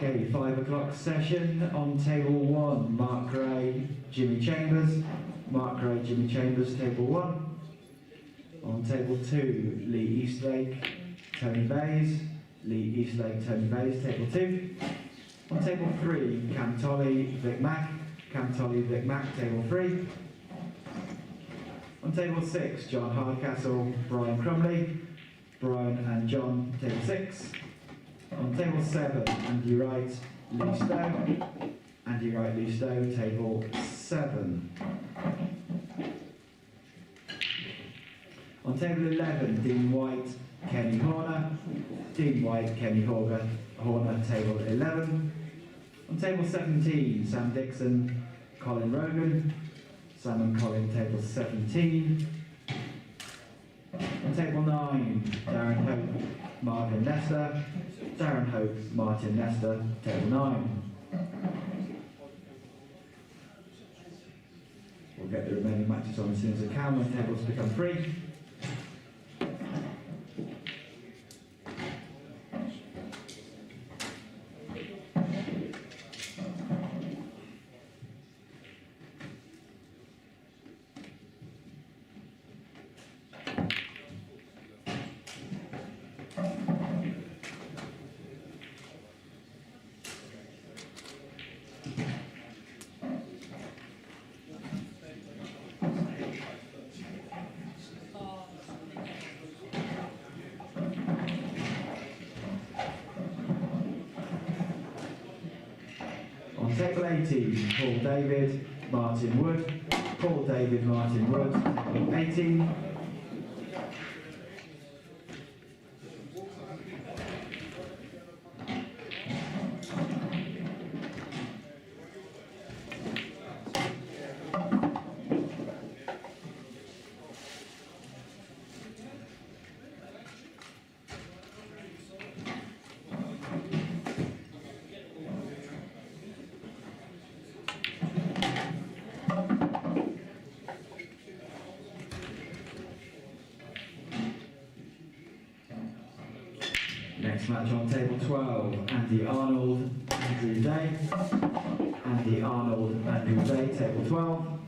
Okay, 5 o'clock session. On table 1, Mark Gray, Jimmy Chambers. Mark Gray, Jimmy Chambers, table 1. On table 2, Lee Eastlake, Tony Bays. Lee Eastlake, Tony Bays, table 2. On table 3, Cam Tolley, Vic Mack. Cam Tolley, Vic Mack, table 3. On table 6, John Hardcastle, Brian Crumley. Brian and John, table 6. On table 7, Andy Wright, Lee Stowe. Andy Wright, Lee Stowe, table 7. On table 11, Dean White, Kenny Horner. Dean White, Kenny Horner, table 11. On table 17, Sam Dixon, Colin Rogan. Sam and Colin, table 17. On table 9, Darren Hope, Martin Nestor. Darren Hope, Martin Nestor, table 9. We'll get the remaining matches on as soon as I can when tables become free. On table 18, Paul David, Martin Wood. Paul David, Martin Wood, table 18. Next match on table 12, Andy Arnold, Andrew Day. Andy Arnold, Andrew Day, table 12.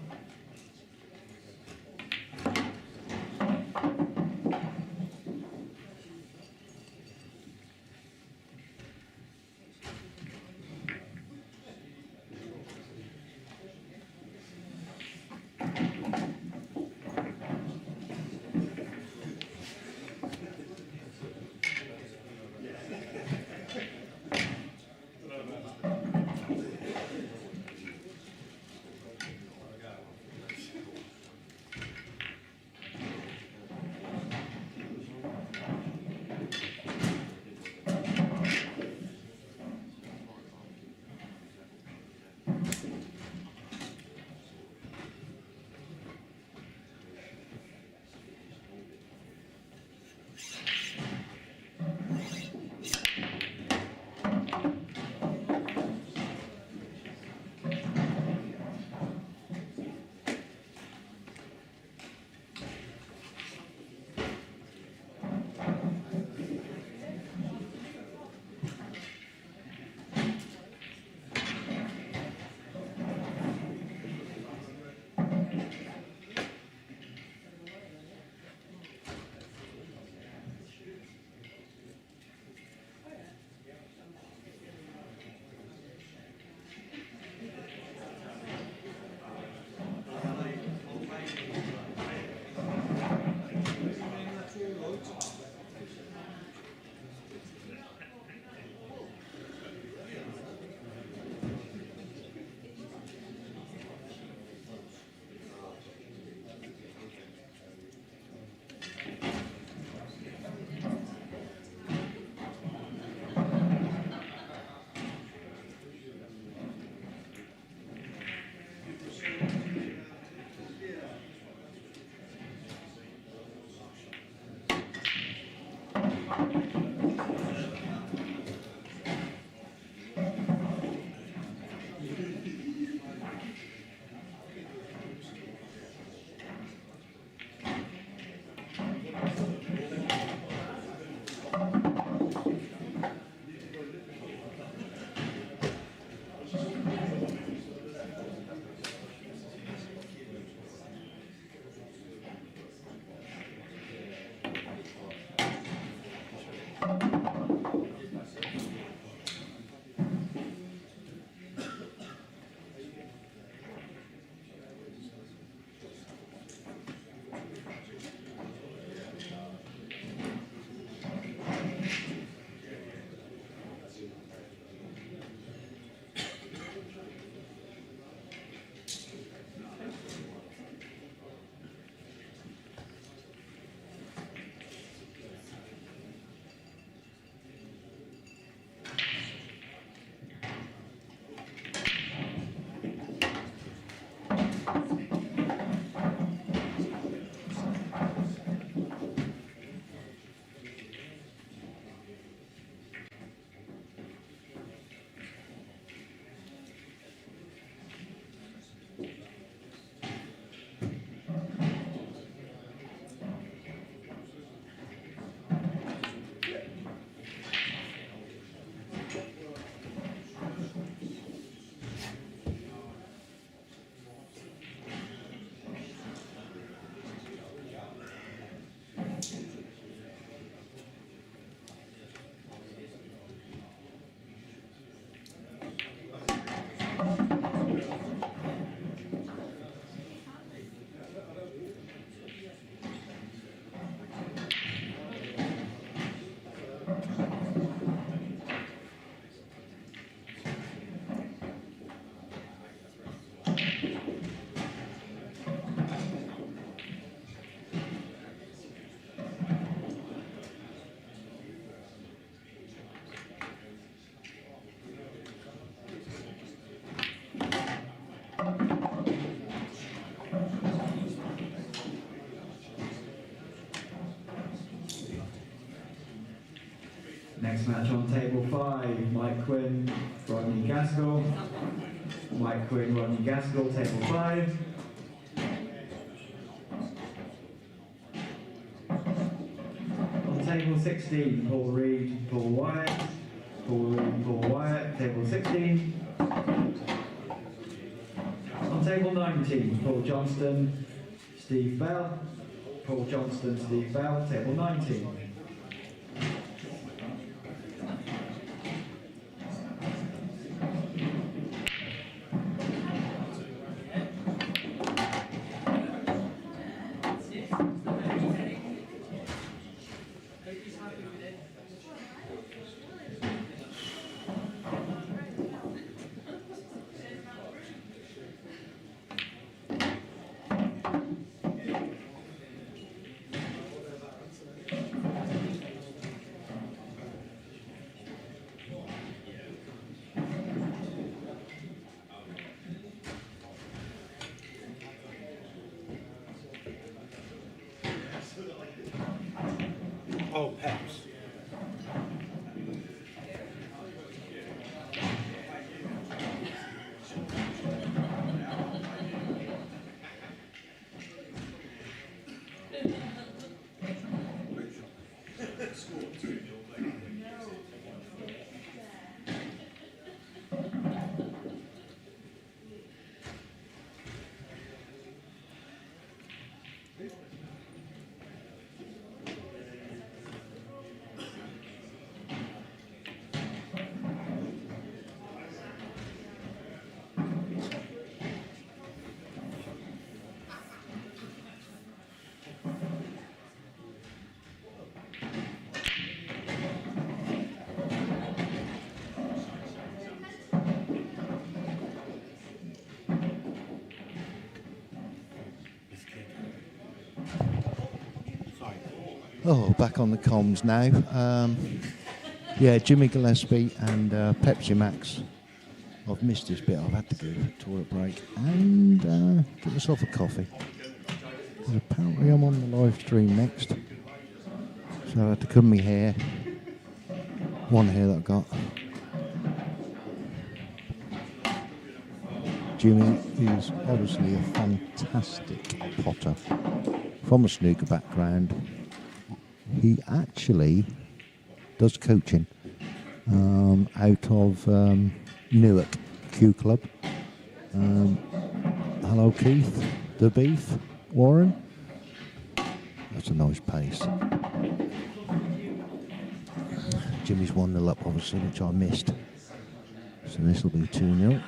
Next match on table 5, Mike Quinn, Rodney Gaskell. Mike Quinn, Rodney Gaskell, table 5. On table 16, Paul Reed, Paul Wyatt. Paul Reed, Paul Wyatt, table 16. On table 19, Paul Johnston, Steve Bell. Paul Johnston, Steve Bell, table 19. Oh, Peps. Oh, back on the comms now. Yeah, Jimmy Gillespie and Pepsi Max. I've missed this bit. I've had to go to a toilet break and get myself a coffee. And apparently I'm on the live stream next. So I had to comb my hair. One hair that I got. Jimmy is obviously a fantastic potter. From a snooker background. He actually does coaching out of Newark Q Club. Hello, Keith. The Beef. Warren. That's a nice pace. Jimmy's 1-0 up, obviously, which I missed. So this will be 2-0.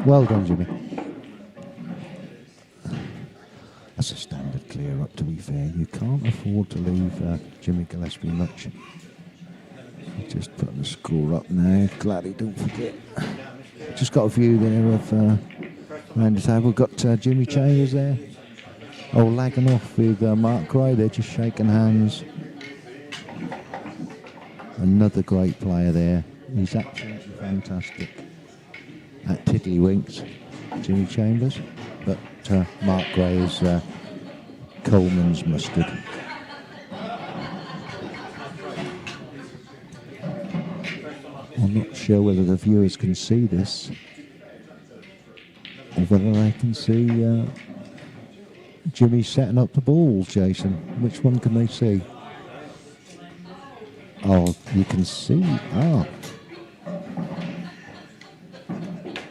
Well done, Jimmy. That's a standard clear up, to be fair. You can't afford to leave Jimmy Gillespie much. He's just putting the score up now. Glad he don't forget. Just got a view there of around the table. Got Jimmy Chambers there. Oh, lagging off with Mark Gray. They're just shaking hands. Another great player there. He's absolutely fantastic. At Tiddlywinks, Jimmy Chambers, but Mark Gray is Coleman's mustard. I'm not sure whether the viewers can see this, or whether they can see Jimmy setting up the balls, Jason. Which one can they see? Oh, you can see. Ah.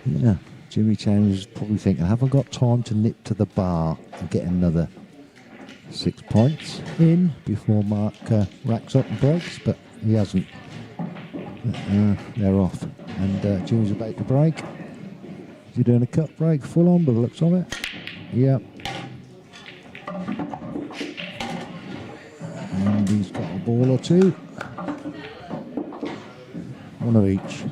Yeah, Jimmy Chambers is probably thinking, have I got time to nip to the bar and get another 6 points in before Mark racks up and breaks? But he hasn't. They're off. And Jimmy's about to break. Is he doing a cut break full on by the looks of it? Yep. And he's got a ball or two. One of each.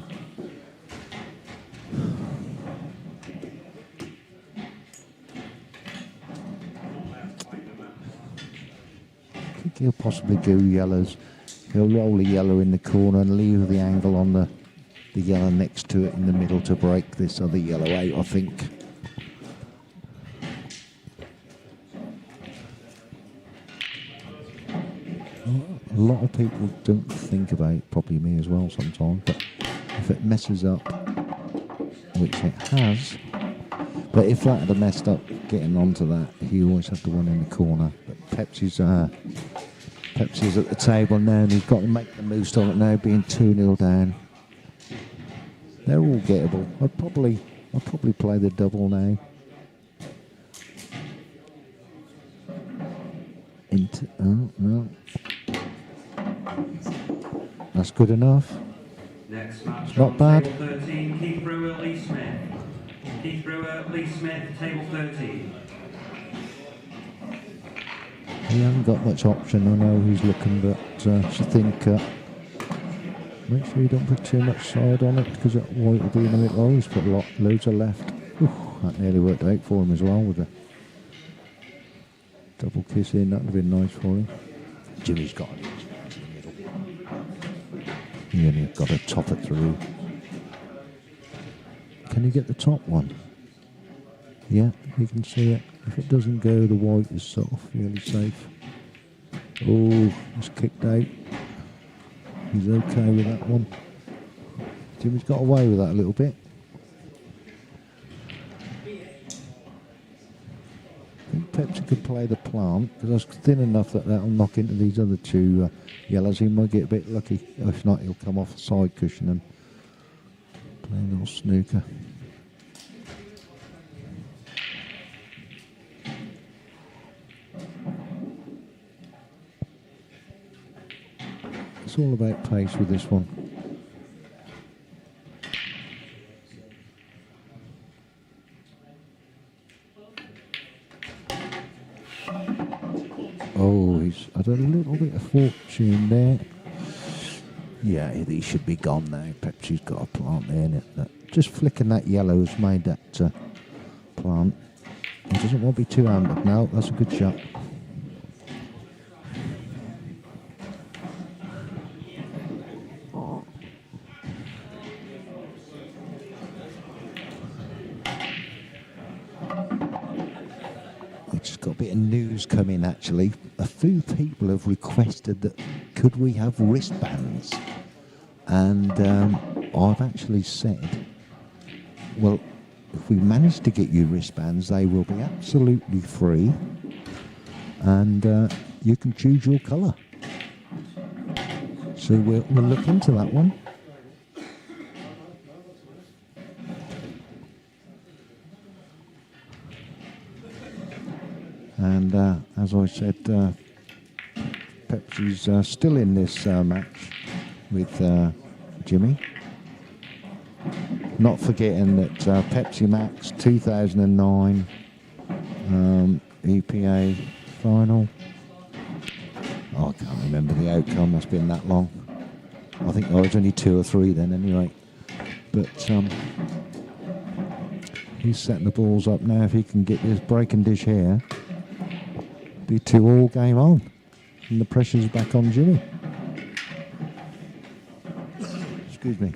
I think he'll possibly go yellows He'll roll the yellow in the corner and leave the angle on the yellow next to it in the middle to break this other yellow out, I think. A lot of people don't think about it, probably me as well sometimes, but if it messes up, which it has, but if that had messed up getting onto that, he always had the one in the corner. But Pepsi's at the table now, and he's got to make the most of it now, being 2-0 down. They're all gettable. I'd probably play the double now. Oh no. That's good enough. Next match, It's not bad. Table 13, Keith Brewer, Lee Smith. Keith Brewer, Lee Smith, table 13. He hasn't got much option. I know he's looking, but I think make sure you don't put too much side on it, because that white will be in the middle. Oh, he's put loads of left. Oof, that nearly worked out for him as well with a double kiss in. That would have been nice for him. Jimmy's got it. He only got to top it through. Can he get the top one? Yeah, you can see it. If it doesn't go, the white is sort of fairly safe. Oh, it's kicked out. He's okay with that one. Jimmy's got away with that a little bit. I think Pepsi could play the plant, because that's thin enough that that'll knock into these other two yellows. He might get a bit lucky. If not, he'll come off the side cushion and play a little snooker. It's all about pace with this one. Oh, he's had a little bit of fortune there. Yeah, he should be gone now. Pepsi's got a plant there, innit? Just flicking that yellow has made that plant. He doesn't want to be two-handed now. That's a good shot. Got a bit of news coming actually. A few people have requested that could we have wristbands, and I've actually said, well, if we manage to get you wristbands, they will be absolutely free, and you can choose your colour. So we'll look into that one. And as I said, Pepsi's still in this match with Jimmy. Not forgetting that Pepsi Max 2009 EPA final. Oh, I can't remember the outcome. It's been that long. I think there was only 2 or 3 then anyway. But he's setting the balls up now. If he can get this breaking dish here, be 2 all game on, and the pressure's back on Jimmy. Excuse me.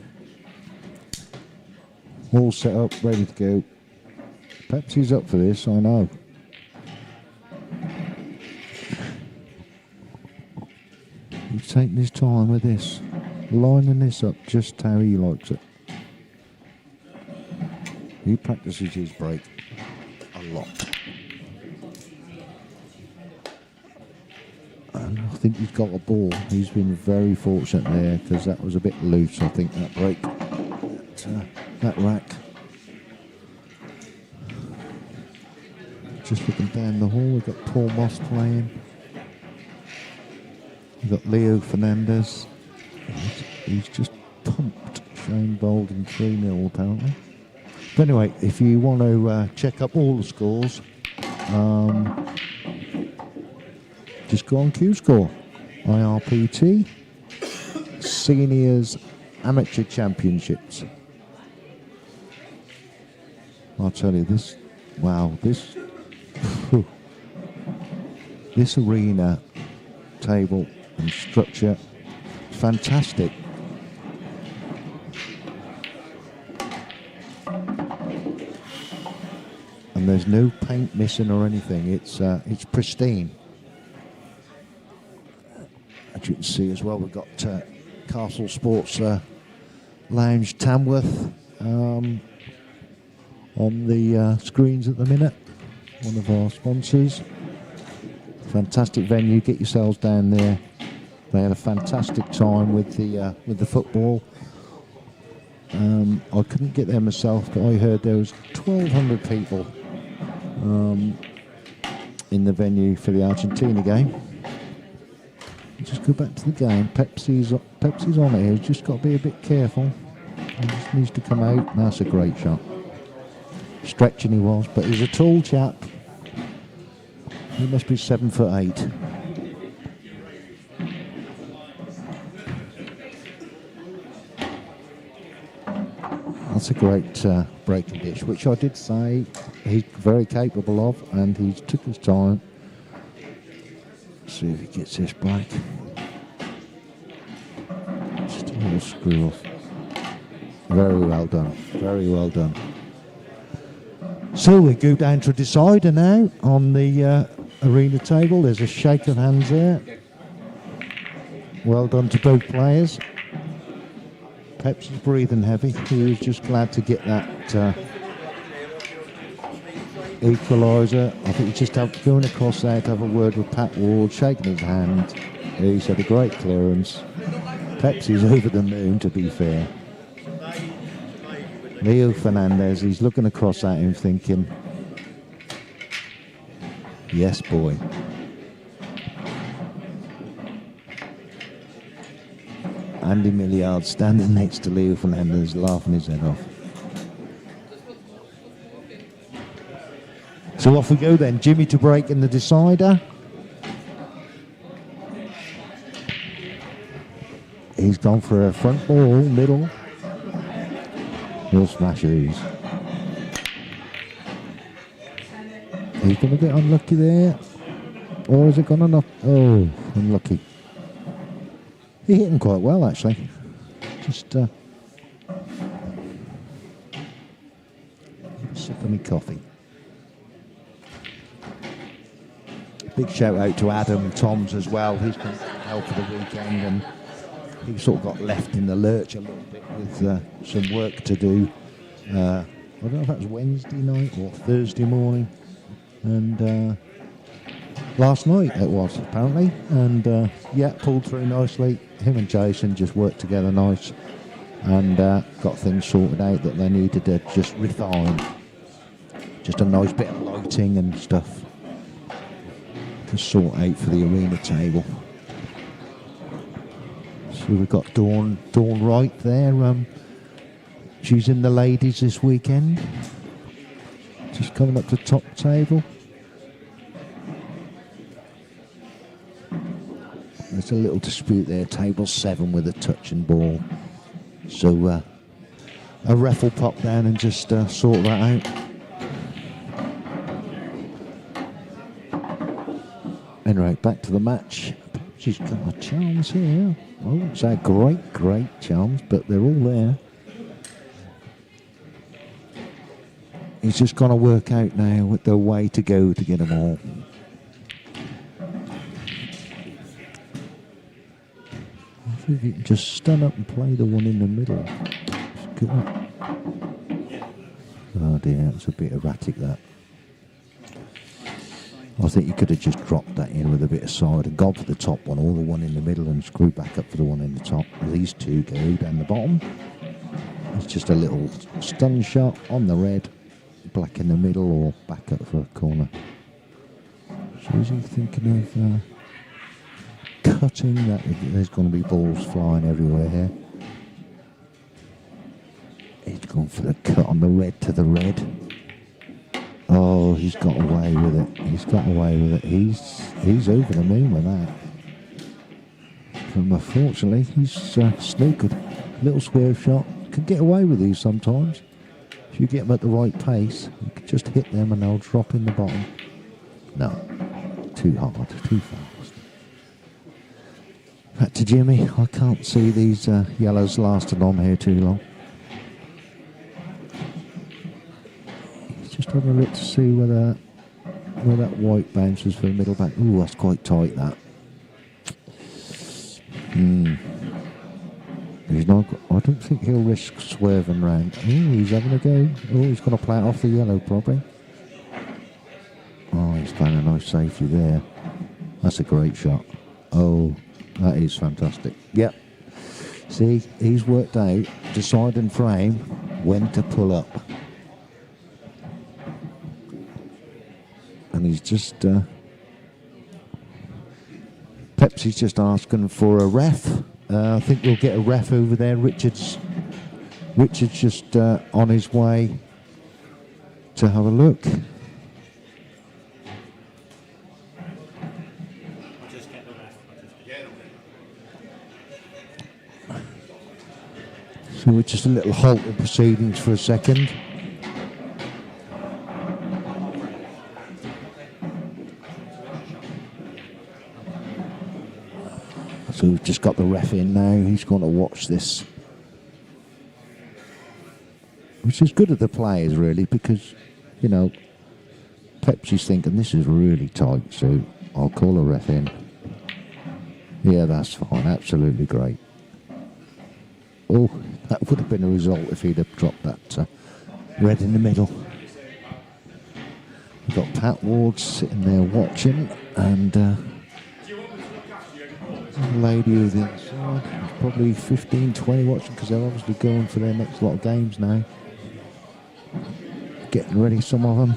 All set up, ready to go. Pepsi's up for this, I know. He's taking his time with this, lining this up just how he likes it. He practices his break a lot. I think he's got a ball. He's been very fortunate there, because that was a bit loose, I think, that break. That rack. Just looking down the hall, we've got Paul Moss playing. We've got Leo Fernandez. He's just pumped Shane Bolden 3-0 apparently. But anyway, if you want to check up all the scores, just go on Q-Score. IRPT Seniors Amateur Championships. I'll tell you this, wow, this arena, table and structure fantastic. And there's no paint missing or anything. It's pristine. As you can see as well, we've got Castle Sports Lounge Tamworth on the screens at the minute. One of our sponsors. Fantastic venue. Get yourselves down there. They had a fantastic time with the football. I couldn't get there myself, but I heard there was 1,200 people in the venue for the Argentina game. Just go back to the game. Pepsi's on it here. He's just got to be a bit careful. He just needs to come out. That's a great shot. Stretching he was, but he's a tall chap. He must be 7'8". That's a great breaking dish, which I did say he's very capable of, and he took his time. See if he gets this back. Just a little screw off. Very well done. Very well done. So we go down to a decider now on the arena table. There's a shake of hands there. Well done to both players. Pepsi's breathing heavy. He was just glad to get that equaliser. I think he just going across there to have a word with Pat Ward, shaking his hand. He's had a great clearance. Pepsi's over the moon, to be fair. Leo Fernandez, he's looking across at him thinking, yes, boy. Andy Milliard standing next to Leo Fernandez, laughing his head off. So off we go then. Jimmy to break in the decider. He's gone for a front ball, middle. He'll smash these. He's going to get unlucky there. Or is it going to knock? Oh, unlucky. He hit him quite well, actually. Just sip of my coffee. Big shout out to Adam Toms as well. He's come to help for the weekend, and he sort of got left in the lurch a little bit with some work to do. I don't know if that was Wednesday night or Thursday morning, and last night it was apparently, and yeah, pulled through nicely. Him and Jason just worked together nice, and got things sorted out that they needed to just refine. Just a nice bit of lighting and stuff to sort out for the arena table. So we've got Dawn Wright there. She's in the ladies this weekend. Just coming up to top table. There's a little dispute there. Table 7 with a touch and ball. So a ref will pop down and just sort that out. Anyway, back to the match. She's got a chance here. I wouldn't say great chance, but they're all there. He's just got to work out now with the way to go to get them all. I think you can just stand up and play the one in the middle. Oh dear, that's a bit erratic, that. I think you could have just dropped that in with a bit of side and gone for the top one, or the one in the middle, and screw back up for the one in the top. These two go down the bottom. It's just a little stun shot on the red, black in the middle, or back up for a corner. So is he thinking of cutting that? There's going to be balls flying everywhere here. He's gone for the cut on the red to the red. Oh, he's got away with it. He's got away with it. He's over the moon with that. But unfortunately, he's snookered. Little swerve shot. Can get away with these sometimes. If you get them at the right pace, you can just hit them and they'll drop in the bottom. No, too hard, too fast. Back to Jimmy. I can't see these yellows lasting on here too long. He's just having a look to see where that white bounces for the middle back. Ooh, that's quite tight, that. He's not. I don't think he'll risk swerving round. Ooh, he's having a go. Oh, he's going to play it off the yellow, probably. Oh, he's playing a nice safety there. That's a great shot. Oh, that is fantastic. Yep. See, he's worked out, deciding frame, when to pull up. And he's just... Pepsi's just asking for a ref. I think we'll get a ref over there. Richard's just on his way to have a look. So we're just a little halt in proceedings for a second. So we've just got the ref in now. He's going to watch this, which is good of the players, really, because, you know, Pepsi's thinking this is really tight, so I'll call a ref in. Yeah, that's fine. Absolutely great. Oh, that would have been a result if he'd have dropped that red in the middle. We've got Pat Ward sitting there watching, and the lady over the inside, probably 15, 20 watching, because they're obviously going for their next lot of games now. Getting ready, some of them.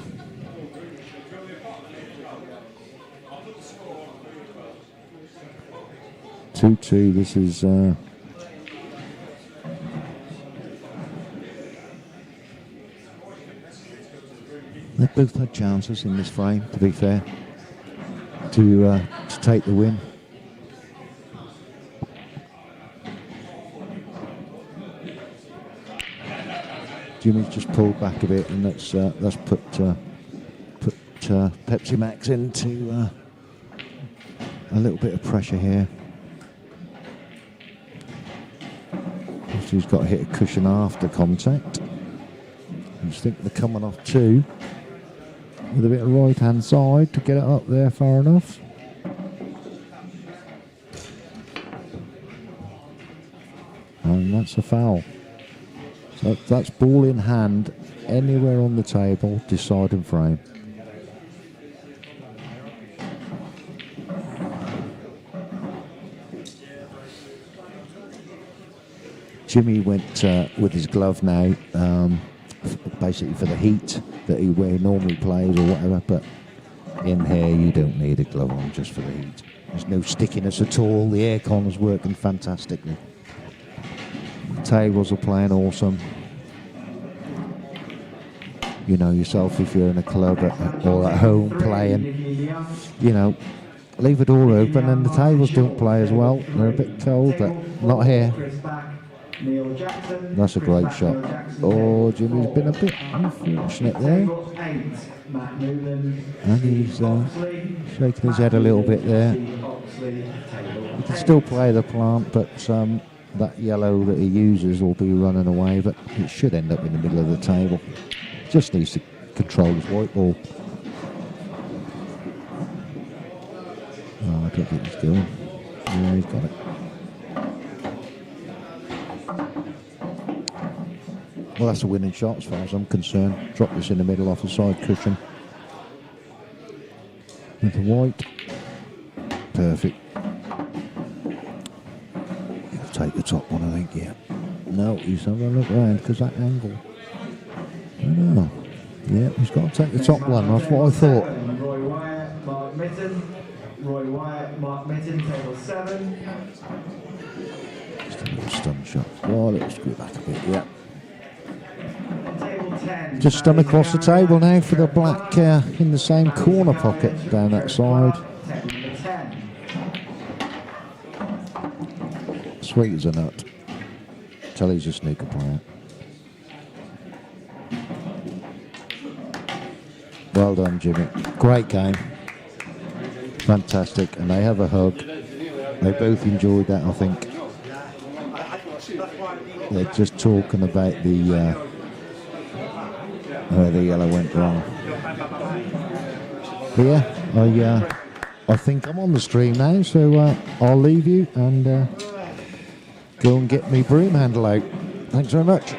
Two. This is they both had chances in this frame, to be fair, to take the win. Jimmy's just pulled back a bit, and that's put Pepsi Max into a little bit of pressure here. He's got to hit a cushion after contact. I just think they're coming off two with a bit of right hand side to get it up there far enough. And that's a foul. So that's ball in hand, anywhere on the table, deciding frame. Jimmy went with his glove now, basically for the heat that he normally plays or whatever, but in here you don't need a glove on just for the heat. There's no stickiness at all. The aircon is working fantastically. The tables are playing awesome. You know yourself, if you're in a club or at home playing, you know, leave the door open and the tables don't play as well. They're a bit cold, but not here. That's a great shot. Oh, Jimmy's been a bit unfortunate there. And he's shaking his head a little bit there. He can still play the plant, but that yellow that he uses will be running away, but it should end up in the middle of the table. Just needs to control his white ball. Oh, I don't think he's going. Yeah, he's got it. Well, that's a winning shot as far as I'm concerned. Drop this in the middle off the side cushion. With the white. Perfect. He'll take the top one, I think, yeah. No, he's having a look round because that angle. I don't know. Yeah, he's got to take the top one. That's what I thought. Roy Wyatt, Mark Mitten. Roy Wyatt, Mark Mitten, table 7. Just a little stun shot. Oh, little screw back a bit, yeah. Just stun across the table now for the black in the same corner pocket down that side. Sweet as a nut. Tell he's a snooker player. Well done, Jimmy. Great game. Fantastic. And they have a hug. they both enjoyed that, I think. They're just talking about where the yellow went wrong. But yeah, I think I'm on the stream now, so I'll leave you and go and get me broom handle out. Thanks very much.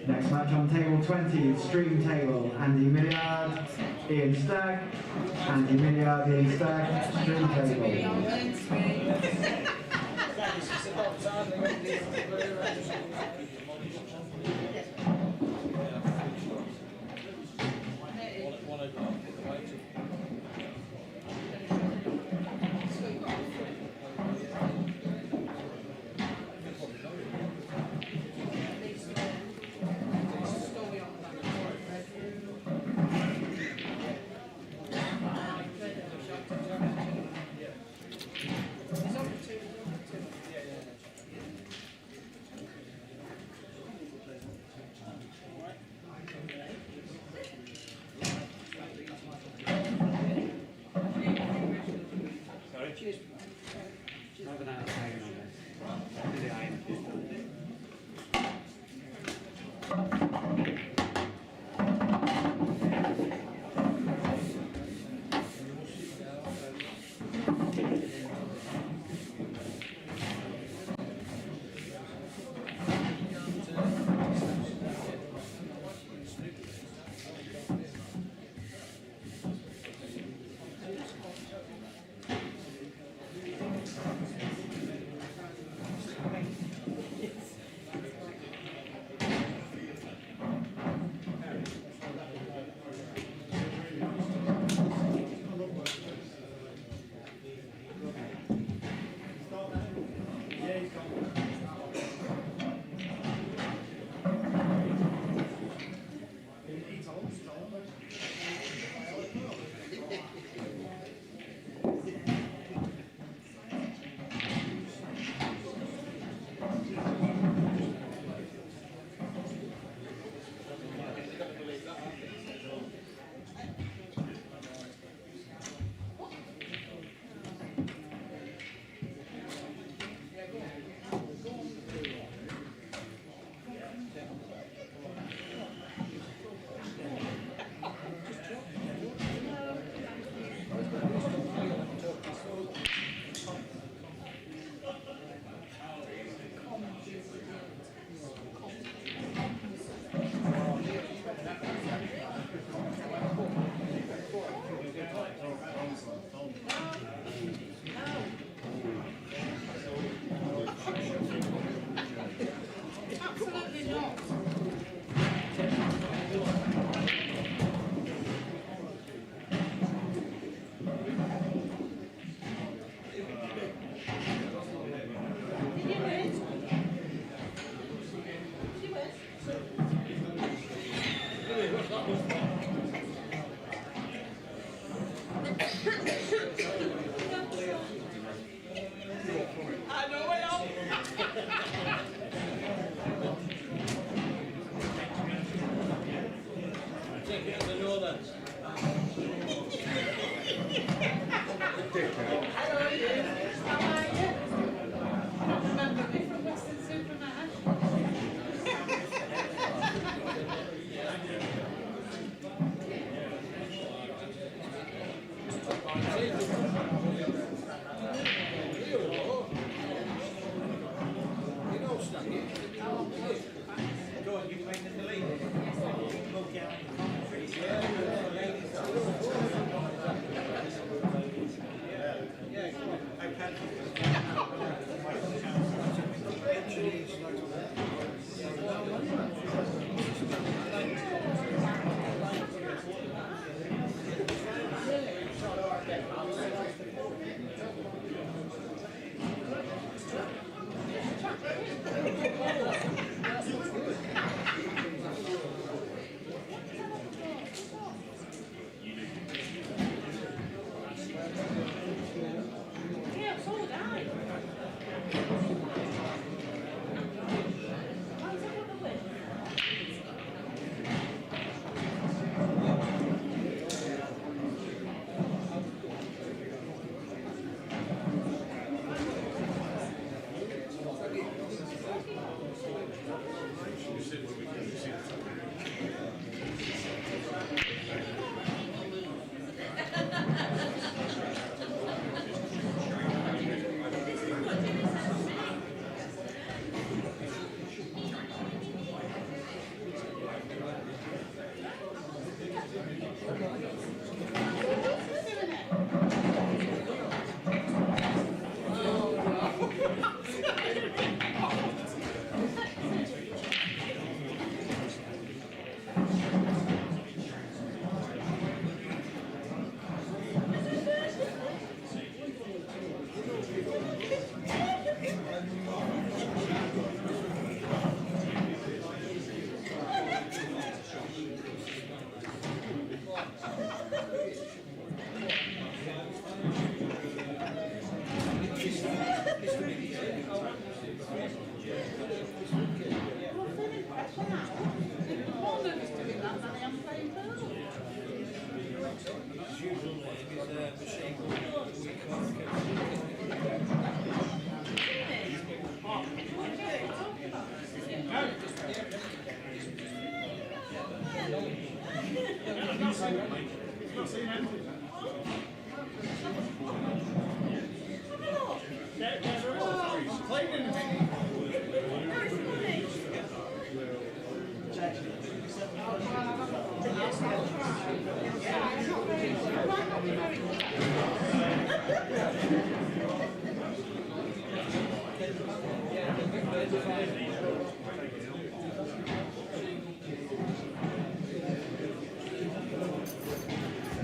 Next match on table 20, stream table, Andy Milliard, Ian Stagg, Andy Milliard, Ian Stagg, stream table.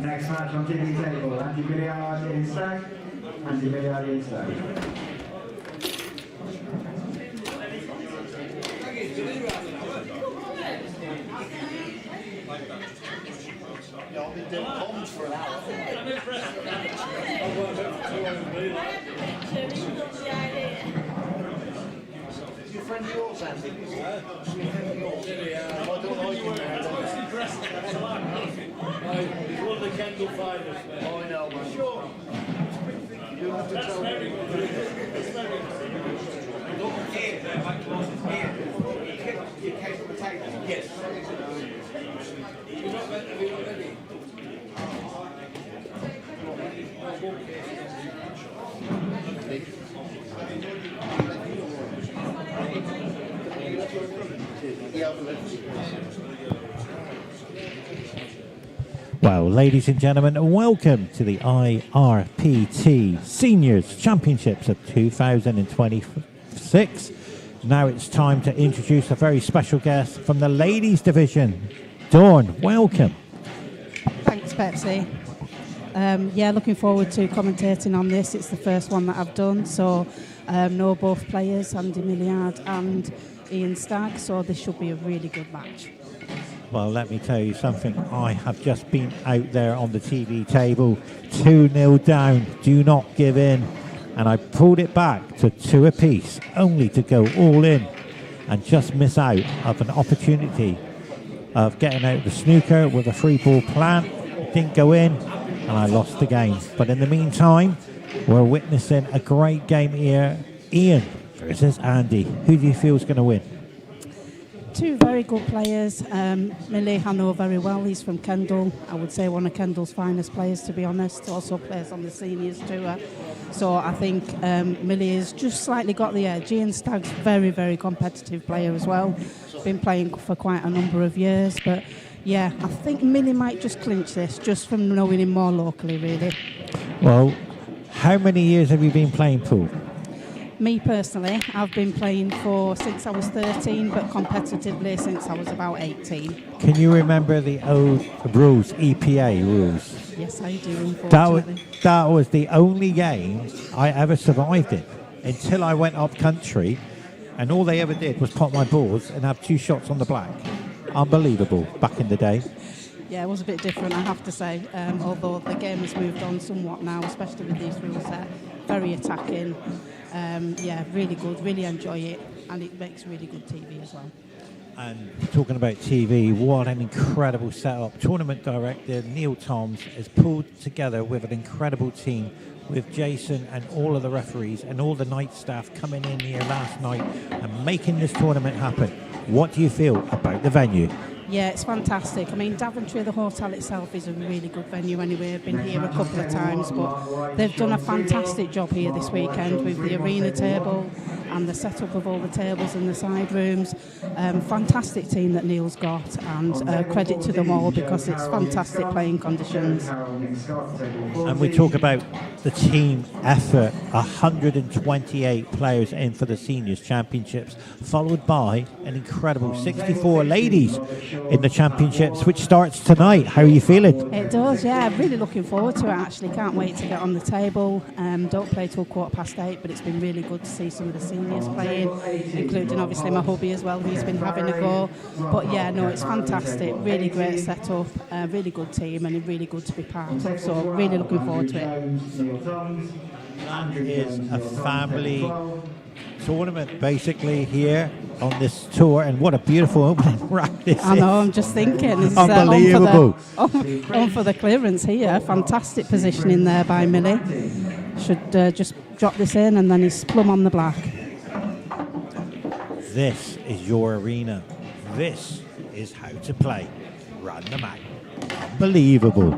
Next match on TV table, anti-billiard in stack, anti-billiard in stack. I've been doing bombs for an hour. Is your friend yours, Andy? Is your friend yours? I don't like him now. He's one of the Kendall fighters. I know, man. Sure. You don't have to tell me. You came from the table? Yes. You're not ready? Well, ladies and gentlemen, welcome to the IRPT Seniors Championships of 2026. Now it's time to introduce a very special guest from the ladies division. Dawn, welcome. Thanks, Pepsi. Yeah, looking forward to commentating on this. It's the first one that I've done, so know both players, Andy Milliard and Ian Stagg, so this should be a really good match. Well, let me tell you something. I have just been out there on the TV table, 2-0 down. Do not give in. And I pulled it back to 2 apiece, only to go all in and just miss out of an opportunity of getting out the snooker with a free ball plant. It didn't go in, and I lost the game. But in the meantime, we're witnessing a great game here. Ian versus Andy. Who do you feel is going to win? Two very good players. Millie I know very well. He's from Kendal. I would say one of Kendal's finest players, to be honest. Also plays on the seniors tour. So I think Millie has just slightly got the edge. Ian Stagg's very, very competitive player as well. Been playing for quite a number of years. But yeah, I think Millie might just clinch this, just from knowing him more locally, really. Well, how many years have you been playing pool? Me personally, I've been playing since I was 13, but competitively since I was about 18. Can you remember the old rules, EPA rules? Yes, I do, unfortunately. That was the only game I ever survived in until I went up country, and all they ever did was pop my balls and have 2 shots on the black. Unbelievable back in the day. Yeah, it was a bit different, I have to say, although the game has moved on somewhat now, especially with these rules set. Very attacking. Yeah, really good, really enjoy it, and it makes really good TV as well. And talking about TV, what an incredible setup. Tournament director Neil Toms has pulled together with an incredible team, with Jason and all of the referees and all the night staff coming in here last night and making this tournament happen. What do you feel about the venue? Yeah, it's fantastic. I mean, Daventry, the hotel itself, is a really good venue anyway. I've been here a couple of times, but they've done a fantastic job here this weekend with the arena table and the setup of all the tables in the side rooms. Fantastic team that Neil's got, and credit to them all because it's fantastic playing conditions. And we talk about the team effort, 128 players in for the Seniors Championships, followed by an incredible 64 ladies in the Championships, which starts tonight. How are you feeling? It does, yeah. I'm really looking forward to it, actually. Can't wait to get on the table. Don't play till 8:15, but it's been really good to see some of the seniors playing, including obviously my hubby as well, who's been having a go. But yeah, no, it's fantastic. Really great setup, really good team, and really good to be part of. So really looking forward to it. That is a family tournament basically here on this tour, and what a beautiful opening rack this is. I know, I'm just thinking. This Unbelievable. Is, on for the clearance here. Fantastic positioning there by Millie. Should just drop this in, and then he's plumb on the black. This is your arena. This is how to play. Run the mat. Unbelievable.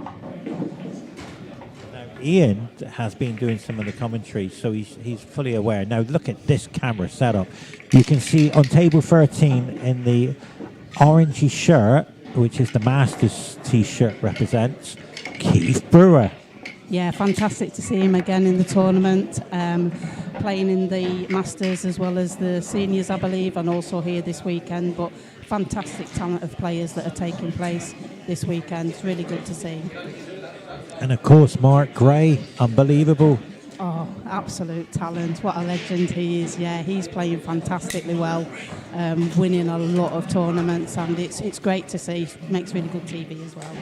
Now, Ian has been doing some of the commentary, so he's fully aware. Now, look at this camera setup. You can see on table 13 in the orangey shirt, which is the Masters t-shirt represents, Keith Brewer. Yeah, fantastic to see him again in the tournament, playing in the Masters as well as the Seniors, I believe, and also here this weekend. But fantastic talent of players that are taking place this weekend. It's really good to see. And of course, Mark Gray, unbelievable. Oh, absolute talent. What a legend he is. Yeah, he's playing fantastically well, winning a lot of tournaments, and it's great to see. Makes really good TV as well.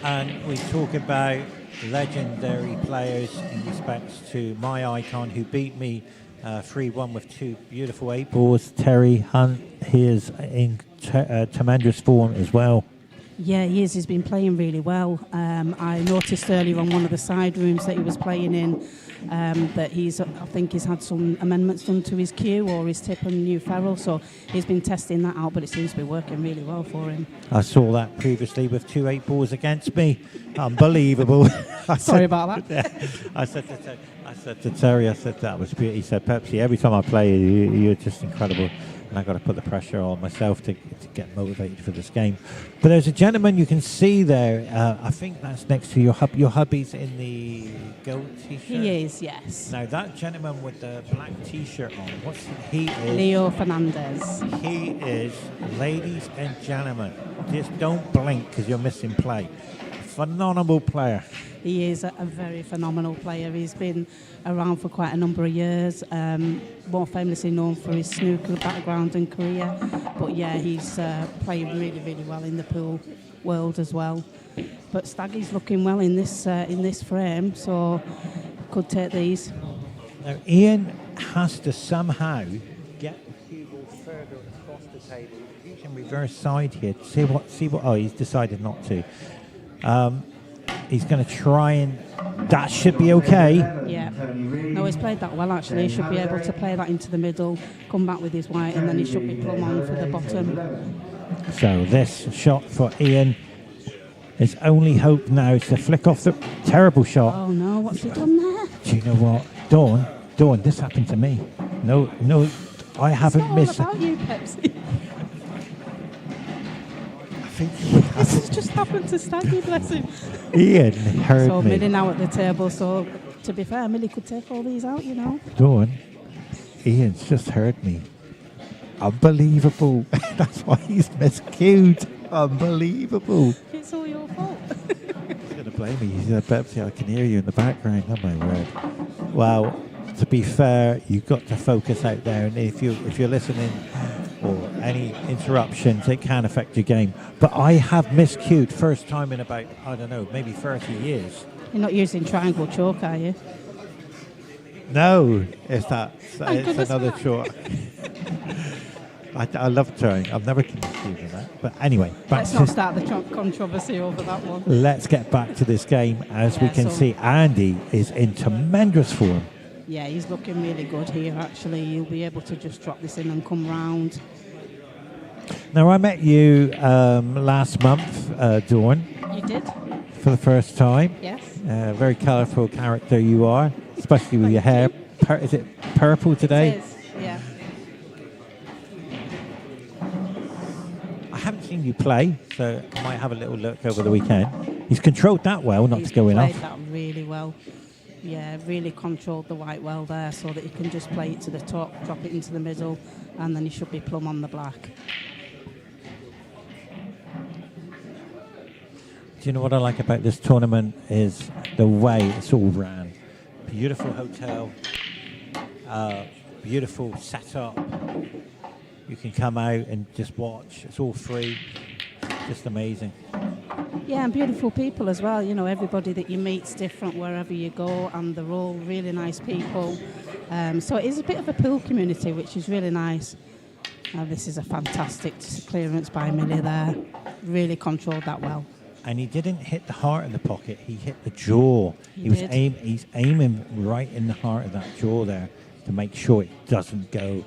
And we talk about legendary players in respects to my icon who beat me 3-1 with 2 beautiful 8 balls. Terry Hunt, he is in tremendous form as well. Yeah, he is. He's been playing really well. I noticed earlier on one of the side rooms that he was playing in that I think he's had some amendments done to his cue or his tip and new ferrule, so he's been testing that out, but it seems to be working really well for him. I saw that previously with 2 8 balls against me. Unbelievable. Sorry about that. I said to Terry, that was beautiful. He said, Pepsi, every time I play, you're just incredible. And I've got to put the pressure on myself to get motivated for this game. But there's a gentleman you can see there. I think that's next to your hubby's in the gold t-shirt. He is, yes. Now that gentleman with the black t-shirt on, he is? Leo Fernandez. He is, ladies and gentlemen, just don't blink because you're missing play. phenomenal player. He is a very phenomenal player. He's been around for quite a number of years, more famously known for his snooker background and career. But yeah, he's playing really, really well in the pool world as well. But Staggy's looking well in this frame, so could take these. Now Ian has to somehow get the cue ball further across the table. He can reverse side here. See what? Oh, he's decided not to. He's going to try and that should be okay. Yeah. No, he's played that well actually. He should be able to play that into the middle, come back with his white, and then he should be plumb on for the bottom. So this shot for Ian. His only hope now is to flick off the terrible shot. Oh no, what's he done there? Do you know what? Dawn, this happened to me. No, I haven't missed. It's not all about you, Pepsi. This has just happened to Staggy, bless him. Ian heard so me. Millie now at the table, so to be fair, Millie could take all these out, you know. Dawn, Ian's just heard me. Unbelievable. That's why he's miscued. Unbelievable. It's all your fault. He's going to blame me. He said, Pepsi, I can hear you in the background. Oh my word. Well, to be fair, you've got to focus out there, and if you're listening or any interruptions, it can affect your game. But I have miscued first time in about, I don't know, maybe 30 years. You're not using triangle chalk, are you? No, it's another chalk. I love throwing. I've never confused with that. But anyway, let's not start the controversy over that one. Let's get back to this game. As we can see, Andy is in tremendous form. Yeah, he's looking really good here, actually. He'll be able to just drop this in and come round. Now, I met you last month, Dawn. You did? For the first time. Yes. Very colourful character you are, especially with your hair. Is it purple today? It is, yeah. I haven't seen you play, so I might have a little look over the weekend. He's controlled that well, not to go in off. He's played that really well. Yeah, really controlled the white well there so that he can just play it to the top, drop it into the middle, and then he should be plumb on the black. Do you know what I like about this tournament is the way it's all ran. Beautiful hotel, beautiful setup. You can come out and just watch. It's all free. Just amazing. Yeah, and beautiful people as well. You know, everybody that you meet's different wherever you go, and they're all really nice people. So it is a bit of a pool community, which is really nice. This is a fantastic clearance by Millie there. Really controlled that well. And he didn't hit the heart of the pocket. He hit the jaw. He's aiming right in the heart of that jaw there to make sure it doesn't go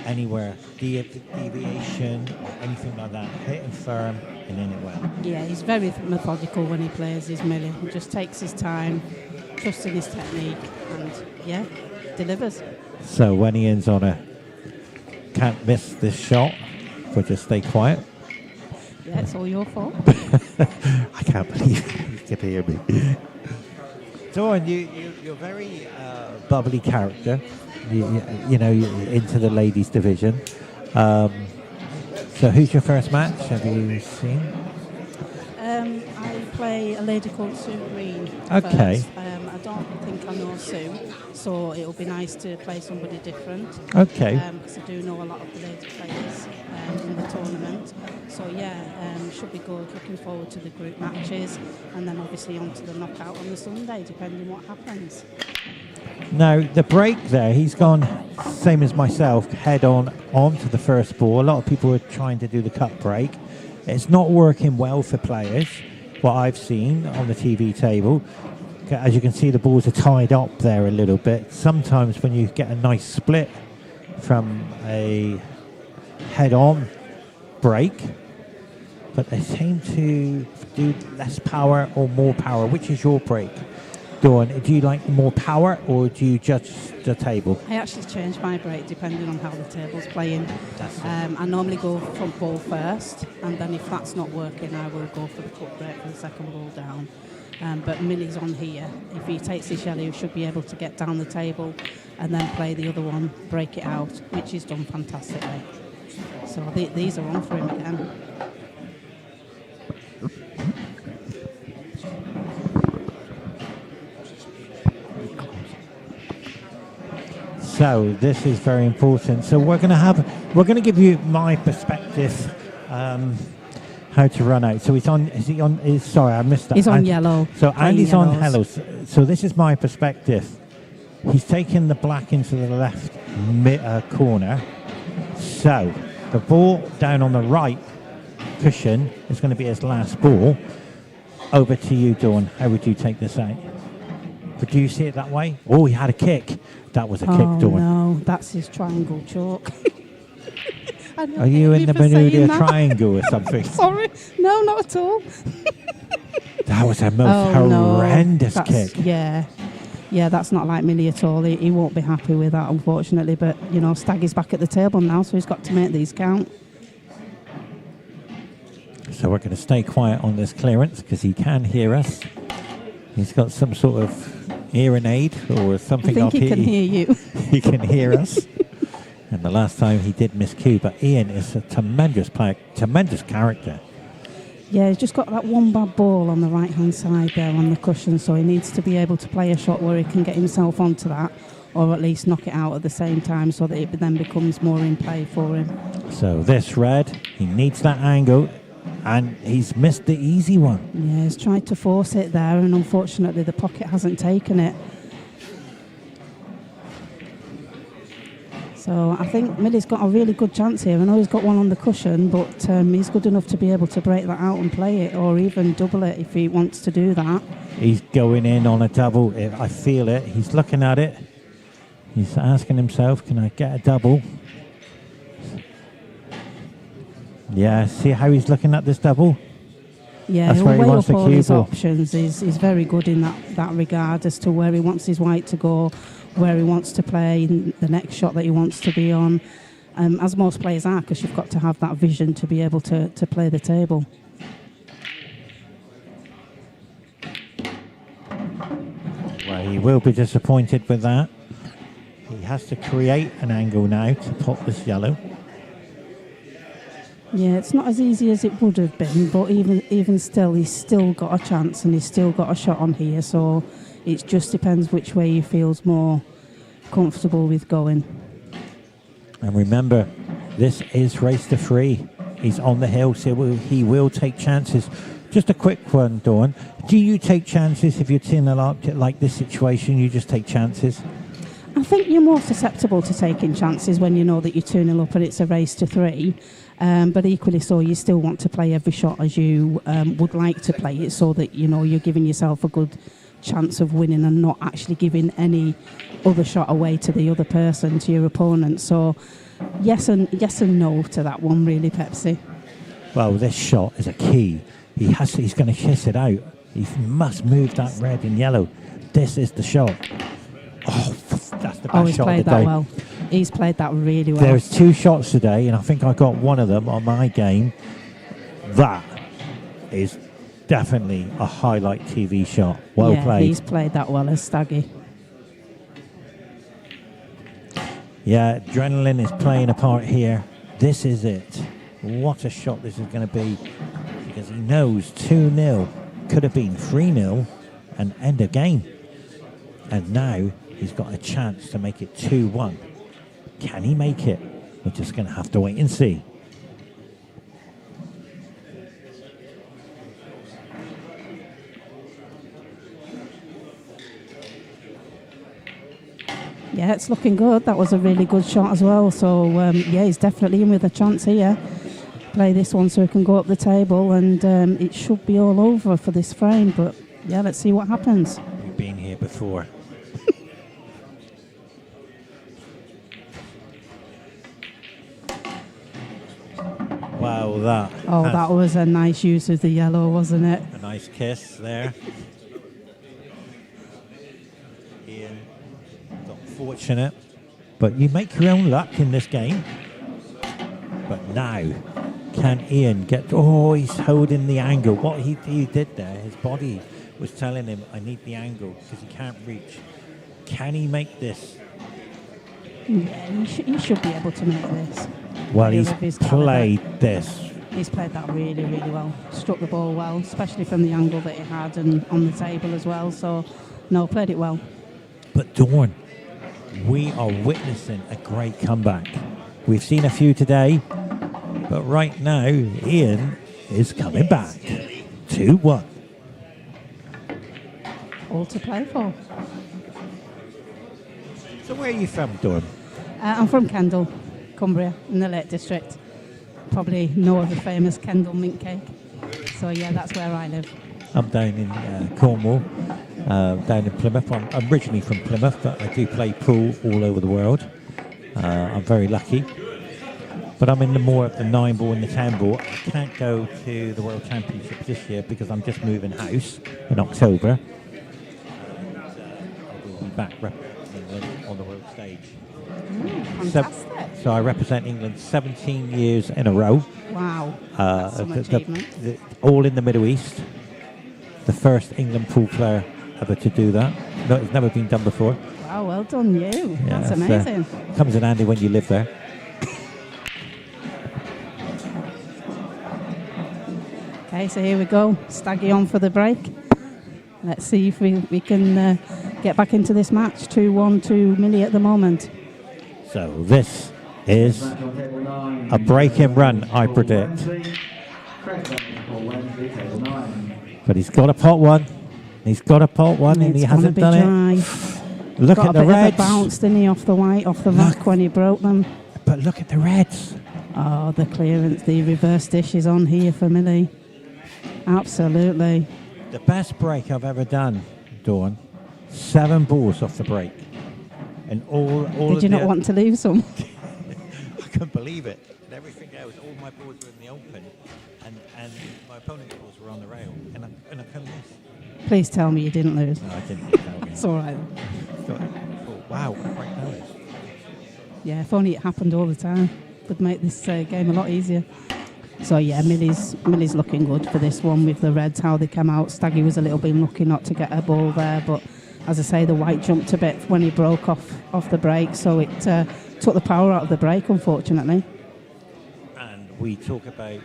anywhere, deviation or anything like that. Hit him firm and then it went. Yeah, he's very methodical when he plays his Millie. He just takes his time, trusts in his technique, and yeah, delivers. So when Ian's on a can't miss this shot, but just stay quiet. Yeah, it's all your fault. I can't believe you can hear me. Dawn, you're very bubbly character. You know, you're into the ladies division. So who's your first match? Have you seen? I play a lady called Sue Green. Okay. First. I don't think I know Sue, so it'll be nice to play somebody different. Okay. Because I do know a lot of the lady players in the tournament. So yeah, should be good. Looking forward to the group matches, and then obviously on to the knockout on the Sunday, depending what happens. Now, the break there, he's gone, same as myself, head on onto the first ball. A lot of people are trying to do the cut break. It's not working well for players, what I've seen on the TV table. As you can see, the balls are tied up there a little bit. Sometimes when you get a nice split from a head-on break, but they seem to do less power or more power. Which is your break? Dawn, do you like more power or do you judge the table? I actually change my break depending on how the table's playing. I normally go front ball first, and then if that's not working, I will go for the cut break for the second ball down. But Millie's on here. If he takes his yellow, he should be able to get down the table and then play the other one, break it out, which he's done fantastically. So these are on for him again. So this is very important. So we're going to give you my perspective, how to run out. So sorry, I missed that. He's on yellow. So playing Andy's on yellows. hello. So this is my perspective. He's taken the black into the left corner. So the ball down on the right cushion is going to be his last ball. Over to you, Dawn. How would you take this out? Do you see it that way? Oh, he had a kick. That was a kick, Dawn. No, that's his triangle chalk. Are you in the Bermuda Triangle or something? Sorry, no, not at all. That was a most horrendous That's- kick. Yeah, that's not like Millie at all. He won't be happy with that, unfortunately. But, you know, Staggy's back at the table now, so he's got to make these count. So we're going to stay quiet on this clearance because he can hear us. He's got some sort of hearing aid or something. I think he can hear you. He can hear us. And the last time he did miss cue, but Ian is a tremendous player, tremendous character. Yeah, he's just got that one bad ball on the right-hand side there on the cushion, so he needs to be able to play a shot where he can get himself onto that, or at least knock it out at the same time so that it then becomes more in play for him. So this red, he needs that angle, and he's missed the easy one. Yeah, he's tried to force it there, and unfortunately the pocket hasn't taken it. So I think Millie's got a really good chance here. I know he's got one on the cushion, but he's good enough to be able to break that out and play it, or even double it if he wants to do that. He's going in on a double. I feel it. He's looking at it. He's asking himself, can I get a double? Yeah, see how he's looking at this double? Yeah, That's he'll where he weigh wants up the all cue his ball. options. He's very good in that regard as to where he wants his white to go, where he wants to play, and the next shot that he wants to be on, as most players are, because you've got to have that vision to be able to play the table. Well, he will be disappointed with that. He has to create an angle now to pop this yellow. Yeah, it's not as easy as it would have been, but even still, he's still got a chance and he's still got a shot on here, so it just depends which way he feels more comfortable with going. And remember, this is race to three. He's on the hill, so he will take chances. Just a quick one, Dawn. Do you take chances if you're in a lot like this situation? You just take chances? I think you're more susceptible to taking chances when you know that you're 2-0 up and it's a race to three. But equally so, you still want to play every shot as you would like to play it, so that you know you're giving yourself a good chance of winning and not actually giving any other shot away to the other person, to your opponent. So yes and no to that one, really, Pepsi. Well, this shot is a key. He's going to kiss it out. He must move that red and yellow. This is the shot. Oh, that's the best he's shot played of the that day. well. He's played that really well. There's 2 shots today, and I think I got one of them on my game. That is definitely a highlight TV shot. Well played. He's played that well as Staggy. Yeah, adrenaline is playing a part here. This is it. What a shot this is going to be, because he knows 2-0 could have been 3-0 and end of game. And now he's got a chance to make it 2-1. Can he make it? We're just going to have to wait and see. Yeah, it's looking good. That was a really good shot as well. So, yeah, he's definitely in with a chance here. Play this one so he can go up the table, and it should be all over for this frame. But, yeah, let's see what happens. You've been here before. Wow, that. Oh, that was a nice use of the yellow, wasn't it? A nice kiss there. Ian got fortunate. But you make your own luck in this game. But now, can Ian get... Oh, he's holding the angle. What he did there, his body was telling him, I need the angle, because he can't reach. Can he make this? Yeah, he should be able to make this. Well, he's played this. He's played that really, really well. Struck the ball well, especially from the angle that he had and on the table as well. So, no, played it well. But Dawn, We are witnessing a great comeback. We've seen a few today, but right now, Ian is coming back. 2-1. All to play for. So where are you from, Dawn? I'm from Kendal, Cumbria, in the Lake District. Probably know of the famous Kendal mint cake. So yeah, that's where I live. I'm down in Cornwall, down in Plymouth. I'm originally from Plymouth, but I do play pool all over the world. I'm very lucky. But I'm in the more of the 9-ball and the 10-ball. I can't go to the World Championships this year because I'm just moving house in October. And, I will be back representing England on the world stage. Fantastic. So I represent England 17 years in a row. Wow. That's some achievement. All in the Middle East. The first England pool player ever to do that. No, it's never been done before. Wow, well done you. Yeah, that's amazing. Comes in handy when you live there. Okay, so here we go. Staggy on for the break. Let's see if we can get back into this match. 2-1 to Millie at the moment. So this is a break-in run, I predict. But he's got a pot one. He's got a pot one, and he hasn't done it. Look at the reds. Bounce, didn't he, off the white, off the rack when he broke them. But look at the reds. Oh, the clearance, the reverse dish is on here for Millie. Absolutely. The best break I've ever done, Dawn. 7 balls off the break. And all Did you not want to leave some? I couldn't believe it. And everything else, all my balls were in the open, and my opponent's balls were on the rail, and I couldn't miss. Please tell me you didn't lose. No, I didn't. Tell me. It's all right. Wow, what a break that was. Yeah, if only it happened all the time, would make this game a lot easier. So yeah, Millie's looking good for this one with the reds, how they came out. Staggy was a little bit lucky not to get a ball there, but as I say, the white jumped a bit when he broke off the break, so it took the power out of the break, unfortunately. And we talk about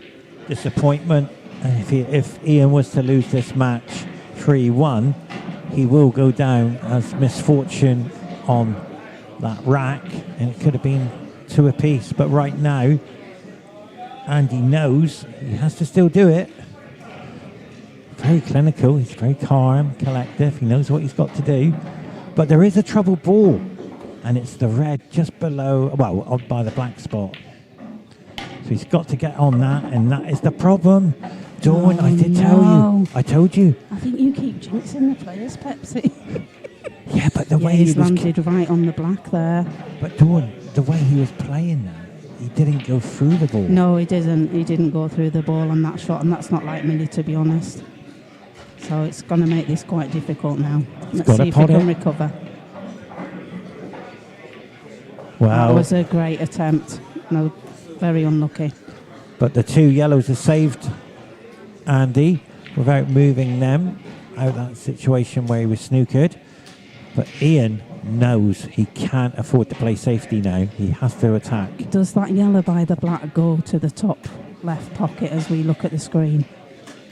disappointment. If Ian was to lose this match 3-1, he will go down as misfortune on that rack, and it could have been 2 apiece. But right now, Andy knows he has to still do it. Very clinical, he's very calm, collective, he knows what he's got to do. But there is a troubled ball, and it's the red just below, well, by the black spot. So he's got to get on that, and that is the problem. Dawn, I did tell you. I told you. I think you keep jinxing the players, Pepsi. Yeah, but the way he's he was landed right on the black there. But Dawn, the way he was playing that, he didn't go through the ball. No, he didn't. He didn't go through the ball on that shot, and that's not like Millie, to be honest. So it's going to make this quite difficult now. Let's see if he can recover. Wow. That was a great attempt. No, very unlucky. But the 2 yellows have saved Andy without moving them out of that situation where he was snookered. But Ian knows he can't afford to play safety now. He has to attack. Does that yellow by the black go to the top left pocket as we look at the screen?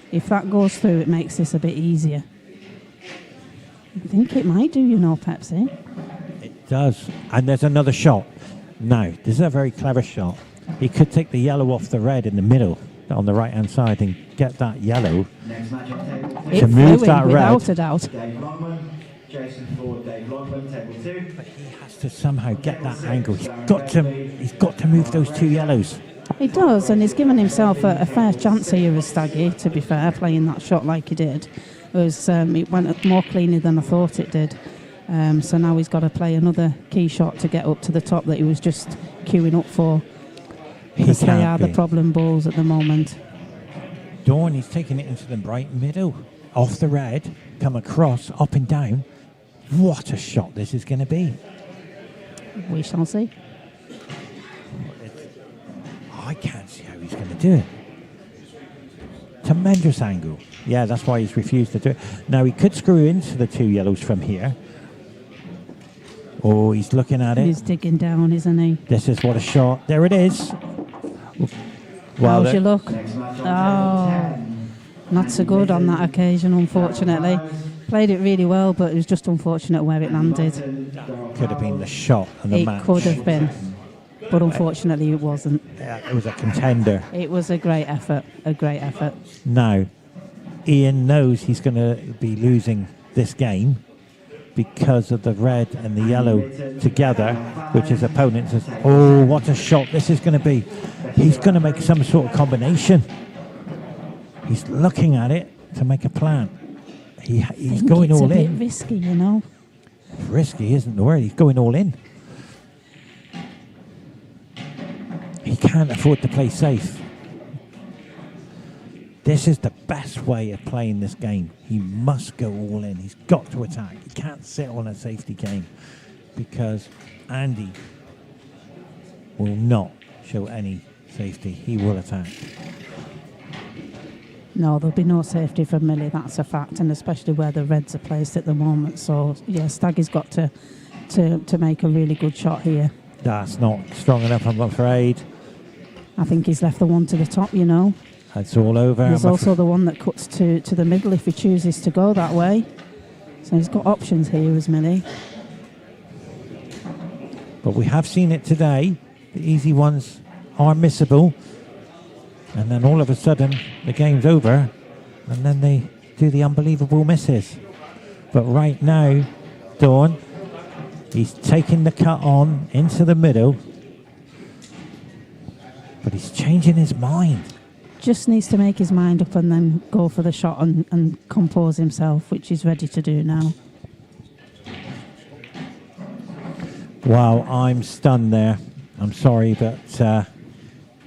If that goes through, it makes this a bit easier. I think it might do, you know, Pepsi. It does. And there's another shot. Now, this is a very clever shot. He could take the yellow off the red in the middle on the right-hand side and get that yellow to move that red. Without a doubt. Jason Ford, Dave Longman, table 2. But he has to somehow get that angle. He's got to move those 2 yellows. He does, and he's given himself a fair chance here as Staggy, to be fair, playing that shot like he did. It went more cleanly than I thought it did. So now he's got to play another key shot to get up to the top that he was just queuing up for. Because they are the problem balls at the moment. Dawn, he's taking it into the bright middle. Off the red, come across, up and down. What a shot this is going to be. We shall see. I can't see how he's going to do it. Tremendous angle. Yeah, that's why he's refused to do it. Now, he could screw into the 2 yellows from here. Oh, he's looking at it. He's digging down, isn't he? This is what a shot. There it is. Well, how's your luck? Oh, not so good on that occasion, unfortunately. Played it really well, but it was just unfortunate where it landed. Could have been the shot and the match. It could have been, but unfortunately it wasn't. Yeah, it was a contender. It was a great effort, a great effort. Now, Ian knows he's going to be losing this game because of the red and the yellow together, which his opponent says, oh, what a shot this is going to be. He's going to make some sort of combination. He's looking at it to make a plan. He's going all in. It's a bit risky, you know. Risky isn't the word. He's going all in. He can't afford to play safe. This is the best way of playing this game. He must go all in. He's got to attack. He can't sit on a safety game because Andy will not show any safety. He will attack. No, there'll be no safety for Millie, that's a fact, and especially where the reds are placed at the moment. So, yeah, Staggy's got to make a really good shot here. That's not strong enough, I'm afraid. I think he's left the one to the top, you know. That's all over. There's also the one that cuts to the middle if he chooses to go that way. So he's got options here, is Millie. But we have seen it today. The easy ones are missable. And then all of a sudden, the game's over. And then they do the unbelievable misses. But right now, Dawn, he's taking the cut on into the middle. But he's changing his mind. Just needs to make his mind up and then go for the shot and compose himself, which he's ready to do now. Wow, I'm stunned there. I'm sorry, but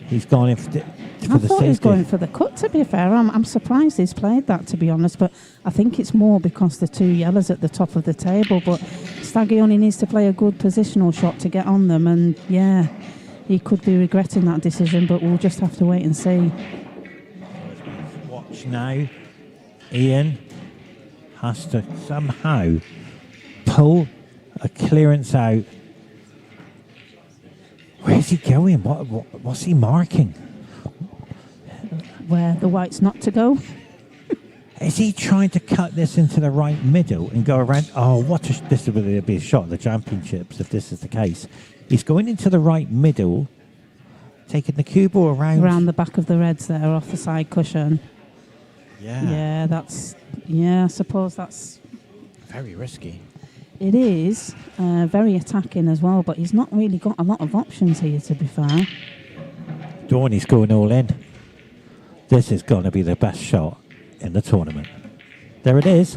he's gone in for the I thought he was going for the cut, to be fair. I'm surprised he's played that, to be honest, but I think it's more because the two yellows at the top of the table, but Staggy only needs to play a good positional shot to get on them, and yeah, he could be regretting that decision, but we'll just have to wait and see. Watch now. Ian has to somehow pull a clearance out. Where's he going? What's he marking? Where the white's not to go. Is he trying to cut this into the right middle and go around? Oh, this would be a shot at the championships if this is the case. He's going into the right middle, taking the cue ball around the back of the reds there, off the side cushion. Yeah. Yeah, I suppose that's very risky. It is very attacking as well, but he's not really got a lot of options here, to be fair. Dawney's going all in. This is going to be the best shot in the tournament. There it is.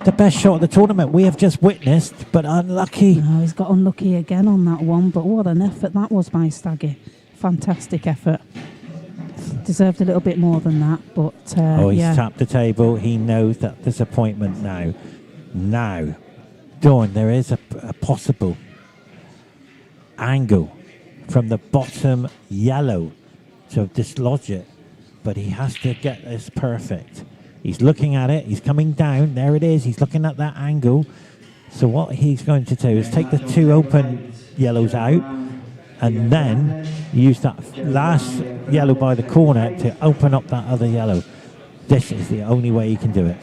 The best shot of the tournament we have just witnessed, but unlucky. No, he's got unlucky again on that one, but what an effort that was by Staggy. Fantastic effort. Deserved a little bit more than that, but he's tapped the table. He knows that disappointment now. Now, Dawn, there is a possible angle from the bottom yellow to dislodge it, but he has to get this perfect. He's looking at it. He's coming down. There it is. He's looking at that angle. So what he's going to do is take the two open yellows out and then use that last yellow by the corner to open up that other yellow. This is the only way he can do it.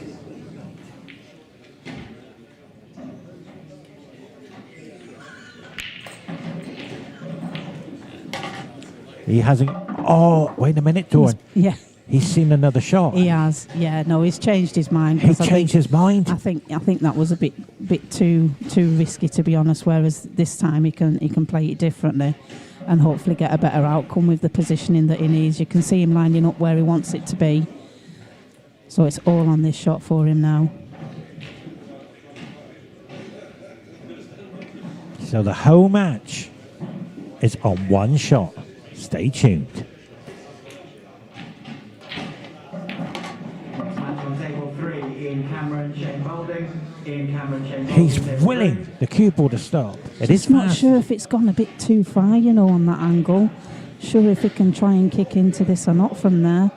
He hasn't... Oh, wait a minute, Dawn. Yeah. He's seen another shot. He has. Yeah, no, he's changed his mind. He changed his mind. I think that was a bit too risky, to be honest, whereas this time he can play it differently and hopefully get a better outcome with the positioning that he needs. You can see him lining up where he wants it to be. So it's all on this shot for him now. So the whole match is on one shot. Stay tuned. He's willing the cue ball to stop. It is not sure if it's gone a bit too far, you know, on that angle. Sure if he can try and kick into this or not from there.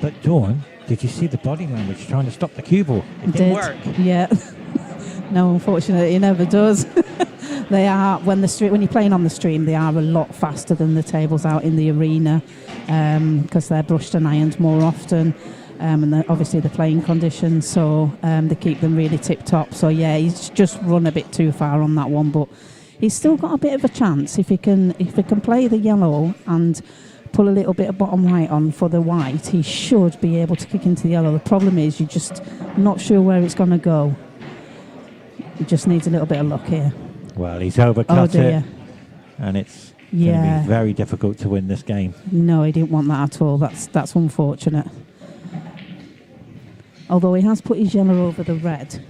But Dawn, did you see the body language trying to stop the cue ball? It didn't work. Yeah. No, unfortunately, it never does. They are, when you're playing on the stream, they are a lot faster than the tables out in the arena because they're brushed and ironed more often. and obviously the playing conditions, so they keep them really tip-top. So yeah, he's just run a bit too far on that one, but he's still got a bit of a chance if he can play the yellow and pull a little bit of bottom right on for the white. He should be able to kick into the yellow. The problem is you're just not sure where it's going to go. He just needs a little bit of luck here. Well, he's overcut it, and it's going to be very difficult to win this game. No, he didn't want that at all. That's unfortunate. Although he has put his yellow over the red,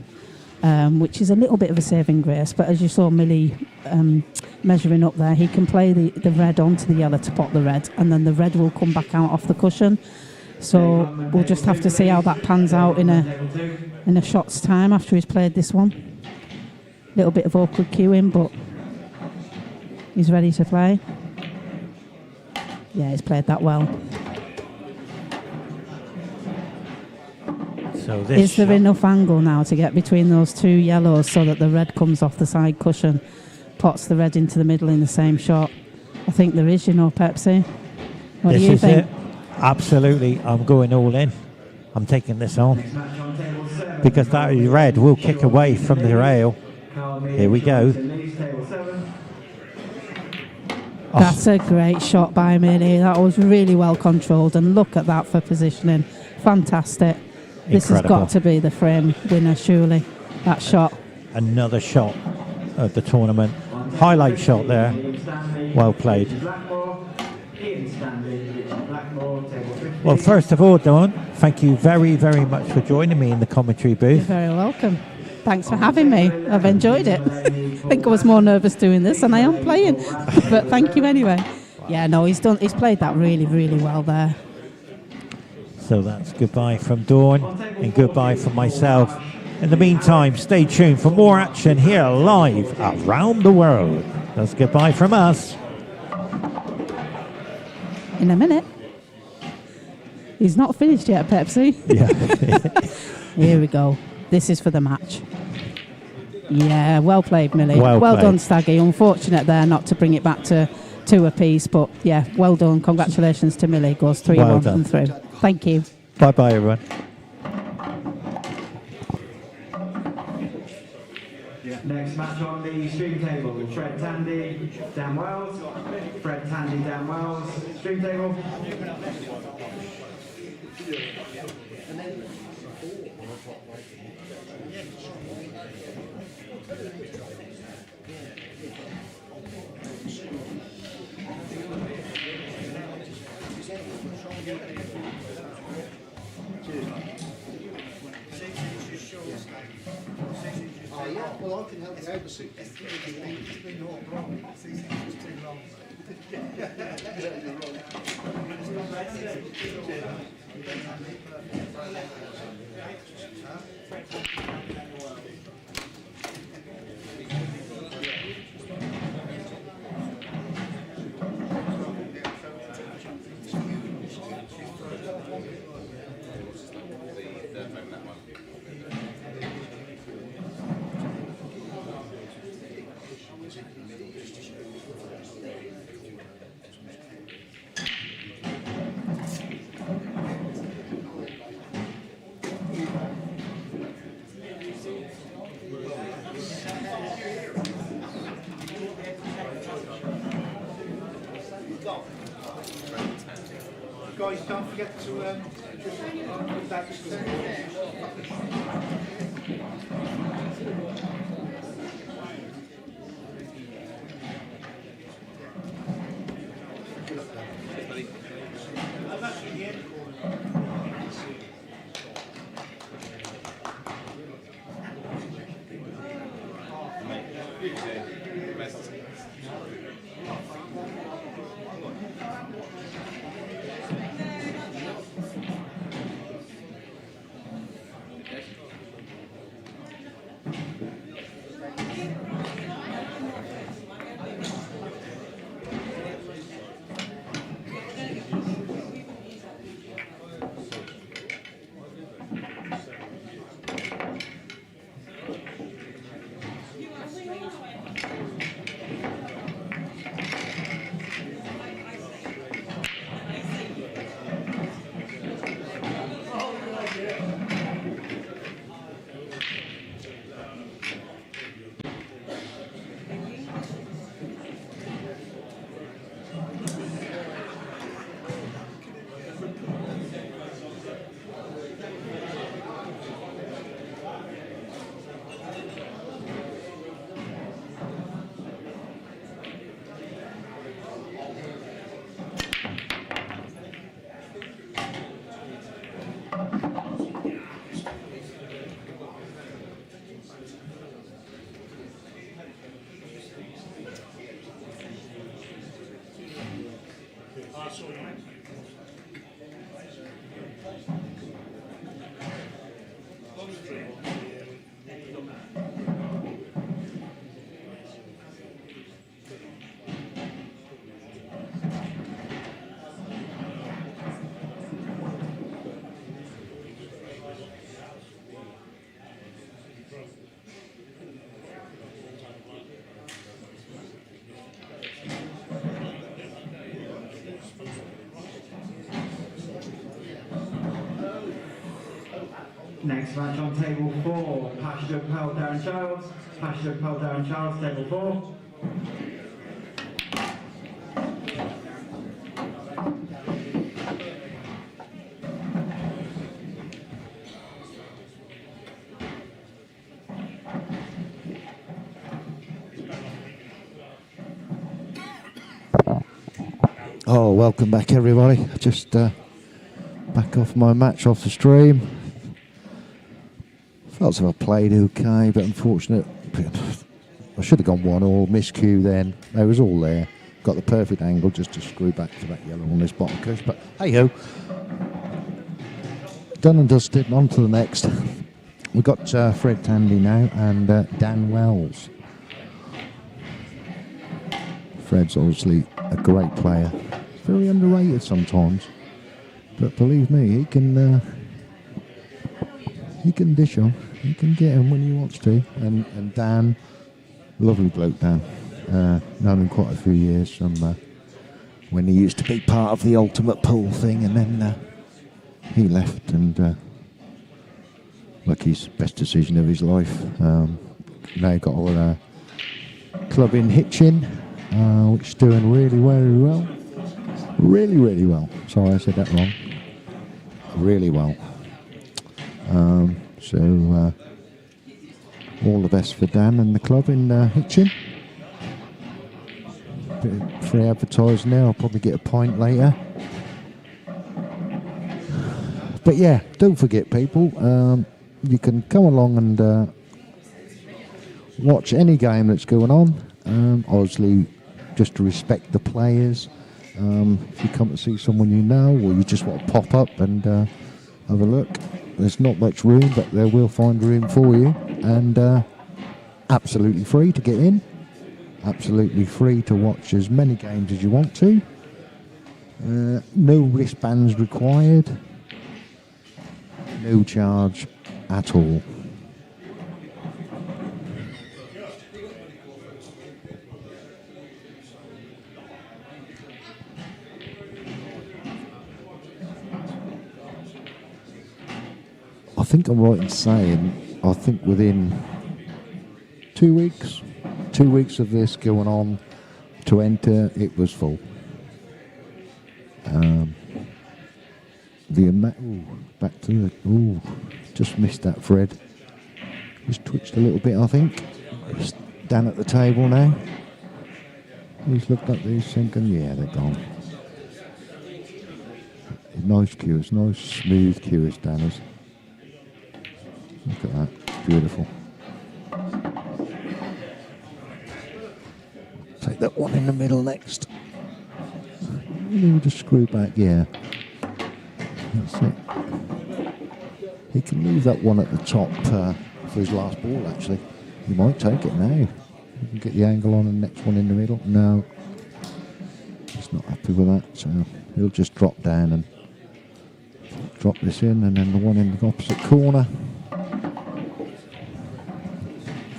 which is a little bit of a saving grace. But as you saw Millie measuring up there, he can play the red onto the yellow to pot the red, and then the red will come back out off the cushion. So we'll just have to see how that pans out in a shot's time after he's played this one. Little bit of awkward queuing, but he's ready to play. Yeah, he's played that well. So this is there enough angle now to get between those two yellows so that the red comes off the side cushion, pots the red into the middle in the same shot? I think there is, Pepsi. What do you think? It. Absolutely, I'm going all in. I'm taking this on because that red will kick away from the rail. Here we go. That's a great shot by Millie. That was really well controlled, and look at that for positioning. Fantastic. This has got to be the frame winner, surely. That shot. Another shot of the tournament. Highlight shot there. Well played. Well, first of all, Dawn, thank you very, very much for joining me in the commentary booth. You're very welcome. Thanks for having me. I've enjoyed it. I think I was more nervous doing this than I am playing. But thank you anyway. Yeah, no, he's played that really, really well there. So that's goodbye from Dawn and goodbye from myself. In the meantime, stay tuned for more action here live around the world. That's goodbye from us. In a minute. He's not finished yet, Pepsi. Yeah. Here we go. This is for the match. Yeah, well played, Millie. Well played. Done, Staggy. Unfortunate there not to bring it back to two apiece, but yeah, well done. Congratulations to Millie. Goes 3-1 and through. Thank you. Bye-bye, everyone. Next match on the stream table, Fred Tandy, Dan Wells. Fred Tandy, Dan Wells. Stream table. Well, I can help you out with 6 inches. It's been not a problem. 6 inches too long. Guys, don't forget to put that Next match on table 4, Passion Pearl Darren Childs. Passion Pearl Darren Childs, table 4. Oh, welcome back, everybody. Just back off my match off the stream. Felt as if I played okay, but unfortunate. I should have gone 1-all, miscue then. They was all there. Got the perfect angle just to screw back to that yellow on this bottom cush. But hey ho, done and dusted. On to the next. We've got Fred Tandy now and Dan Wells. Fred's obviously a great player. Very underrated sometimes, but believe me, he can dish on. He can get him when he wants to. And Dan, lovely bloke, Dan. Known him quite a few years from when he used to be part of the Ultimate Pool thing, and then he left, and like his best decision of his life. Now got our club in Hitchin, which is doing really, very well. Really, really well. Sorry, I said that wrong. Really well. So all the best for Dan and the club in Hitchin. Bit of free advertising there. I'll probably get a pint later. But yeah, don't forget, people. You can come along and watch any game that's going on. Obviously, just to respect the players. If you come to see someone you know, or you just want to pop up and have a look, there's not much room, but they will find room for you, and absolutely free to get in, absolutely free to watch as many games as you want to. No wristbands required, no charge at all. I think I'm right in saying, I think within 2 weeks of this going on to enter, it was full. The amount, back to the, just missed that, Fred. Just twitched a little bit, I think. Just down at the table now. He's looked at these thinking, yeah, they're gone. Nice cues, nice smooth cues, Danners. Look at that, beautiful. Take that one in the middle next. Just screw back, yeah. That's it. He can leave that one at the top for his last ball, actually. He might take it now. You can get the angle on and the next one in the middle. No. He's not happy with that, so he'll just drop down and drop this in, and then the one in the opposite corner.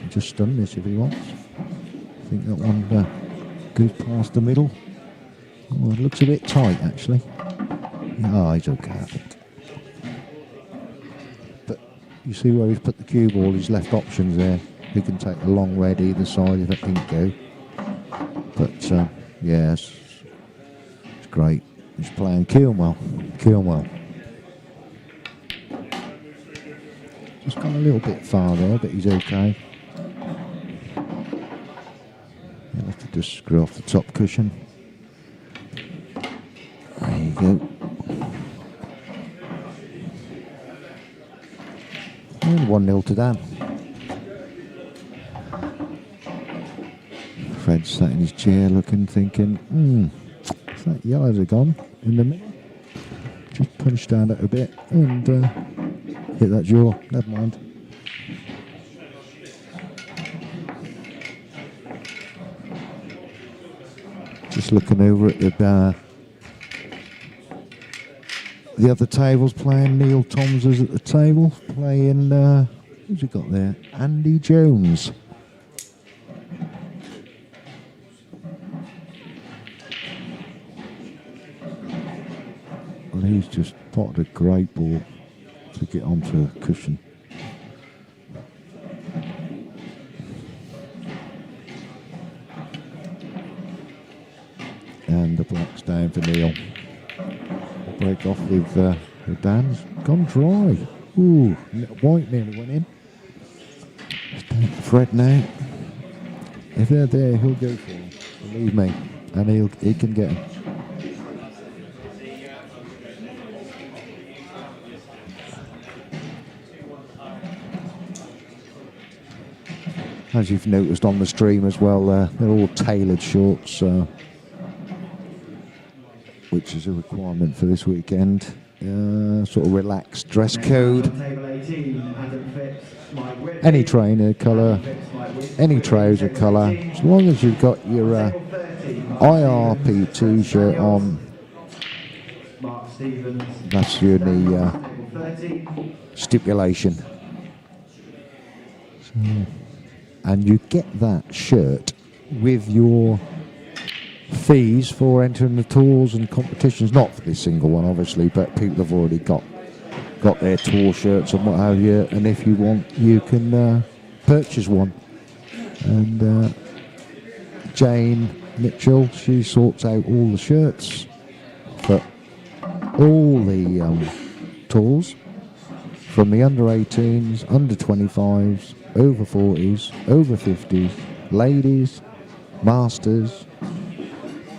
Just stun this if he wants. I think that one goes past the middle. Oh, it looks a bit tight, actually. Oh, he's okay, I think. But you see where he's put the cue ball, he's left options there. He can take the long red either side if it didn't go. But, yeah, it's great. He's playing Kilnwell. Just gone a little bit far there, but he's okay. You'll have to just screw off the top cushion. There you go. And 1-0 to Dan. Fred sat in his chair looking, thinking, is that yellows are gone in the middle? Just punched down that a bit and hit that jaw. Never mind. Just looking over at the other tables, playing Neil Toms is at the table, playing, who's he got there? Andy Jones. Well, he's just potted a great ball. to get onto a cushion. And the black's down for Neil. Break off with Dan's gone dry. Ooh, white nearly went in. Fred now. If they're there, he'll go for them. Believe me, and he can get them. As you've noticed on the stream as well, they're all tailored shorts, which is a requirement for this weekend. Sort of relaxed dress code. Any trainer colour, any trouser colour, as long as you've got your IRP t-shirt on, that's your only stipulation. So, and you get that shirt with your fees for entering the tours and competitions, not for this single one obviously, but people have already got their tour shirts and what have you, and if you want you can purchase one. And Jane Mitchell, she sorts out all the shirts for all the tours, from the under 18s, under 25s, over 40s, over 50s, ladies, masters,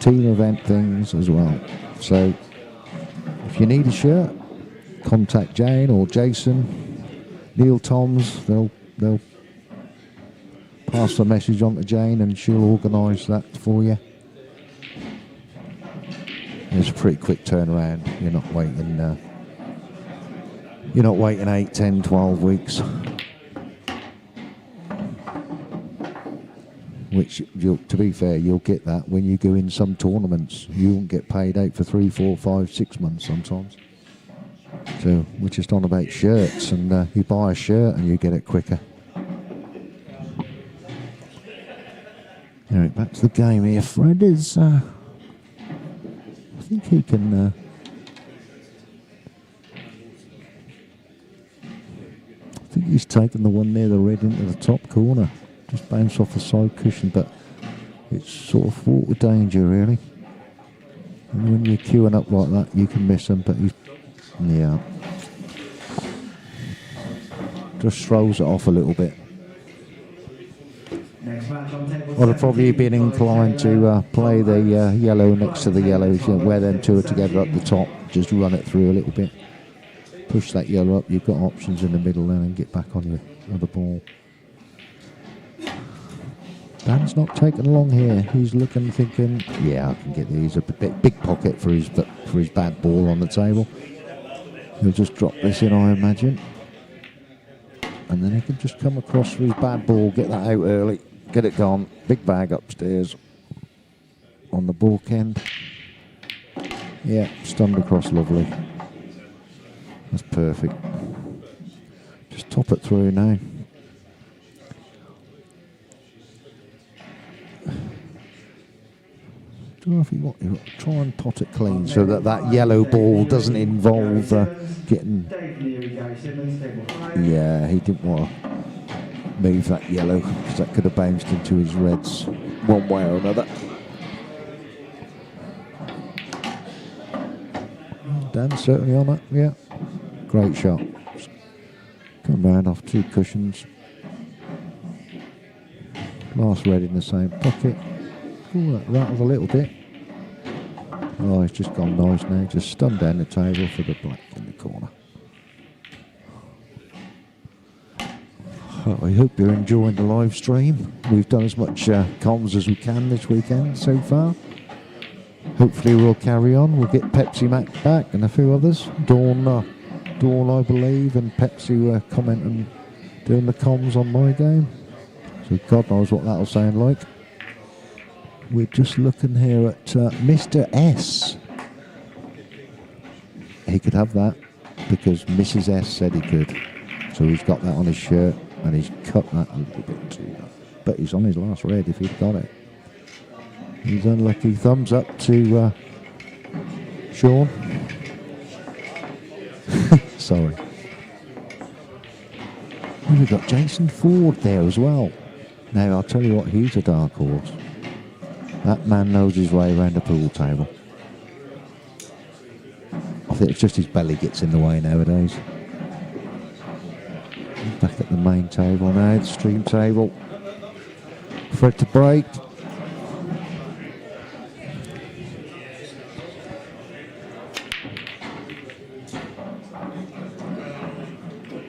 team event things as well. So if you need a shirt, contact Jane or Jason, Neil Toms. They'll pass the message on to Jane and she'll organise that for you. It's a pretty quick turnaround. You're not waiting 8, 10, 12 weeks. Which, to be fair, you'll get that when you go in some tournaments. You won't get paid out for 3, 4, 5, 6 months sometimes. So we're just on about shirts, and you buy a shirt and you get it quicker. Anyway, back to the game here. Fred is, I think he can... I think he's taken the one near the red into the top corner. Just bounce off the side cushion, but it's sort of fraught with danger, really. And when you're queuing up like that, you can miss them, but he's... Yeah. Just throws it off a little bit. I'd have probably been inclined to play the yellow next to the yellow, where them two are together up the top. Just run it through a little bit. Push that yellow up, you've got options in the middle then, and get back on your other ball. Dan's not taking along here. He's looking, thinking, yeah, I can get these. A big pocket for his bad ball on the table. He'll just drop this in, I imagine. And then he can just come across for his bad ball, get that out early, get it gone. Big bag upstairs on the balk end. Yeah, stunned across lovely. That's perfect. Just top it through now. Don't know if you want to try and pot it clean so that yellow ball doesn't involve getting... Yeah, he didn't want to move that yellow because that could have bounced into his reds one way or another. Dan's certainly on it, yeah. Great shot. Come round off 2 cushions. Last red in the same pocket. Ooh, that rattles a little bit. Oh, it's just gone nice now. Just stunned down the table for the black in the corner. I hope you're enjoying the live stream. We've done as much comms as we can this weekend so far. Hopefully we'll carry on. We'll get Pepsi Mac back and a few others. Dawn, I believe, and Pepsi were commenting, doing the comms on my game. So God knows what that'll sound like. We're just looking here at Mr. S. He could have that because Mrs. S said he could. So he's got that on his shirt and he's cut that a little bit too. But he's on his last red if he'd got it. He's unlucky. Thumbs up to Sean. Sorry. We've got Jason Ford there as well. Now, I'll tell you what, he's a dark horse. That man knows his way around the pool table. I think it's just his belly gets in the way nowadays. Back at the main table now, the stream table. Fred to break.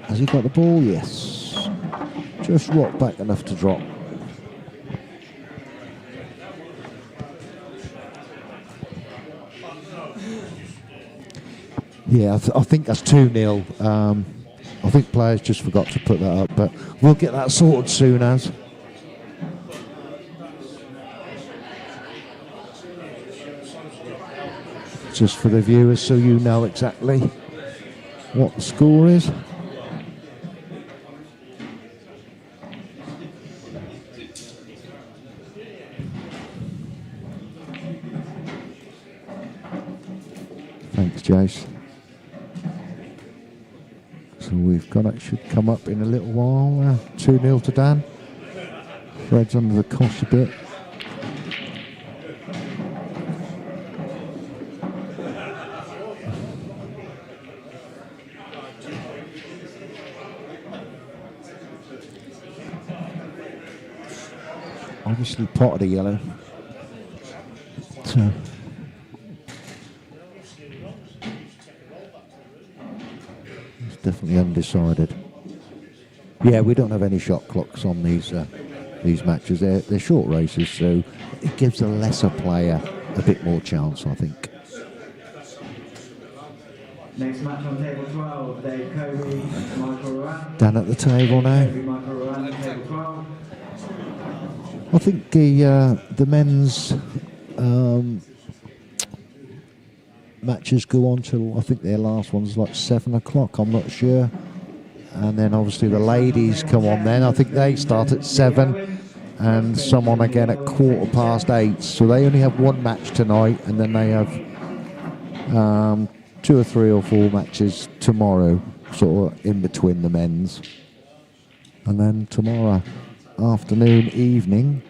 Has he got the ball? Yes. Just rocked back enough to drop. Yeah, I think that's 2-0. I think players just forgot to put that up, but we'll get that sorted soon as. Just for the viewers, so you know exactly what the score is. Thanks, Jace. So we've got it, should come up in a little while. 2-0 to Dan. Fred's under the cosh a bit. Obviously potted a yellow. So it's definitely undecided. Yeah, we don't have any shot clocks on these matches. They're short races, so it gives the lesser player a bit more chance, I think. Next match on table 12, Dave Kobe, Michael Rowan. Dan at the table now. Michael Rowan, table 12. I think the men's matches go on till, I think their last one's like 7 o'clock, I'm not sure. And then obviously the ladies come on then. I think they start at 7 and some on again at 8:15. So they only have one match tonight, and then they have 2 or 3 or 4 matches tomorrow, sort of in between the men's. And then tomorrow afternoon, evening,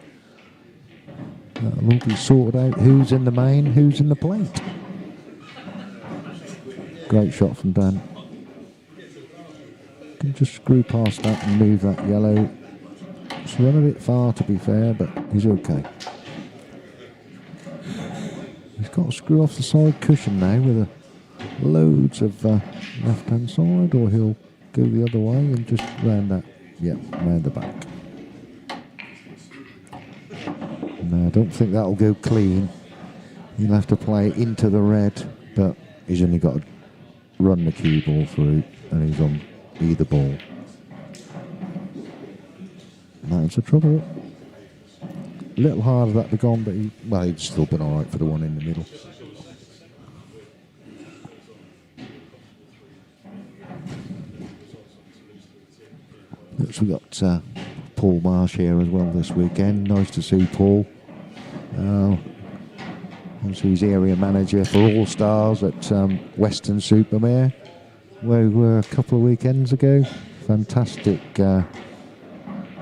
that'll all be sorted out. Who's in the main, who's in the plate. Great shot from Dan. Can just screw past that and move that yellow. It's run a bit far, to be fair, but he's okay. He's got to screw off the side cushion now with loads of left-hand side, or he'll go the other way and just round that. Yeah, round the back. No, I don't think that'll go clean. He'll have to play into the red, but he's only got to run the cue ball through, and he's on either ball. That's the trouble. A little harder that be gone, but he'd still been alright for the one in the middle. So we got Paul Marsh here as well this weekend. Nice to see Paul. Obviously he's area manager for All Stars at Western Supermare, where we were a couple of weekends ago. Fantastic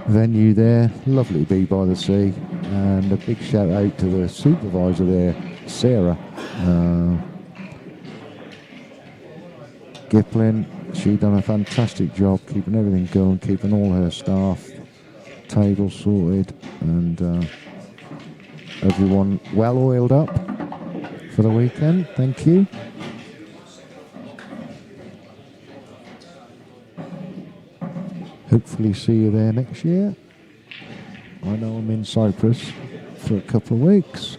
venue there. Lovely to be by the sea. And a big shout out to the supervisor there, Sarah Giplin. She done a fantastic job keeping everything going, keeping all her staff tables sorted, and everyone well oiled up for the weekend. Thank you. Hopefully see you there next year. I know I'm in Cyprus for a couple of weeks.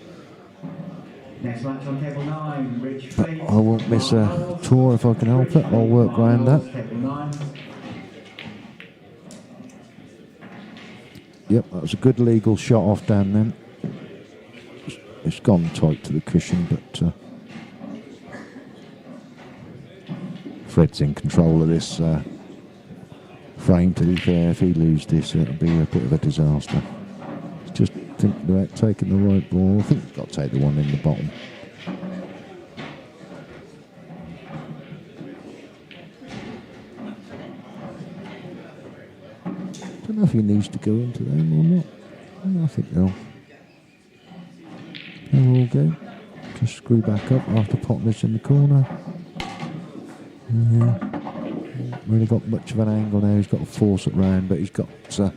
Next match on table 9, Rich Fleet. I won't miss a tour if I can help it. I'll work around that. Table 9. Yep, that was a good legal shot off Dan then. It's gone tight to the cushion, but Fred's in control of this frame, to be fair. If he loses this, it'll be a bit of a disaster. Just think about taking the right ball. I think he's got to take the one in the bottom. Don't know if he needs to go into them or not. I think they'll all go. Just screw back up after potting this in the corner. Yeah. Really got much of an angle now. He's got to force it round, but he's got a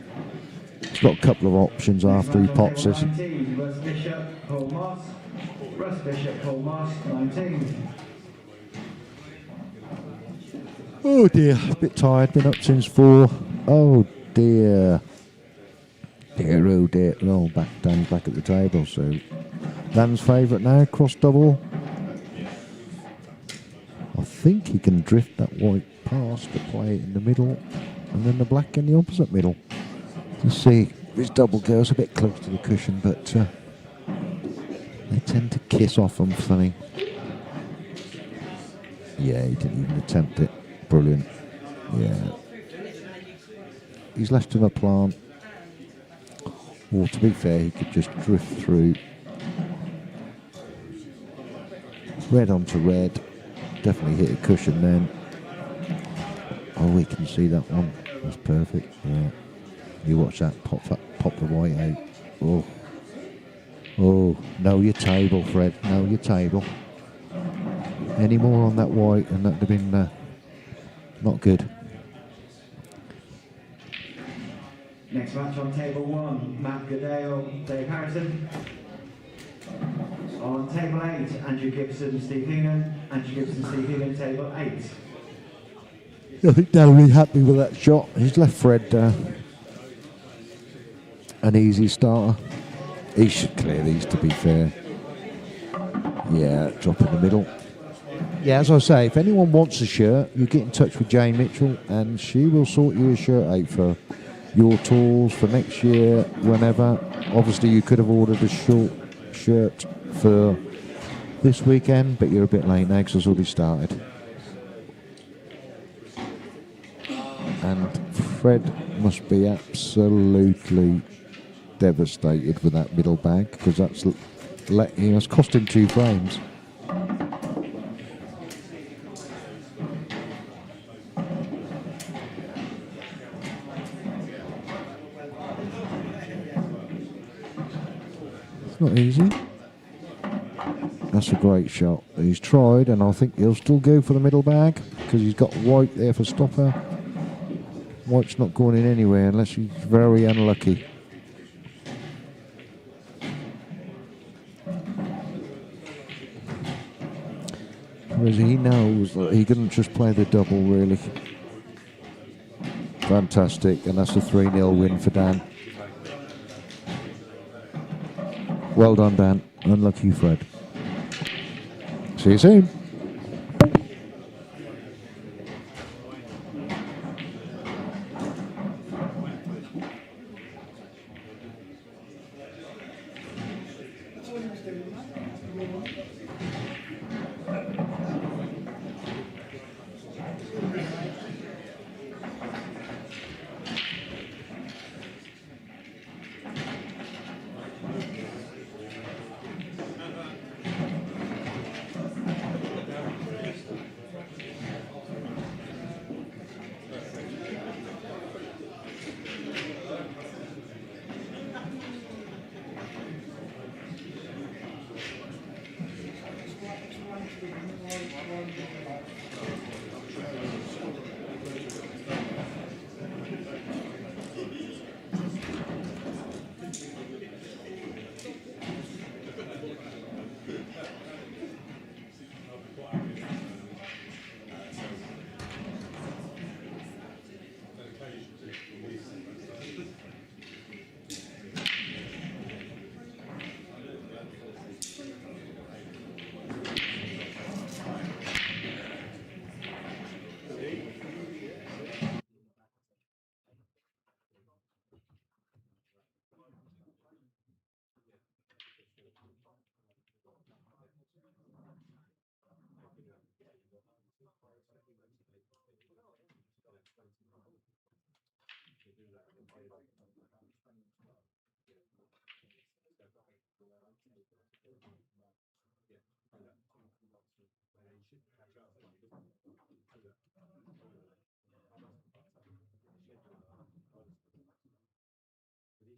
couple of options after he pots this. 19, Russ Bishop, Paul Moss. Russ Bishop, Paul Moss, 19. Oh dear, a bit tired. Been up since 4. Oh dear. Dear, oh dear. Oh, Dan's back at the table. So Dan's favourite now, cross double. I think he can drift that white past to play it in the middle, and then the black in the opposite middle. You see, his double goes a bit close to the cushion, but they tend to kiss off them funny. Yeah, he didn't even attempt it. Brilliant. Yeah. He's left him a plant. Or to be fair, he could just drift through. Red onto red. Definitely hit a cushion then. Oh, we can see that one. That's perfect. Yeah. You watch that pop the white out. Oh. Oh, know your table, Fred. Know your table. Any more on that white and that would have been not good. Next match on table 1, Matt Goodale, Dave Harrison. On table 8, Andrew Gibson, Steve Heenan. Andrew Gibson, Steve Heenan, table 8. I think they're really happy with that shot. He's left Fred an easy starter. He should clear these, to be fair. Yeah, drop in the middle. Yeah, as I say, if anyone wants a shirt, you get in touch with Jane Mitchell and she will sort you a shirt out for your tours for next year, whenever. Obviously, you could have ordered a short shirt for this weekend, but you're a bit late now because it's already started. And Fred must be absolutely devastated with that middle bag because that's cost him 2 frames. It's not easy. That's a great shot. He's tried, and I think he'll still go for the middle bag because he's got white there for stopper. White's not going in anywhere unless he's very unlucky. Whereas he knows that he couldn't just play the double, really. Fantastic, and that's a 3-0 win for Dan. Well done, Dan. Unlucky Fred. See you soon.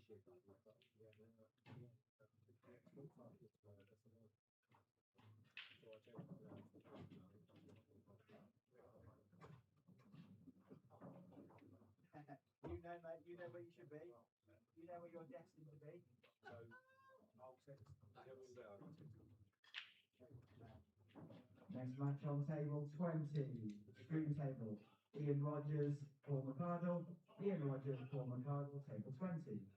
You know, mate, you know where you should be. You know where you're destined to be. So, next match on table 20, screen table. Ian Rogers, Paul McCardle. Ian Rogers, Paul McCardle, table 20.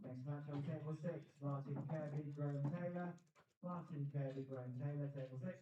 Next match on table 6, Martin Kirby, Graham Taylor. Martin Kirby, Graham Taylor, table 6.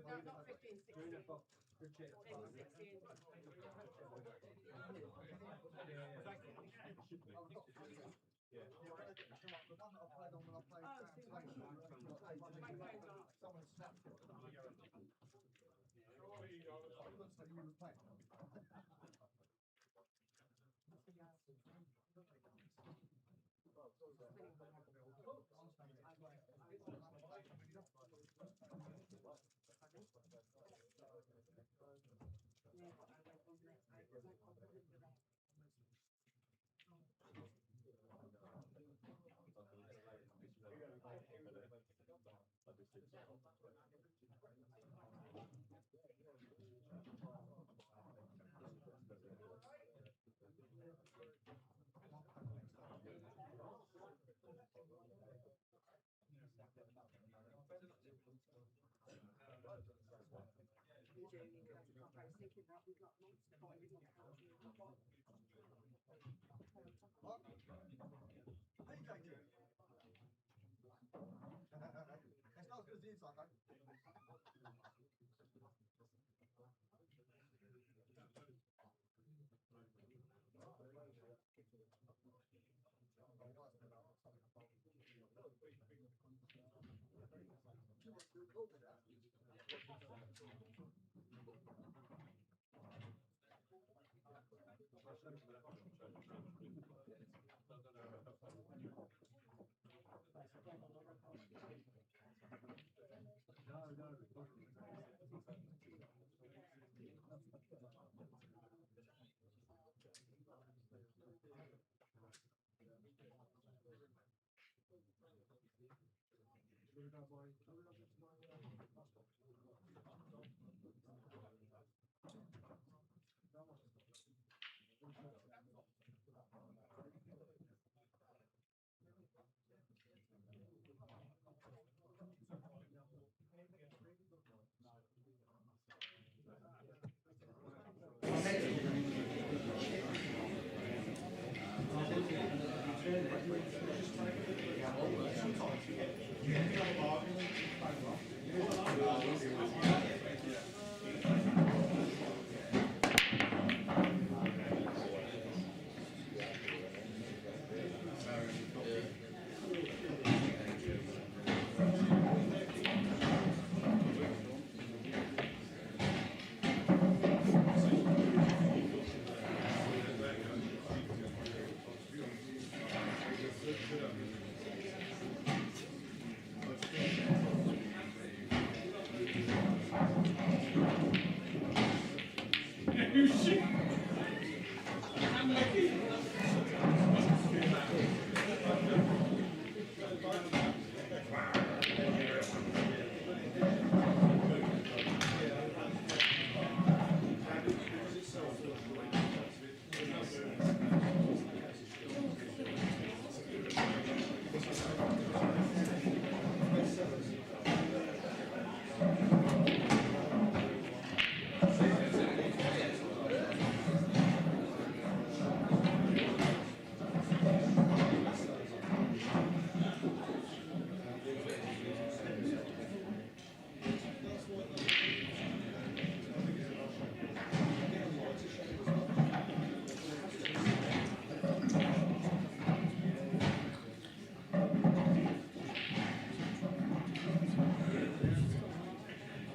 No, not 15, 16. Table 16. It's not as good as the inside, though.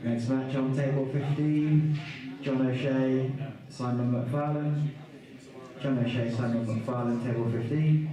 Next match on table 15, John O'Shea, Simon McFarlane. John O'Shea, Simon McFarlane, table 15.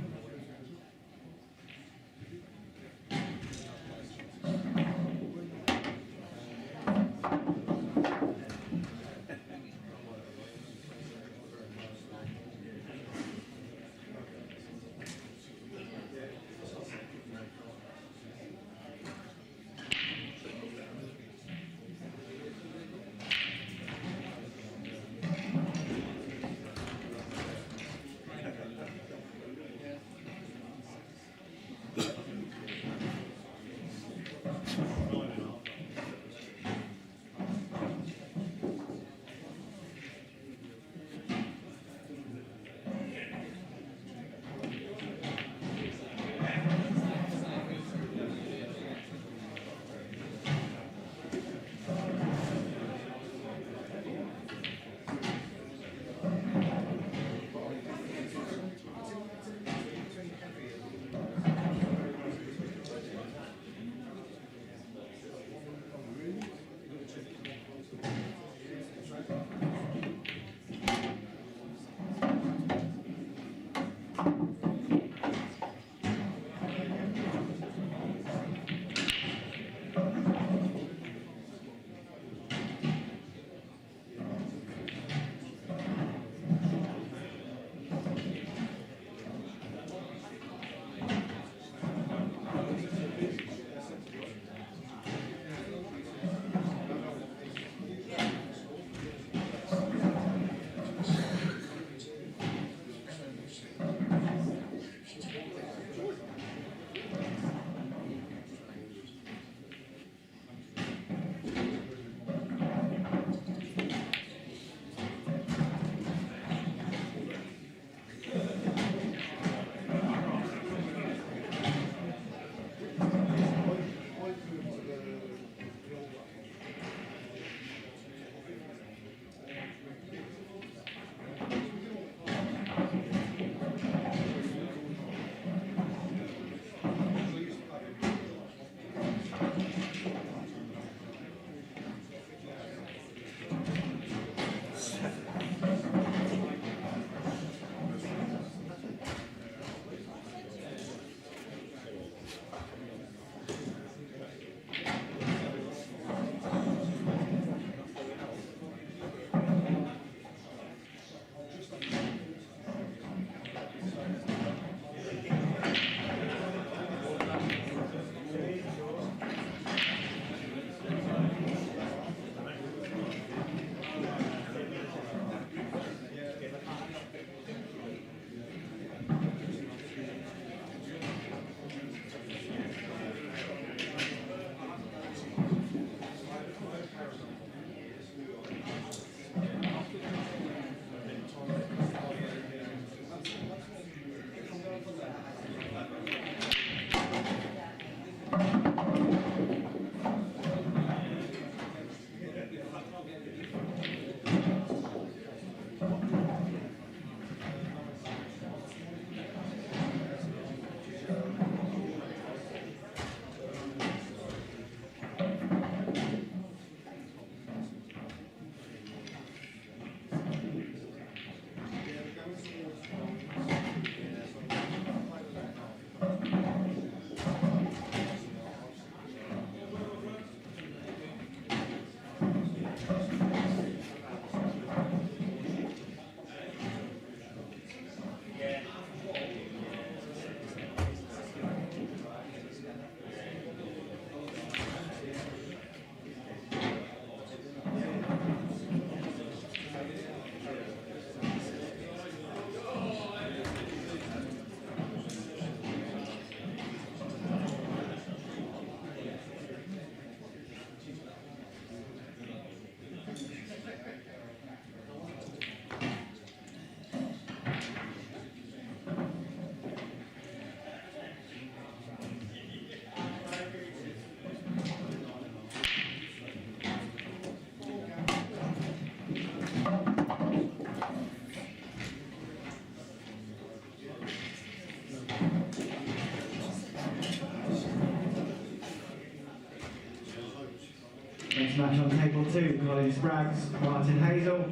match on table 2, Colin Spraggs, Martin Hazel.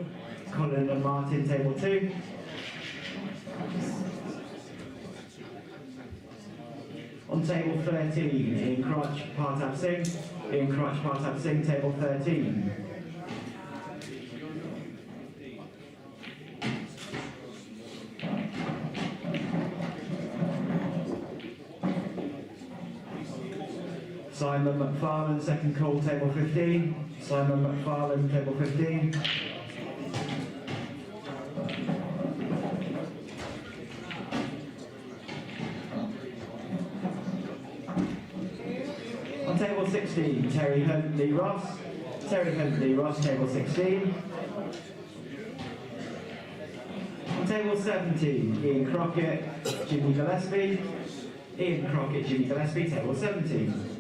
Colin and Martin, table 2. On table 13, Ian Crotch, Partab Singh. Ian Crotch, Partab Singh, table 13. Simon McFarlane, second call, table 15. Simon McFarlane, table 15. On table 16, Terry Hunt, Lee Ross. Terry Hunt, Lee Ross, table 16. On table 17, Ian Crockett, Jimmy Gillespie. Ian Crockett, Jimmy Gillespie, table 17.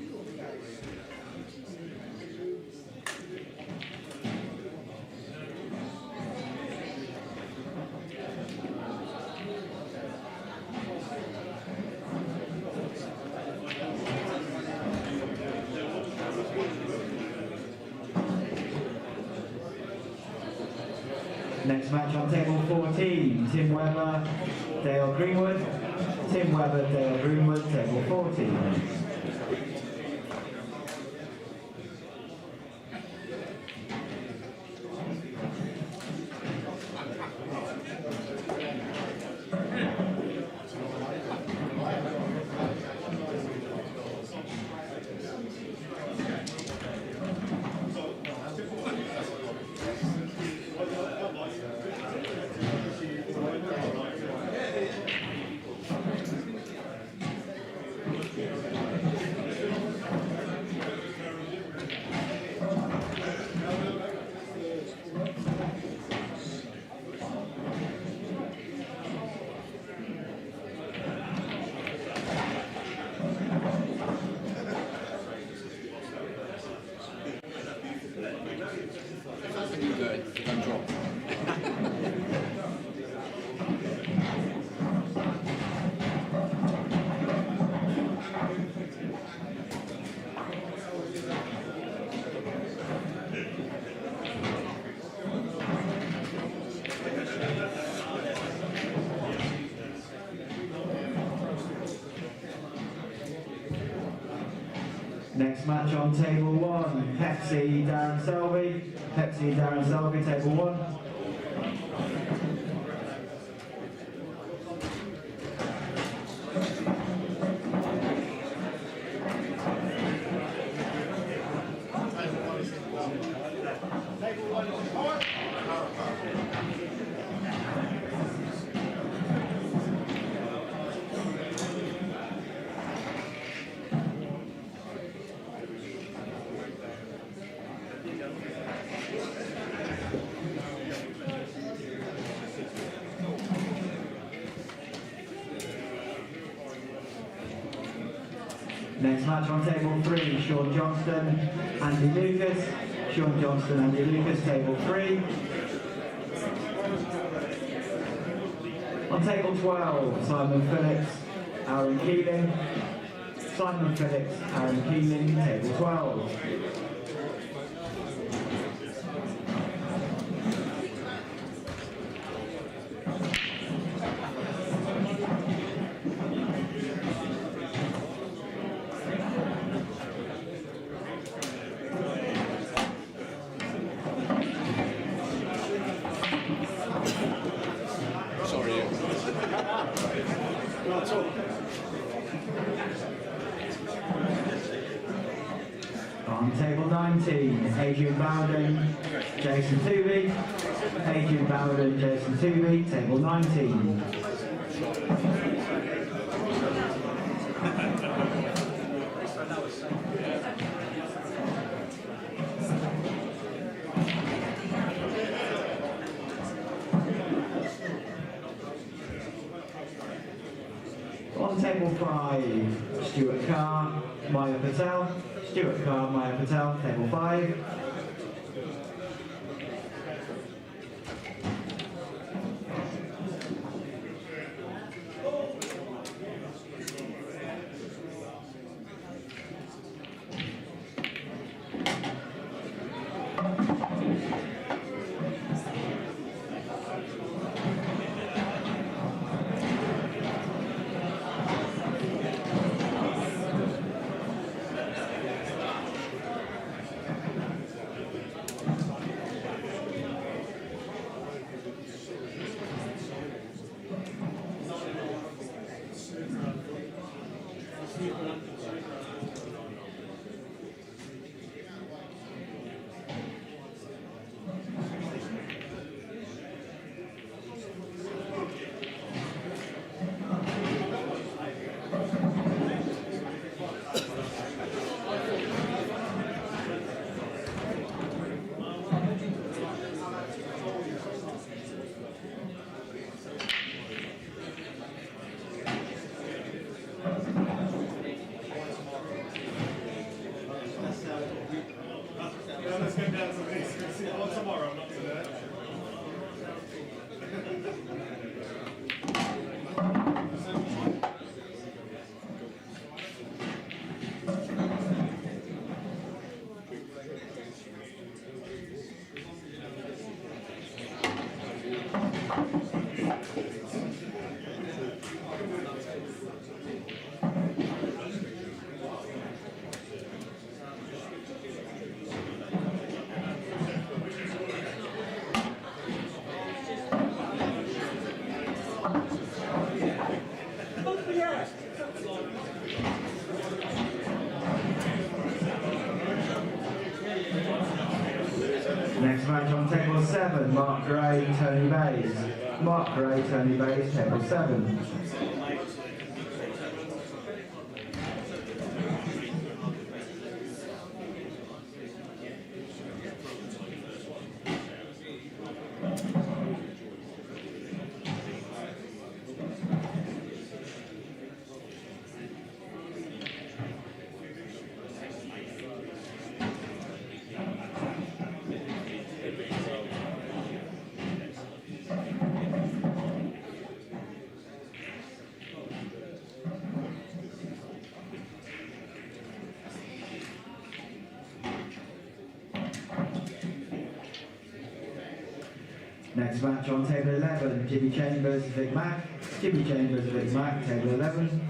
Next match on table 14, Tim Webber, Dale Greenwood. Tim Webber, Dale Greenwood, table 14. Next match on table 1, Pepsi, Darren Selby. Pepsi, Darren Selby, table 1. Next match on table 3, Sean Johnston, Andy Lucas. Sean Johnston, Andy Lucas, table 3. On table 12, Simon Phillips, Aaron Keeling. Simon Phillips, Aaron Keeling, table 12. On table 19, Adrian Bowden, Jason Tooby. Adrian Bowden, Jason Tooby, table 19. On table 5, Stuart Carr, Maya Patel. Stuart Carr, Maya Patel, table 5. let's get down to this. We'll see you tomorrow, not today. Next match on table 7, Mark Gray, Tony Bays. Mark Gray, Tony Bays, table 7. Next match on table 11, Jimmy Chambers, Vic Mac. Jimmy Chambers, Vic Mac, table 11.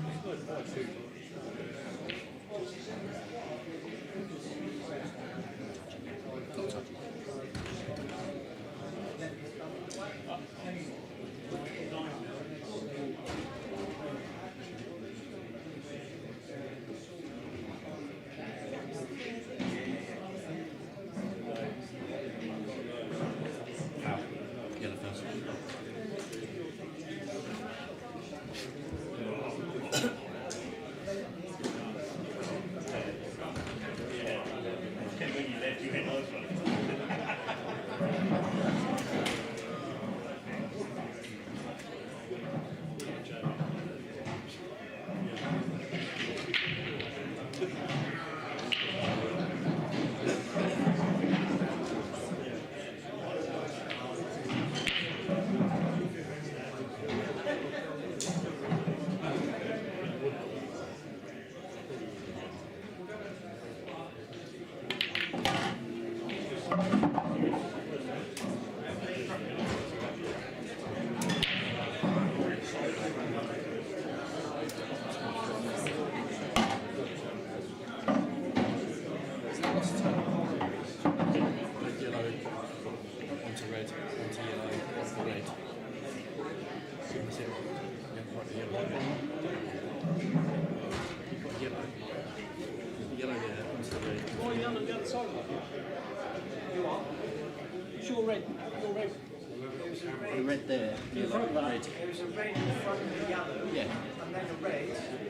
Red there. It was a red in front of the yellow, Yeah. and then a red.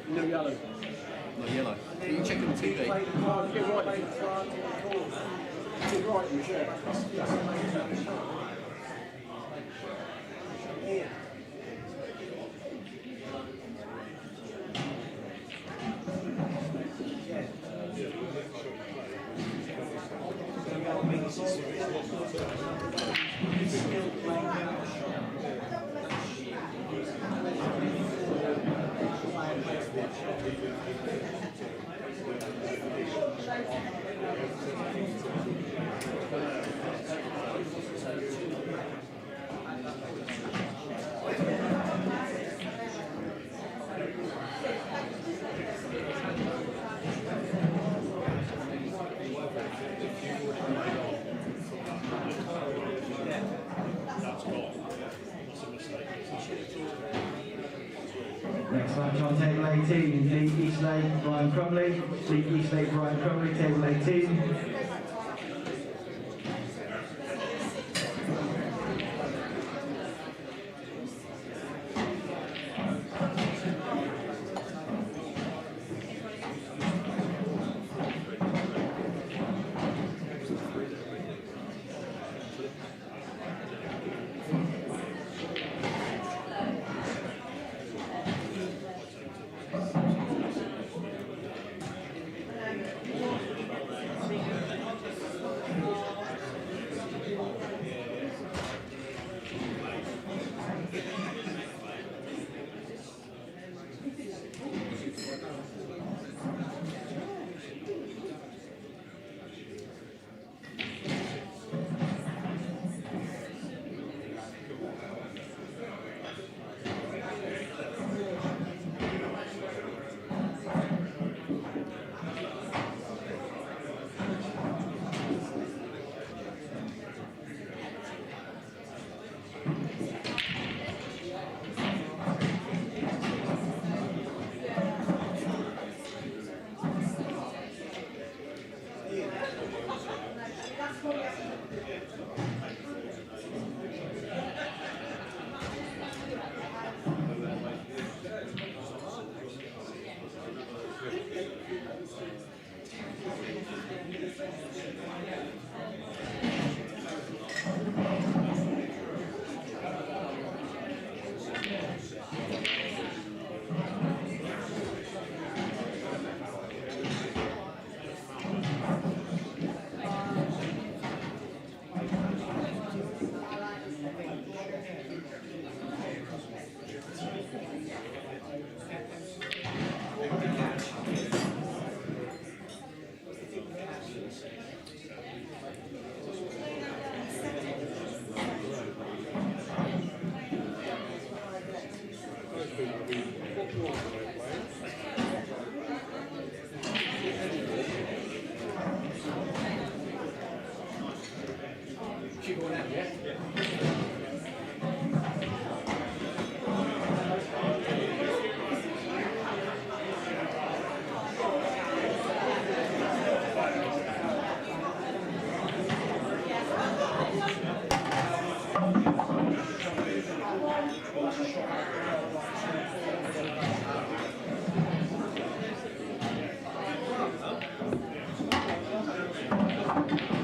No yellow. No yellow. And then You check on the TV. played the card, played the card in the corner. To the right, Michelle. Here. Next match on table 18, Lee Eastlake, Brian Crumley. Lee Eastlake, Brian Crumley, table 18.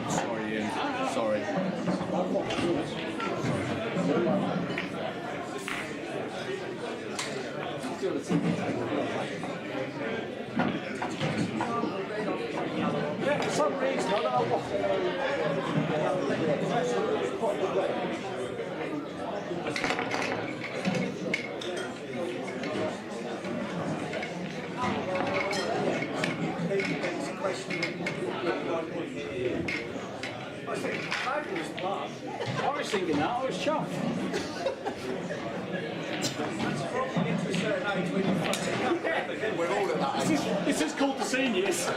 Sorry, Ian. Sorry. Yeah, for some reason, I don't know I was thinking that, I was chuffed. We're all at that. This is called the seniors.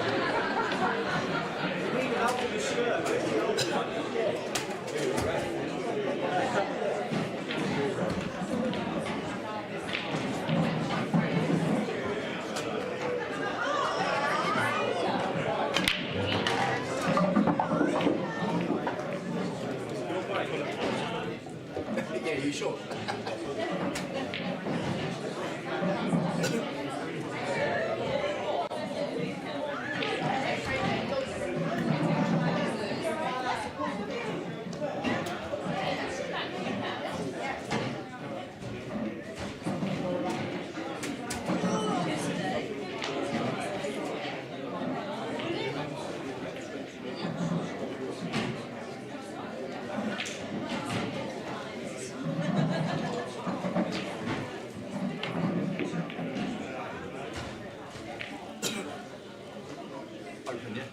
Yeah, you sure? Open, yeah.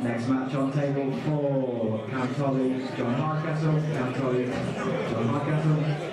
Next match on table 4, Cantolli, John Hardcastle, Cantolli, John Hardcastle.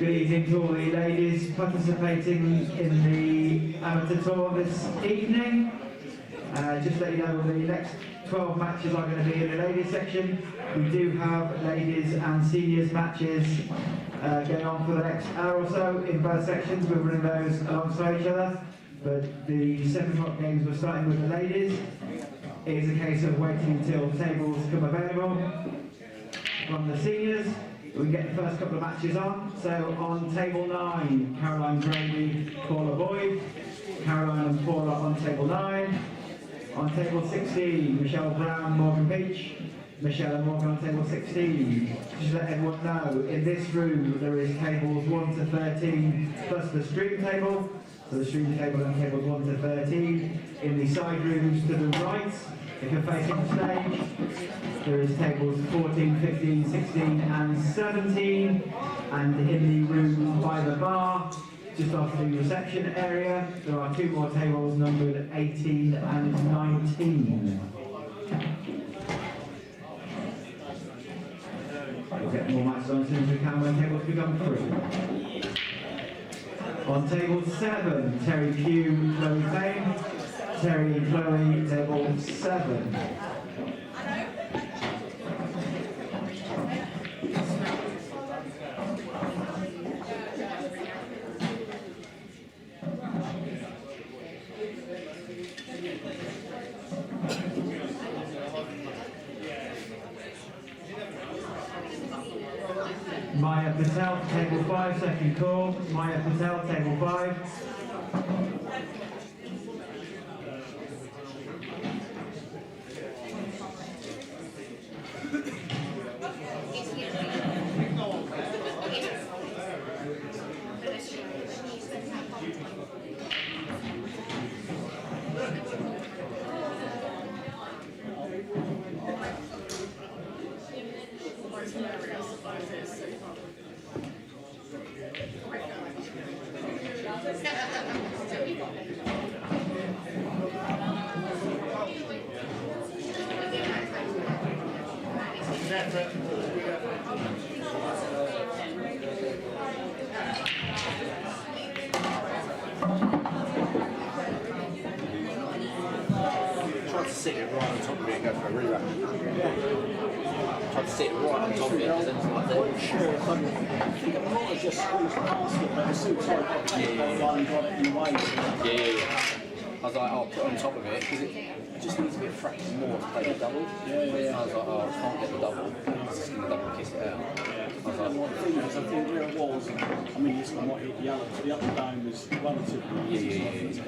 Good evening to all the ladies participating in the amateur tour this evening. Just to let you know, the next 12 matches are going to be in the ladies section. We do have ladies and seniors matches going on for the next hour or so in both sections. We're running those alongside each other. But the 7 o'clock games we're starting with the ladies. It is a case of waiting until tables come available from the seniors. We can get the first couple of matches on. So on table 9, Caroline Grady, Paula Boyd. Caroline and Paula on table 9. On table 16, Michelle Brown, Morgan Peach. Michelle and Morgan on table 16. Just to let everyone know, in this room there is tables 1 to 13 plus the stream table. So the stream table and tables 1 to 13. In the side rooms to the right, if you're facing the stage, there is tables 14, 15, 16 and 17. And in the room by the bar, just off the reception area, there are 2 more tables numbered 18 and 19. We'll get more matches on as soon as we can when tables become free. On table 7, Terry Pugh, Chloe Payne. Terry and Chloe, table 7. Maya Patel, table 5, second call. Maya Patel, table 5. Try to sit it right on top of it and go for a relay. Try to sit it right on top of it because then it's like that. Sure, I think I might have just squeezed past it, but it's so tight up and got it in the way. Yeah. I was like, I'll put it on top of it because it just needs to be a fraction more to play the double. I was like, oh, I can't get the double. I'm just going to double kiss it out. I was like, The thing is, I think where it was, I mean, this one might hit the other, the upper dome was relatively easy.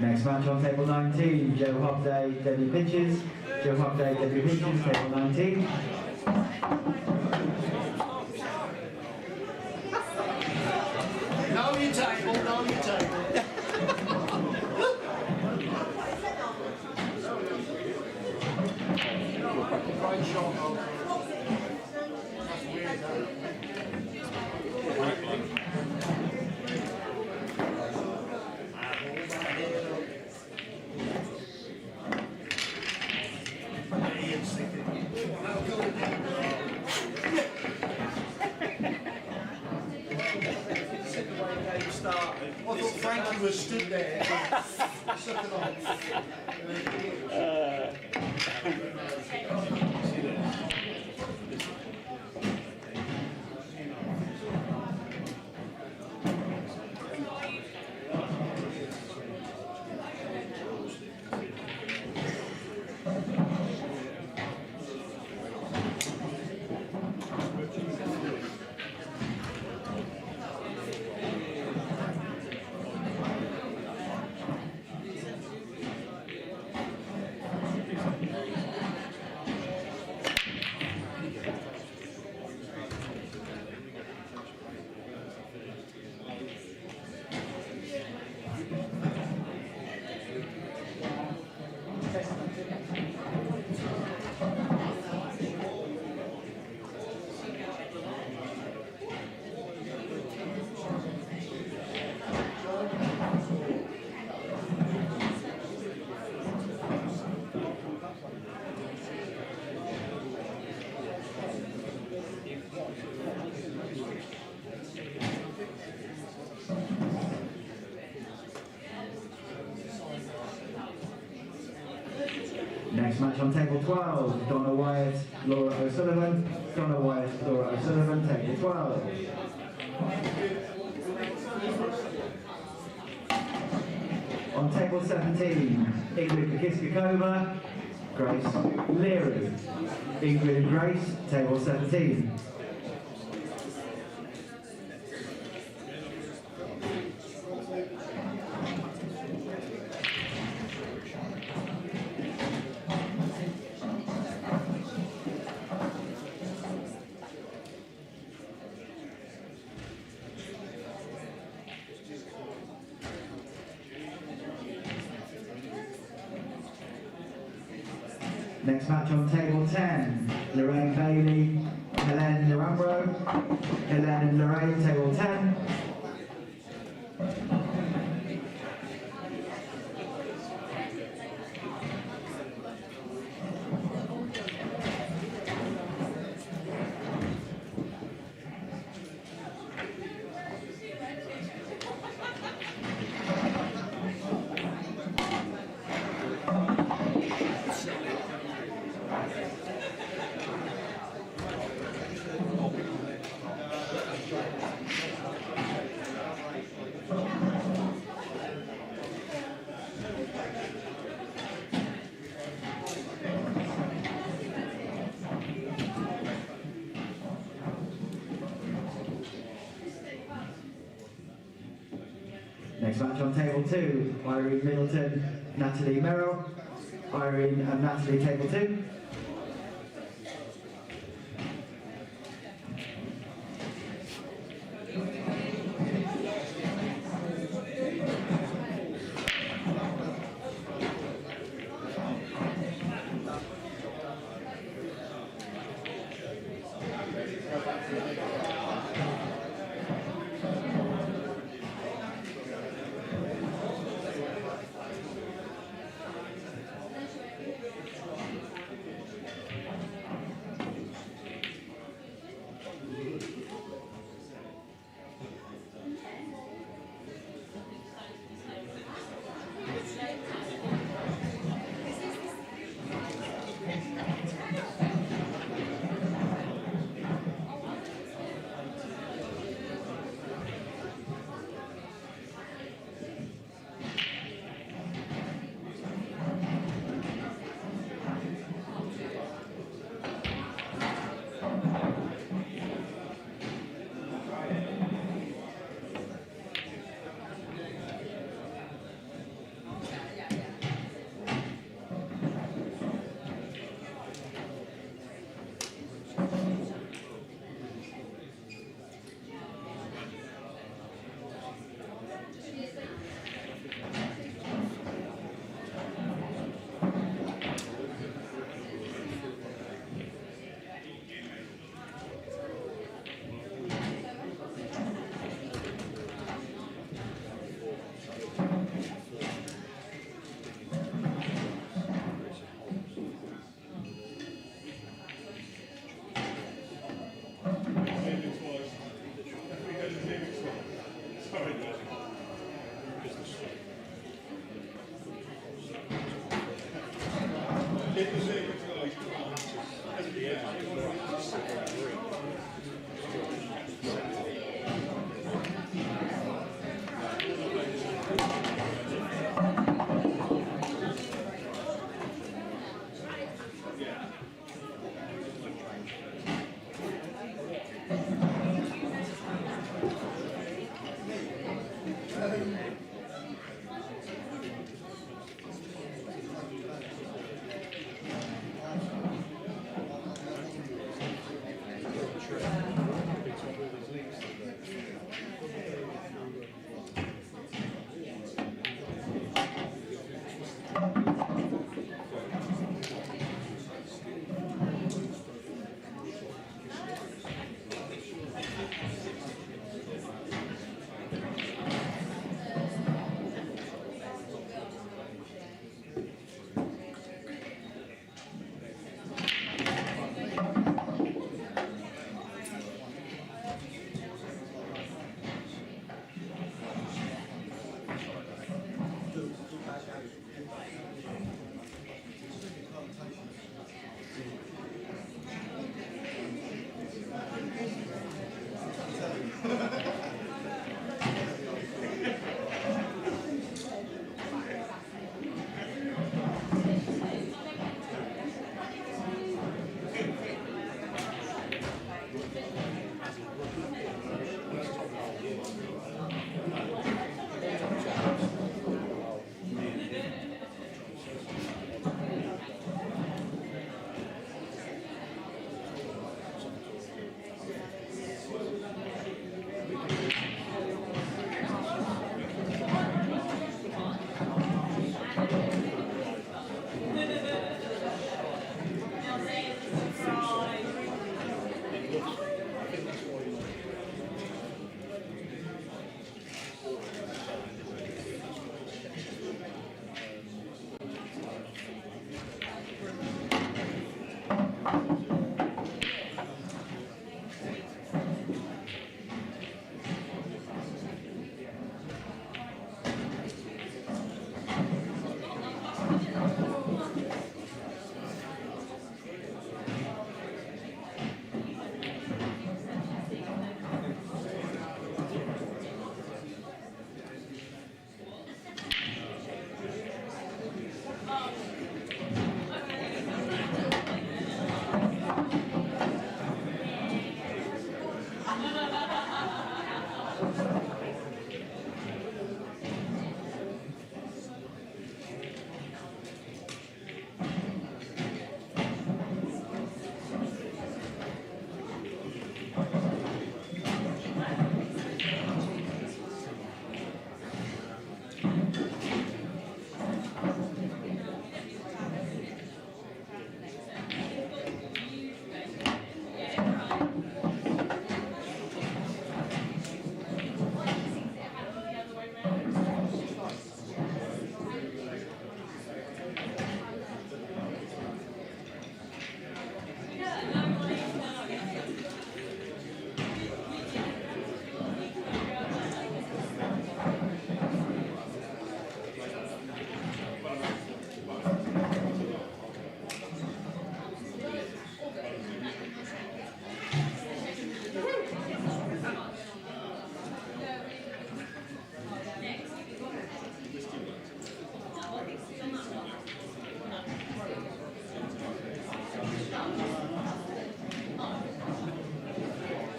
Next match on table 19, Joe Hobday, Debbie Pitches. Joe Hobday, Debbie Pitches, table 19. Know your table, know your table. Great shot. That's weird, I thought Frankie was stood there. Suck it Next match on table 12, Donna Wyatt, Laura O'Sullivan. Donna Wyatt, Laura O'Sullivan, table 12. On table 17, Ingrid Kiskakova, Grace Leary. Ingrid and Grace, table 17. Next match on table 10, Lorraine Bailey, Helene Narambro. Helene and Lorraine, table 10. Next match on table 2, Irene Middleton, Natalie Merrill. Irene and Natalie, table 2.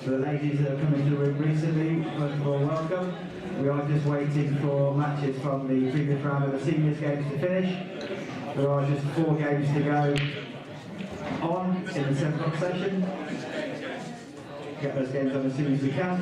For the ladies that have come into the room recently, first of all, welcome. We are just waiting for matches from the previous round of the seniors games to finish. There are just 4 games to go on in the 7 o'clock session. Get those games on as soon as we can.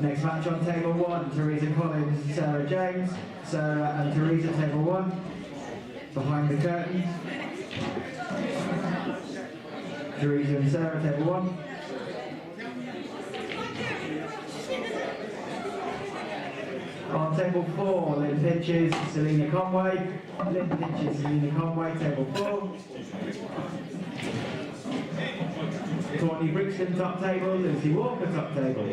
Next Next match on table 1, Teresa Collins, Sarah James. Sarah and Teresa, table 1. Behind the curtains. Teresa and Sarah, table 1. On table 4, Lynn Pitches, Selena Conway. Lynn Pitches, Selena Conway, table 4. Courtney Brixton, top table. Lucy Walker, top table.